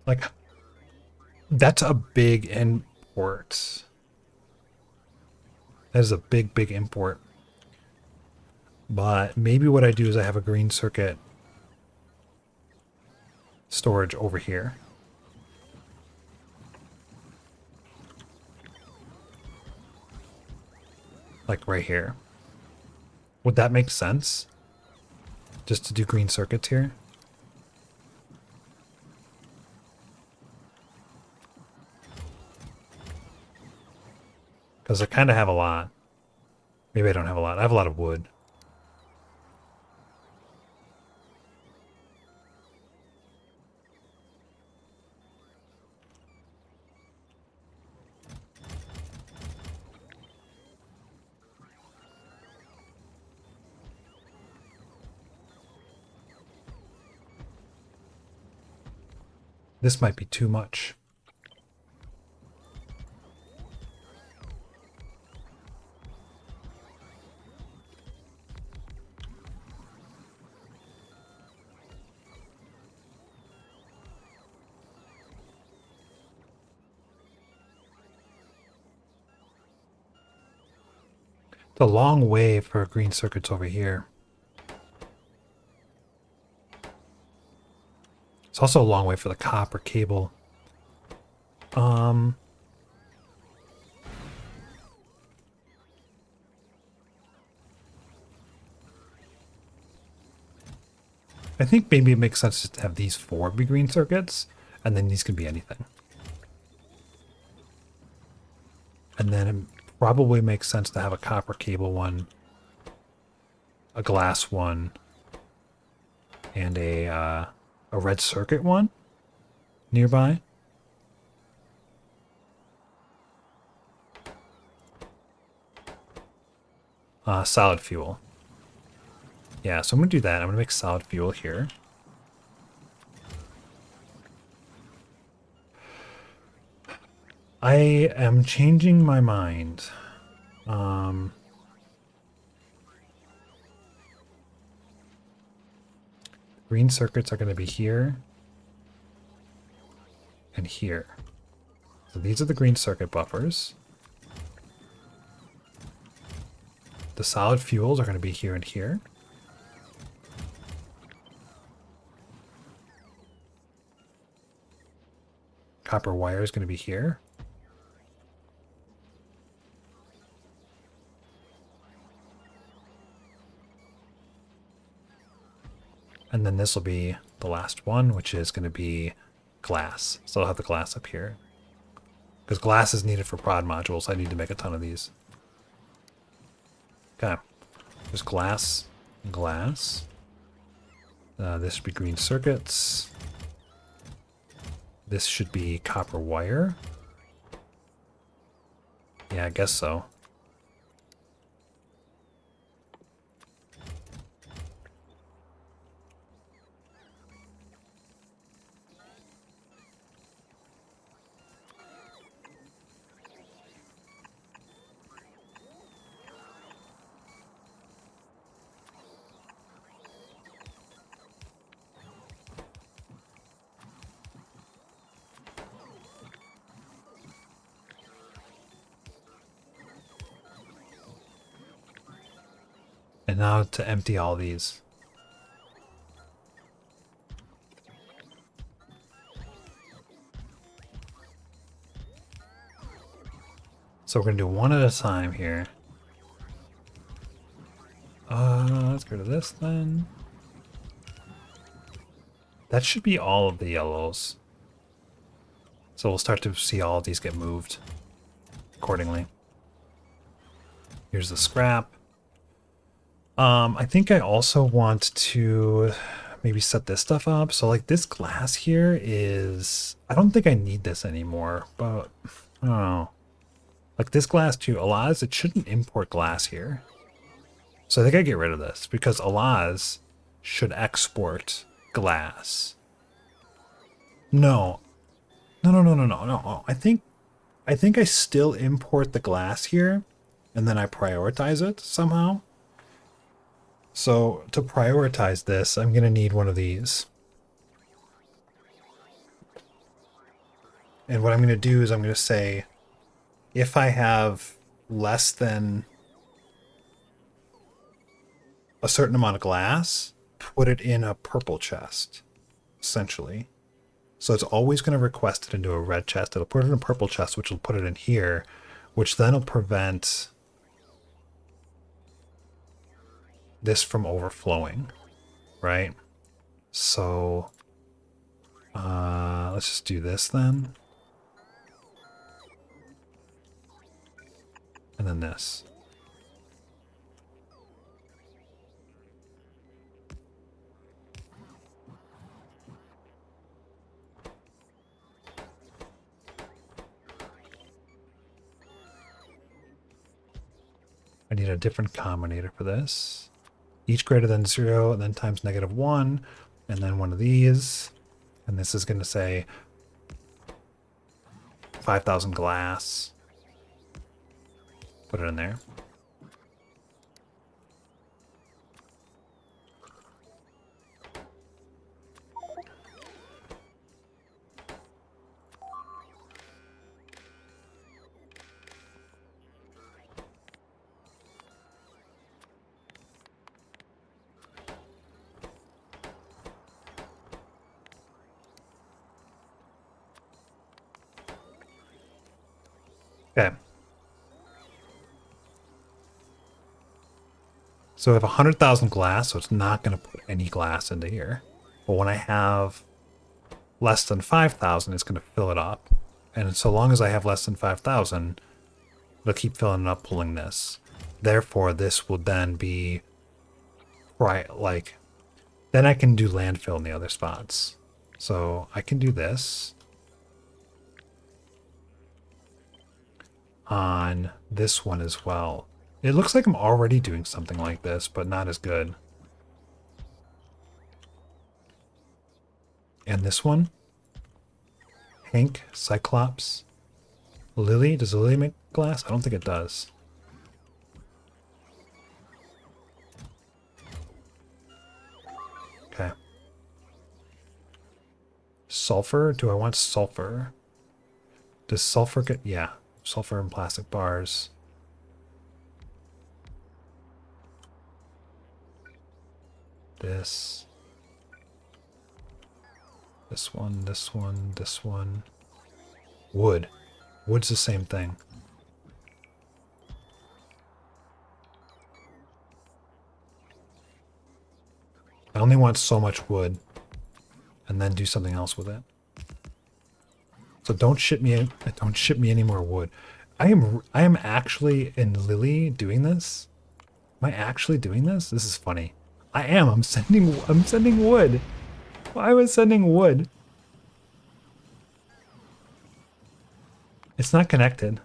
Like, that's a big import. That is a big, big import. But maybe what I do is I have a green circuit storage over here. Like right here. Would that make sense? Just to do green circuits here? Because I kind of have a lot. Maybe I don't have a lot. I have a lot of wood. This might be too much. It's a long way for green circuits over here. It's also a long way for the copper cable. I think maybe it makes sense just to have these 4 be green circuits, and then these can be anything. And then it probably makes sense to have a copper cable one, a glass one, and a red circuit one. nearby. Solid fuel. Yeah, so I'm going to do that. I'm going to make solid fuel here. I am changing my mind. Green circuits are going to be here and here. So these are the green circuit buffers. The solid fuels are going to be here and here. Copper wire is going to be here. And then this will be the last one, which is going to be glass. So I'll have the glass up here. Because glass is needed for prod modules. I need to make a ton of these. Okay. There's glass and glass. This should be green circuits. This should be copper wire. Yeah, I guess so. And now to empty all these. So we're going to do one at a time here. Let's get rid of this then. That should be all of the yellows. So we'll start to see all of these get moved accordingly. Here's the scrap. I think I also want to maybe set this stuff up. So like this glass here is, I don't think I need this anymore, but I don't know. Like this glass too, Alaz, it shouldn't import glass here. So I think I get rid of this because Alaz should export glass. No. No. I think I still import the glass here and then I prioritize it somehow. So to prioritize this, I'm going to need one of these. And what I'm going to do is I'm going to say, if I have less than a certain amount of glass, put it in a purple chest, essentially. So it's always going to request it into a red chest. It'll put it in a purple chest, which will put it in here, which then will prevent this from overflowing, right? So let's just do this then. And then this. I need a different combinator for this. Each greater than 0, and then times -1, and then one of these. And this is going to say 5,000 glass. Put it in there. Okay. So I have 100,000 glass, so it's not going to put any glass into here. But when I have less than 5,000, it's going to fill it up. And so long as I have less than 5,000, it'll keep filling it up, pulling this. Therefore, this will then be right, like, then I can do landfill in the other spots. So I can do this. on this one as well. It looks like I'm already doing something like this, but not as good. And this one, Hank, Cyclops, Lily. Does Lily make glass? I don't think it does. Okay. Sulfur? Do I want sulfur? Does sulfur get... Yeah. Sulfur in plastic bars. This. This one, this one, this one. Wood. Wood's the same thing. I only want so much wood. And then do something else with it. So don't ship me any more wood. I am actually in Lily doing this. Am I actually doing this? This is funny. I am. I'm sending wood. Why was sending wood? It's not connected.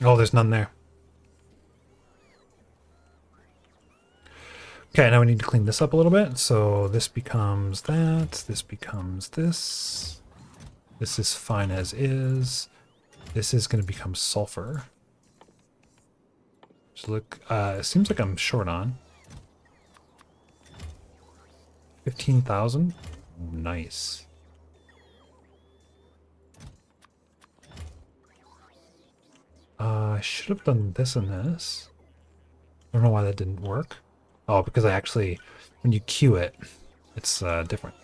Oh, there's none there. Okay, now we need to clean this up a little bit. So this becomes that. This becomes this. This is fine as is. This is going to become sulfur. So look, it seems like I'm short on 15,000. Nice. I should have done this and this. I don't know why that didn't work. Oh, because I actually, when you queue it, it's different.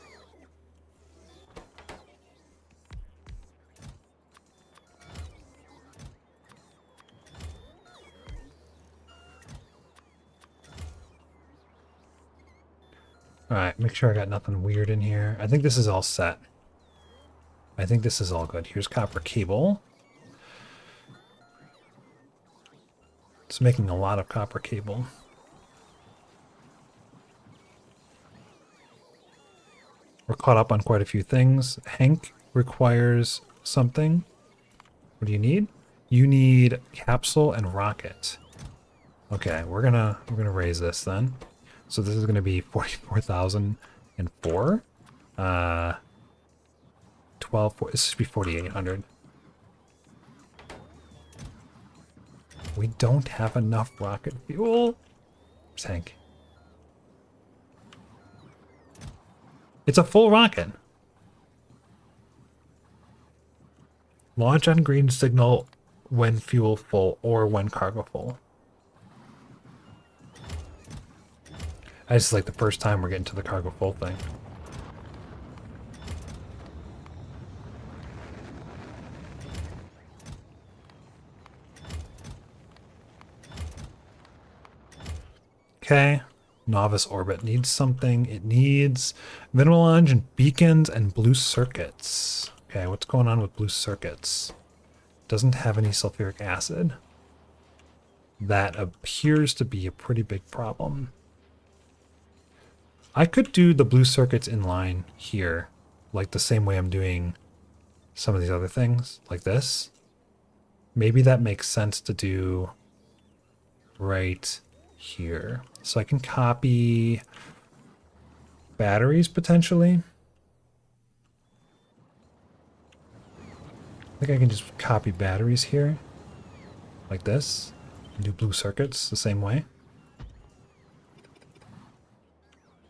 Alright, make sure I got nothing weird in here. I think this is all set. I think this is all good. Here's copper cable. It's making a lot of copper cable. We're caught up on quite a few things. Hank requires something. What do you need? You need capsule and rocket. Okay, we're gonna raise this then. So this is gonna be 44,004. this should be 4,800. We don't have enough rocket fuel. Where's Hank? It's a full rocket. Launch on green signal when fuel full or when cargo full. I just like the first time we're getting to the cargo full thing. Okay. Novice orbit needs something. It needs mineral launch and beacons and blue circuits. Okay, what's going on with blue circuits? Doesn't have any sulfuric acid. That appears to be a pretty big problem. I could do the blue circuits in line here, like the same way I'm doing some of these other things, like this. Maybe that makes sense to do right here. So I can copy batteries potentially. I think I can just copy batteries here, like this, and do blue circuits the same way.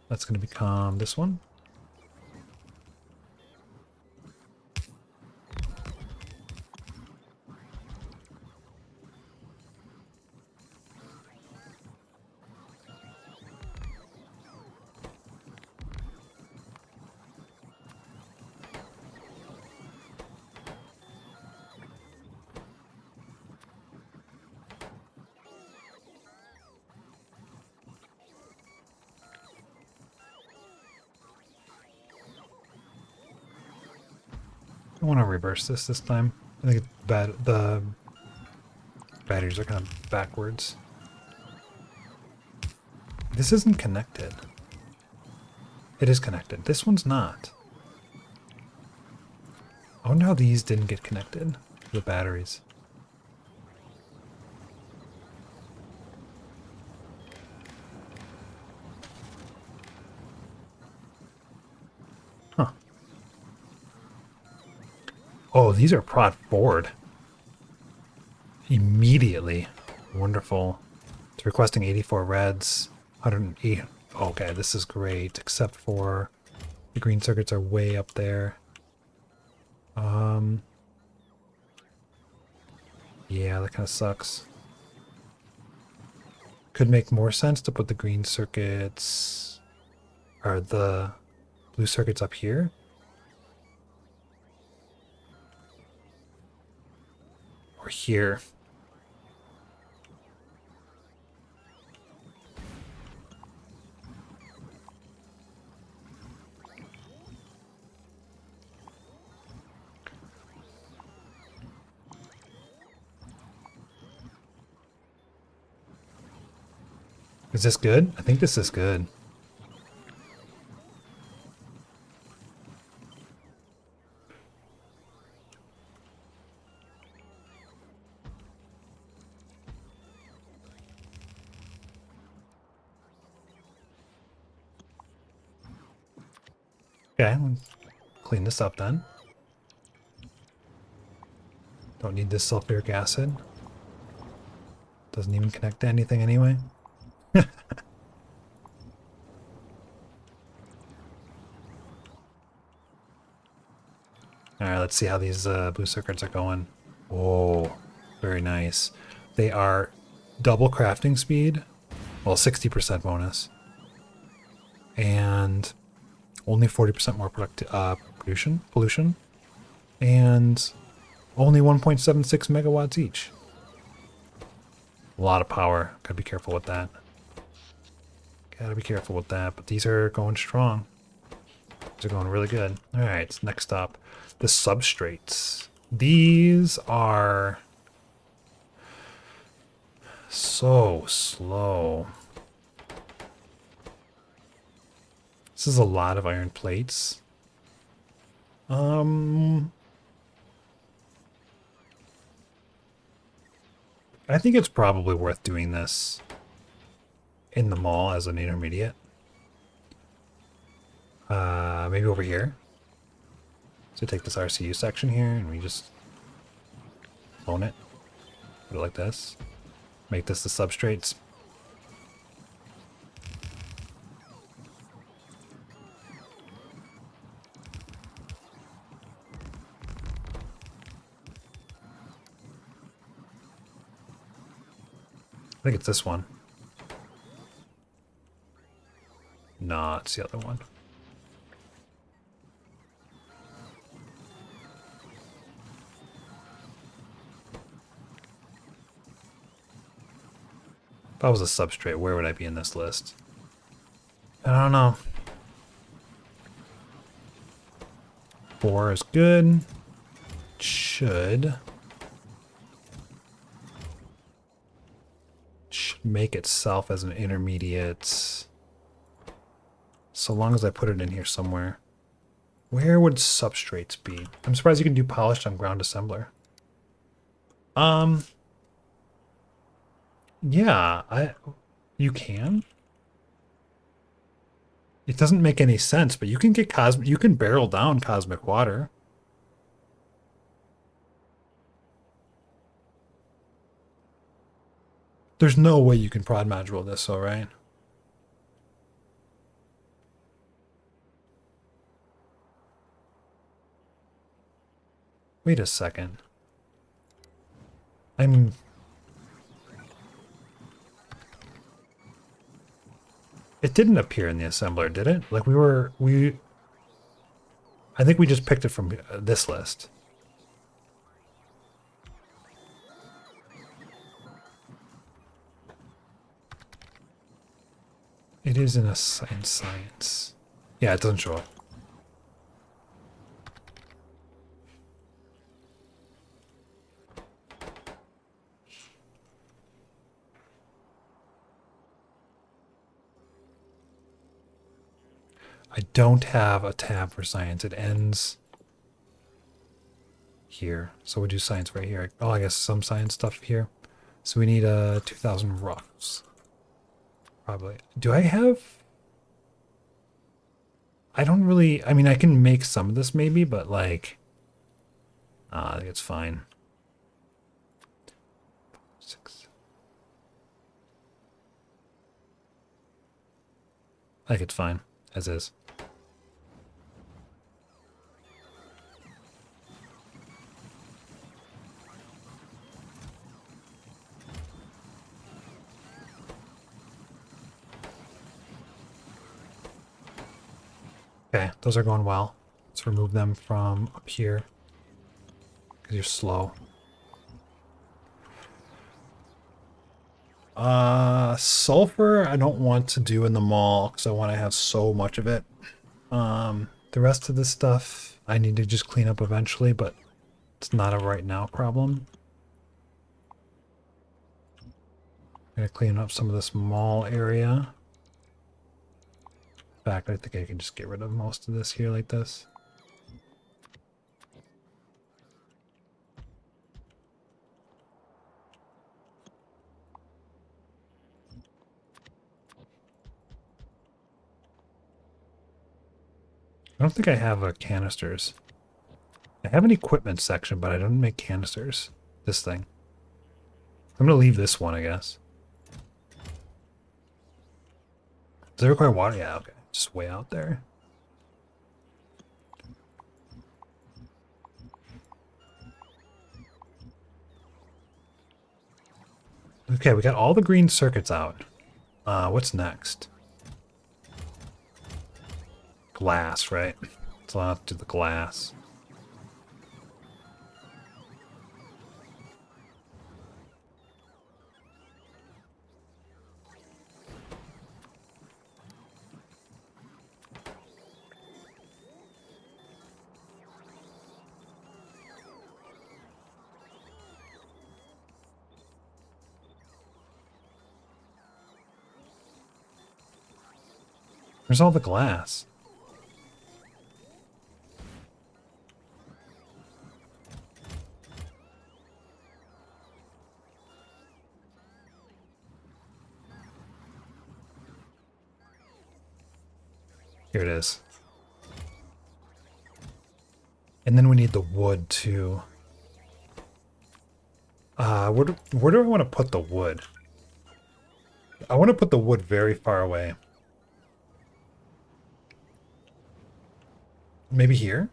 That's going to become this one. I want to reverse this time. I think the batteries are kind of backwards. This isn't connected. It is connected. This one's not. I wonder how these didn't get connected. The batteries. Huh. Oh, these are prod forward. Immediately. Wonderful. It's requesting 84 reds. 108. Okay, this is great, except for the green circuits are way up there. Yeah, that kind of sucks. Could make more sense to put the green circuits or the blue circuits up here. Or here. Is this good? I think this is good. Okay, let's clean this up then. Don't need this sulfuric acid. Doesn't even connect to anything anyway. Alright, let's see how these blue circuits are going. Oh, very nice. They are double crafting speed. Well, 60% bonus. And only 40% more pollution. And only 1.76 megawatts each. A lot of power. Gotta be careful with that. But these are going strong. These are going really good. Alright, next up. The substrates. These are so slow. This is a lot of iron plates. I think it's probably worth doing this in the mall as an intermediate. Maybe over here. So take this RCU section here and we just clone it. Put it like this. Make this the substrates. I think it's this one. No, it's the other one. If I was a substrate, where would I be in this list? I don't know. 4 is good. Should make itself as an intermediate. So long as I put it in here somewhere. Where would substrates be? I'm surprised you can do polished on ground assembler. Yeah, you can. It doesn't make any sense, but you can get you can barrel down cosmic water. There's no way you can prod module this, all right? Wait a second. It didn't appear in the assembler, did it? Like I think we just picked it from this list. It is in a science. Yeah, it doesn't show up. I don't have a tab for science. It ends here. So we'll do science right here. Oh, I guess some science stuff here. So we need 2,000 rocks. Probably. Do I have... I don't really... I mean, I can make some of this maybe, but like... I think it's fine. 6. I think it's fine, as is. Okay, those are going well. Let's remove them from up here. Because you're slow. Sulfur I don't want to do in the mall because I want to have so much of it. The rest of this stuff I need to just clean up eventually, but it's not a right now problem. I'm gonna clean up some of this mall area. In fact, I think I can just get rid of most of this here like this. I don't think I have canisters. I have an equipment section, but I don't make canisters. This thing. I'm gonna leave this one, I guess. Does it require water? Yeah, okay. Just way out there. Okay, we got all the green circuits out. What's next? Glass, right? So I'll have to do the glass. Where's all the glass? Here it is. And then we need the wood too. Where do I want to put the wood? I want to put the wood very far away. Maybe here?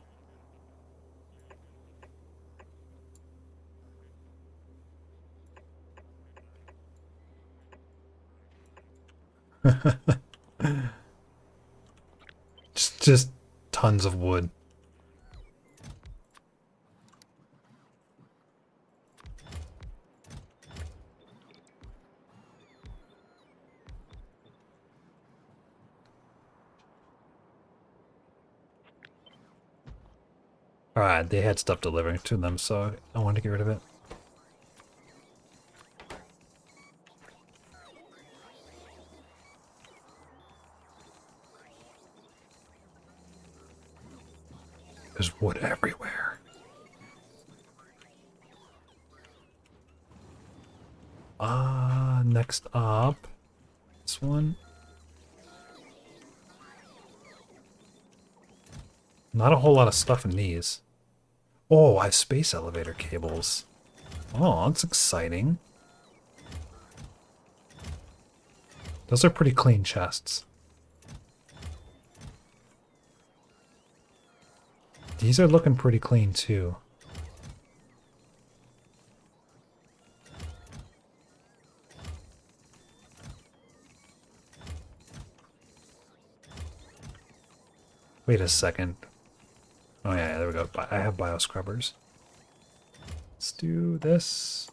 just tons of wood. Alright, they had stuff delivering to them, so I wanted to get rid of it. There's wood everywhere. Next up, this one. Not a whole lot of stuff in these. Oh, I have space elevator cables. Oh, that's exciting. Those are pretty clean chests. These are looking pretty clean too. Wait a second. Oh yeah, there we go. I have bioscrubbers. Let's do this.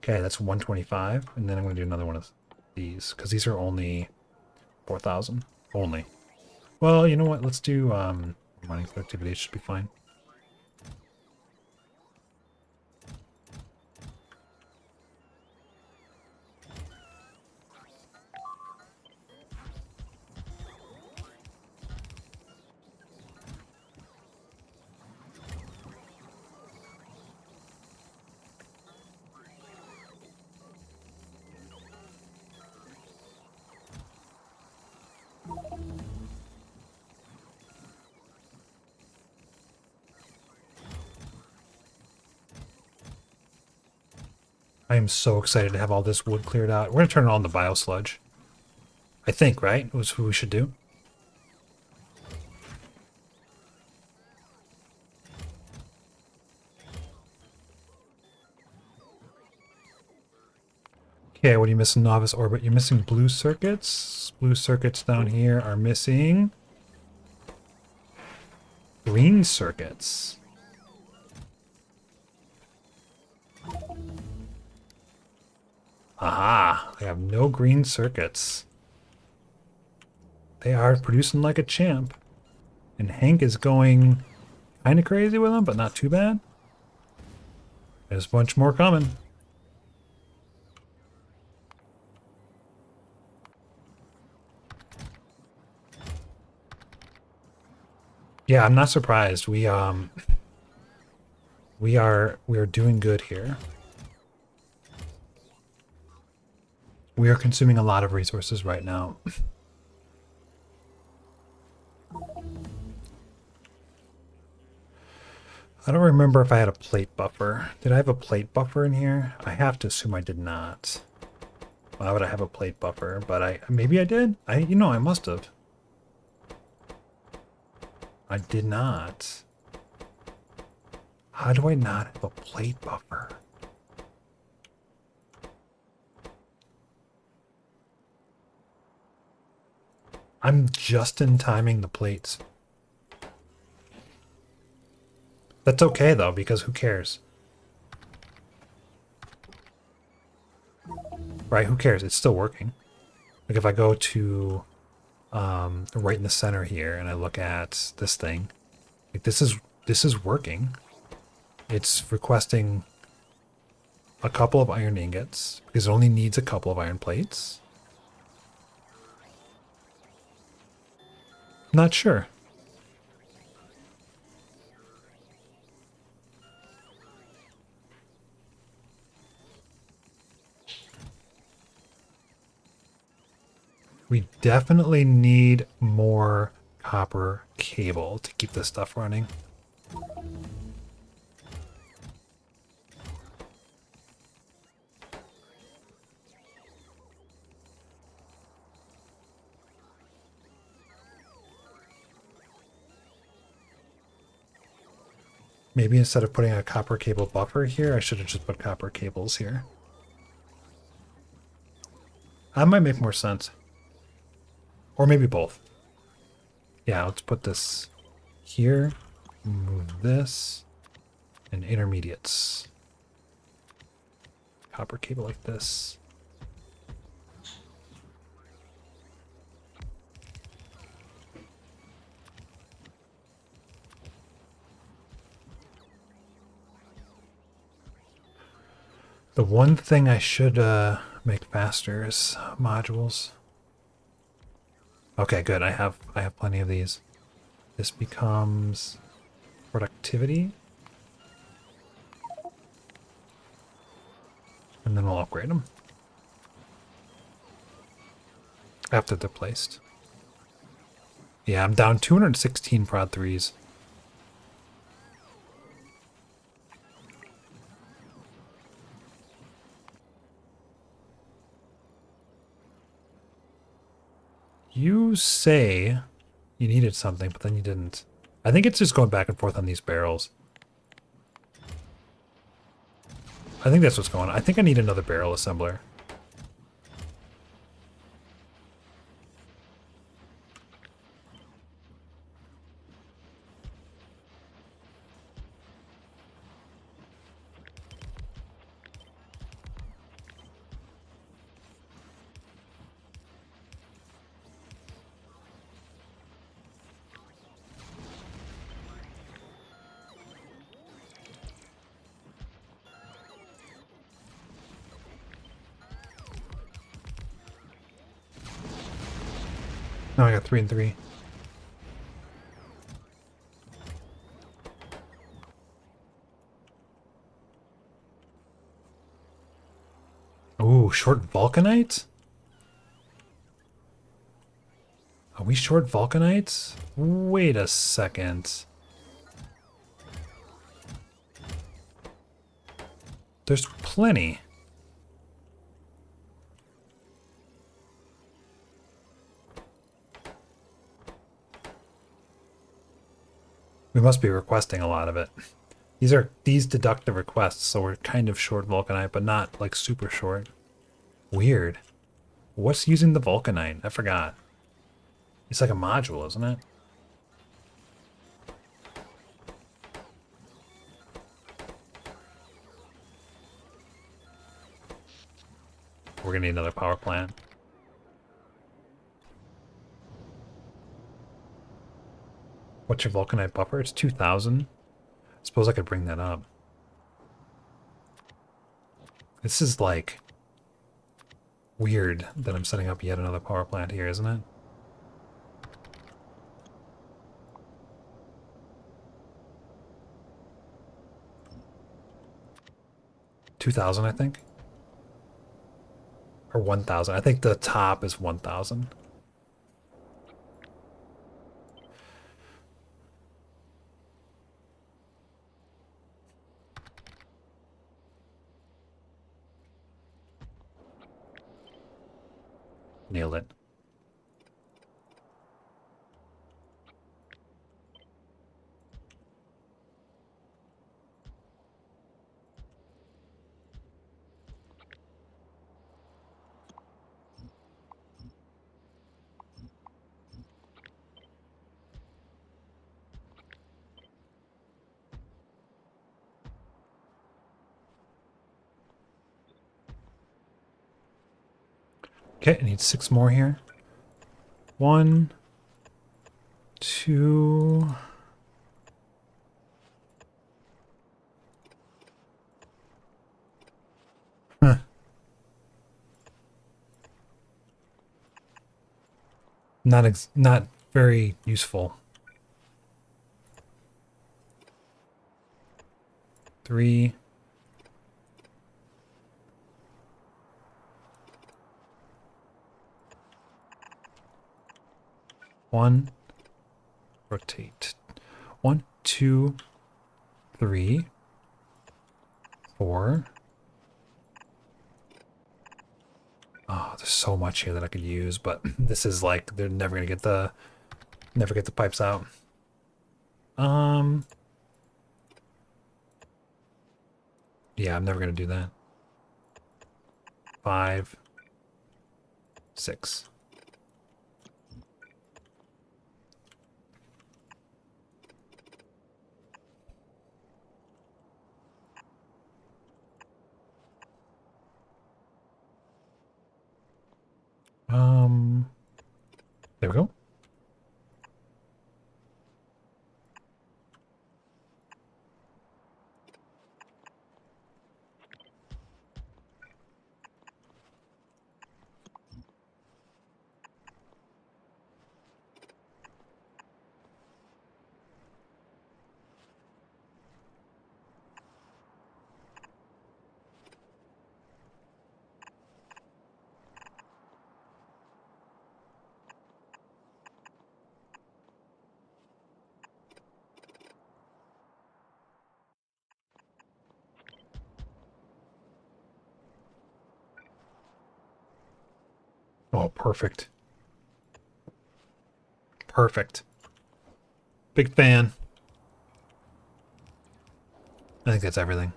Okay, that's 125, and then I'm going to do another one of these, because these are only 4,000. Only. Well, you know what? Let's do mining productivity. It should be fine. I am so excited to have all this wood cleared out. We're going to turn it on the biosludge. I think, right? Was what we should do. Okay, what are you missing, Novice Orbit? You're missing blue circuits. Blue circuits down here are missing green circuits. Aha, I have no green circuits. They are producing like a champ. And Hank is going kind of crazy with them, but not too bad. There's a bunch more coming. Yeah, I'm not surprised. We are doing good here. We are consuming a lot of resources right now. I don't remember if I had a plate buffer. Did I have a plate buffer in here? I have to assume I did not. Why would I have a plate buffer? But maybe I did. I must have. I did not. How do I not have a plate buffer? I'm just in timing the plates. That's okay though, because who cares? Right, who cares? It's still working. Like if I go to right in the center here and I look at this thing, like this is working. It's requesting a couple of iron ingots because it only needs a couple of iron plates. Not sure. We definitely need more copper cable to keep this stuff running. Maybe instead of putting a copper cable buffer here, I should have just put copper cables here. That might make more sense. Or maybe both. Yeah, let's put this here, move this, and intermediates. Copper cable like this. The one thing I should make faster is modules. Okay, good. I have plenty of these. This becomes productivity. And then we'll upgrade them. After they're placed. Yeah, I'm down 216 prod 3s. You say you needed something, but then you didn't. I think it's just going back and forth on these barrels. I think that's what's going on. I think I need another barrel assembler. Now I got 3 and 3. Ooh, short vulcanite? Are we short vulcanites? Wait a second. There's plenty. We must be requesting a lot of it. These deduct the requests, so we're kind of short vulcanite, but not like super short. Weird. What's using the vulcanite? I forgot. It's like a module, isn't it? We're gonna need another power plant. What's your vulcanite buffer? It's 2,000. I suppose I could bring that up. This is like weird that I'm setting up yet another power plant here, isn't it? $2,000, I think. Or 1,000. I think the top is 1,000. Nailed it. Okay, I need 6 more here. 1, 2. Huh. Not very useful. 3. One. Rotate. 1, 2, 3, 4. Oh, there's so much here that I could use, but this is like they're never gonna get the pipes out. Yeah, I'm never gonna do that. 5, 6. There we go. Oh, perfect. Perfect. Big fan. I think that's everything.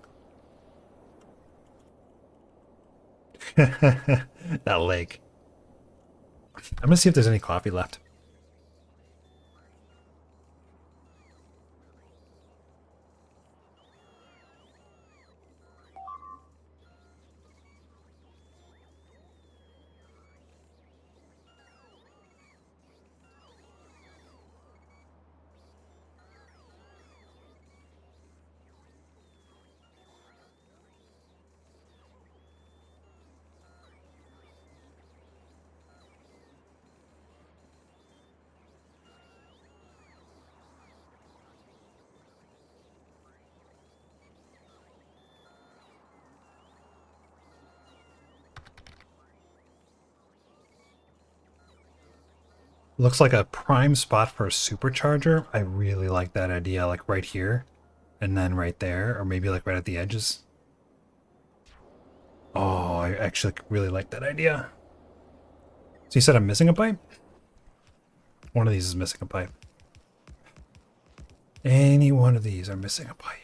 That lake. I'm gonna see if there's any coffee left. Looks like a prime spot for a supercharger. I really like that idea, like right here, and then right there, or maybe like right at the edges. Oh, I actually really like that idea. So you said I'm missing a pipe? One of these is missing a pipe. Any one of these are missing a pipe.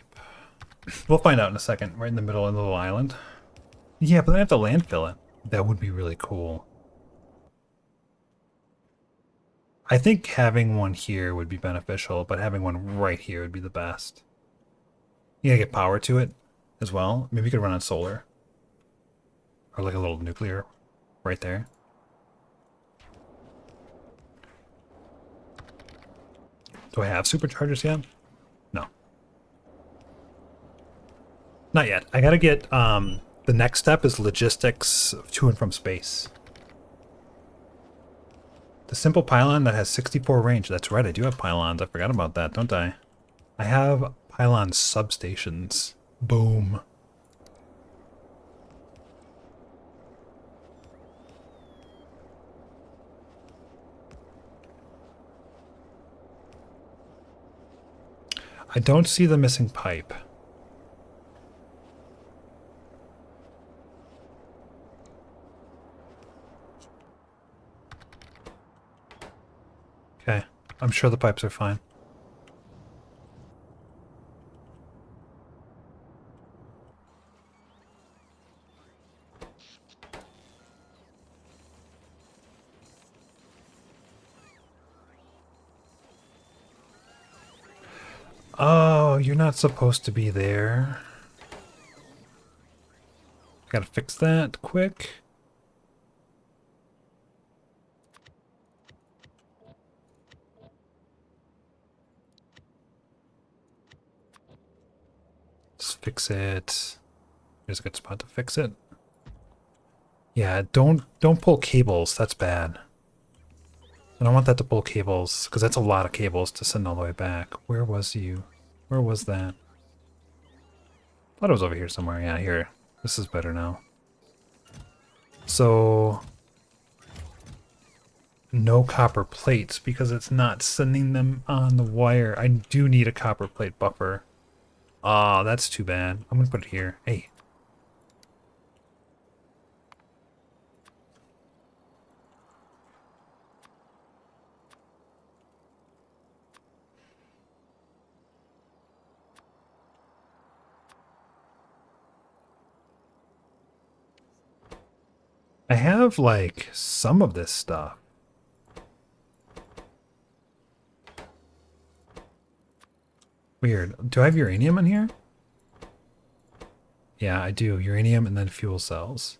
We'll find out in a second. Right in the middle of the little island. Yeah, but then I have to landfill it. That would be really cool. I think having one here would be beneficial, but having one right here would be the best. You gotta get power to it as well. Maybe you could run on solar. Or like a little nuclear right there. Do I have superchargers yet? No. Not yet. I gotta get, the next step is logistics to and from space. The simple pylon that has 64 range. That's right, I do have pylons. I forgot about that, don't I? I have pylon substations. Boom. I don't see the missing pipe. Okay, I'm sure the pipes are fine. Oh, you're not supposed to be there. Gotta fix that quick. Let's fix it. Here's a good spot to fix it. Yeah, don't pull cables. That's bad. I don't want that to pull cables, because that's a lot of cables to send all the way back. Where was you? Where was that? Thought it was over here somewhere. Yeah, here. This is better now. So, no copper plates, because it's not sending them on the wire. I do need a copper plate buffer. Ah, that's too bad. I'm gonna put it here. Hey. I have, like, some of this stuff. Weird. Do I have uranium in here? Yeah, I do. Uranium and then fuel cells.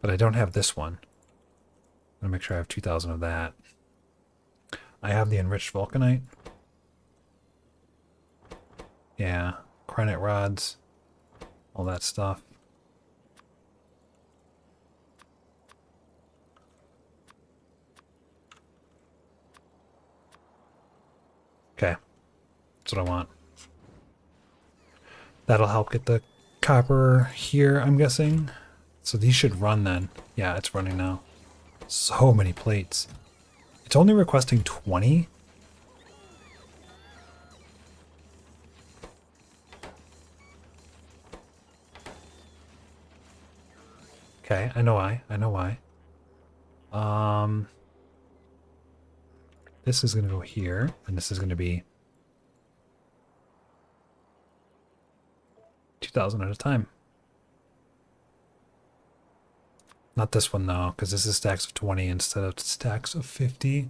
But I don't have this one. I'm gonna make sure I have 2,000 of that. I have the enriched vulcanite. Yeah, granite rods. All that stuff. Okay. That's what I want. That'll help get the copper here, I'm guessing. So these should run then. Yeah, it's running now. So many plates. It's only requesting 20? Okay, I know why. I know why. This is going to go here, and this is going to be 2,000 at a time. Not this one, though, because this is stacks of 20 instead of stacks of 50. I'm going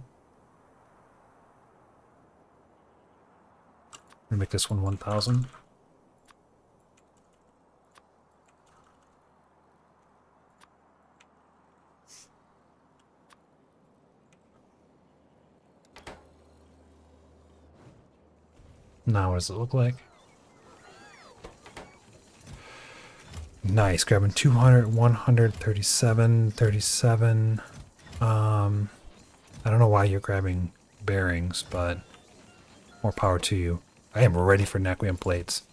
to make this one 1,000. Now what does it look like? Nice, grabbing 200, 137, 37. I don't know why you're grabbing bearings, but more power to you. I am ready for Naquium plates.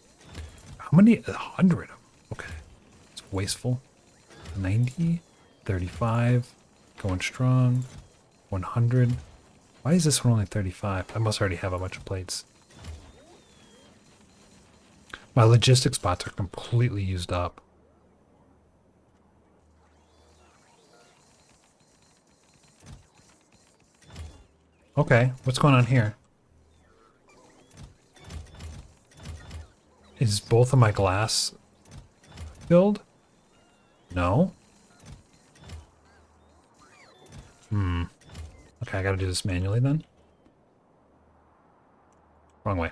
How many? 100 of them. Okay. It's wasteful. 90, 35, going strong, 100. Why is this one only 35? I must already have a bunch of plates. My logistics spots are completely used up. Okay, what's going on here? Is both of my glass filled? No? Okay, I gotta do this manually then. Wrong way.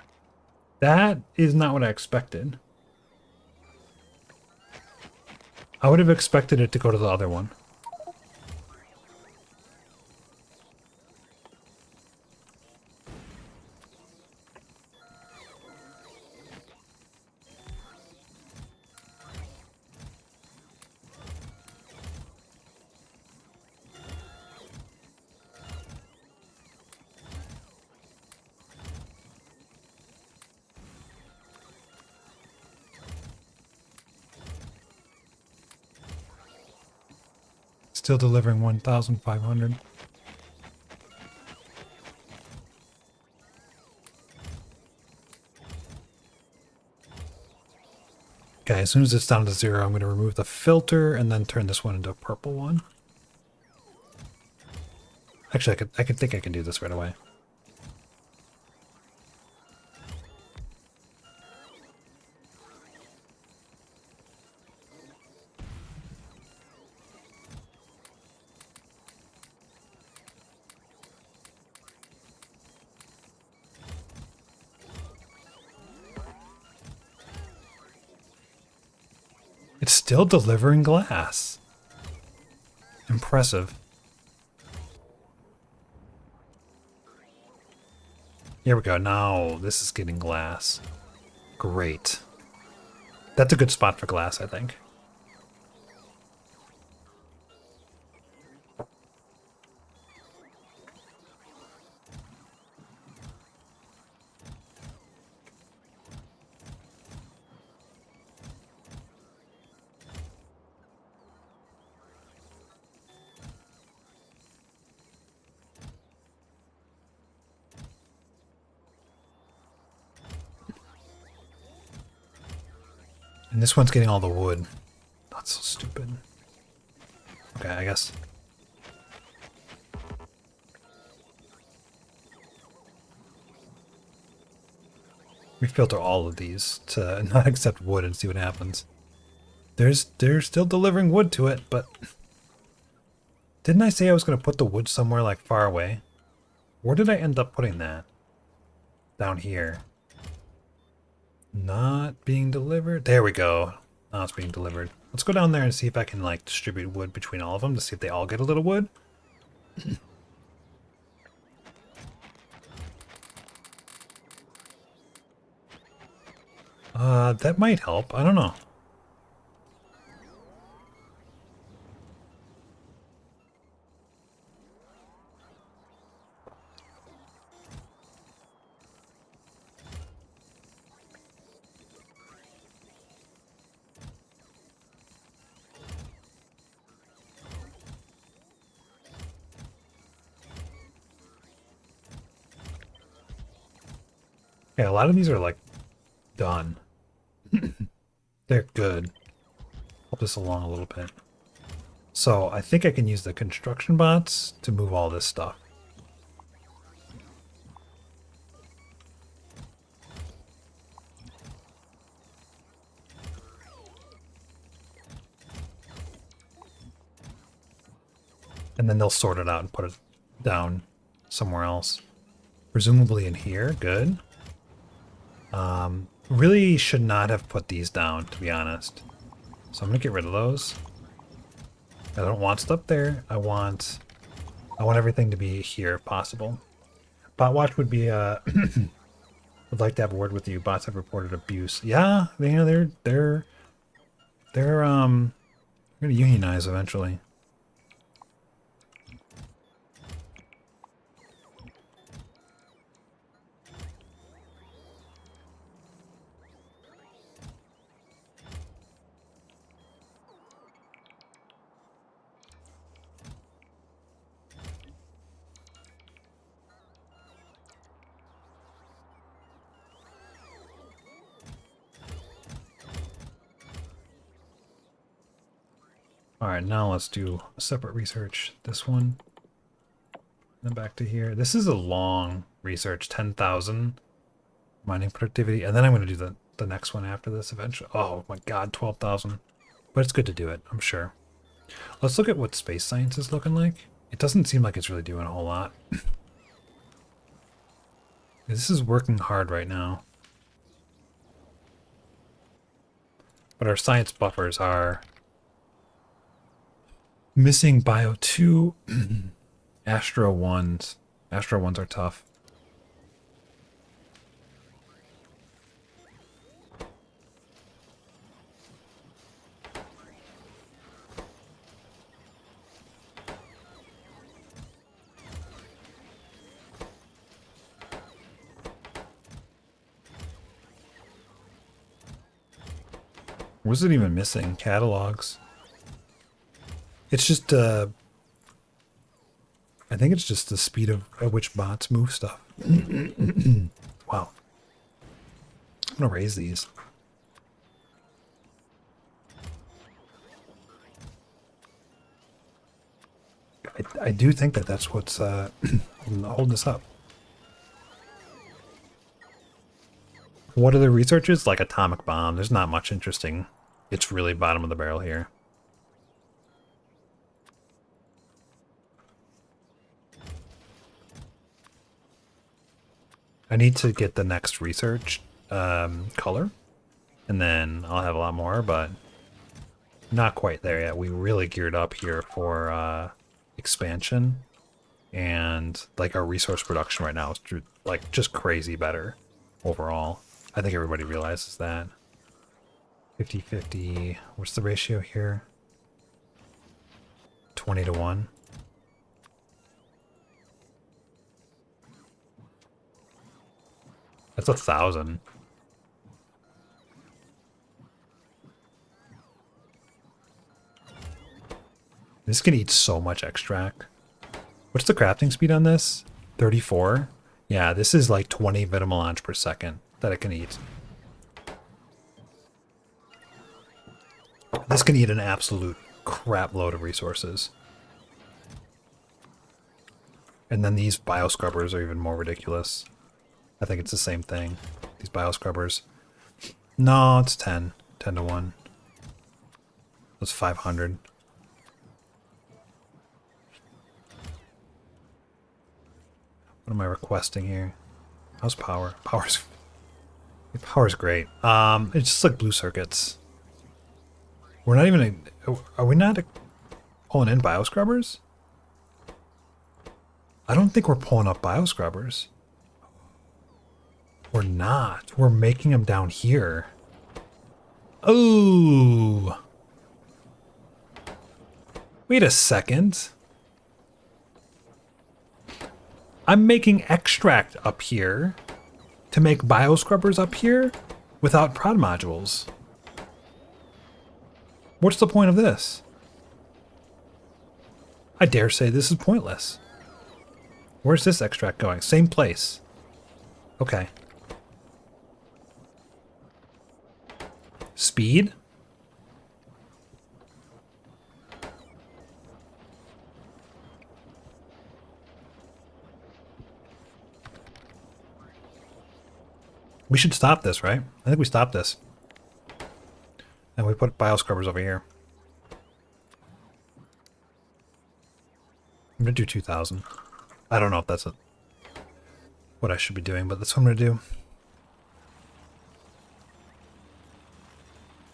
That is not what I expected. I would have expected it to go to the other one. Still delivering 1,500. Okay, as soon as it's down to 0, I'm going to remove the filter and then turn this one into a purple one. Actually, I think I can do this right away. It's still delivering glass. Impressive. Here we go. Now this is getting glass. Great. That's a good spot for glass, I think. And this one's getting all the wood. That's so stupid. Okay, I guess. We filter all of these to not accept wood and see what happens. They're still delivering wood to it, but didn't I say I was going to put the wood somewhere like far away? Where did I end up putting that? Down here. Not being delivered. There we go. Now it's being delivered. Let's go down there and see if I can like distribute wood between all of them to see if they all get a little wood. That might help. I don't know. Yeah, a lot of these are like done. They're good. Help this along a little bit. So I think I can use the construction bots to move all this stuff. And then they'll sort it out and put it down somewhere else. Presumably in here. Good. Really should not have put these down, to be honest. So I'm gonna get rid of those. I don't want stuff there. I want everything to be here if possible. Botwatch would be would like to have a word with you. Bots have reported abuse. Yeah, you know, they're gonna unionize eventually. Alright, now let's do a separate research. This one. Then back to here. This is a long research. 10,000 mining productivity. And then I'm going to do the next one after this eventually. Oh my god, 12,000. But it's good to do it, I'm sure. Let's look at what space science is looking like. It doesn't seem like it's really doing a whole lot. This is working hard right now. But our science buffers are missing Bio 2, Astro 1s. Astro 1s are tough. Was it even missing? Catalogs. It's just, I think it's just the speed at which bots move stuff. Wow. I'm gonna raise these. I do think that that's what's holding us up. What are the researches? Like atomic bomb. There's not much interesting. It's really bottom of the barrel here. I need to get the next research color, and then I'll have a lot more, but not quite there yet. We really geared up here for expansion, and like our resource production right now is like just crazy better overall. I think everybody realizes that. 50-50. What's the ratio here? 20-1. That's 1,000. This can eat so much extract. What's the crafting speed on this? 34? Yeah, this is like 20 vitamelange per second that it can eat. This can eat an absolute crap load of resources. And then these bioscrubbers are even more ridiculous. I think it's the same thing. These bioscrubbers. No, it's 10. 10-1. That's 500. What am I requesting here? How's power? Power's great. It's just like blue circuits. We're not even... Are we not pulling in bioscrubbers? I don't think we're pulling up bioscrubbers. We're not. We're making them down here. Oh! Wait a second. I'm making extract up here to make bioscrubbers up here without prod modules. What's the point of this? I dare say this is pointless. Where's this extract going? Same place. Okay. Speed? We should stop this, right? I think we stopped this. And we put bioscrubbers over here. I'm gonna do 2,000. I don't know if that's what I should be doing, but that's what I'm gonna do.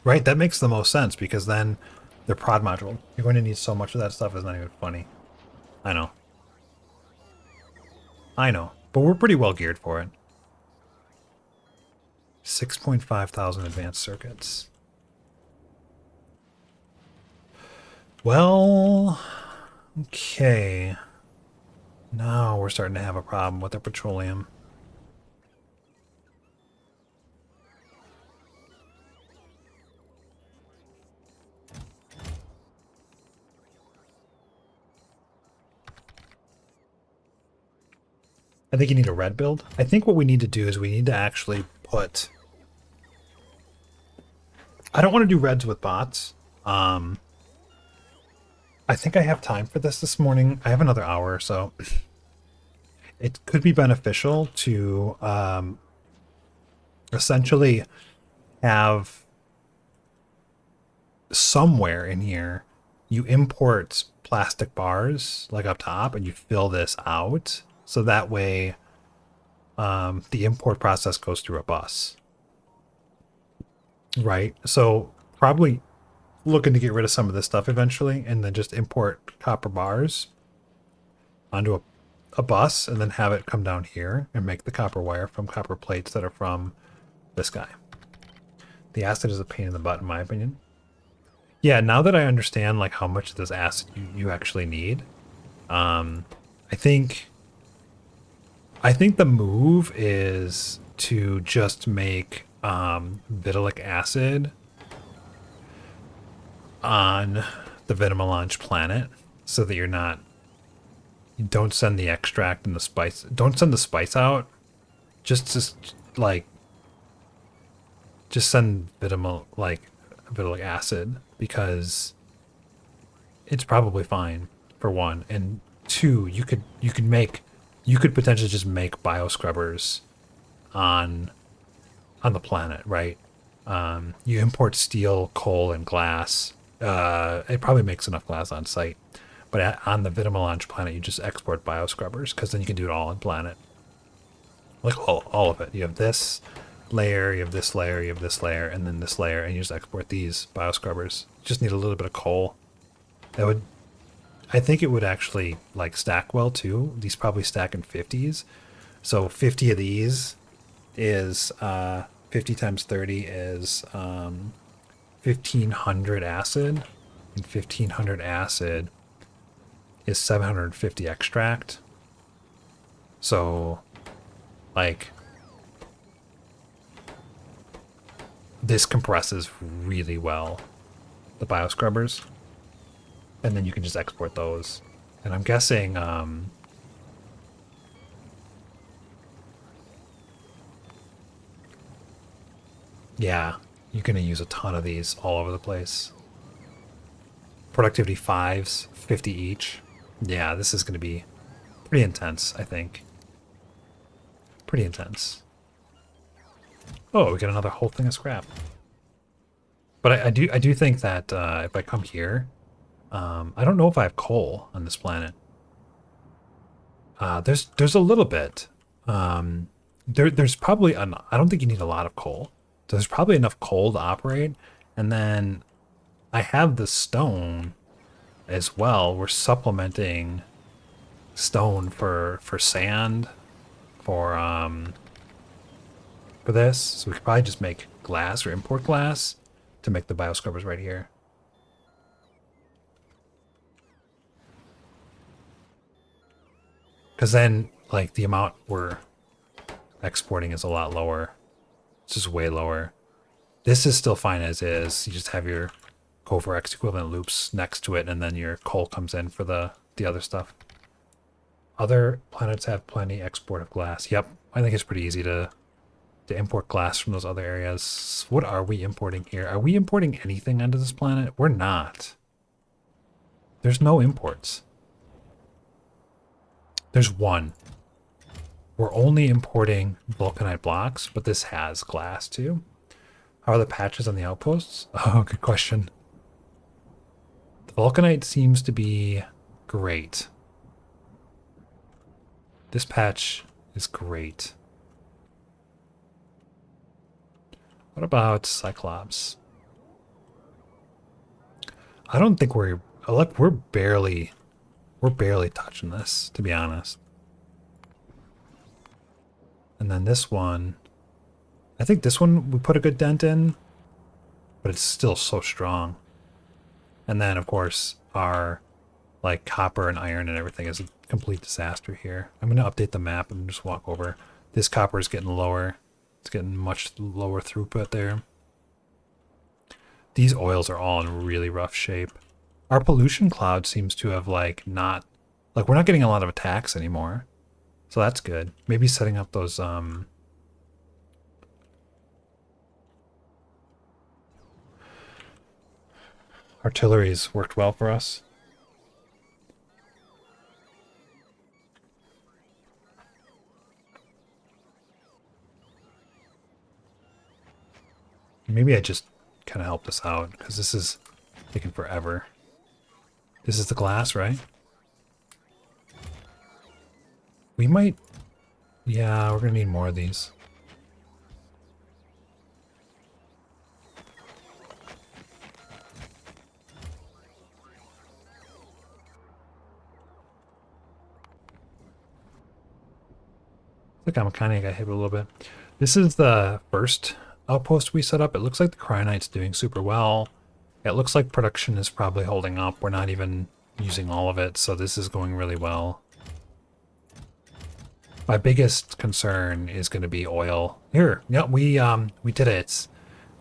Right, that makes the most sense, because then they're prod module. You're going to need so much of that stuff, it's not even funny. I know. I know, but we're pretty well geared for it. 6.5 thousand advanced circuits. Well, okay. Now we're starting to have a problem with the petroleum. I think you need a red build. I think what we need to do is we need to actually put... I don't want to do reds with bots. I think I have time for this morning. I have another hour or so. It could be beneficial to essentially have somewhere in here, you import plastic bars like up top and you fill this out. So that way the import process goes through a bus. Right? So probably looking to get rid of some of this stuff eventually and then just import copper bars onto a bus and then have it come down here and make the copper wire from copper plates that are from this guy. The acid is a pain in the butt in my opinion. Yeah, now that I understand like how much of this acid you actually need, I think the move is to just make vitalic acid on the Vitamelange planet so that you don't send the extract and the spice. Don't send the spice out. Just send vitalic acid because it's probably fine for one, and two, you could potentially just make bioscrubbers on the planet, right? You import steel, coal, and glass. It probably makes enough glass on site, but on the Vitamelange planet, you just export bioscrubbers because then you can do it all on planet, like all of it. You have this layer, you have this layer, you have this layer, and then this layer, and you just export these bioscrubbers. You just need a little bit of coal. I think it would actually like stack well too. These probably stack in 50s. So 50 of these is 50 times 30 is 1500 acid, and 1500 acid is 750 extract. So like this compresses really well the bioscrubbers, and then you can just export those. And I'm guessing yeah, you're gonna use a ton of these all over the place. Productivity 5s, 50 each. Yeah, this is gonna be pretty intense, I think. Pretty intense. Oh, we got another whole thing of scrap. But I do think that if I come here, I don't know if I have coal on this planet. There's a little bit. There's probably I don't think you need a lot of coal. There's probably enough coal to operate, and then I have the stone as well. We're supplementing stone for sand for this, so we could probably just make glass or import glass to make the bioscrubbers right here. Because then, like, the amount we're exporting is a lot lower. It's just way lower. This is still fine as is. You just have your Cover X equivalent loops next to it, and then your coal comes in for the other stuff. Other planets have plenty export of glass. Yep, I think it's pretty easy to import glass from those other areas. What are we importing here? Are we importing anything onto this planet? We're not. There's no imports. There's one. We're only importing vulcanite blocks, but this has glass too. How are the patches on the outposts? Oh, good question. The vulcanite seems to be great. This patch is great. What about Cyclops? I don't think we're barely touching this, to be honest. And then this one, I think this one we put a good dent in, but it's still so strong. And then of course our like copper and iron and everything is a complete disaster here. I'm going to update the map and just walk over. This copper is getting lower. It's getting much lower throughput there. These oils are all in really rough shape. Our pollution cloud seems to have like we're not getting a lot of attacks anymore. So that's good. Maybe setting up those artilleries worked well for us. maybe I just kind of help this out because this is taking forever. This is the glass, right? We might... Yeah, we're going to need more of these. Look, I'm kind of got hit a little bit. This is the first outpost we set up. It looks like the Cryonite's doing super well. It looks like production is probably holding up. We're not even using all of it, so this is going really well. My biggest concern is going to be oil. Here, yeah, we did it.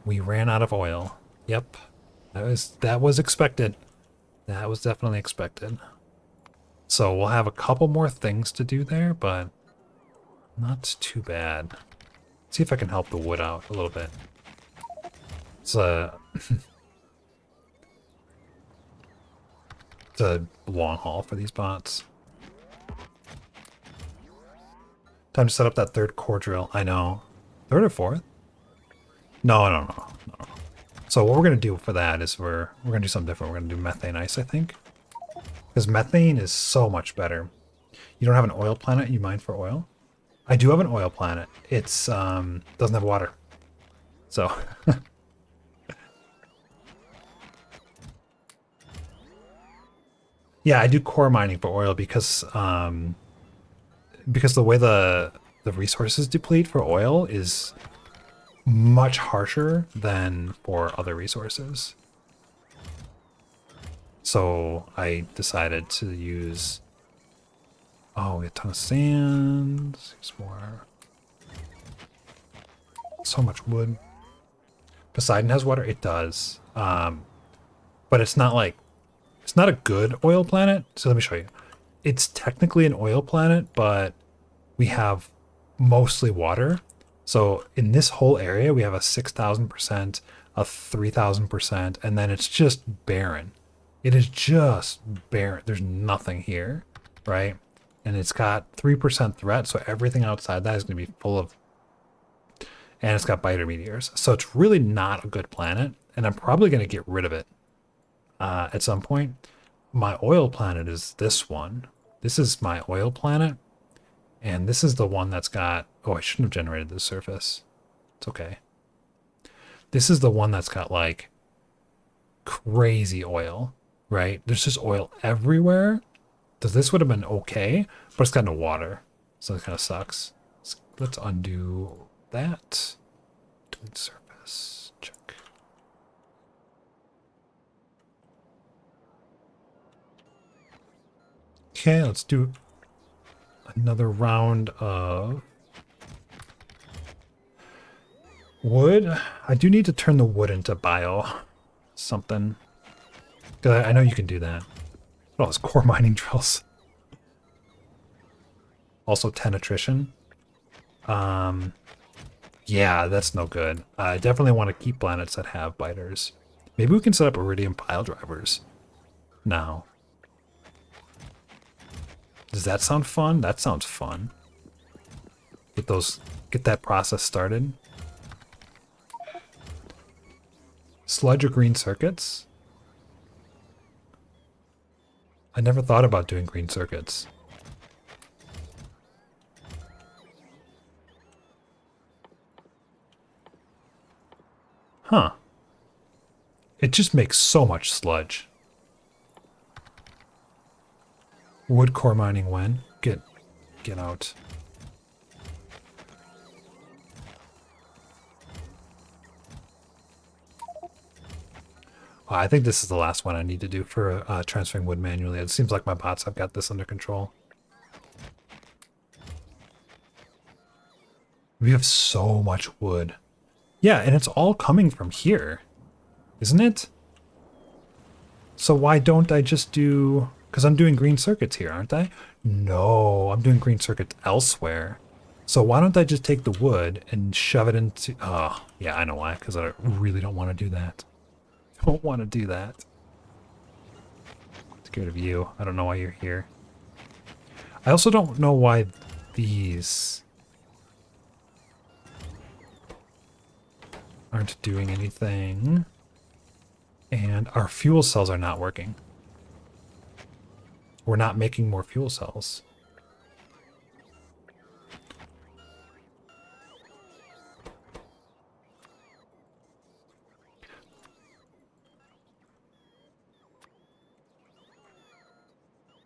We ran out of oil. Yep, that was expected. That was definitely expected. So we'll have a couple more things to do there, but not too bad. See if I can help the wood out a little bit. It's a it's a long haul for these bots. Time to set up that third core drill. I know. Third or fourth? No. So what we're gonna do for that is we're gonna do something different. We're gonna do methane ice, I think. Because methane is so much better. You don't have an oil planet, you mine for oil? I do have an oil planet. It's doesn't have water. So yeah, I do core mining for oil because the way the resources deplete for oil is much harsher than for other resources. So I decided to use... Oh, we have a ton of sand. Here's more. So much wood. Poseidon has water? It does. But it's not like... It's not a good oil planet. So let me show you. It's technically an oil planet, but we have mostly water. So in this whole area, we have a 6,000%, a 3,000%, and then it's just barren. It is just barren. There's nothing here, right? And it's got 3% threat, so everything outside that is going to be full of... And it's got biter meteors. So it's really not a good planet, and I'm probably going to get rid of it at some point. My oil planet is this one. This is my oil planet, and this is the one that's got... Oh, I shouldn't have generated this surface. It's okay. This is the one that's got, like, crazy oil, right? There's just oil everywhere. This would have been okay, but it's got no water, so it kind of sucks. Let's undo that. Delete surface. Check. Okay, let's do another round of wood. I do need to turn the wood into bio something. I know you can do that. Oh, it's core mining drills. Also 10 attrition. Yeah, that's no good. I definitely want to keep planets that have biters. Maybe we can set up iridium pile drivers now. Does that sound fun? That sounds fun. Get that process started. Sludge or green circuits? I never thought about doing green circuits. Huh. It just makes so much sludge. Wood core mining when? Get out. I think this is the last one I need to do for transferring wood manually. It seems like my bots have got this under control. We have so much wood. Yeah, and it's all coming from here, isn't it? So why don't I just do... Because I'm doing green circuits here, aren't I? No, I'm doing green circuits elsewhere. So why don't I just take the wood and shove it into... Oh, yeah, I know why. Because I really don't want to do that. Don't want to do that. Let's get rid of you. I don't know why you're here. I also don't know why these aren't doing anything. And our fuel cells are not working. We're not making more fuel cells.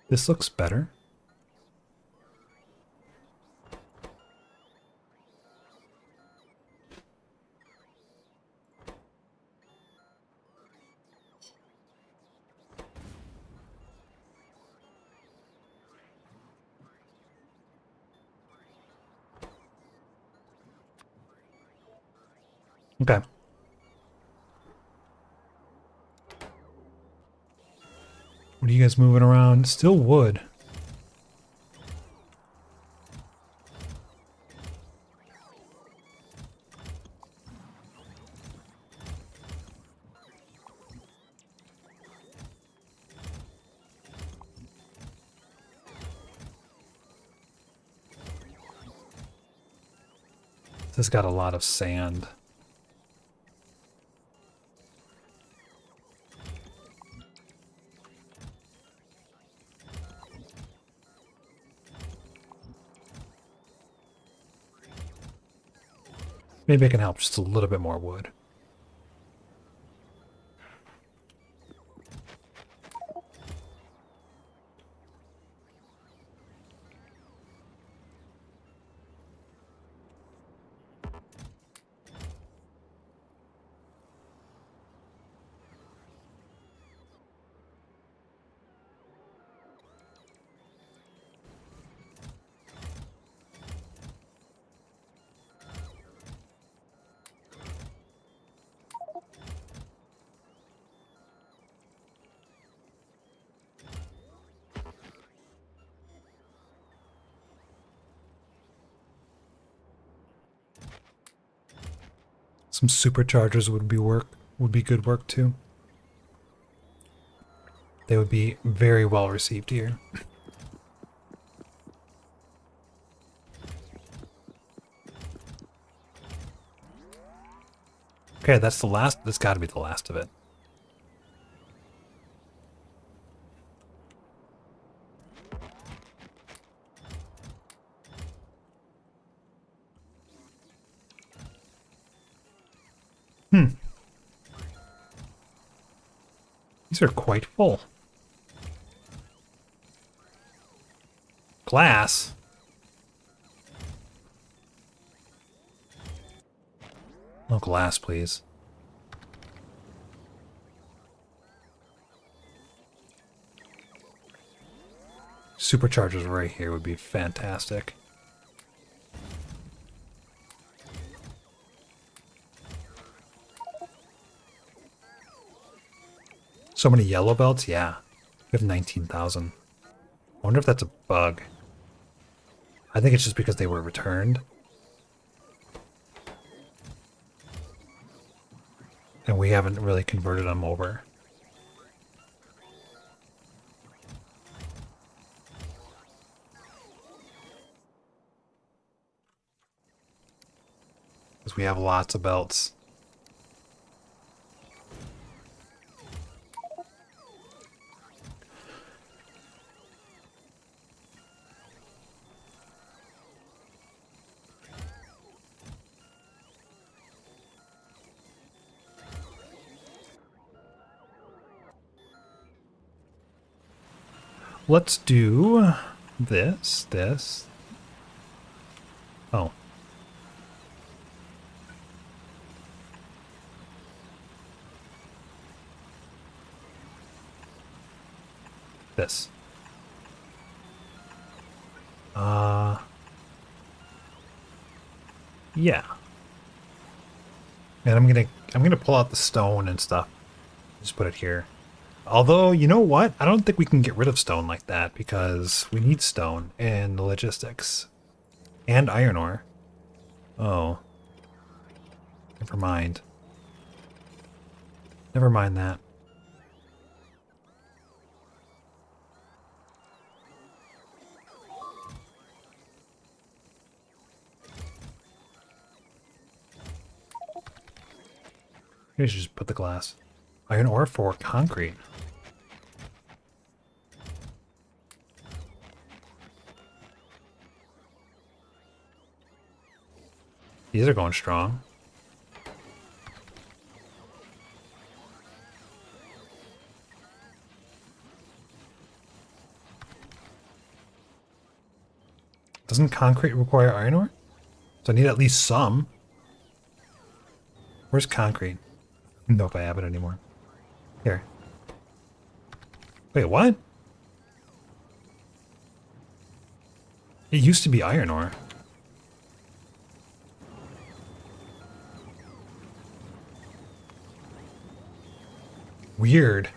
This looks better. Okay. What are you guys moving around? Still wood. This has got a lot of sand. Maybe I can help just a little bit more wood. Some superchargers would be good work too. They would be very well received here. Okay, that's the last. That's got to be the last of it. These are quite full. Glass? No glass, please. Superchargers right here would be fantastic. So many yellow belts? Yeah. We have 19,000. I wonder if that's a bug. I think it's just because they were returned. And we haven't really converted them over. Because we have lots of belts. Let's do this. Oh. This. Yeah. And I'm gonna pull out the stone and stuff. Just put it here. Although, you know what? I don't think we can get rid of stone like that because we need stone in the logistics. And iron ore. Oh. Never mind. Never mind that. Maybe I should just put the glass. Iron ore for concrete. These are going strong. Doesn't concrete require iron ore? So I need at least some. Where's concrete? I don't know if I have it anymore. Here. Wait, what? It used to be iron ore. Weird.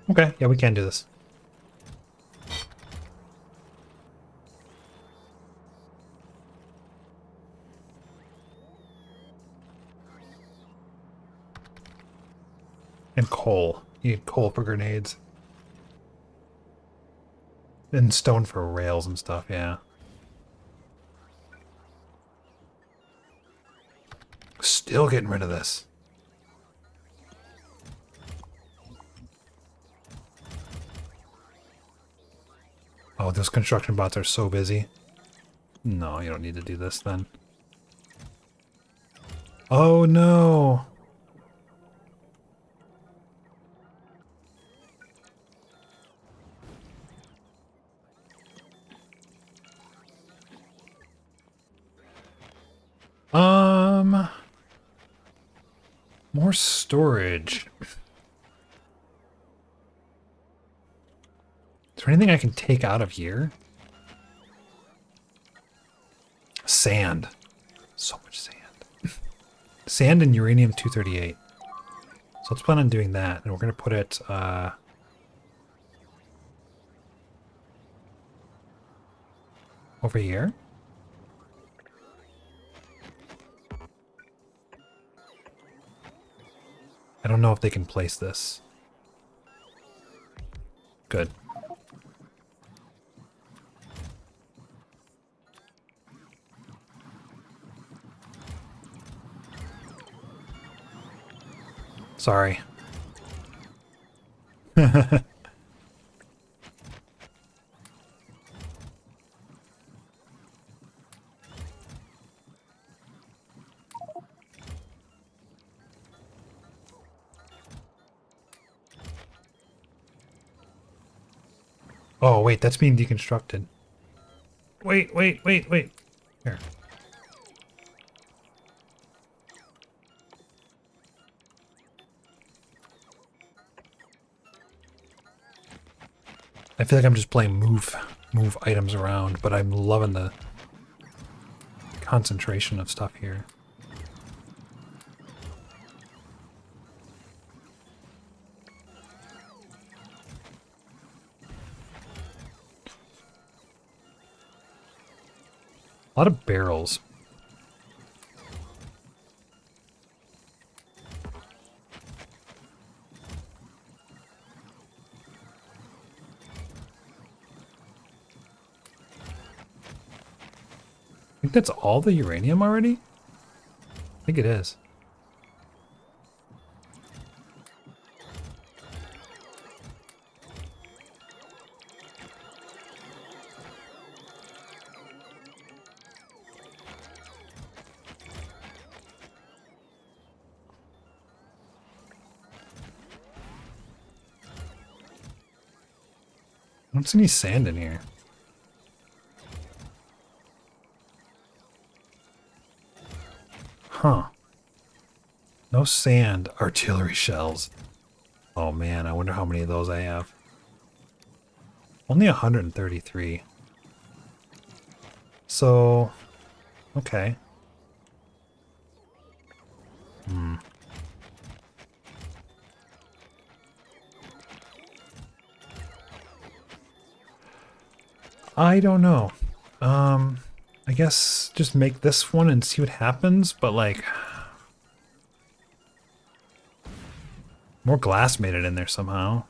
Okay, yeah, we can do this. And coal. You need coal for grenades. And stone for rails and stuff, yeah. Still getting rid of this. Oh, those construction bots are so busy. No, you don't need to do this then. Oh no! More storage. Is there anything I can take out of here? Sand. So much sand. Sand and uranium-238. So let's plan on doing that, and we're going to put it, over here. I don't know if they can place this. Good. Sorry. Oh, wait, that's being deconstructed. Wait. Here. I feel like I'm just playing move items around, but I'm loving the concentration of stuff here. A lot of barrels. I think that's all the uranium already? I think it is. I don't see any sand in here. Huh. No sand. Artillery shells. Oh man, I wonder how many of those I have. Only 133. So, okay. I don't know. I guess just make this one and see what happens, but like more glass made it in there somehow.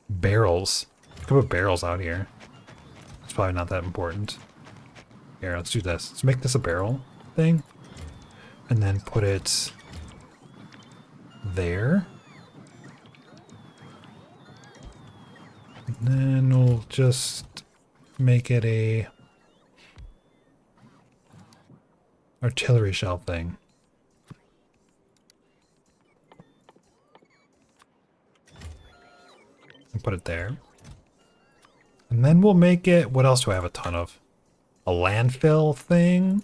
Barrels. Could put barrels out here. It's probably not that important. Here, let's do this. Let's make this a barrel thing. And then put it there. And then we'll just make it a artillery shell thing. And put it there. And then we'll make it, what else do I have a ton of? A landfill thing?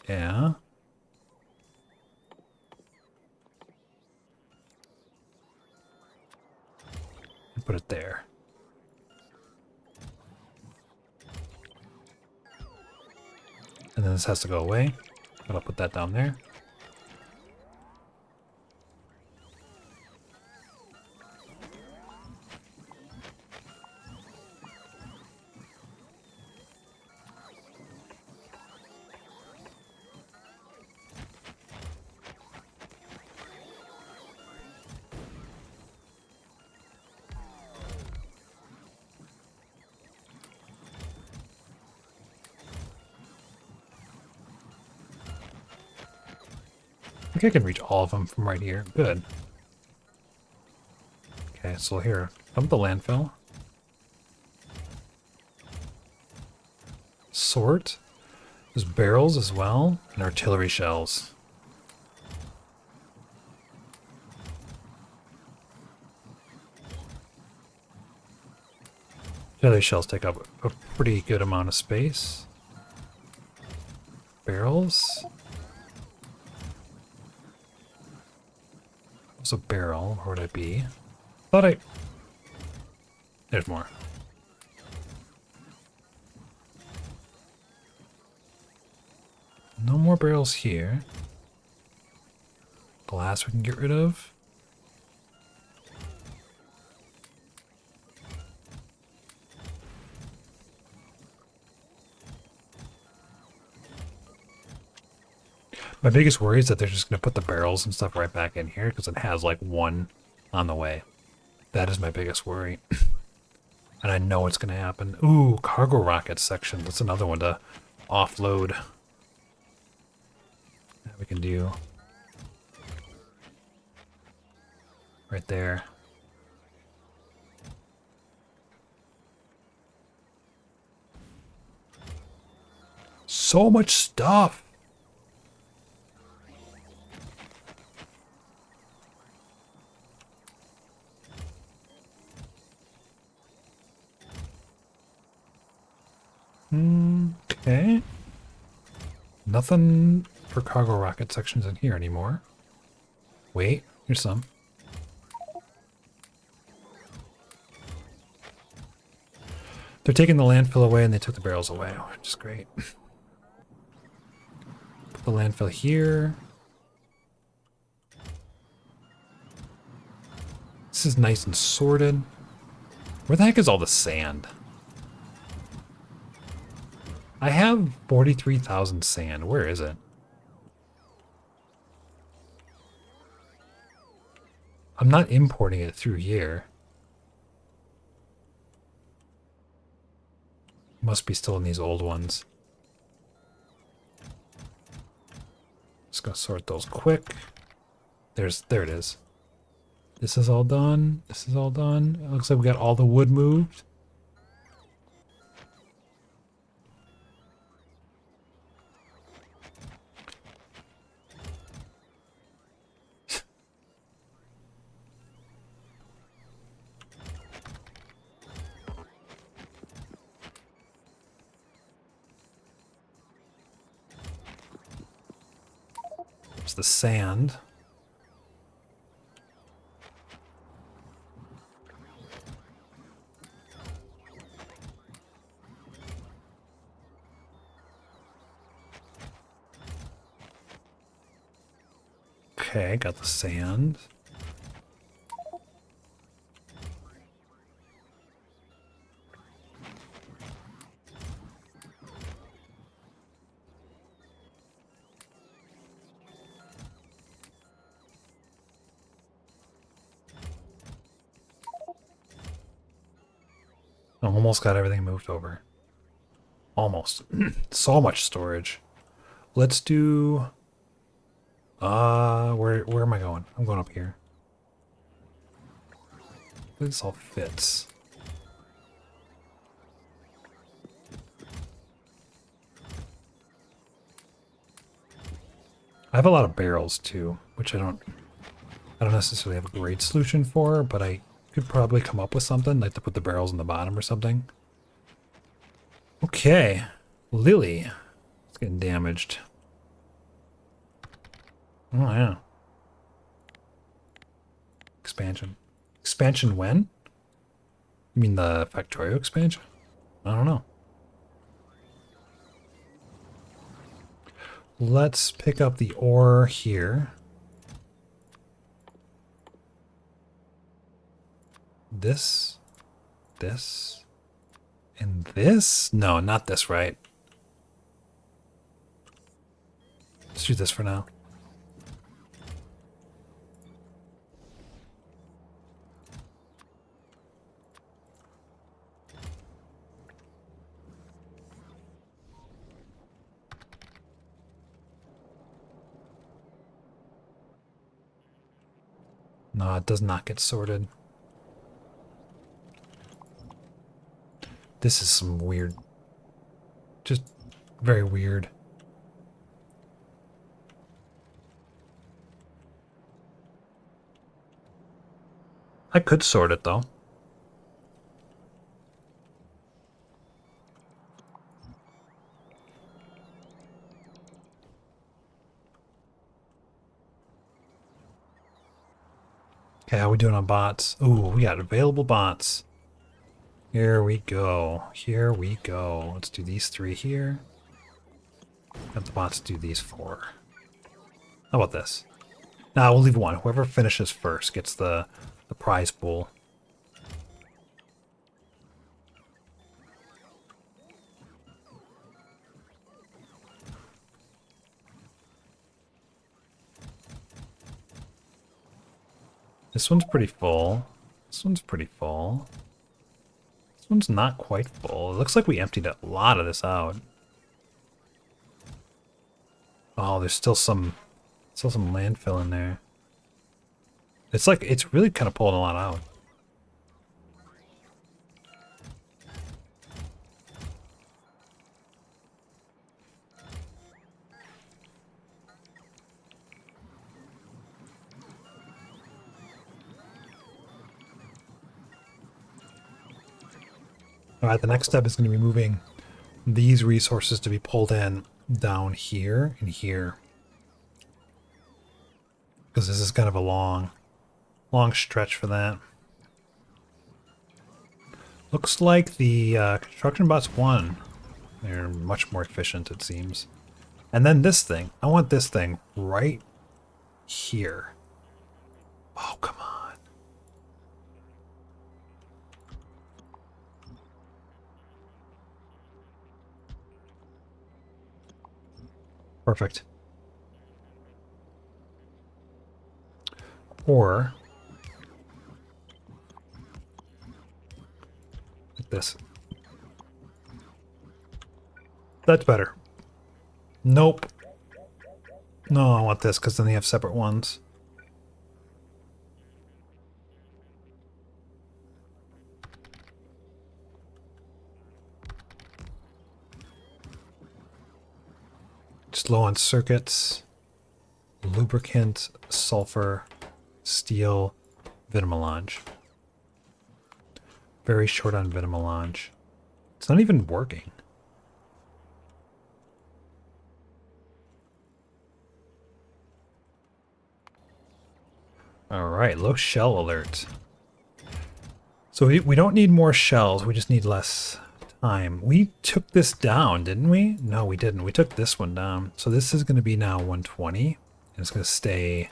Yeah. And put it there. And then this has to go away. But I'll put that down there. I think I can reach all of them from right here. Good. Okay, so here, dump the landfill. Sort. There's barrels as well, and artillery shells. Artillery shells take up a pretty good amount of space. Barrels. What's a barrel? Where would it be? There's more. No more barrels here. Glass we can get rid of. My biggest worry is that they're just going to put the barrels and stuff right back in here because it has like one on the way. That is my biggest worry. And I know it's going to happen. Ooh, cargo rocket section. That's another one to offload. That we can do. Right there. So much stuff. Okay. Nothing for cargo rocket sections in here anymore. Wait, here's some. They're taking the landfill away and they took the barrels away, which is great. Put the landfill here. This is nice and sorted. Where the heck is all the sand? I have 43,000 sand. Where is it? I'm not importing it through here. Must be still in these old ones. Just gonna sort those quick. There it is. This is all done. This is all done. It looks like we got all the wood moved. There's the sand. Okay, got the sand. I almost got everything moved over. Almost. So much storage. Let's do... where am I going? I'm going up here. This all fits. I have a lot of barrels too, which I don't necessarily have a great solution for, but I could probably come up with something, like to put the barrels in the bottom or something. Okay. Lily. It's getting damaged. Oh yeah. Expansion. Expansion when? You mean the factorio expansion? I don't know. Let's pick up the ore here. This, and this? No, not this, right? Let's do this for now. No, it does not get sorted. This is some weird, just very weird. I could sort it though. Okay, how are we doing on bots? Ooh, we got available bots. Here we go. Here we go. Let's do these 3 here. Have the bots do these 4. How about this? Nah, we'll leave 1. Whoever finishes first gets the prize pool. This one's pretty full. This one's pretty full. This one's not quite full. It looks like we emptied a lot of this out. Oh, there's still some landfill in there. It's like, it's really kind of pulling a lot out. Alright, the next step is going to be moving these resources to be pulled in down here and here. Because this is kind of a long stretch for that. Looks like the construction bots won. They're much more efficient, it seems. And then this thing. I want this thing right here. Oh, come on. Perfect. Or like this. That's better. Nope. No, I want this because then they have separate ones. Just low on circuits, lubricant, sulfur, steel, vitamelange. Very short on vitamelange. It's not even working. Alright, low shell alert. So we don't need more shells, we just need less time. We took this down, didn't we? No, we didn't. We took this one down. So this is going to be now 120. And it's going to stay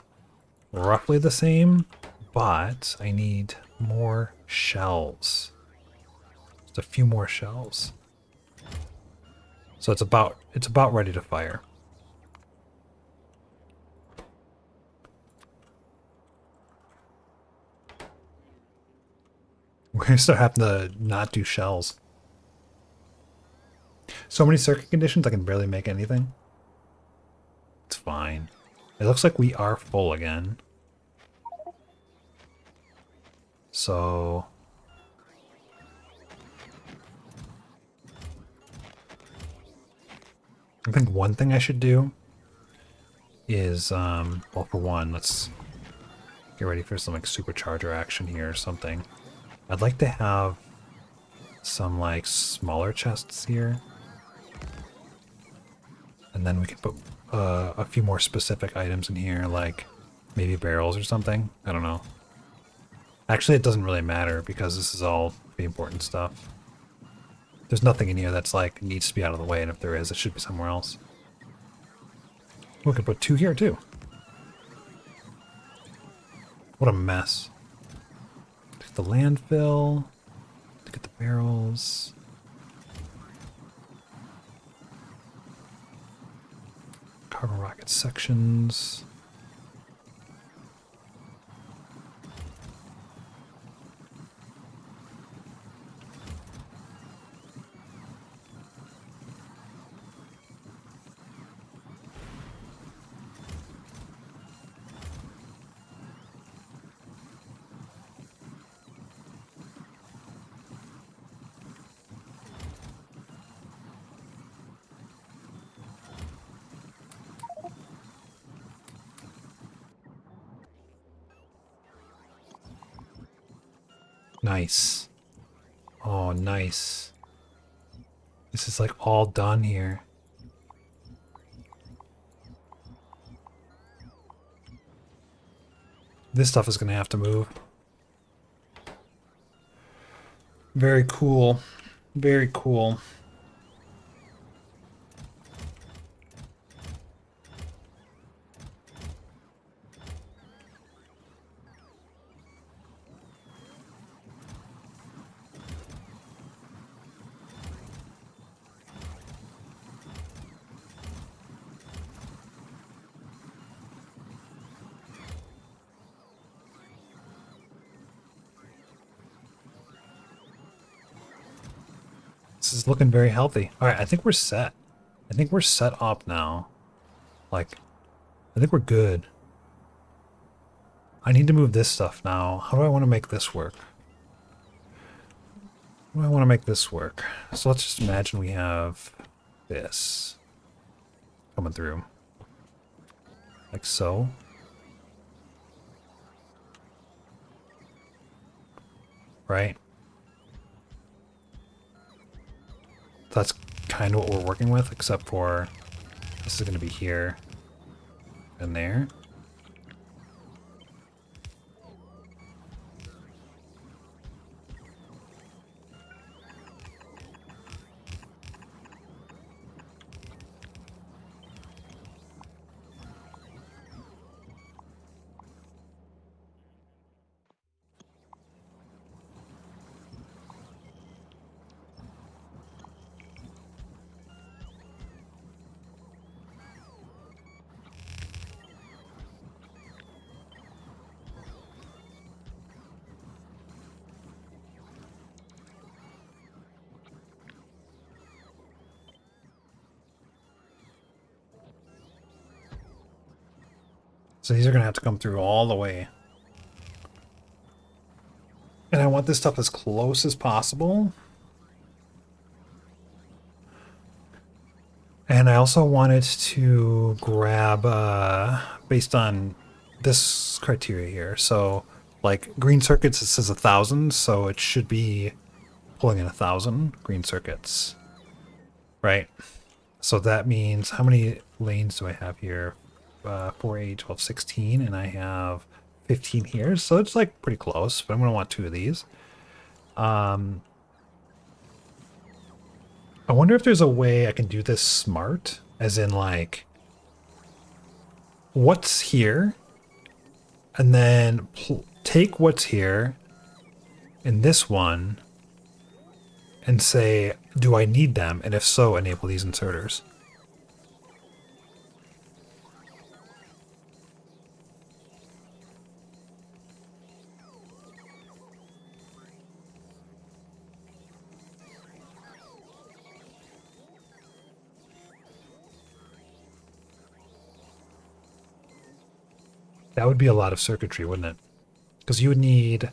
roughly the same, but I need more shells. Just a few more shells. So it's about ready to fire. We're gonna start having to not do shells. So many circuit conditions, I can barely make anything. It's fine. It looks like we are full again. So I think one thing I should do is, well, for one, let's get ready for some like supercharger action here or something. I'd like to have some like smaller chests here. And then we can put a few more specific items in here, like maybe barrels or something. I don't know. Actually, it doesn't really matter because this is all the important stuff. There's nothing in here that's like needs to be out of the way, and if there is, it should be somewhere else. We could put 2 here too. What a mess. Get the landfill. Get the barrels. Cargo rocket sections. Nice. Oh, nice. This is like all done here. This stuff is going to have to move. Very cool. Very cool. This is looking very healthy. All right, I think we're set. I think we're set up now. Like, I think we're good. I need to move this stuff now. How do I want to make this work? How do I want to make this work? So let's just imagine we have this coming through. Like so. Right? That's kind of what we're working with, except for this is going to be here and there. So these are going to have to come through all the way. And I want this stuff as close as possible. And I also wanted to grab, based on this criteria here. So, like, green circuits, it says 1,000, so it should be pulling in 1,000 green circuits. Right? So that means, how many lanes do I have here? 4, 8, 12, 16, and I have 15 here. So it's, like, pretty close, but I'm going to want 2 of these. I wonder if there's a way I can do this smart, as in like, what's here, and then take what's here in this one and say, do I need them? And if so, enable these inserters. That would be a lot of circuitry, wouldn't it? Because you would need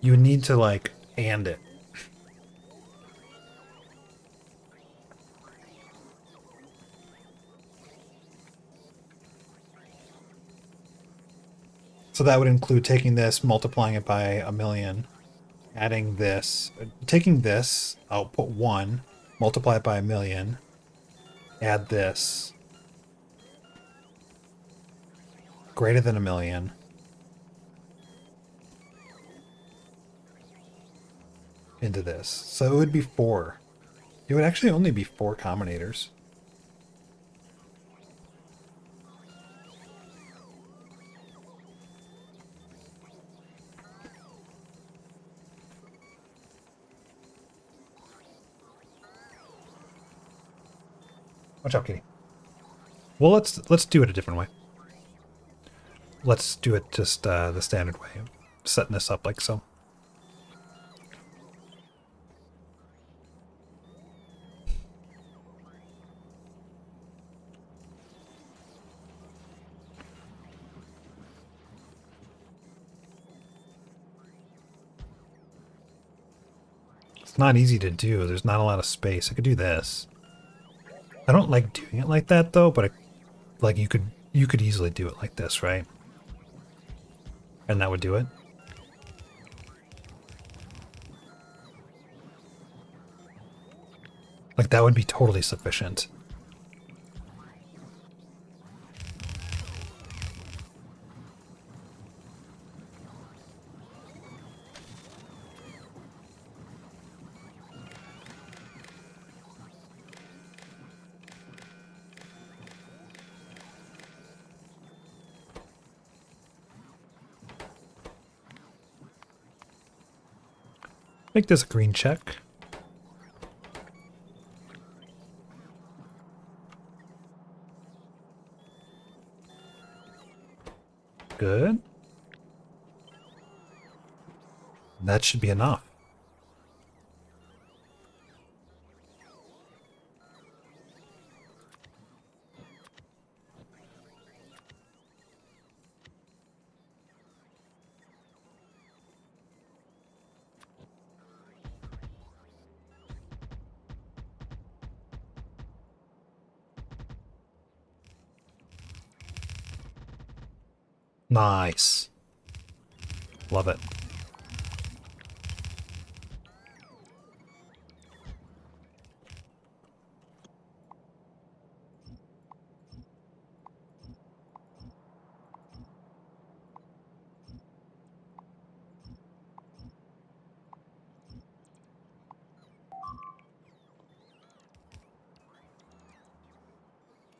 to like and it. So that would include taking this, multiplying it by a million, adding this, taking this, output 1, multiply it by a million, add this, greater than a million, into this. So it would be 4. It would actually only be 4 combinators. Watch out, kitty. Well, let's do it a different way. Let's do it just the standard way, setting this up like so. It's not easy to do. There's not a lot of space. I could do this. I don't like doing it like that though, but like you could easily do it like this, right? And that would do it. Like that would be totally sufficient. Make this a green check. Good. That should be enough. Nice. Love it.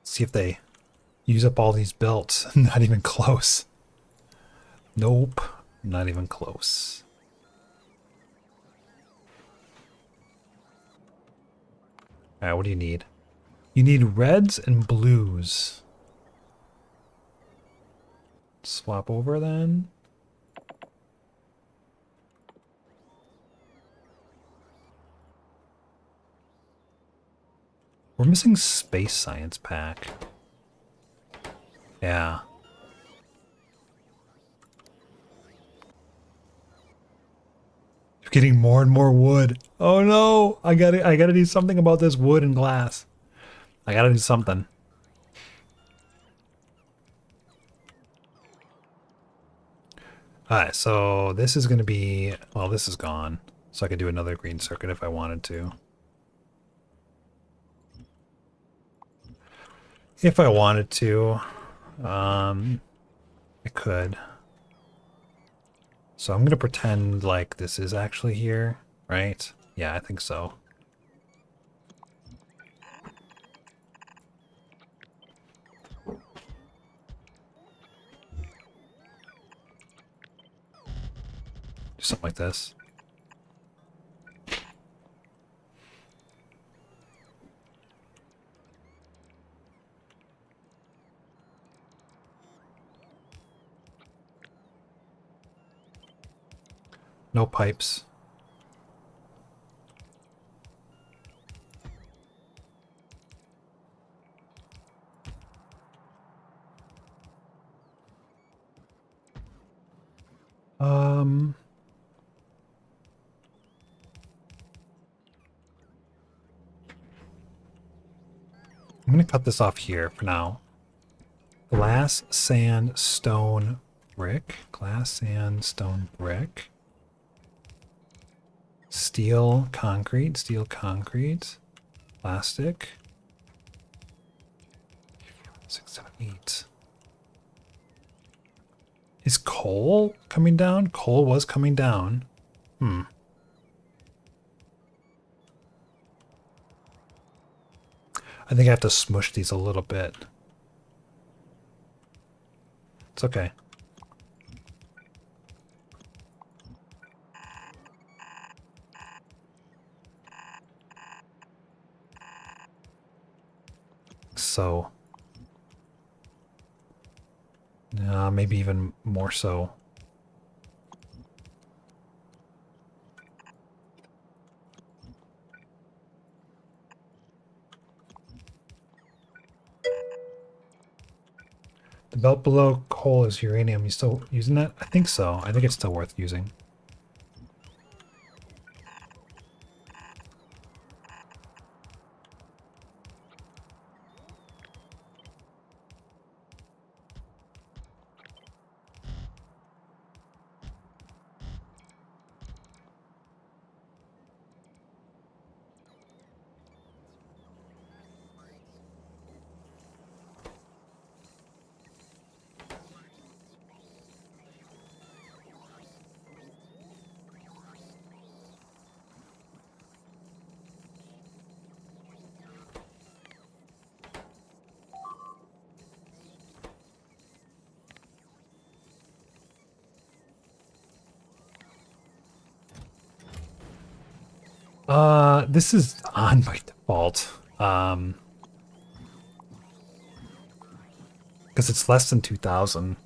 See if they use up all these belts. Not even close. Nope. Not even close. Alright, what do you need? You need reds and blues. Swap over then. We're missing space science pack. Yeah. You're getting more and more wood. Oh no! I gotta do something about this wood and glass. I gotta do something. Alright, so this is gonna be, well, this is gone. So I could do another green circuit if I wanted to. If I wanted to, I could. So I'm gonna pretend like this is actually here, right? Yeah, I think so. Do something like this. No pipes. I'm going to cut this off here for now. Glass, sand, stone, brick. Glass, sand, stone, brick. Steel, concrete, plastic. 6, 7, 8. Is coal coming down? Coal was coming down. I think I have to smush these a little bit. It's okay. So. Maybe even more so. The belt below coal is uranium. You still using that? I think so. I think it's still worth using. This is on by default. Because it's less than 2,000.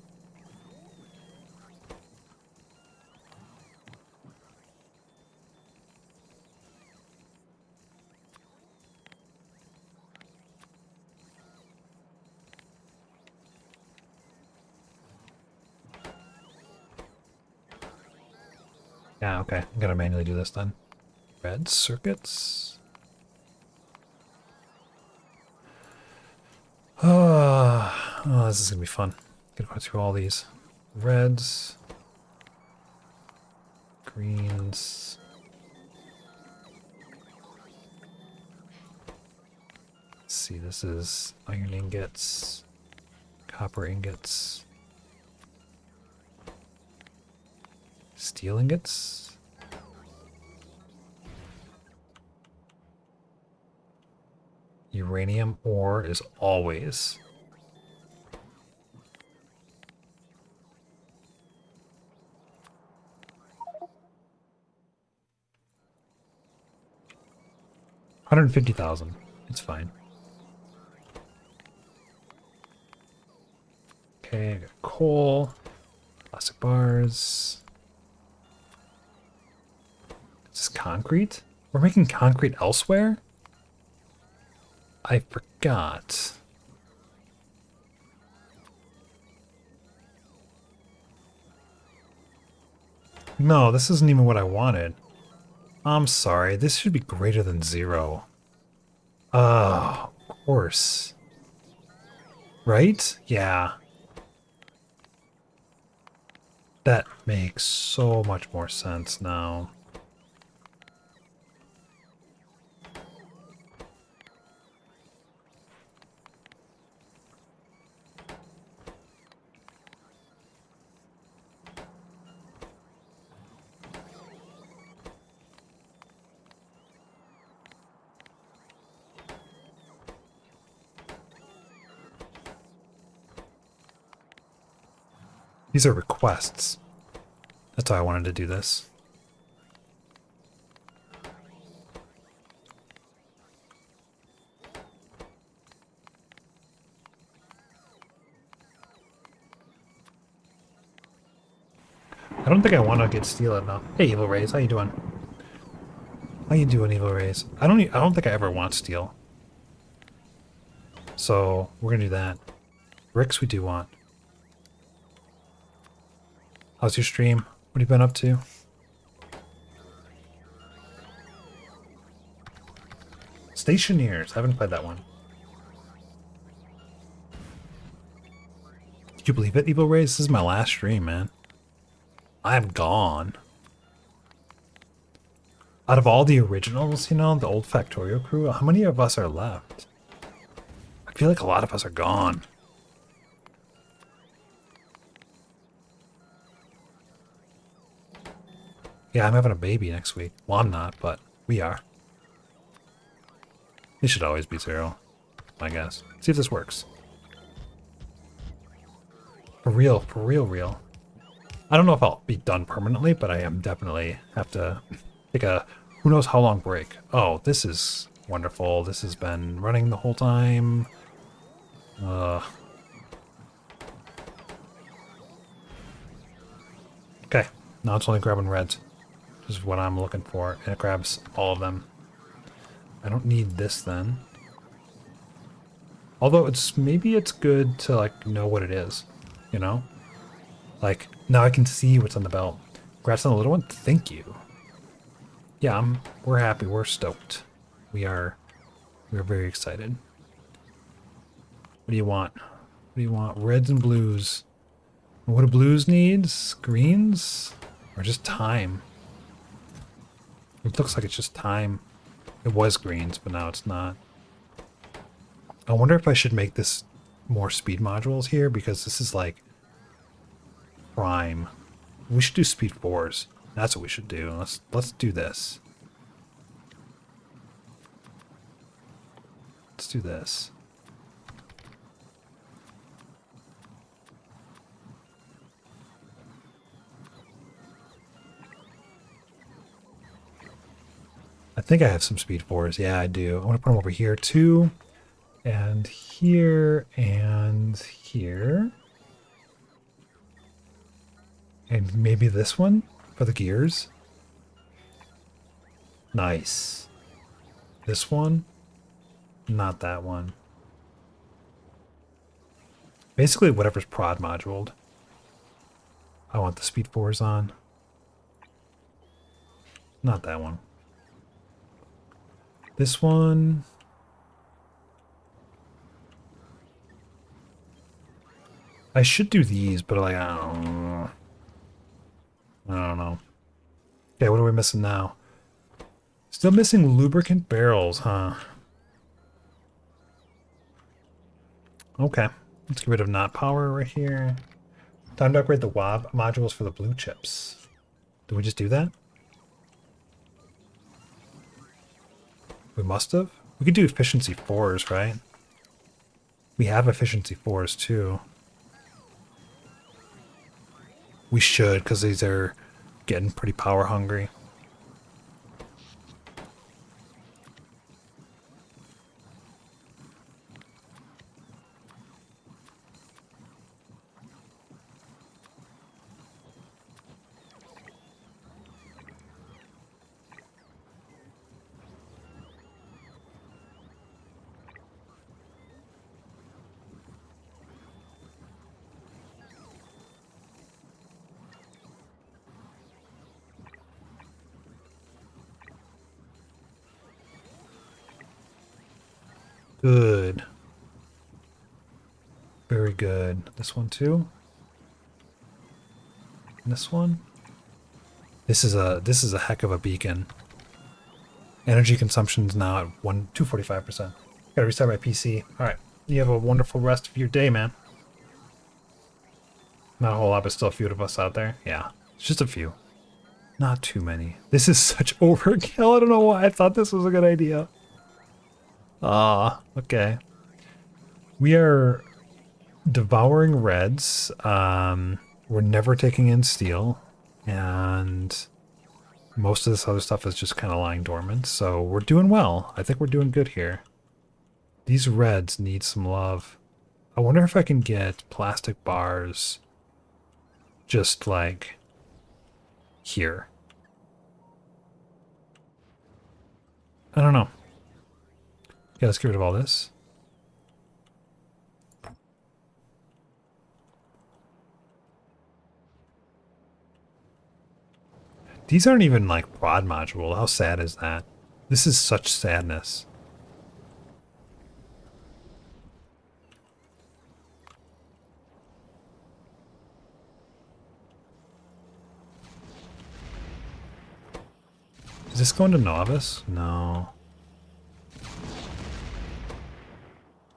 Yeah, okay. I'm gonna manually do this then. Red circuits. Oh, this is gonna be fun. Gonna go through all these. Reds. Greens. Let's see, this is iron ingots. Copper ingots. Steel ingots. Uranium ore is always. $150,000. It's fine. Okay, I got coal, plastic bars. Is this concrete? We're making concrete elsewhere? I forgot. No, this isn't even what I wanted. I'm sorry, this should be greater than 0. Oh, of course. Right? Yeah. That makes so much more sense now. These are requests. That's why I wanted to do this. I don't think I want to get steel enough. Hey, Evil Rays, how you doing? How you doing, Evil Rays? I don't think I ever want steel. So we're gonna do that. Bricks we do want. How's your stream? What have you been up to? Stationeers. I haven't played that one. Did you believe it, Evil Rays? This is my last stream, man. I'm gone. Out of all the originals, you know, the old Factorio crew, how many of us are left? I feel like a lot of us are gone. Yeah, I'm having a baby next week. Well, I'm not, but we are. It should always be 0, I guess. See if this works. For real, real. I don't know if I'll be done permanently, but I am definitely have to take a who knows how long break. Oh, this is wonderful. This has been running the whole time. Okay, now it's only grabbing reds. This is what I'm looking for, and it grabs all of them. I don't need this then. Although maybe it's good to like know what it is, you know? Like, now I can see what's on the belt. Congrats on the little one. Thank you. Yeah, we're happy. We're stoked. We're very excited. What do you want? What do you want? Reds and blues. What do blues needs? Greens? Or just time? It looks like it's just time. It was greens, but now it's not. I wonder if I should make this more speed modules here, because this is like prime. We should do speed 4s. That's what we should do. Let's do this. Let's do this. I think I have some speed 4s. Yeah, I do. I want to put them over here too. And here and here. And maybe this one for the gears. Nice. This one. Not that one. Basically whatever's prod moduled. I want the speed 4s on. Not that one. This one. I should do these, but like, I don't know. Okay, what are we missing now? Still missing lubricant barrels, huh? Okay. Let's get rid of not power right here. Time to upgrade the WAB modules for the blue chips. Did we just do that? We must have. We could do efficiency 4s, right? We have efficiency 4s too. We should, because these are getting pretty power hungry. Good. Very good. This one too. And this one. This is a heck of a beacon. Energy consumption's now at 245%. Gotta restart my PC. Alright. You have a wonderful rest of your day, man. Not a whole lot, but still a few of us out there. Yeah. It's just a few. Not too many. This is such overkill. I don't know why I thought this was a good idea. Okay. We are devouring reds. We're never taking in steel. And most of this other stuff is just kind of lying dormant. So we're doing well. I think we're doing good here. These reds need some love. I wonder if I can get plastic bars just like here. I don't know. Yeah, let's get rid of all this. These aren't even like quad module. How sad is that? This is such sadness. Is this going to novice? No.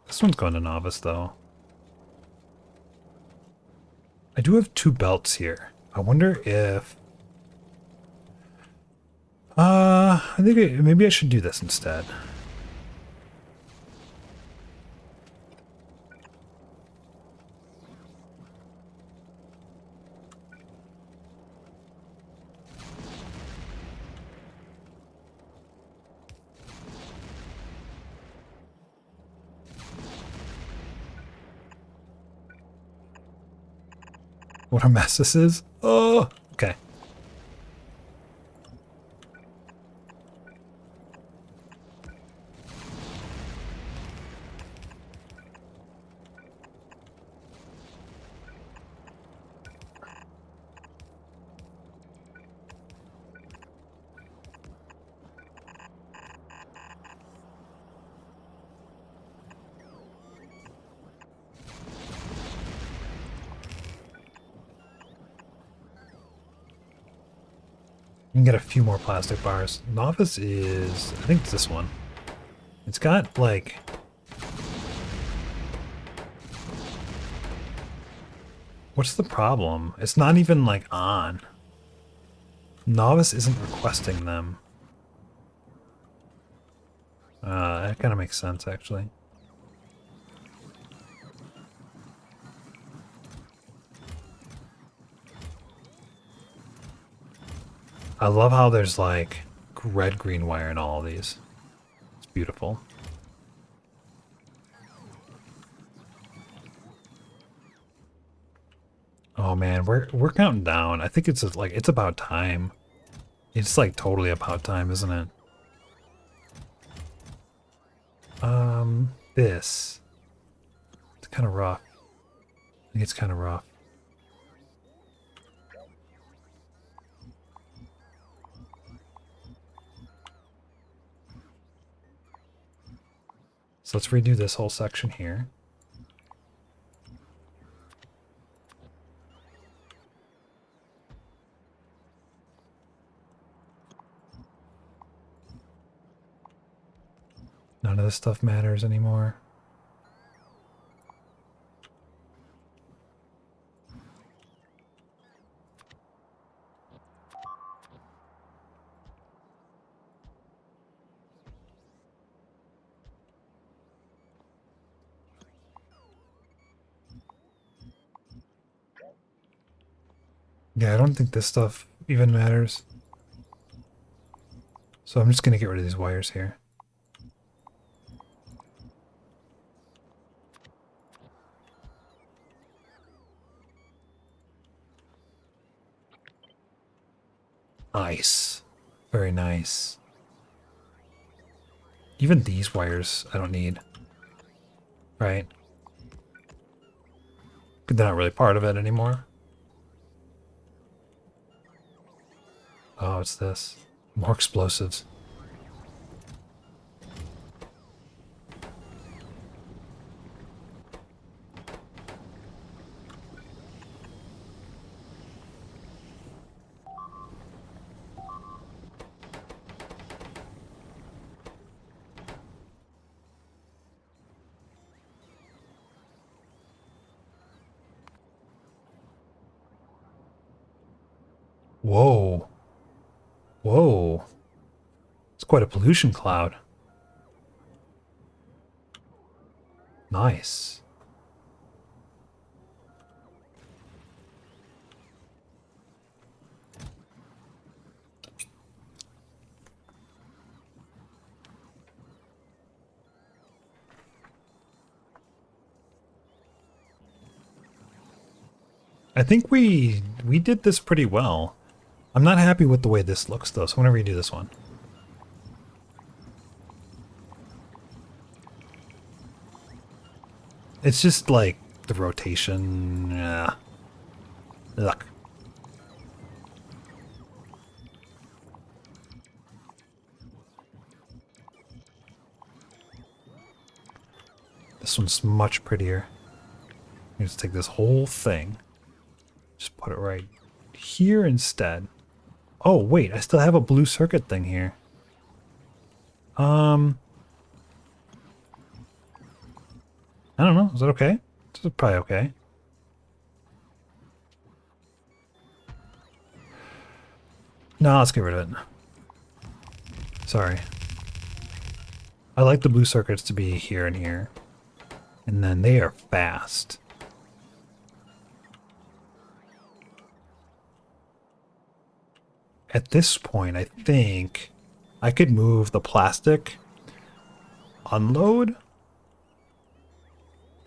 This one's going to novice though. I do have 2 belts here. I wonder if... I think maybe I should do this instead. What a mess this is. Oh, okay. You can get a few more plastic bars. Novice is, I think it's this one. It's got like... What's the problem? It's not even like on. Novice isn't requesting them. That kind of makes sense actually. I love how there's like red-green wire in all of these. It's beautiful. Oh man, we're counting down. I think it's like it's about time. It's like totally about time, isn't it? This. It's kind of rough. I think it's kind of rough. So let's redo this whole section here. None of this stuff matters anymore. Yeah, I don't think this stuff even matters. So I'm just going to get rid of these wires here. Nice. Very nice. Even these wires I don't need. Right? But they're not really part of it anymore. Oh, it's this. More explosives. Whoa. Whoa. It's quite a pollution cloud. Nice. I think we did this pretty well. I'm not happy with the way this looks though, so I'm gonna redo this one. It's just like the rotation. Ugh. This one's much prettier. Let's take this whole thing. Just put it right here instead. Oh, wait, I still have a blue circuit thing here. I don't know. Is that okay? This is probably okay. No, let's get rid of it. Sorry. I like the blue circuits to be here and here. And then they are fast. At this point, I think I could move the plastic unload.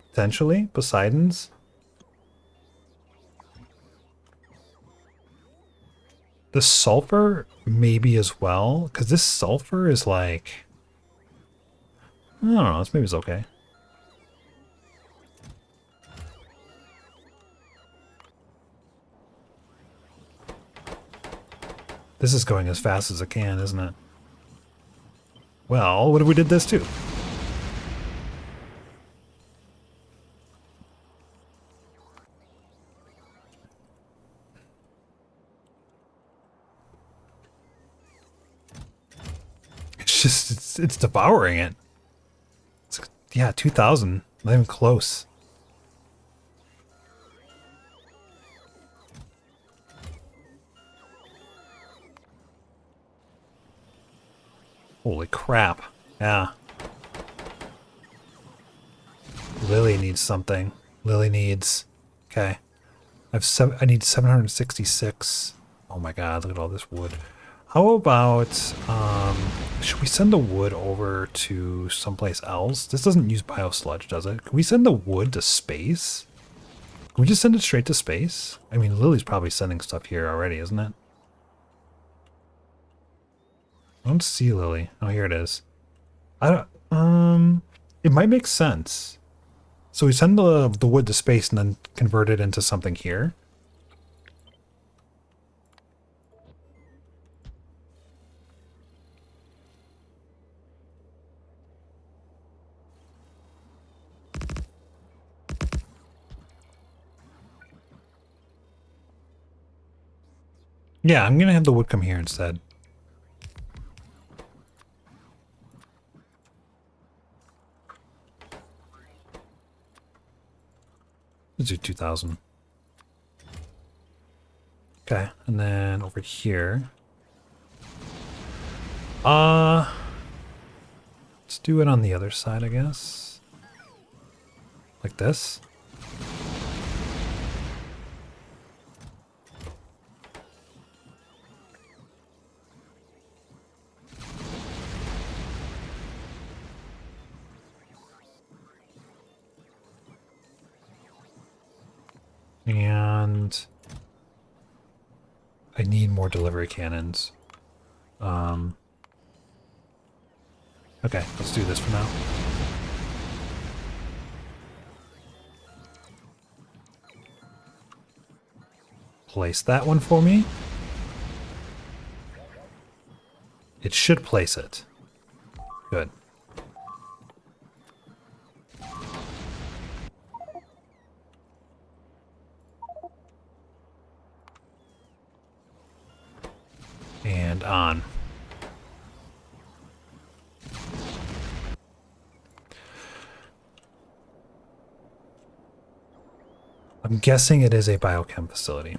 Potentially, Poseidon's. The sulfur, maybe as well, because this sulfur is like, I don't know, maybe it's okay. This is going as fast as it can, isn't it? Well, what if we did this too? It's just, it's devouring it. It's, yeah, 2,000. Not even close. Holy crap. Yeah. Lily needs something. Lily needs... Okay. I need 766. Oh my god, look at all this wood. How about, should we send the wood over to someplace else? This doesn't use biosludge, does it? Can we send the wood to space? Can we just send it straight to space? I mean, Lily's probably sending stuff here already, isn't it? I don't see Lily. Oh, here it is. I don't, it might make sense. So we send the wood to space and then convert it into something here. Yeah, I'm gonna have the wood come here instead. Let's do 2,000. Okay, and then over here. Let's do it on the other side, I guess. Like this. And I need more delivery cannons. Okay, let's do this for now. Place that one for me. It should place it. Good. And on. I'm guessing it is a biochem facility.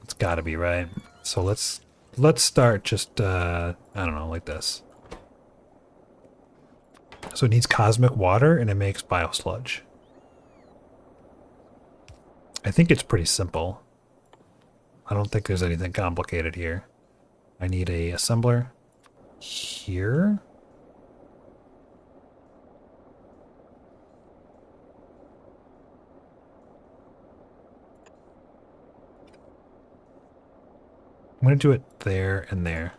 It's gotta be, right? So let's start just, I don't know, like this. So it needs cosmic water and it makes biosludge. I think it's pretty simple. I don't think there's anything complicated here. I need a assembler here. I'm going to do it there and there.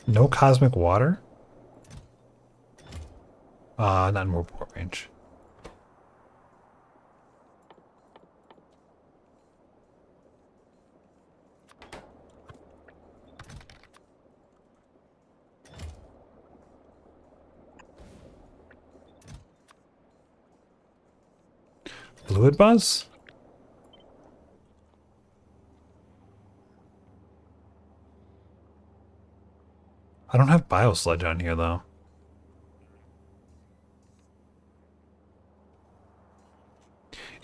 No cosmic water? Not in report range. Fluid buzz? I don't have biosludge on here though.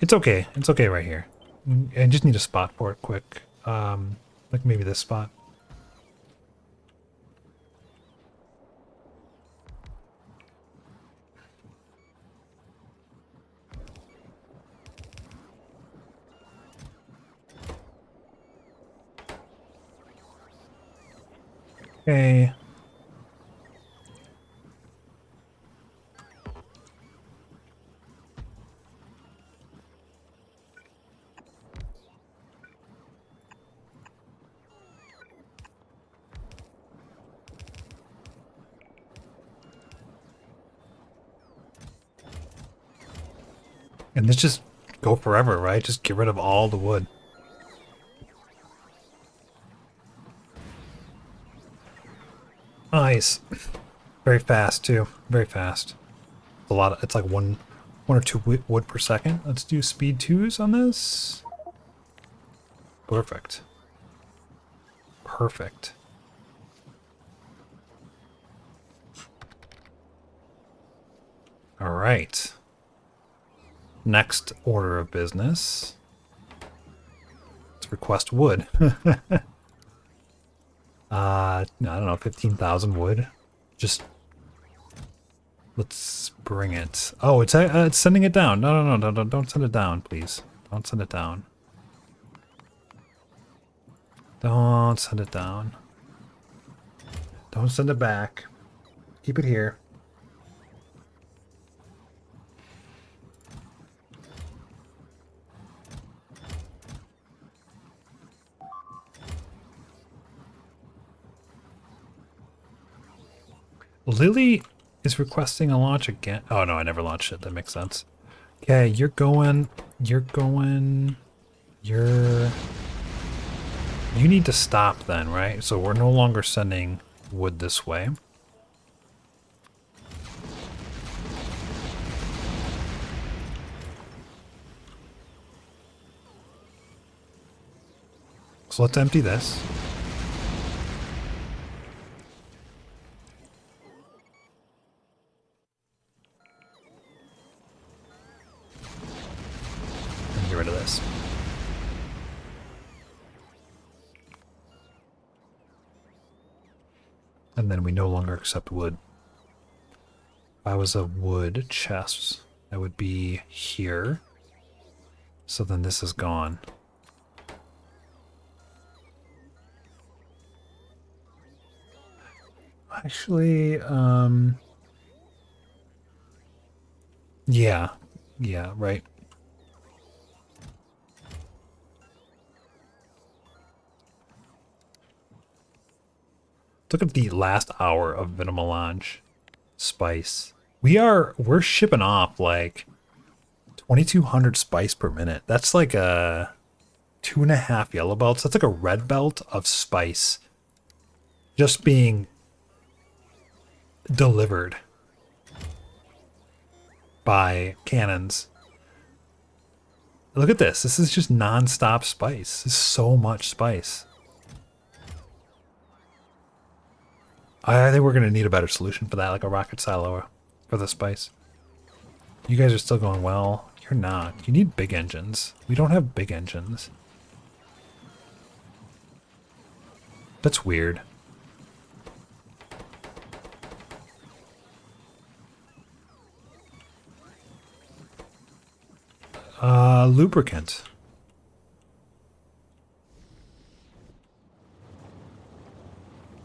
It's okay. It's okay right here. I just need a spot for it quick. Like maybe this spot. Okay. And this just go forever, right? Just get rid of all the wood. Nice. Very fast too. Very fast. It's a lot of, it's like one or two wood per second. Let's do speed 2s on this. Perfect. Perfect. All right. Next order of business. Let's request wood. I don't know, 15,000 wood. Just let's bring it. Oh, it's sending it down. No, don't send it down, please. Don't send it down. Don't send it down. Don't send it back. Keep it here. Lily is requesting a launch again. Oh no, I never launched it. That makes sense. Okay, you're going. You need to stop then, right? So we're no longer sending wood this way. So let's empty this. And get rid of this. And then we no longer accept wood. If I was a wood chest, I would be here. So then this is gone. Actually, yeah, right. Look at the last hour of Vitamelange spice. We're shipping off like 2,200 spice per minute. That's like a 2.5 yellow belts. That's like a red belt of spice just being delivered by cannons. Look at this. This is just non-stop spice. This is so much spice. I think we're going to need a better solution for that, like a rocket silo for the spice. You guys are still going well. You're not. You need big engines. We don't have big engines. That's weird. Lubricant.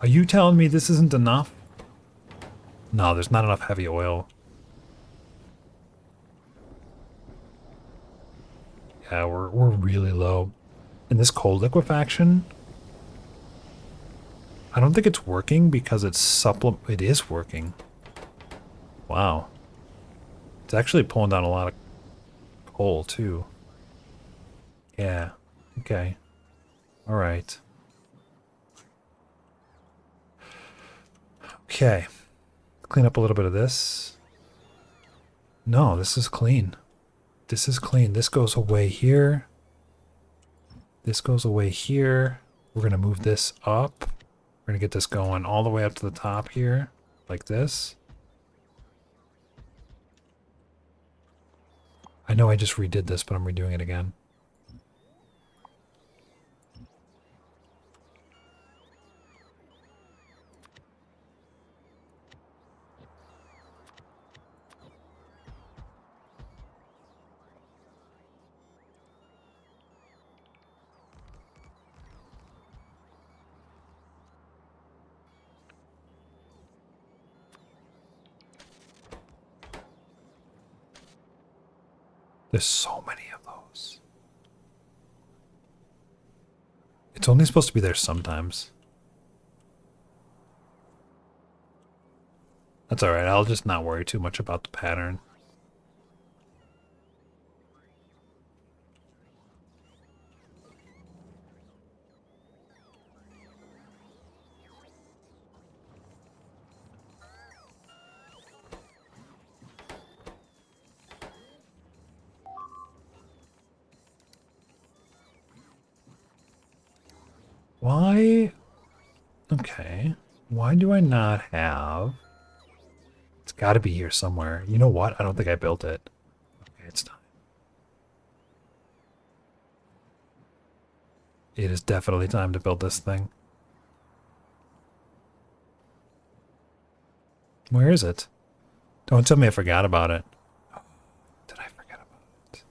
Are you telling me this isn't enough? No, there's not enough heavy oil. Yeah, we're really low. In this cold liquefaction, I don't think it's working because it is working. Wow. It's actually pulling down a lot of coal too. Yeah. Okay. All right. Okay. Clean up a little bit of this. No, this is clean. This is clean. This goes away here. This goes away here. We're going to move this up. We're going to get this going all the way up to the top here, like this. I know I just redid this, but I'm redoing it again. There's so many of those. It's only supposed to be there sometimes. That's alright, I'll just not worry too much about the pattern. Why? Okay. Why do I not have... It's got to be here somewhere. You know what? I don't think I built it. Okay, it's time. It is definitely time to build this thing. Where is it? Don't tell me I forgot about it. Did I forget about it?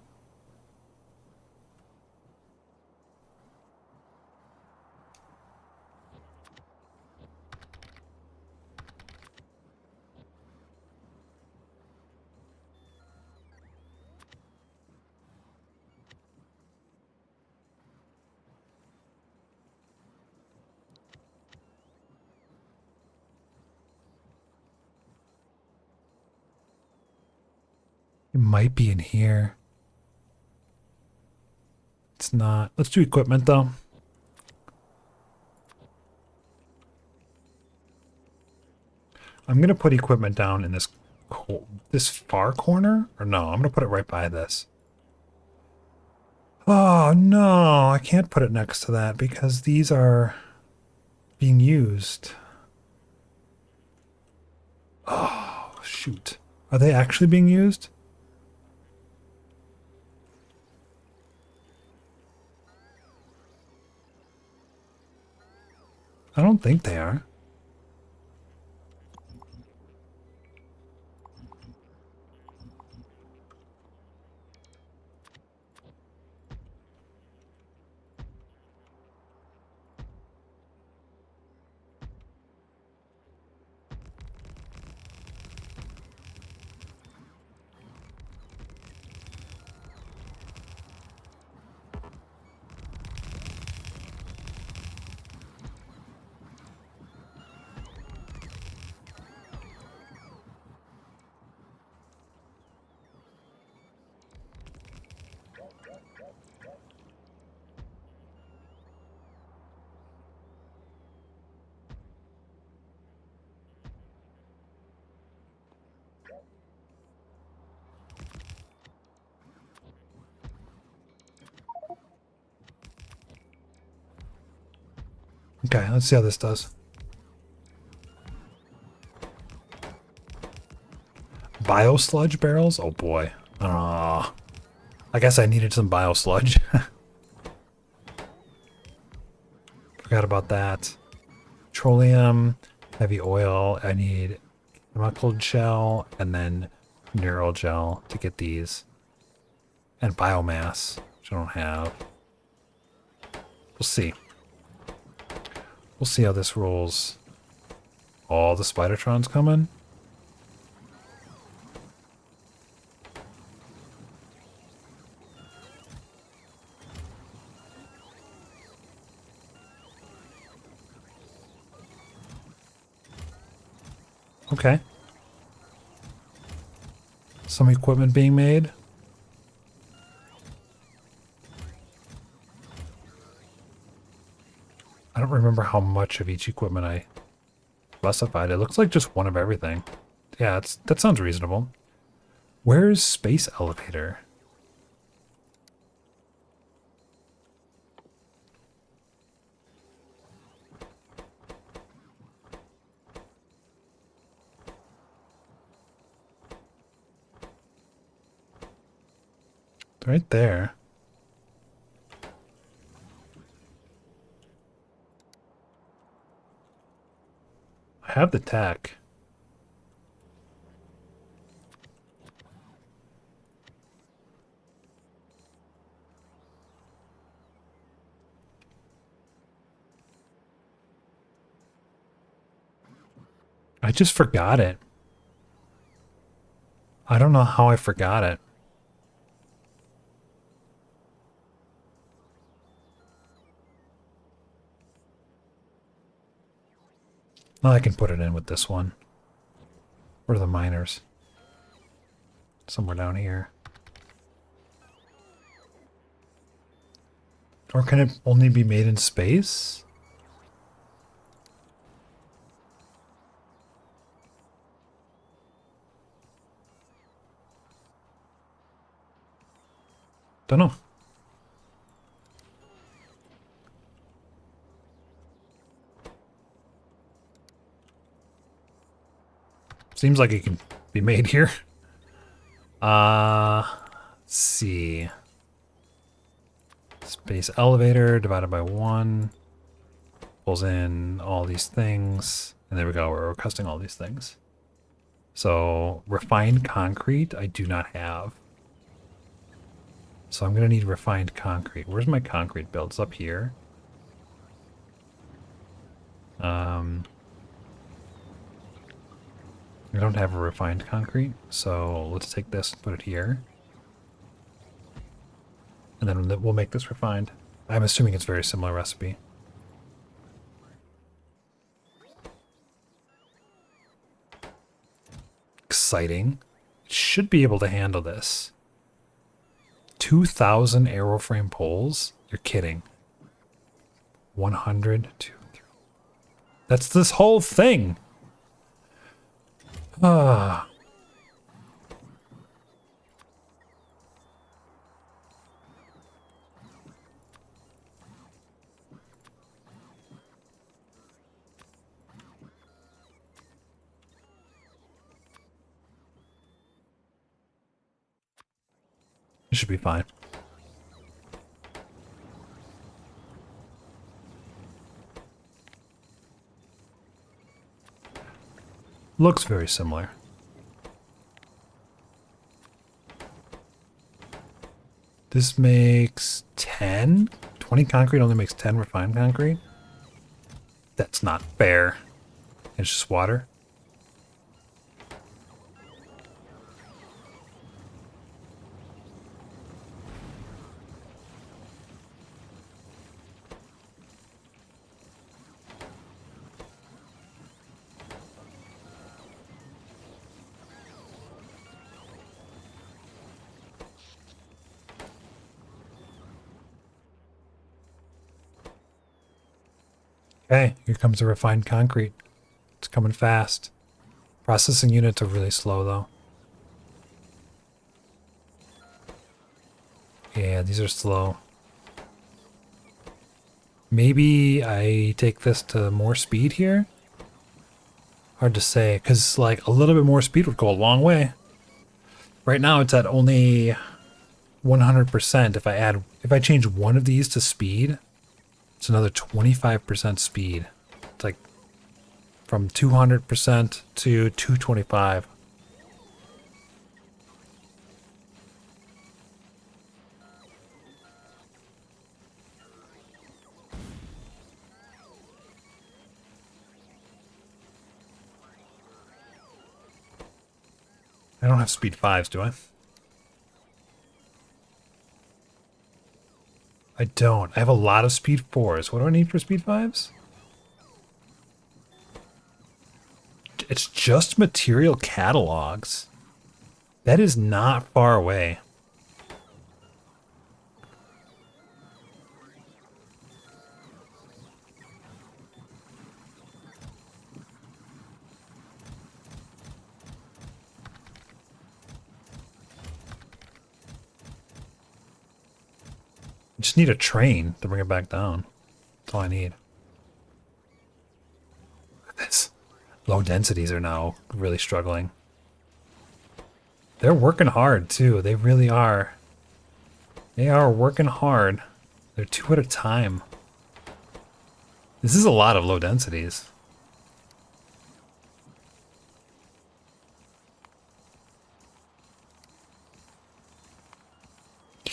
It might be in here. It's not. Let's do equipment though. I'm gonna put equipment down in this far corner, or no? I'm gonna put it right by this. Oh no, I can't put it next to that because these are being used. Oh shoot, are they actually being used? I don't think they are. Okay, let's see how this does. Bio sludge barrels? Oh boy. I guess I needed some bio sludge. Forgot about that. Petroleum, heavy oil. I need chemical gel and then mineral gel to get these. And biomass, which I don't have. We'll see. We'll see how this rolls. All the Spidertrons coming. Okay. Some equipment being made. I don't remember how much of each equipment I specified. It looks like just one of everything. Yeah, that sounds reasonable. Where's space elevator? Right there. I have the tech. I just forgot it. I don't know how I forgot it. Oh, I can put it in with this one. Where are the miners? Somewhere down here. Or can it only be made in space? Don't know. Seems like it can be made here. Let's see. Space elevator divided by 1. Pulls in all these things. And there we go. We're costing all these things. So refined concrete, I do not have. So I'm going to need refined concrete. Where's my concrete build? It's up here. I don't have a refined concrete, so let's take this and put it here. And then we'll make this refined. I'm assuming it's a very similar recipe. Exciting. It should be able to handle this. 2,000 aeroframe poles? You're kidding. 100, 2, 3. That's this whole thing. Ah. It should be fine. Looks very similar. This makes 10? 20 concrete only makes 10 refined concrete? That's not fair. It's just water. Okay, here comes the refined concrete. It's coming fast. Processing units are really slow, though. Yeah, these are slow. Maybe I take this to more speed here? Hard to say, because like a little bit more speed would go a long way. Right now it's at only 100%. If I change one of these to speed, it's another 25% speed. It's like from 200% to 225. I don't have speed 5s, do I? I don't. I have a lot of speed 4s. What do I need for speed 5s? It's just material catalogs. That is not far away. I just need a train to bring it back down. That's all I need. This low densities are now really struggling. They're working hard too. They really are. They are working hard. They're 2 at a time. This is a lot of low densities.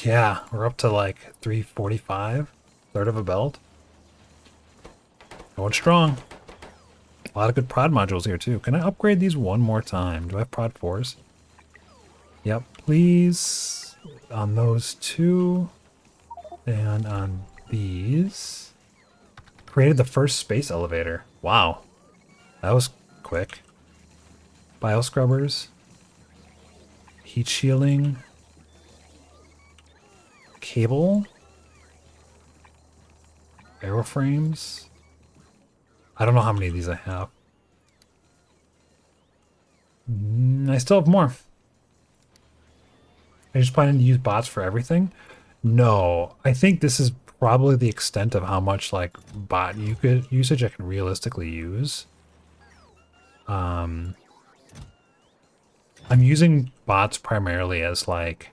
Yeah, we're up to like 345, third of a belt. Going strong. A lot of good prod modules here too. Can I upgrade these one more time? Do I have prod 4s? Yep, please. On those 2. And on these. Created the first space elevator. Wow. That was quick. Bioscrubbers. Heat shielding. Cable. Aeroframes. I don't know how many of these I have. I still have more. Are you just planning to use bots for everything? No, I think this is probably the extent of how much like bot usage I can realistically use. I'm using bots primarily as like,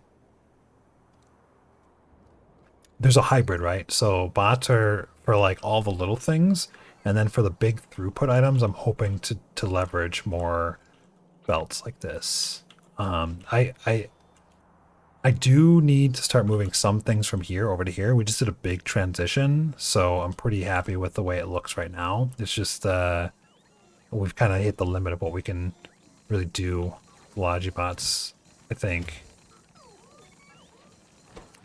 there's a hybrid, right? So bots are for like all the little things, and then for the big throughput items, I'm hoping to leverage more belts like this. I do need to start moving some things from here over to here. We just did a big transition, so I'm pretty happy with the way it looks right now. It's just we've kind of hit the limit of what we can really do with Logibots, I think.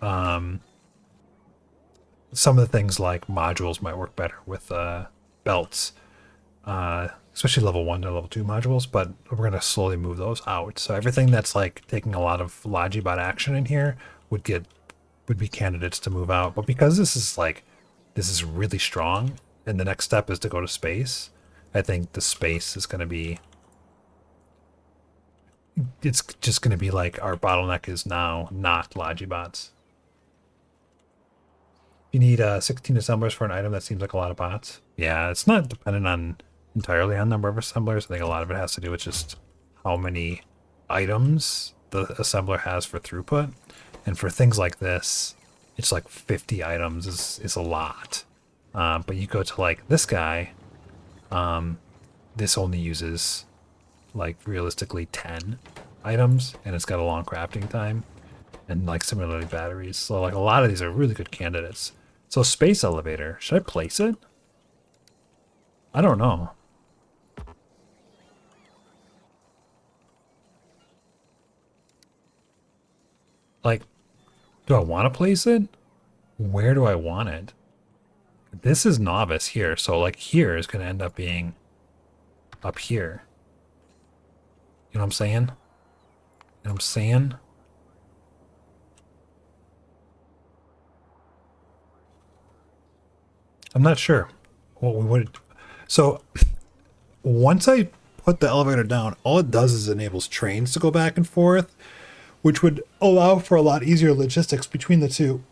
Some of the things like modules might work better with belts, especially level 1 to level 2 modules, but we're going to slowly move those out. So everything that's like taking a lot of Logibot action in here would be candidates to move out. But because this is really strong, and the next step is to go to space, I think the space is going to be, it's just going to be like our bottleneck is now, not Logibots. You need 16 assemblers for an item that seems like a lot of bots. Yeah, it's not dependent on entirely on number of assemblers. I think a lot of it has to do with just how many items the assembler has for throughput. And for things like this, it's like 50 items is a lot. But you go to like this guy, this only uses like realistically 10 items, and it's got a long crafting time, and like similarly batteries. So like a lot of these are really good candidates. So space elevator, should I place it? I don't know. Like, do I want to place it? Where do I want it? This is novice here, so like here is going to end up being up here. You know what I'm saying? You know what I'm saying? I'm not sure what we would. So once I put the elevator down, all it does is enables trains to go back and forth, which would allow for a lot easier logistics between the two.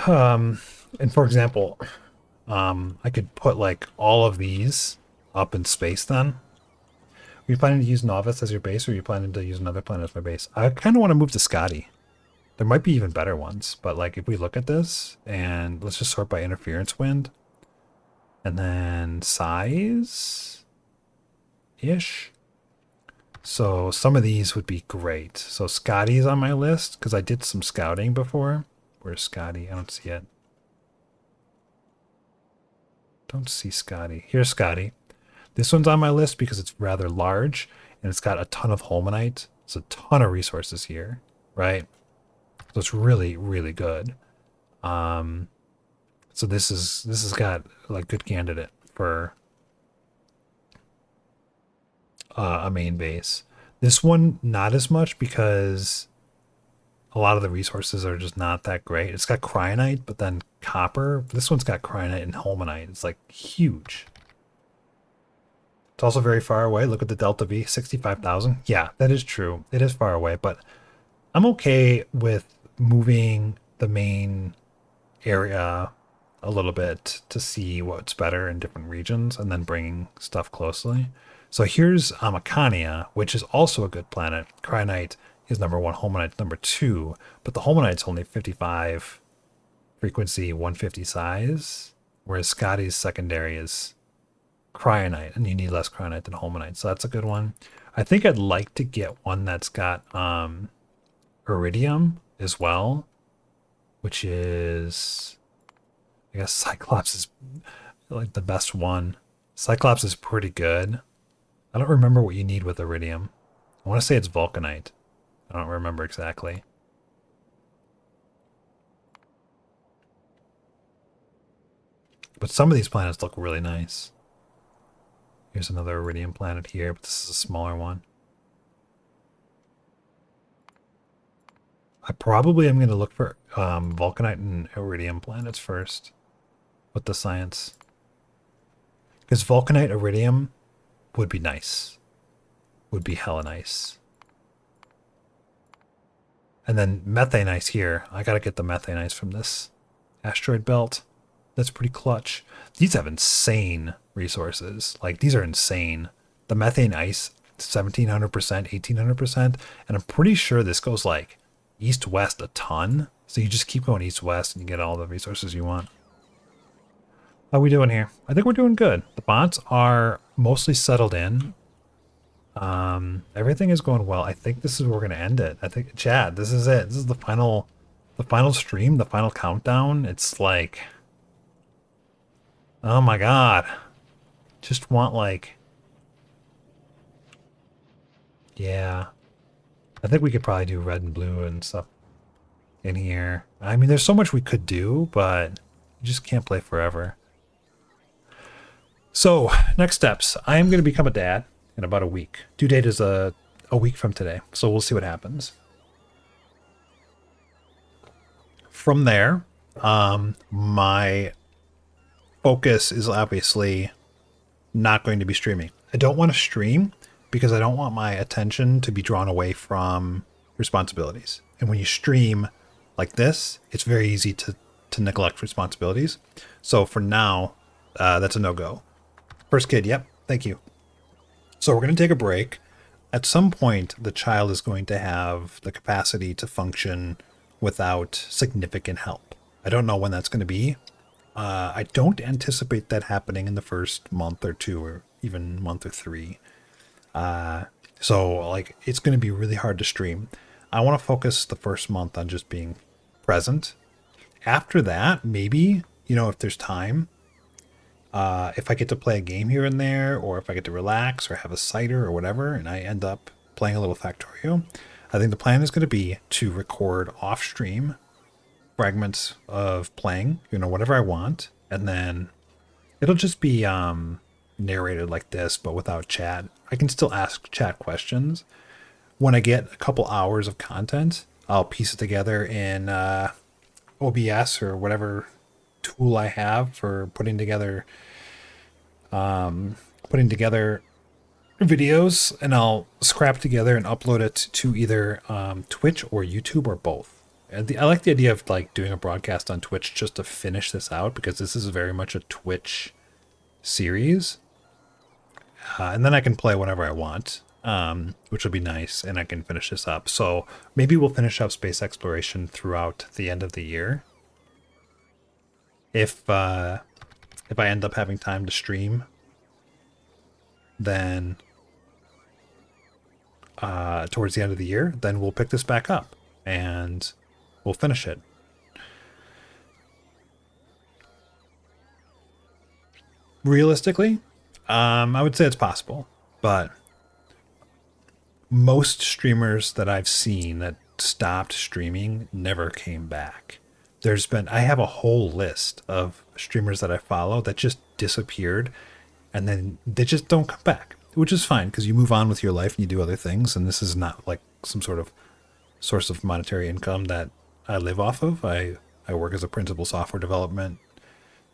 And for example, I could put like all of these up in space then. Are you planning to use Novice as your base, or are you planning to use another planet as my base? I kind of want to move to Scotty. There might be even better ones, but like if we look at this and let's just sort by interference wind and then size ish. So some of these would be great. So Scotty's on my list because I did some scouting before. Where's Scotty? I don't see it. Don't see Scotty. Here's Scotty. This one's on my list because it's rather large and it's got a ton of Holmanite. It's a ton of resources here, right? So it's really, really good. So this has got like good candidate for a main base. This one, not as much because a lot of the resources are just not that great. It's got cryonite, but then copper. This one's got cryonite and holmanite. It's like huge. It's also very far away. Look at the delta V, 65,000. Yeah, that is true. It is far away, but I'm okay with moving the main area a little bit to see what's better in different regions and then bringing stuff closely. So here's Amacania, which is also a good planet. Cryonite is number one, Holmanite's number two, but the Holmanite's only 55 frequency, 150 size, whereas Scotty's secondary is Cryonite, and you need less Cryonite than Holmanite, so that's a good one. I think I'd like to get one that's got Iridium as well, which is, I guess Cyclops is like the best one. Cyclops is pretty good. I don't remember what you need with Iridium. I want to say it's Vulcanite. I don't remember exactly. But some of these planets look really nice. Here's another Iridium planet here, but this is a smaller one. I probably am going to look for Vulcanite and Iridium planets first with the science. Because Vulcanite, Iridium would be nice. Would be hella nice. And then methane ice here. I gotta get the methane ice from this asteroid belt. That's pretty clutch. These have insane resources. Like, these are insane. The methane ice, 1700%, 1800%. And I'm pretty sure this goes like east-west a ton. So you just keep going east-west and you get all the resources you want. How are we doing here? I think we're doing good. The bots are mostly settled in. Everything is going well. I think this is where we're going to end it. I think, Chad, this is it. This is the final stream, the final countdown. It's like, oh my God. Just want like, yeah. I think we could probably do red and blue and stuff in here. I mean, there's so much we could do, but you just can't play forever. So, next steps. I am going to become a dad in about a week. Due date is a week from today, so we'll see what happens. From there, my focus is obviously not going to be streaming. I don't want to stream because I don't want my attention to be drawn away from responsibilities. And when you stream like this, it's very easy to neglect responsibilities. So for now, that's a no-go. First kid, yep, thank you. So we're going to take a break. At some point, the child is going to have the capacity to function without significant help. I don't know when that's going to be. I don't anticipate that happening in the first month or two, or even month or three. So like, it's going to be really hard to stream. I want to focus the first month on just being present. After that, maybe, you know, if there's time, if I get to play a game here and there, or if I get to relax or have a cider or whatever, and I end up playing a little Factorio, I think the plan is going to be to record off stream fragments of playing, you know, whatever I want, and then it'll just be narrated like this, but without chat. I can still ask chat questions. When I get a couple hours of content, I'll piece it together in OBS or whatever tool I have for putting together videos, and I'll scrap together and upload it to either Twitch or YouTube or both. And I like the idea of like doing a broadcast on Twitch just to finish this out, because this is very much a Twitch series. And then I can play whenever I want, which will be nice, and I can finish this up. So maybe we'll finish up space exploration throughout the end of the year. If I end up having time to stream, then towards the end of the year, then we'll pick this back up and we'll finish it. Realistically, I would say it's possible, but most streamers that I've seen that stopped streaming never came back. I have a whole list of streamers that I follow that just disappeared, and then they just don't come back, which is fine because you move on with your life and you do other things. And this is not like some sort of source of monetary income that I live off of. I work as a principal software development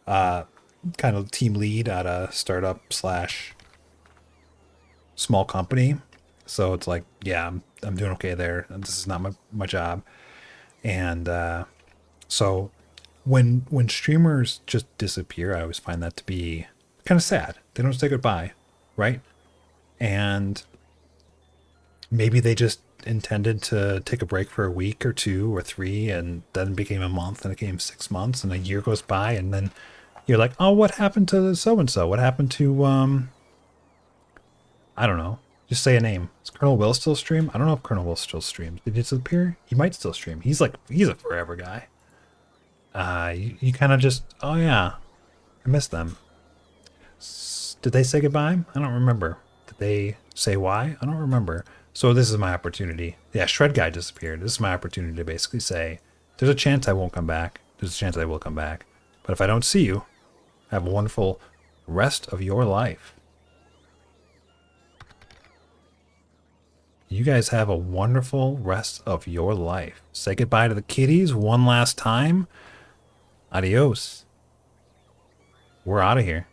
kind of team lead at a startup slash small company. So it's like, yeah, I'm doing okay there. And this is not my job. And so when streamers just disappear, I always find that to be kind of sad. They don't say goodbye, right? And maybe they just intended to take a break for a week or two or three, and then it became a month, and it became 6 months, and a year goes by, and then you're like, oh, what happened to so and so? What happened to I don't know. Just say a name. Does Colonel Will still stream? I don't know if Colonel Will still streams. Did he disappear? He might still stream. He's a forever guy. You kind of just, oh yeah, I miss them. Did they say goodbye? I don't remember. Did they say why? I don't remember. So this is my opportunity. Yeah, Shred Guy disappeared. This is my opportunity to basically say, there's a chance I won't come back. There's a chance I will come back. But if I don't see you, have a wonderful rest of your life. You guys have a wonderful rest of your life. Say goodbye to the kitties one last time. Adios. We're out of here.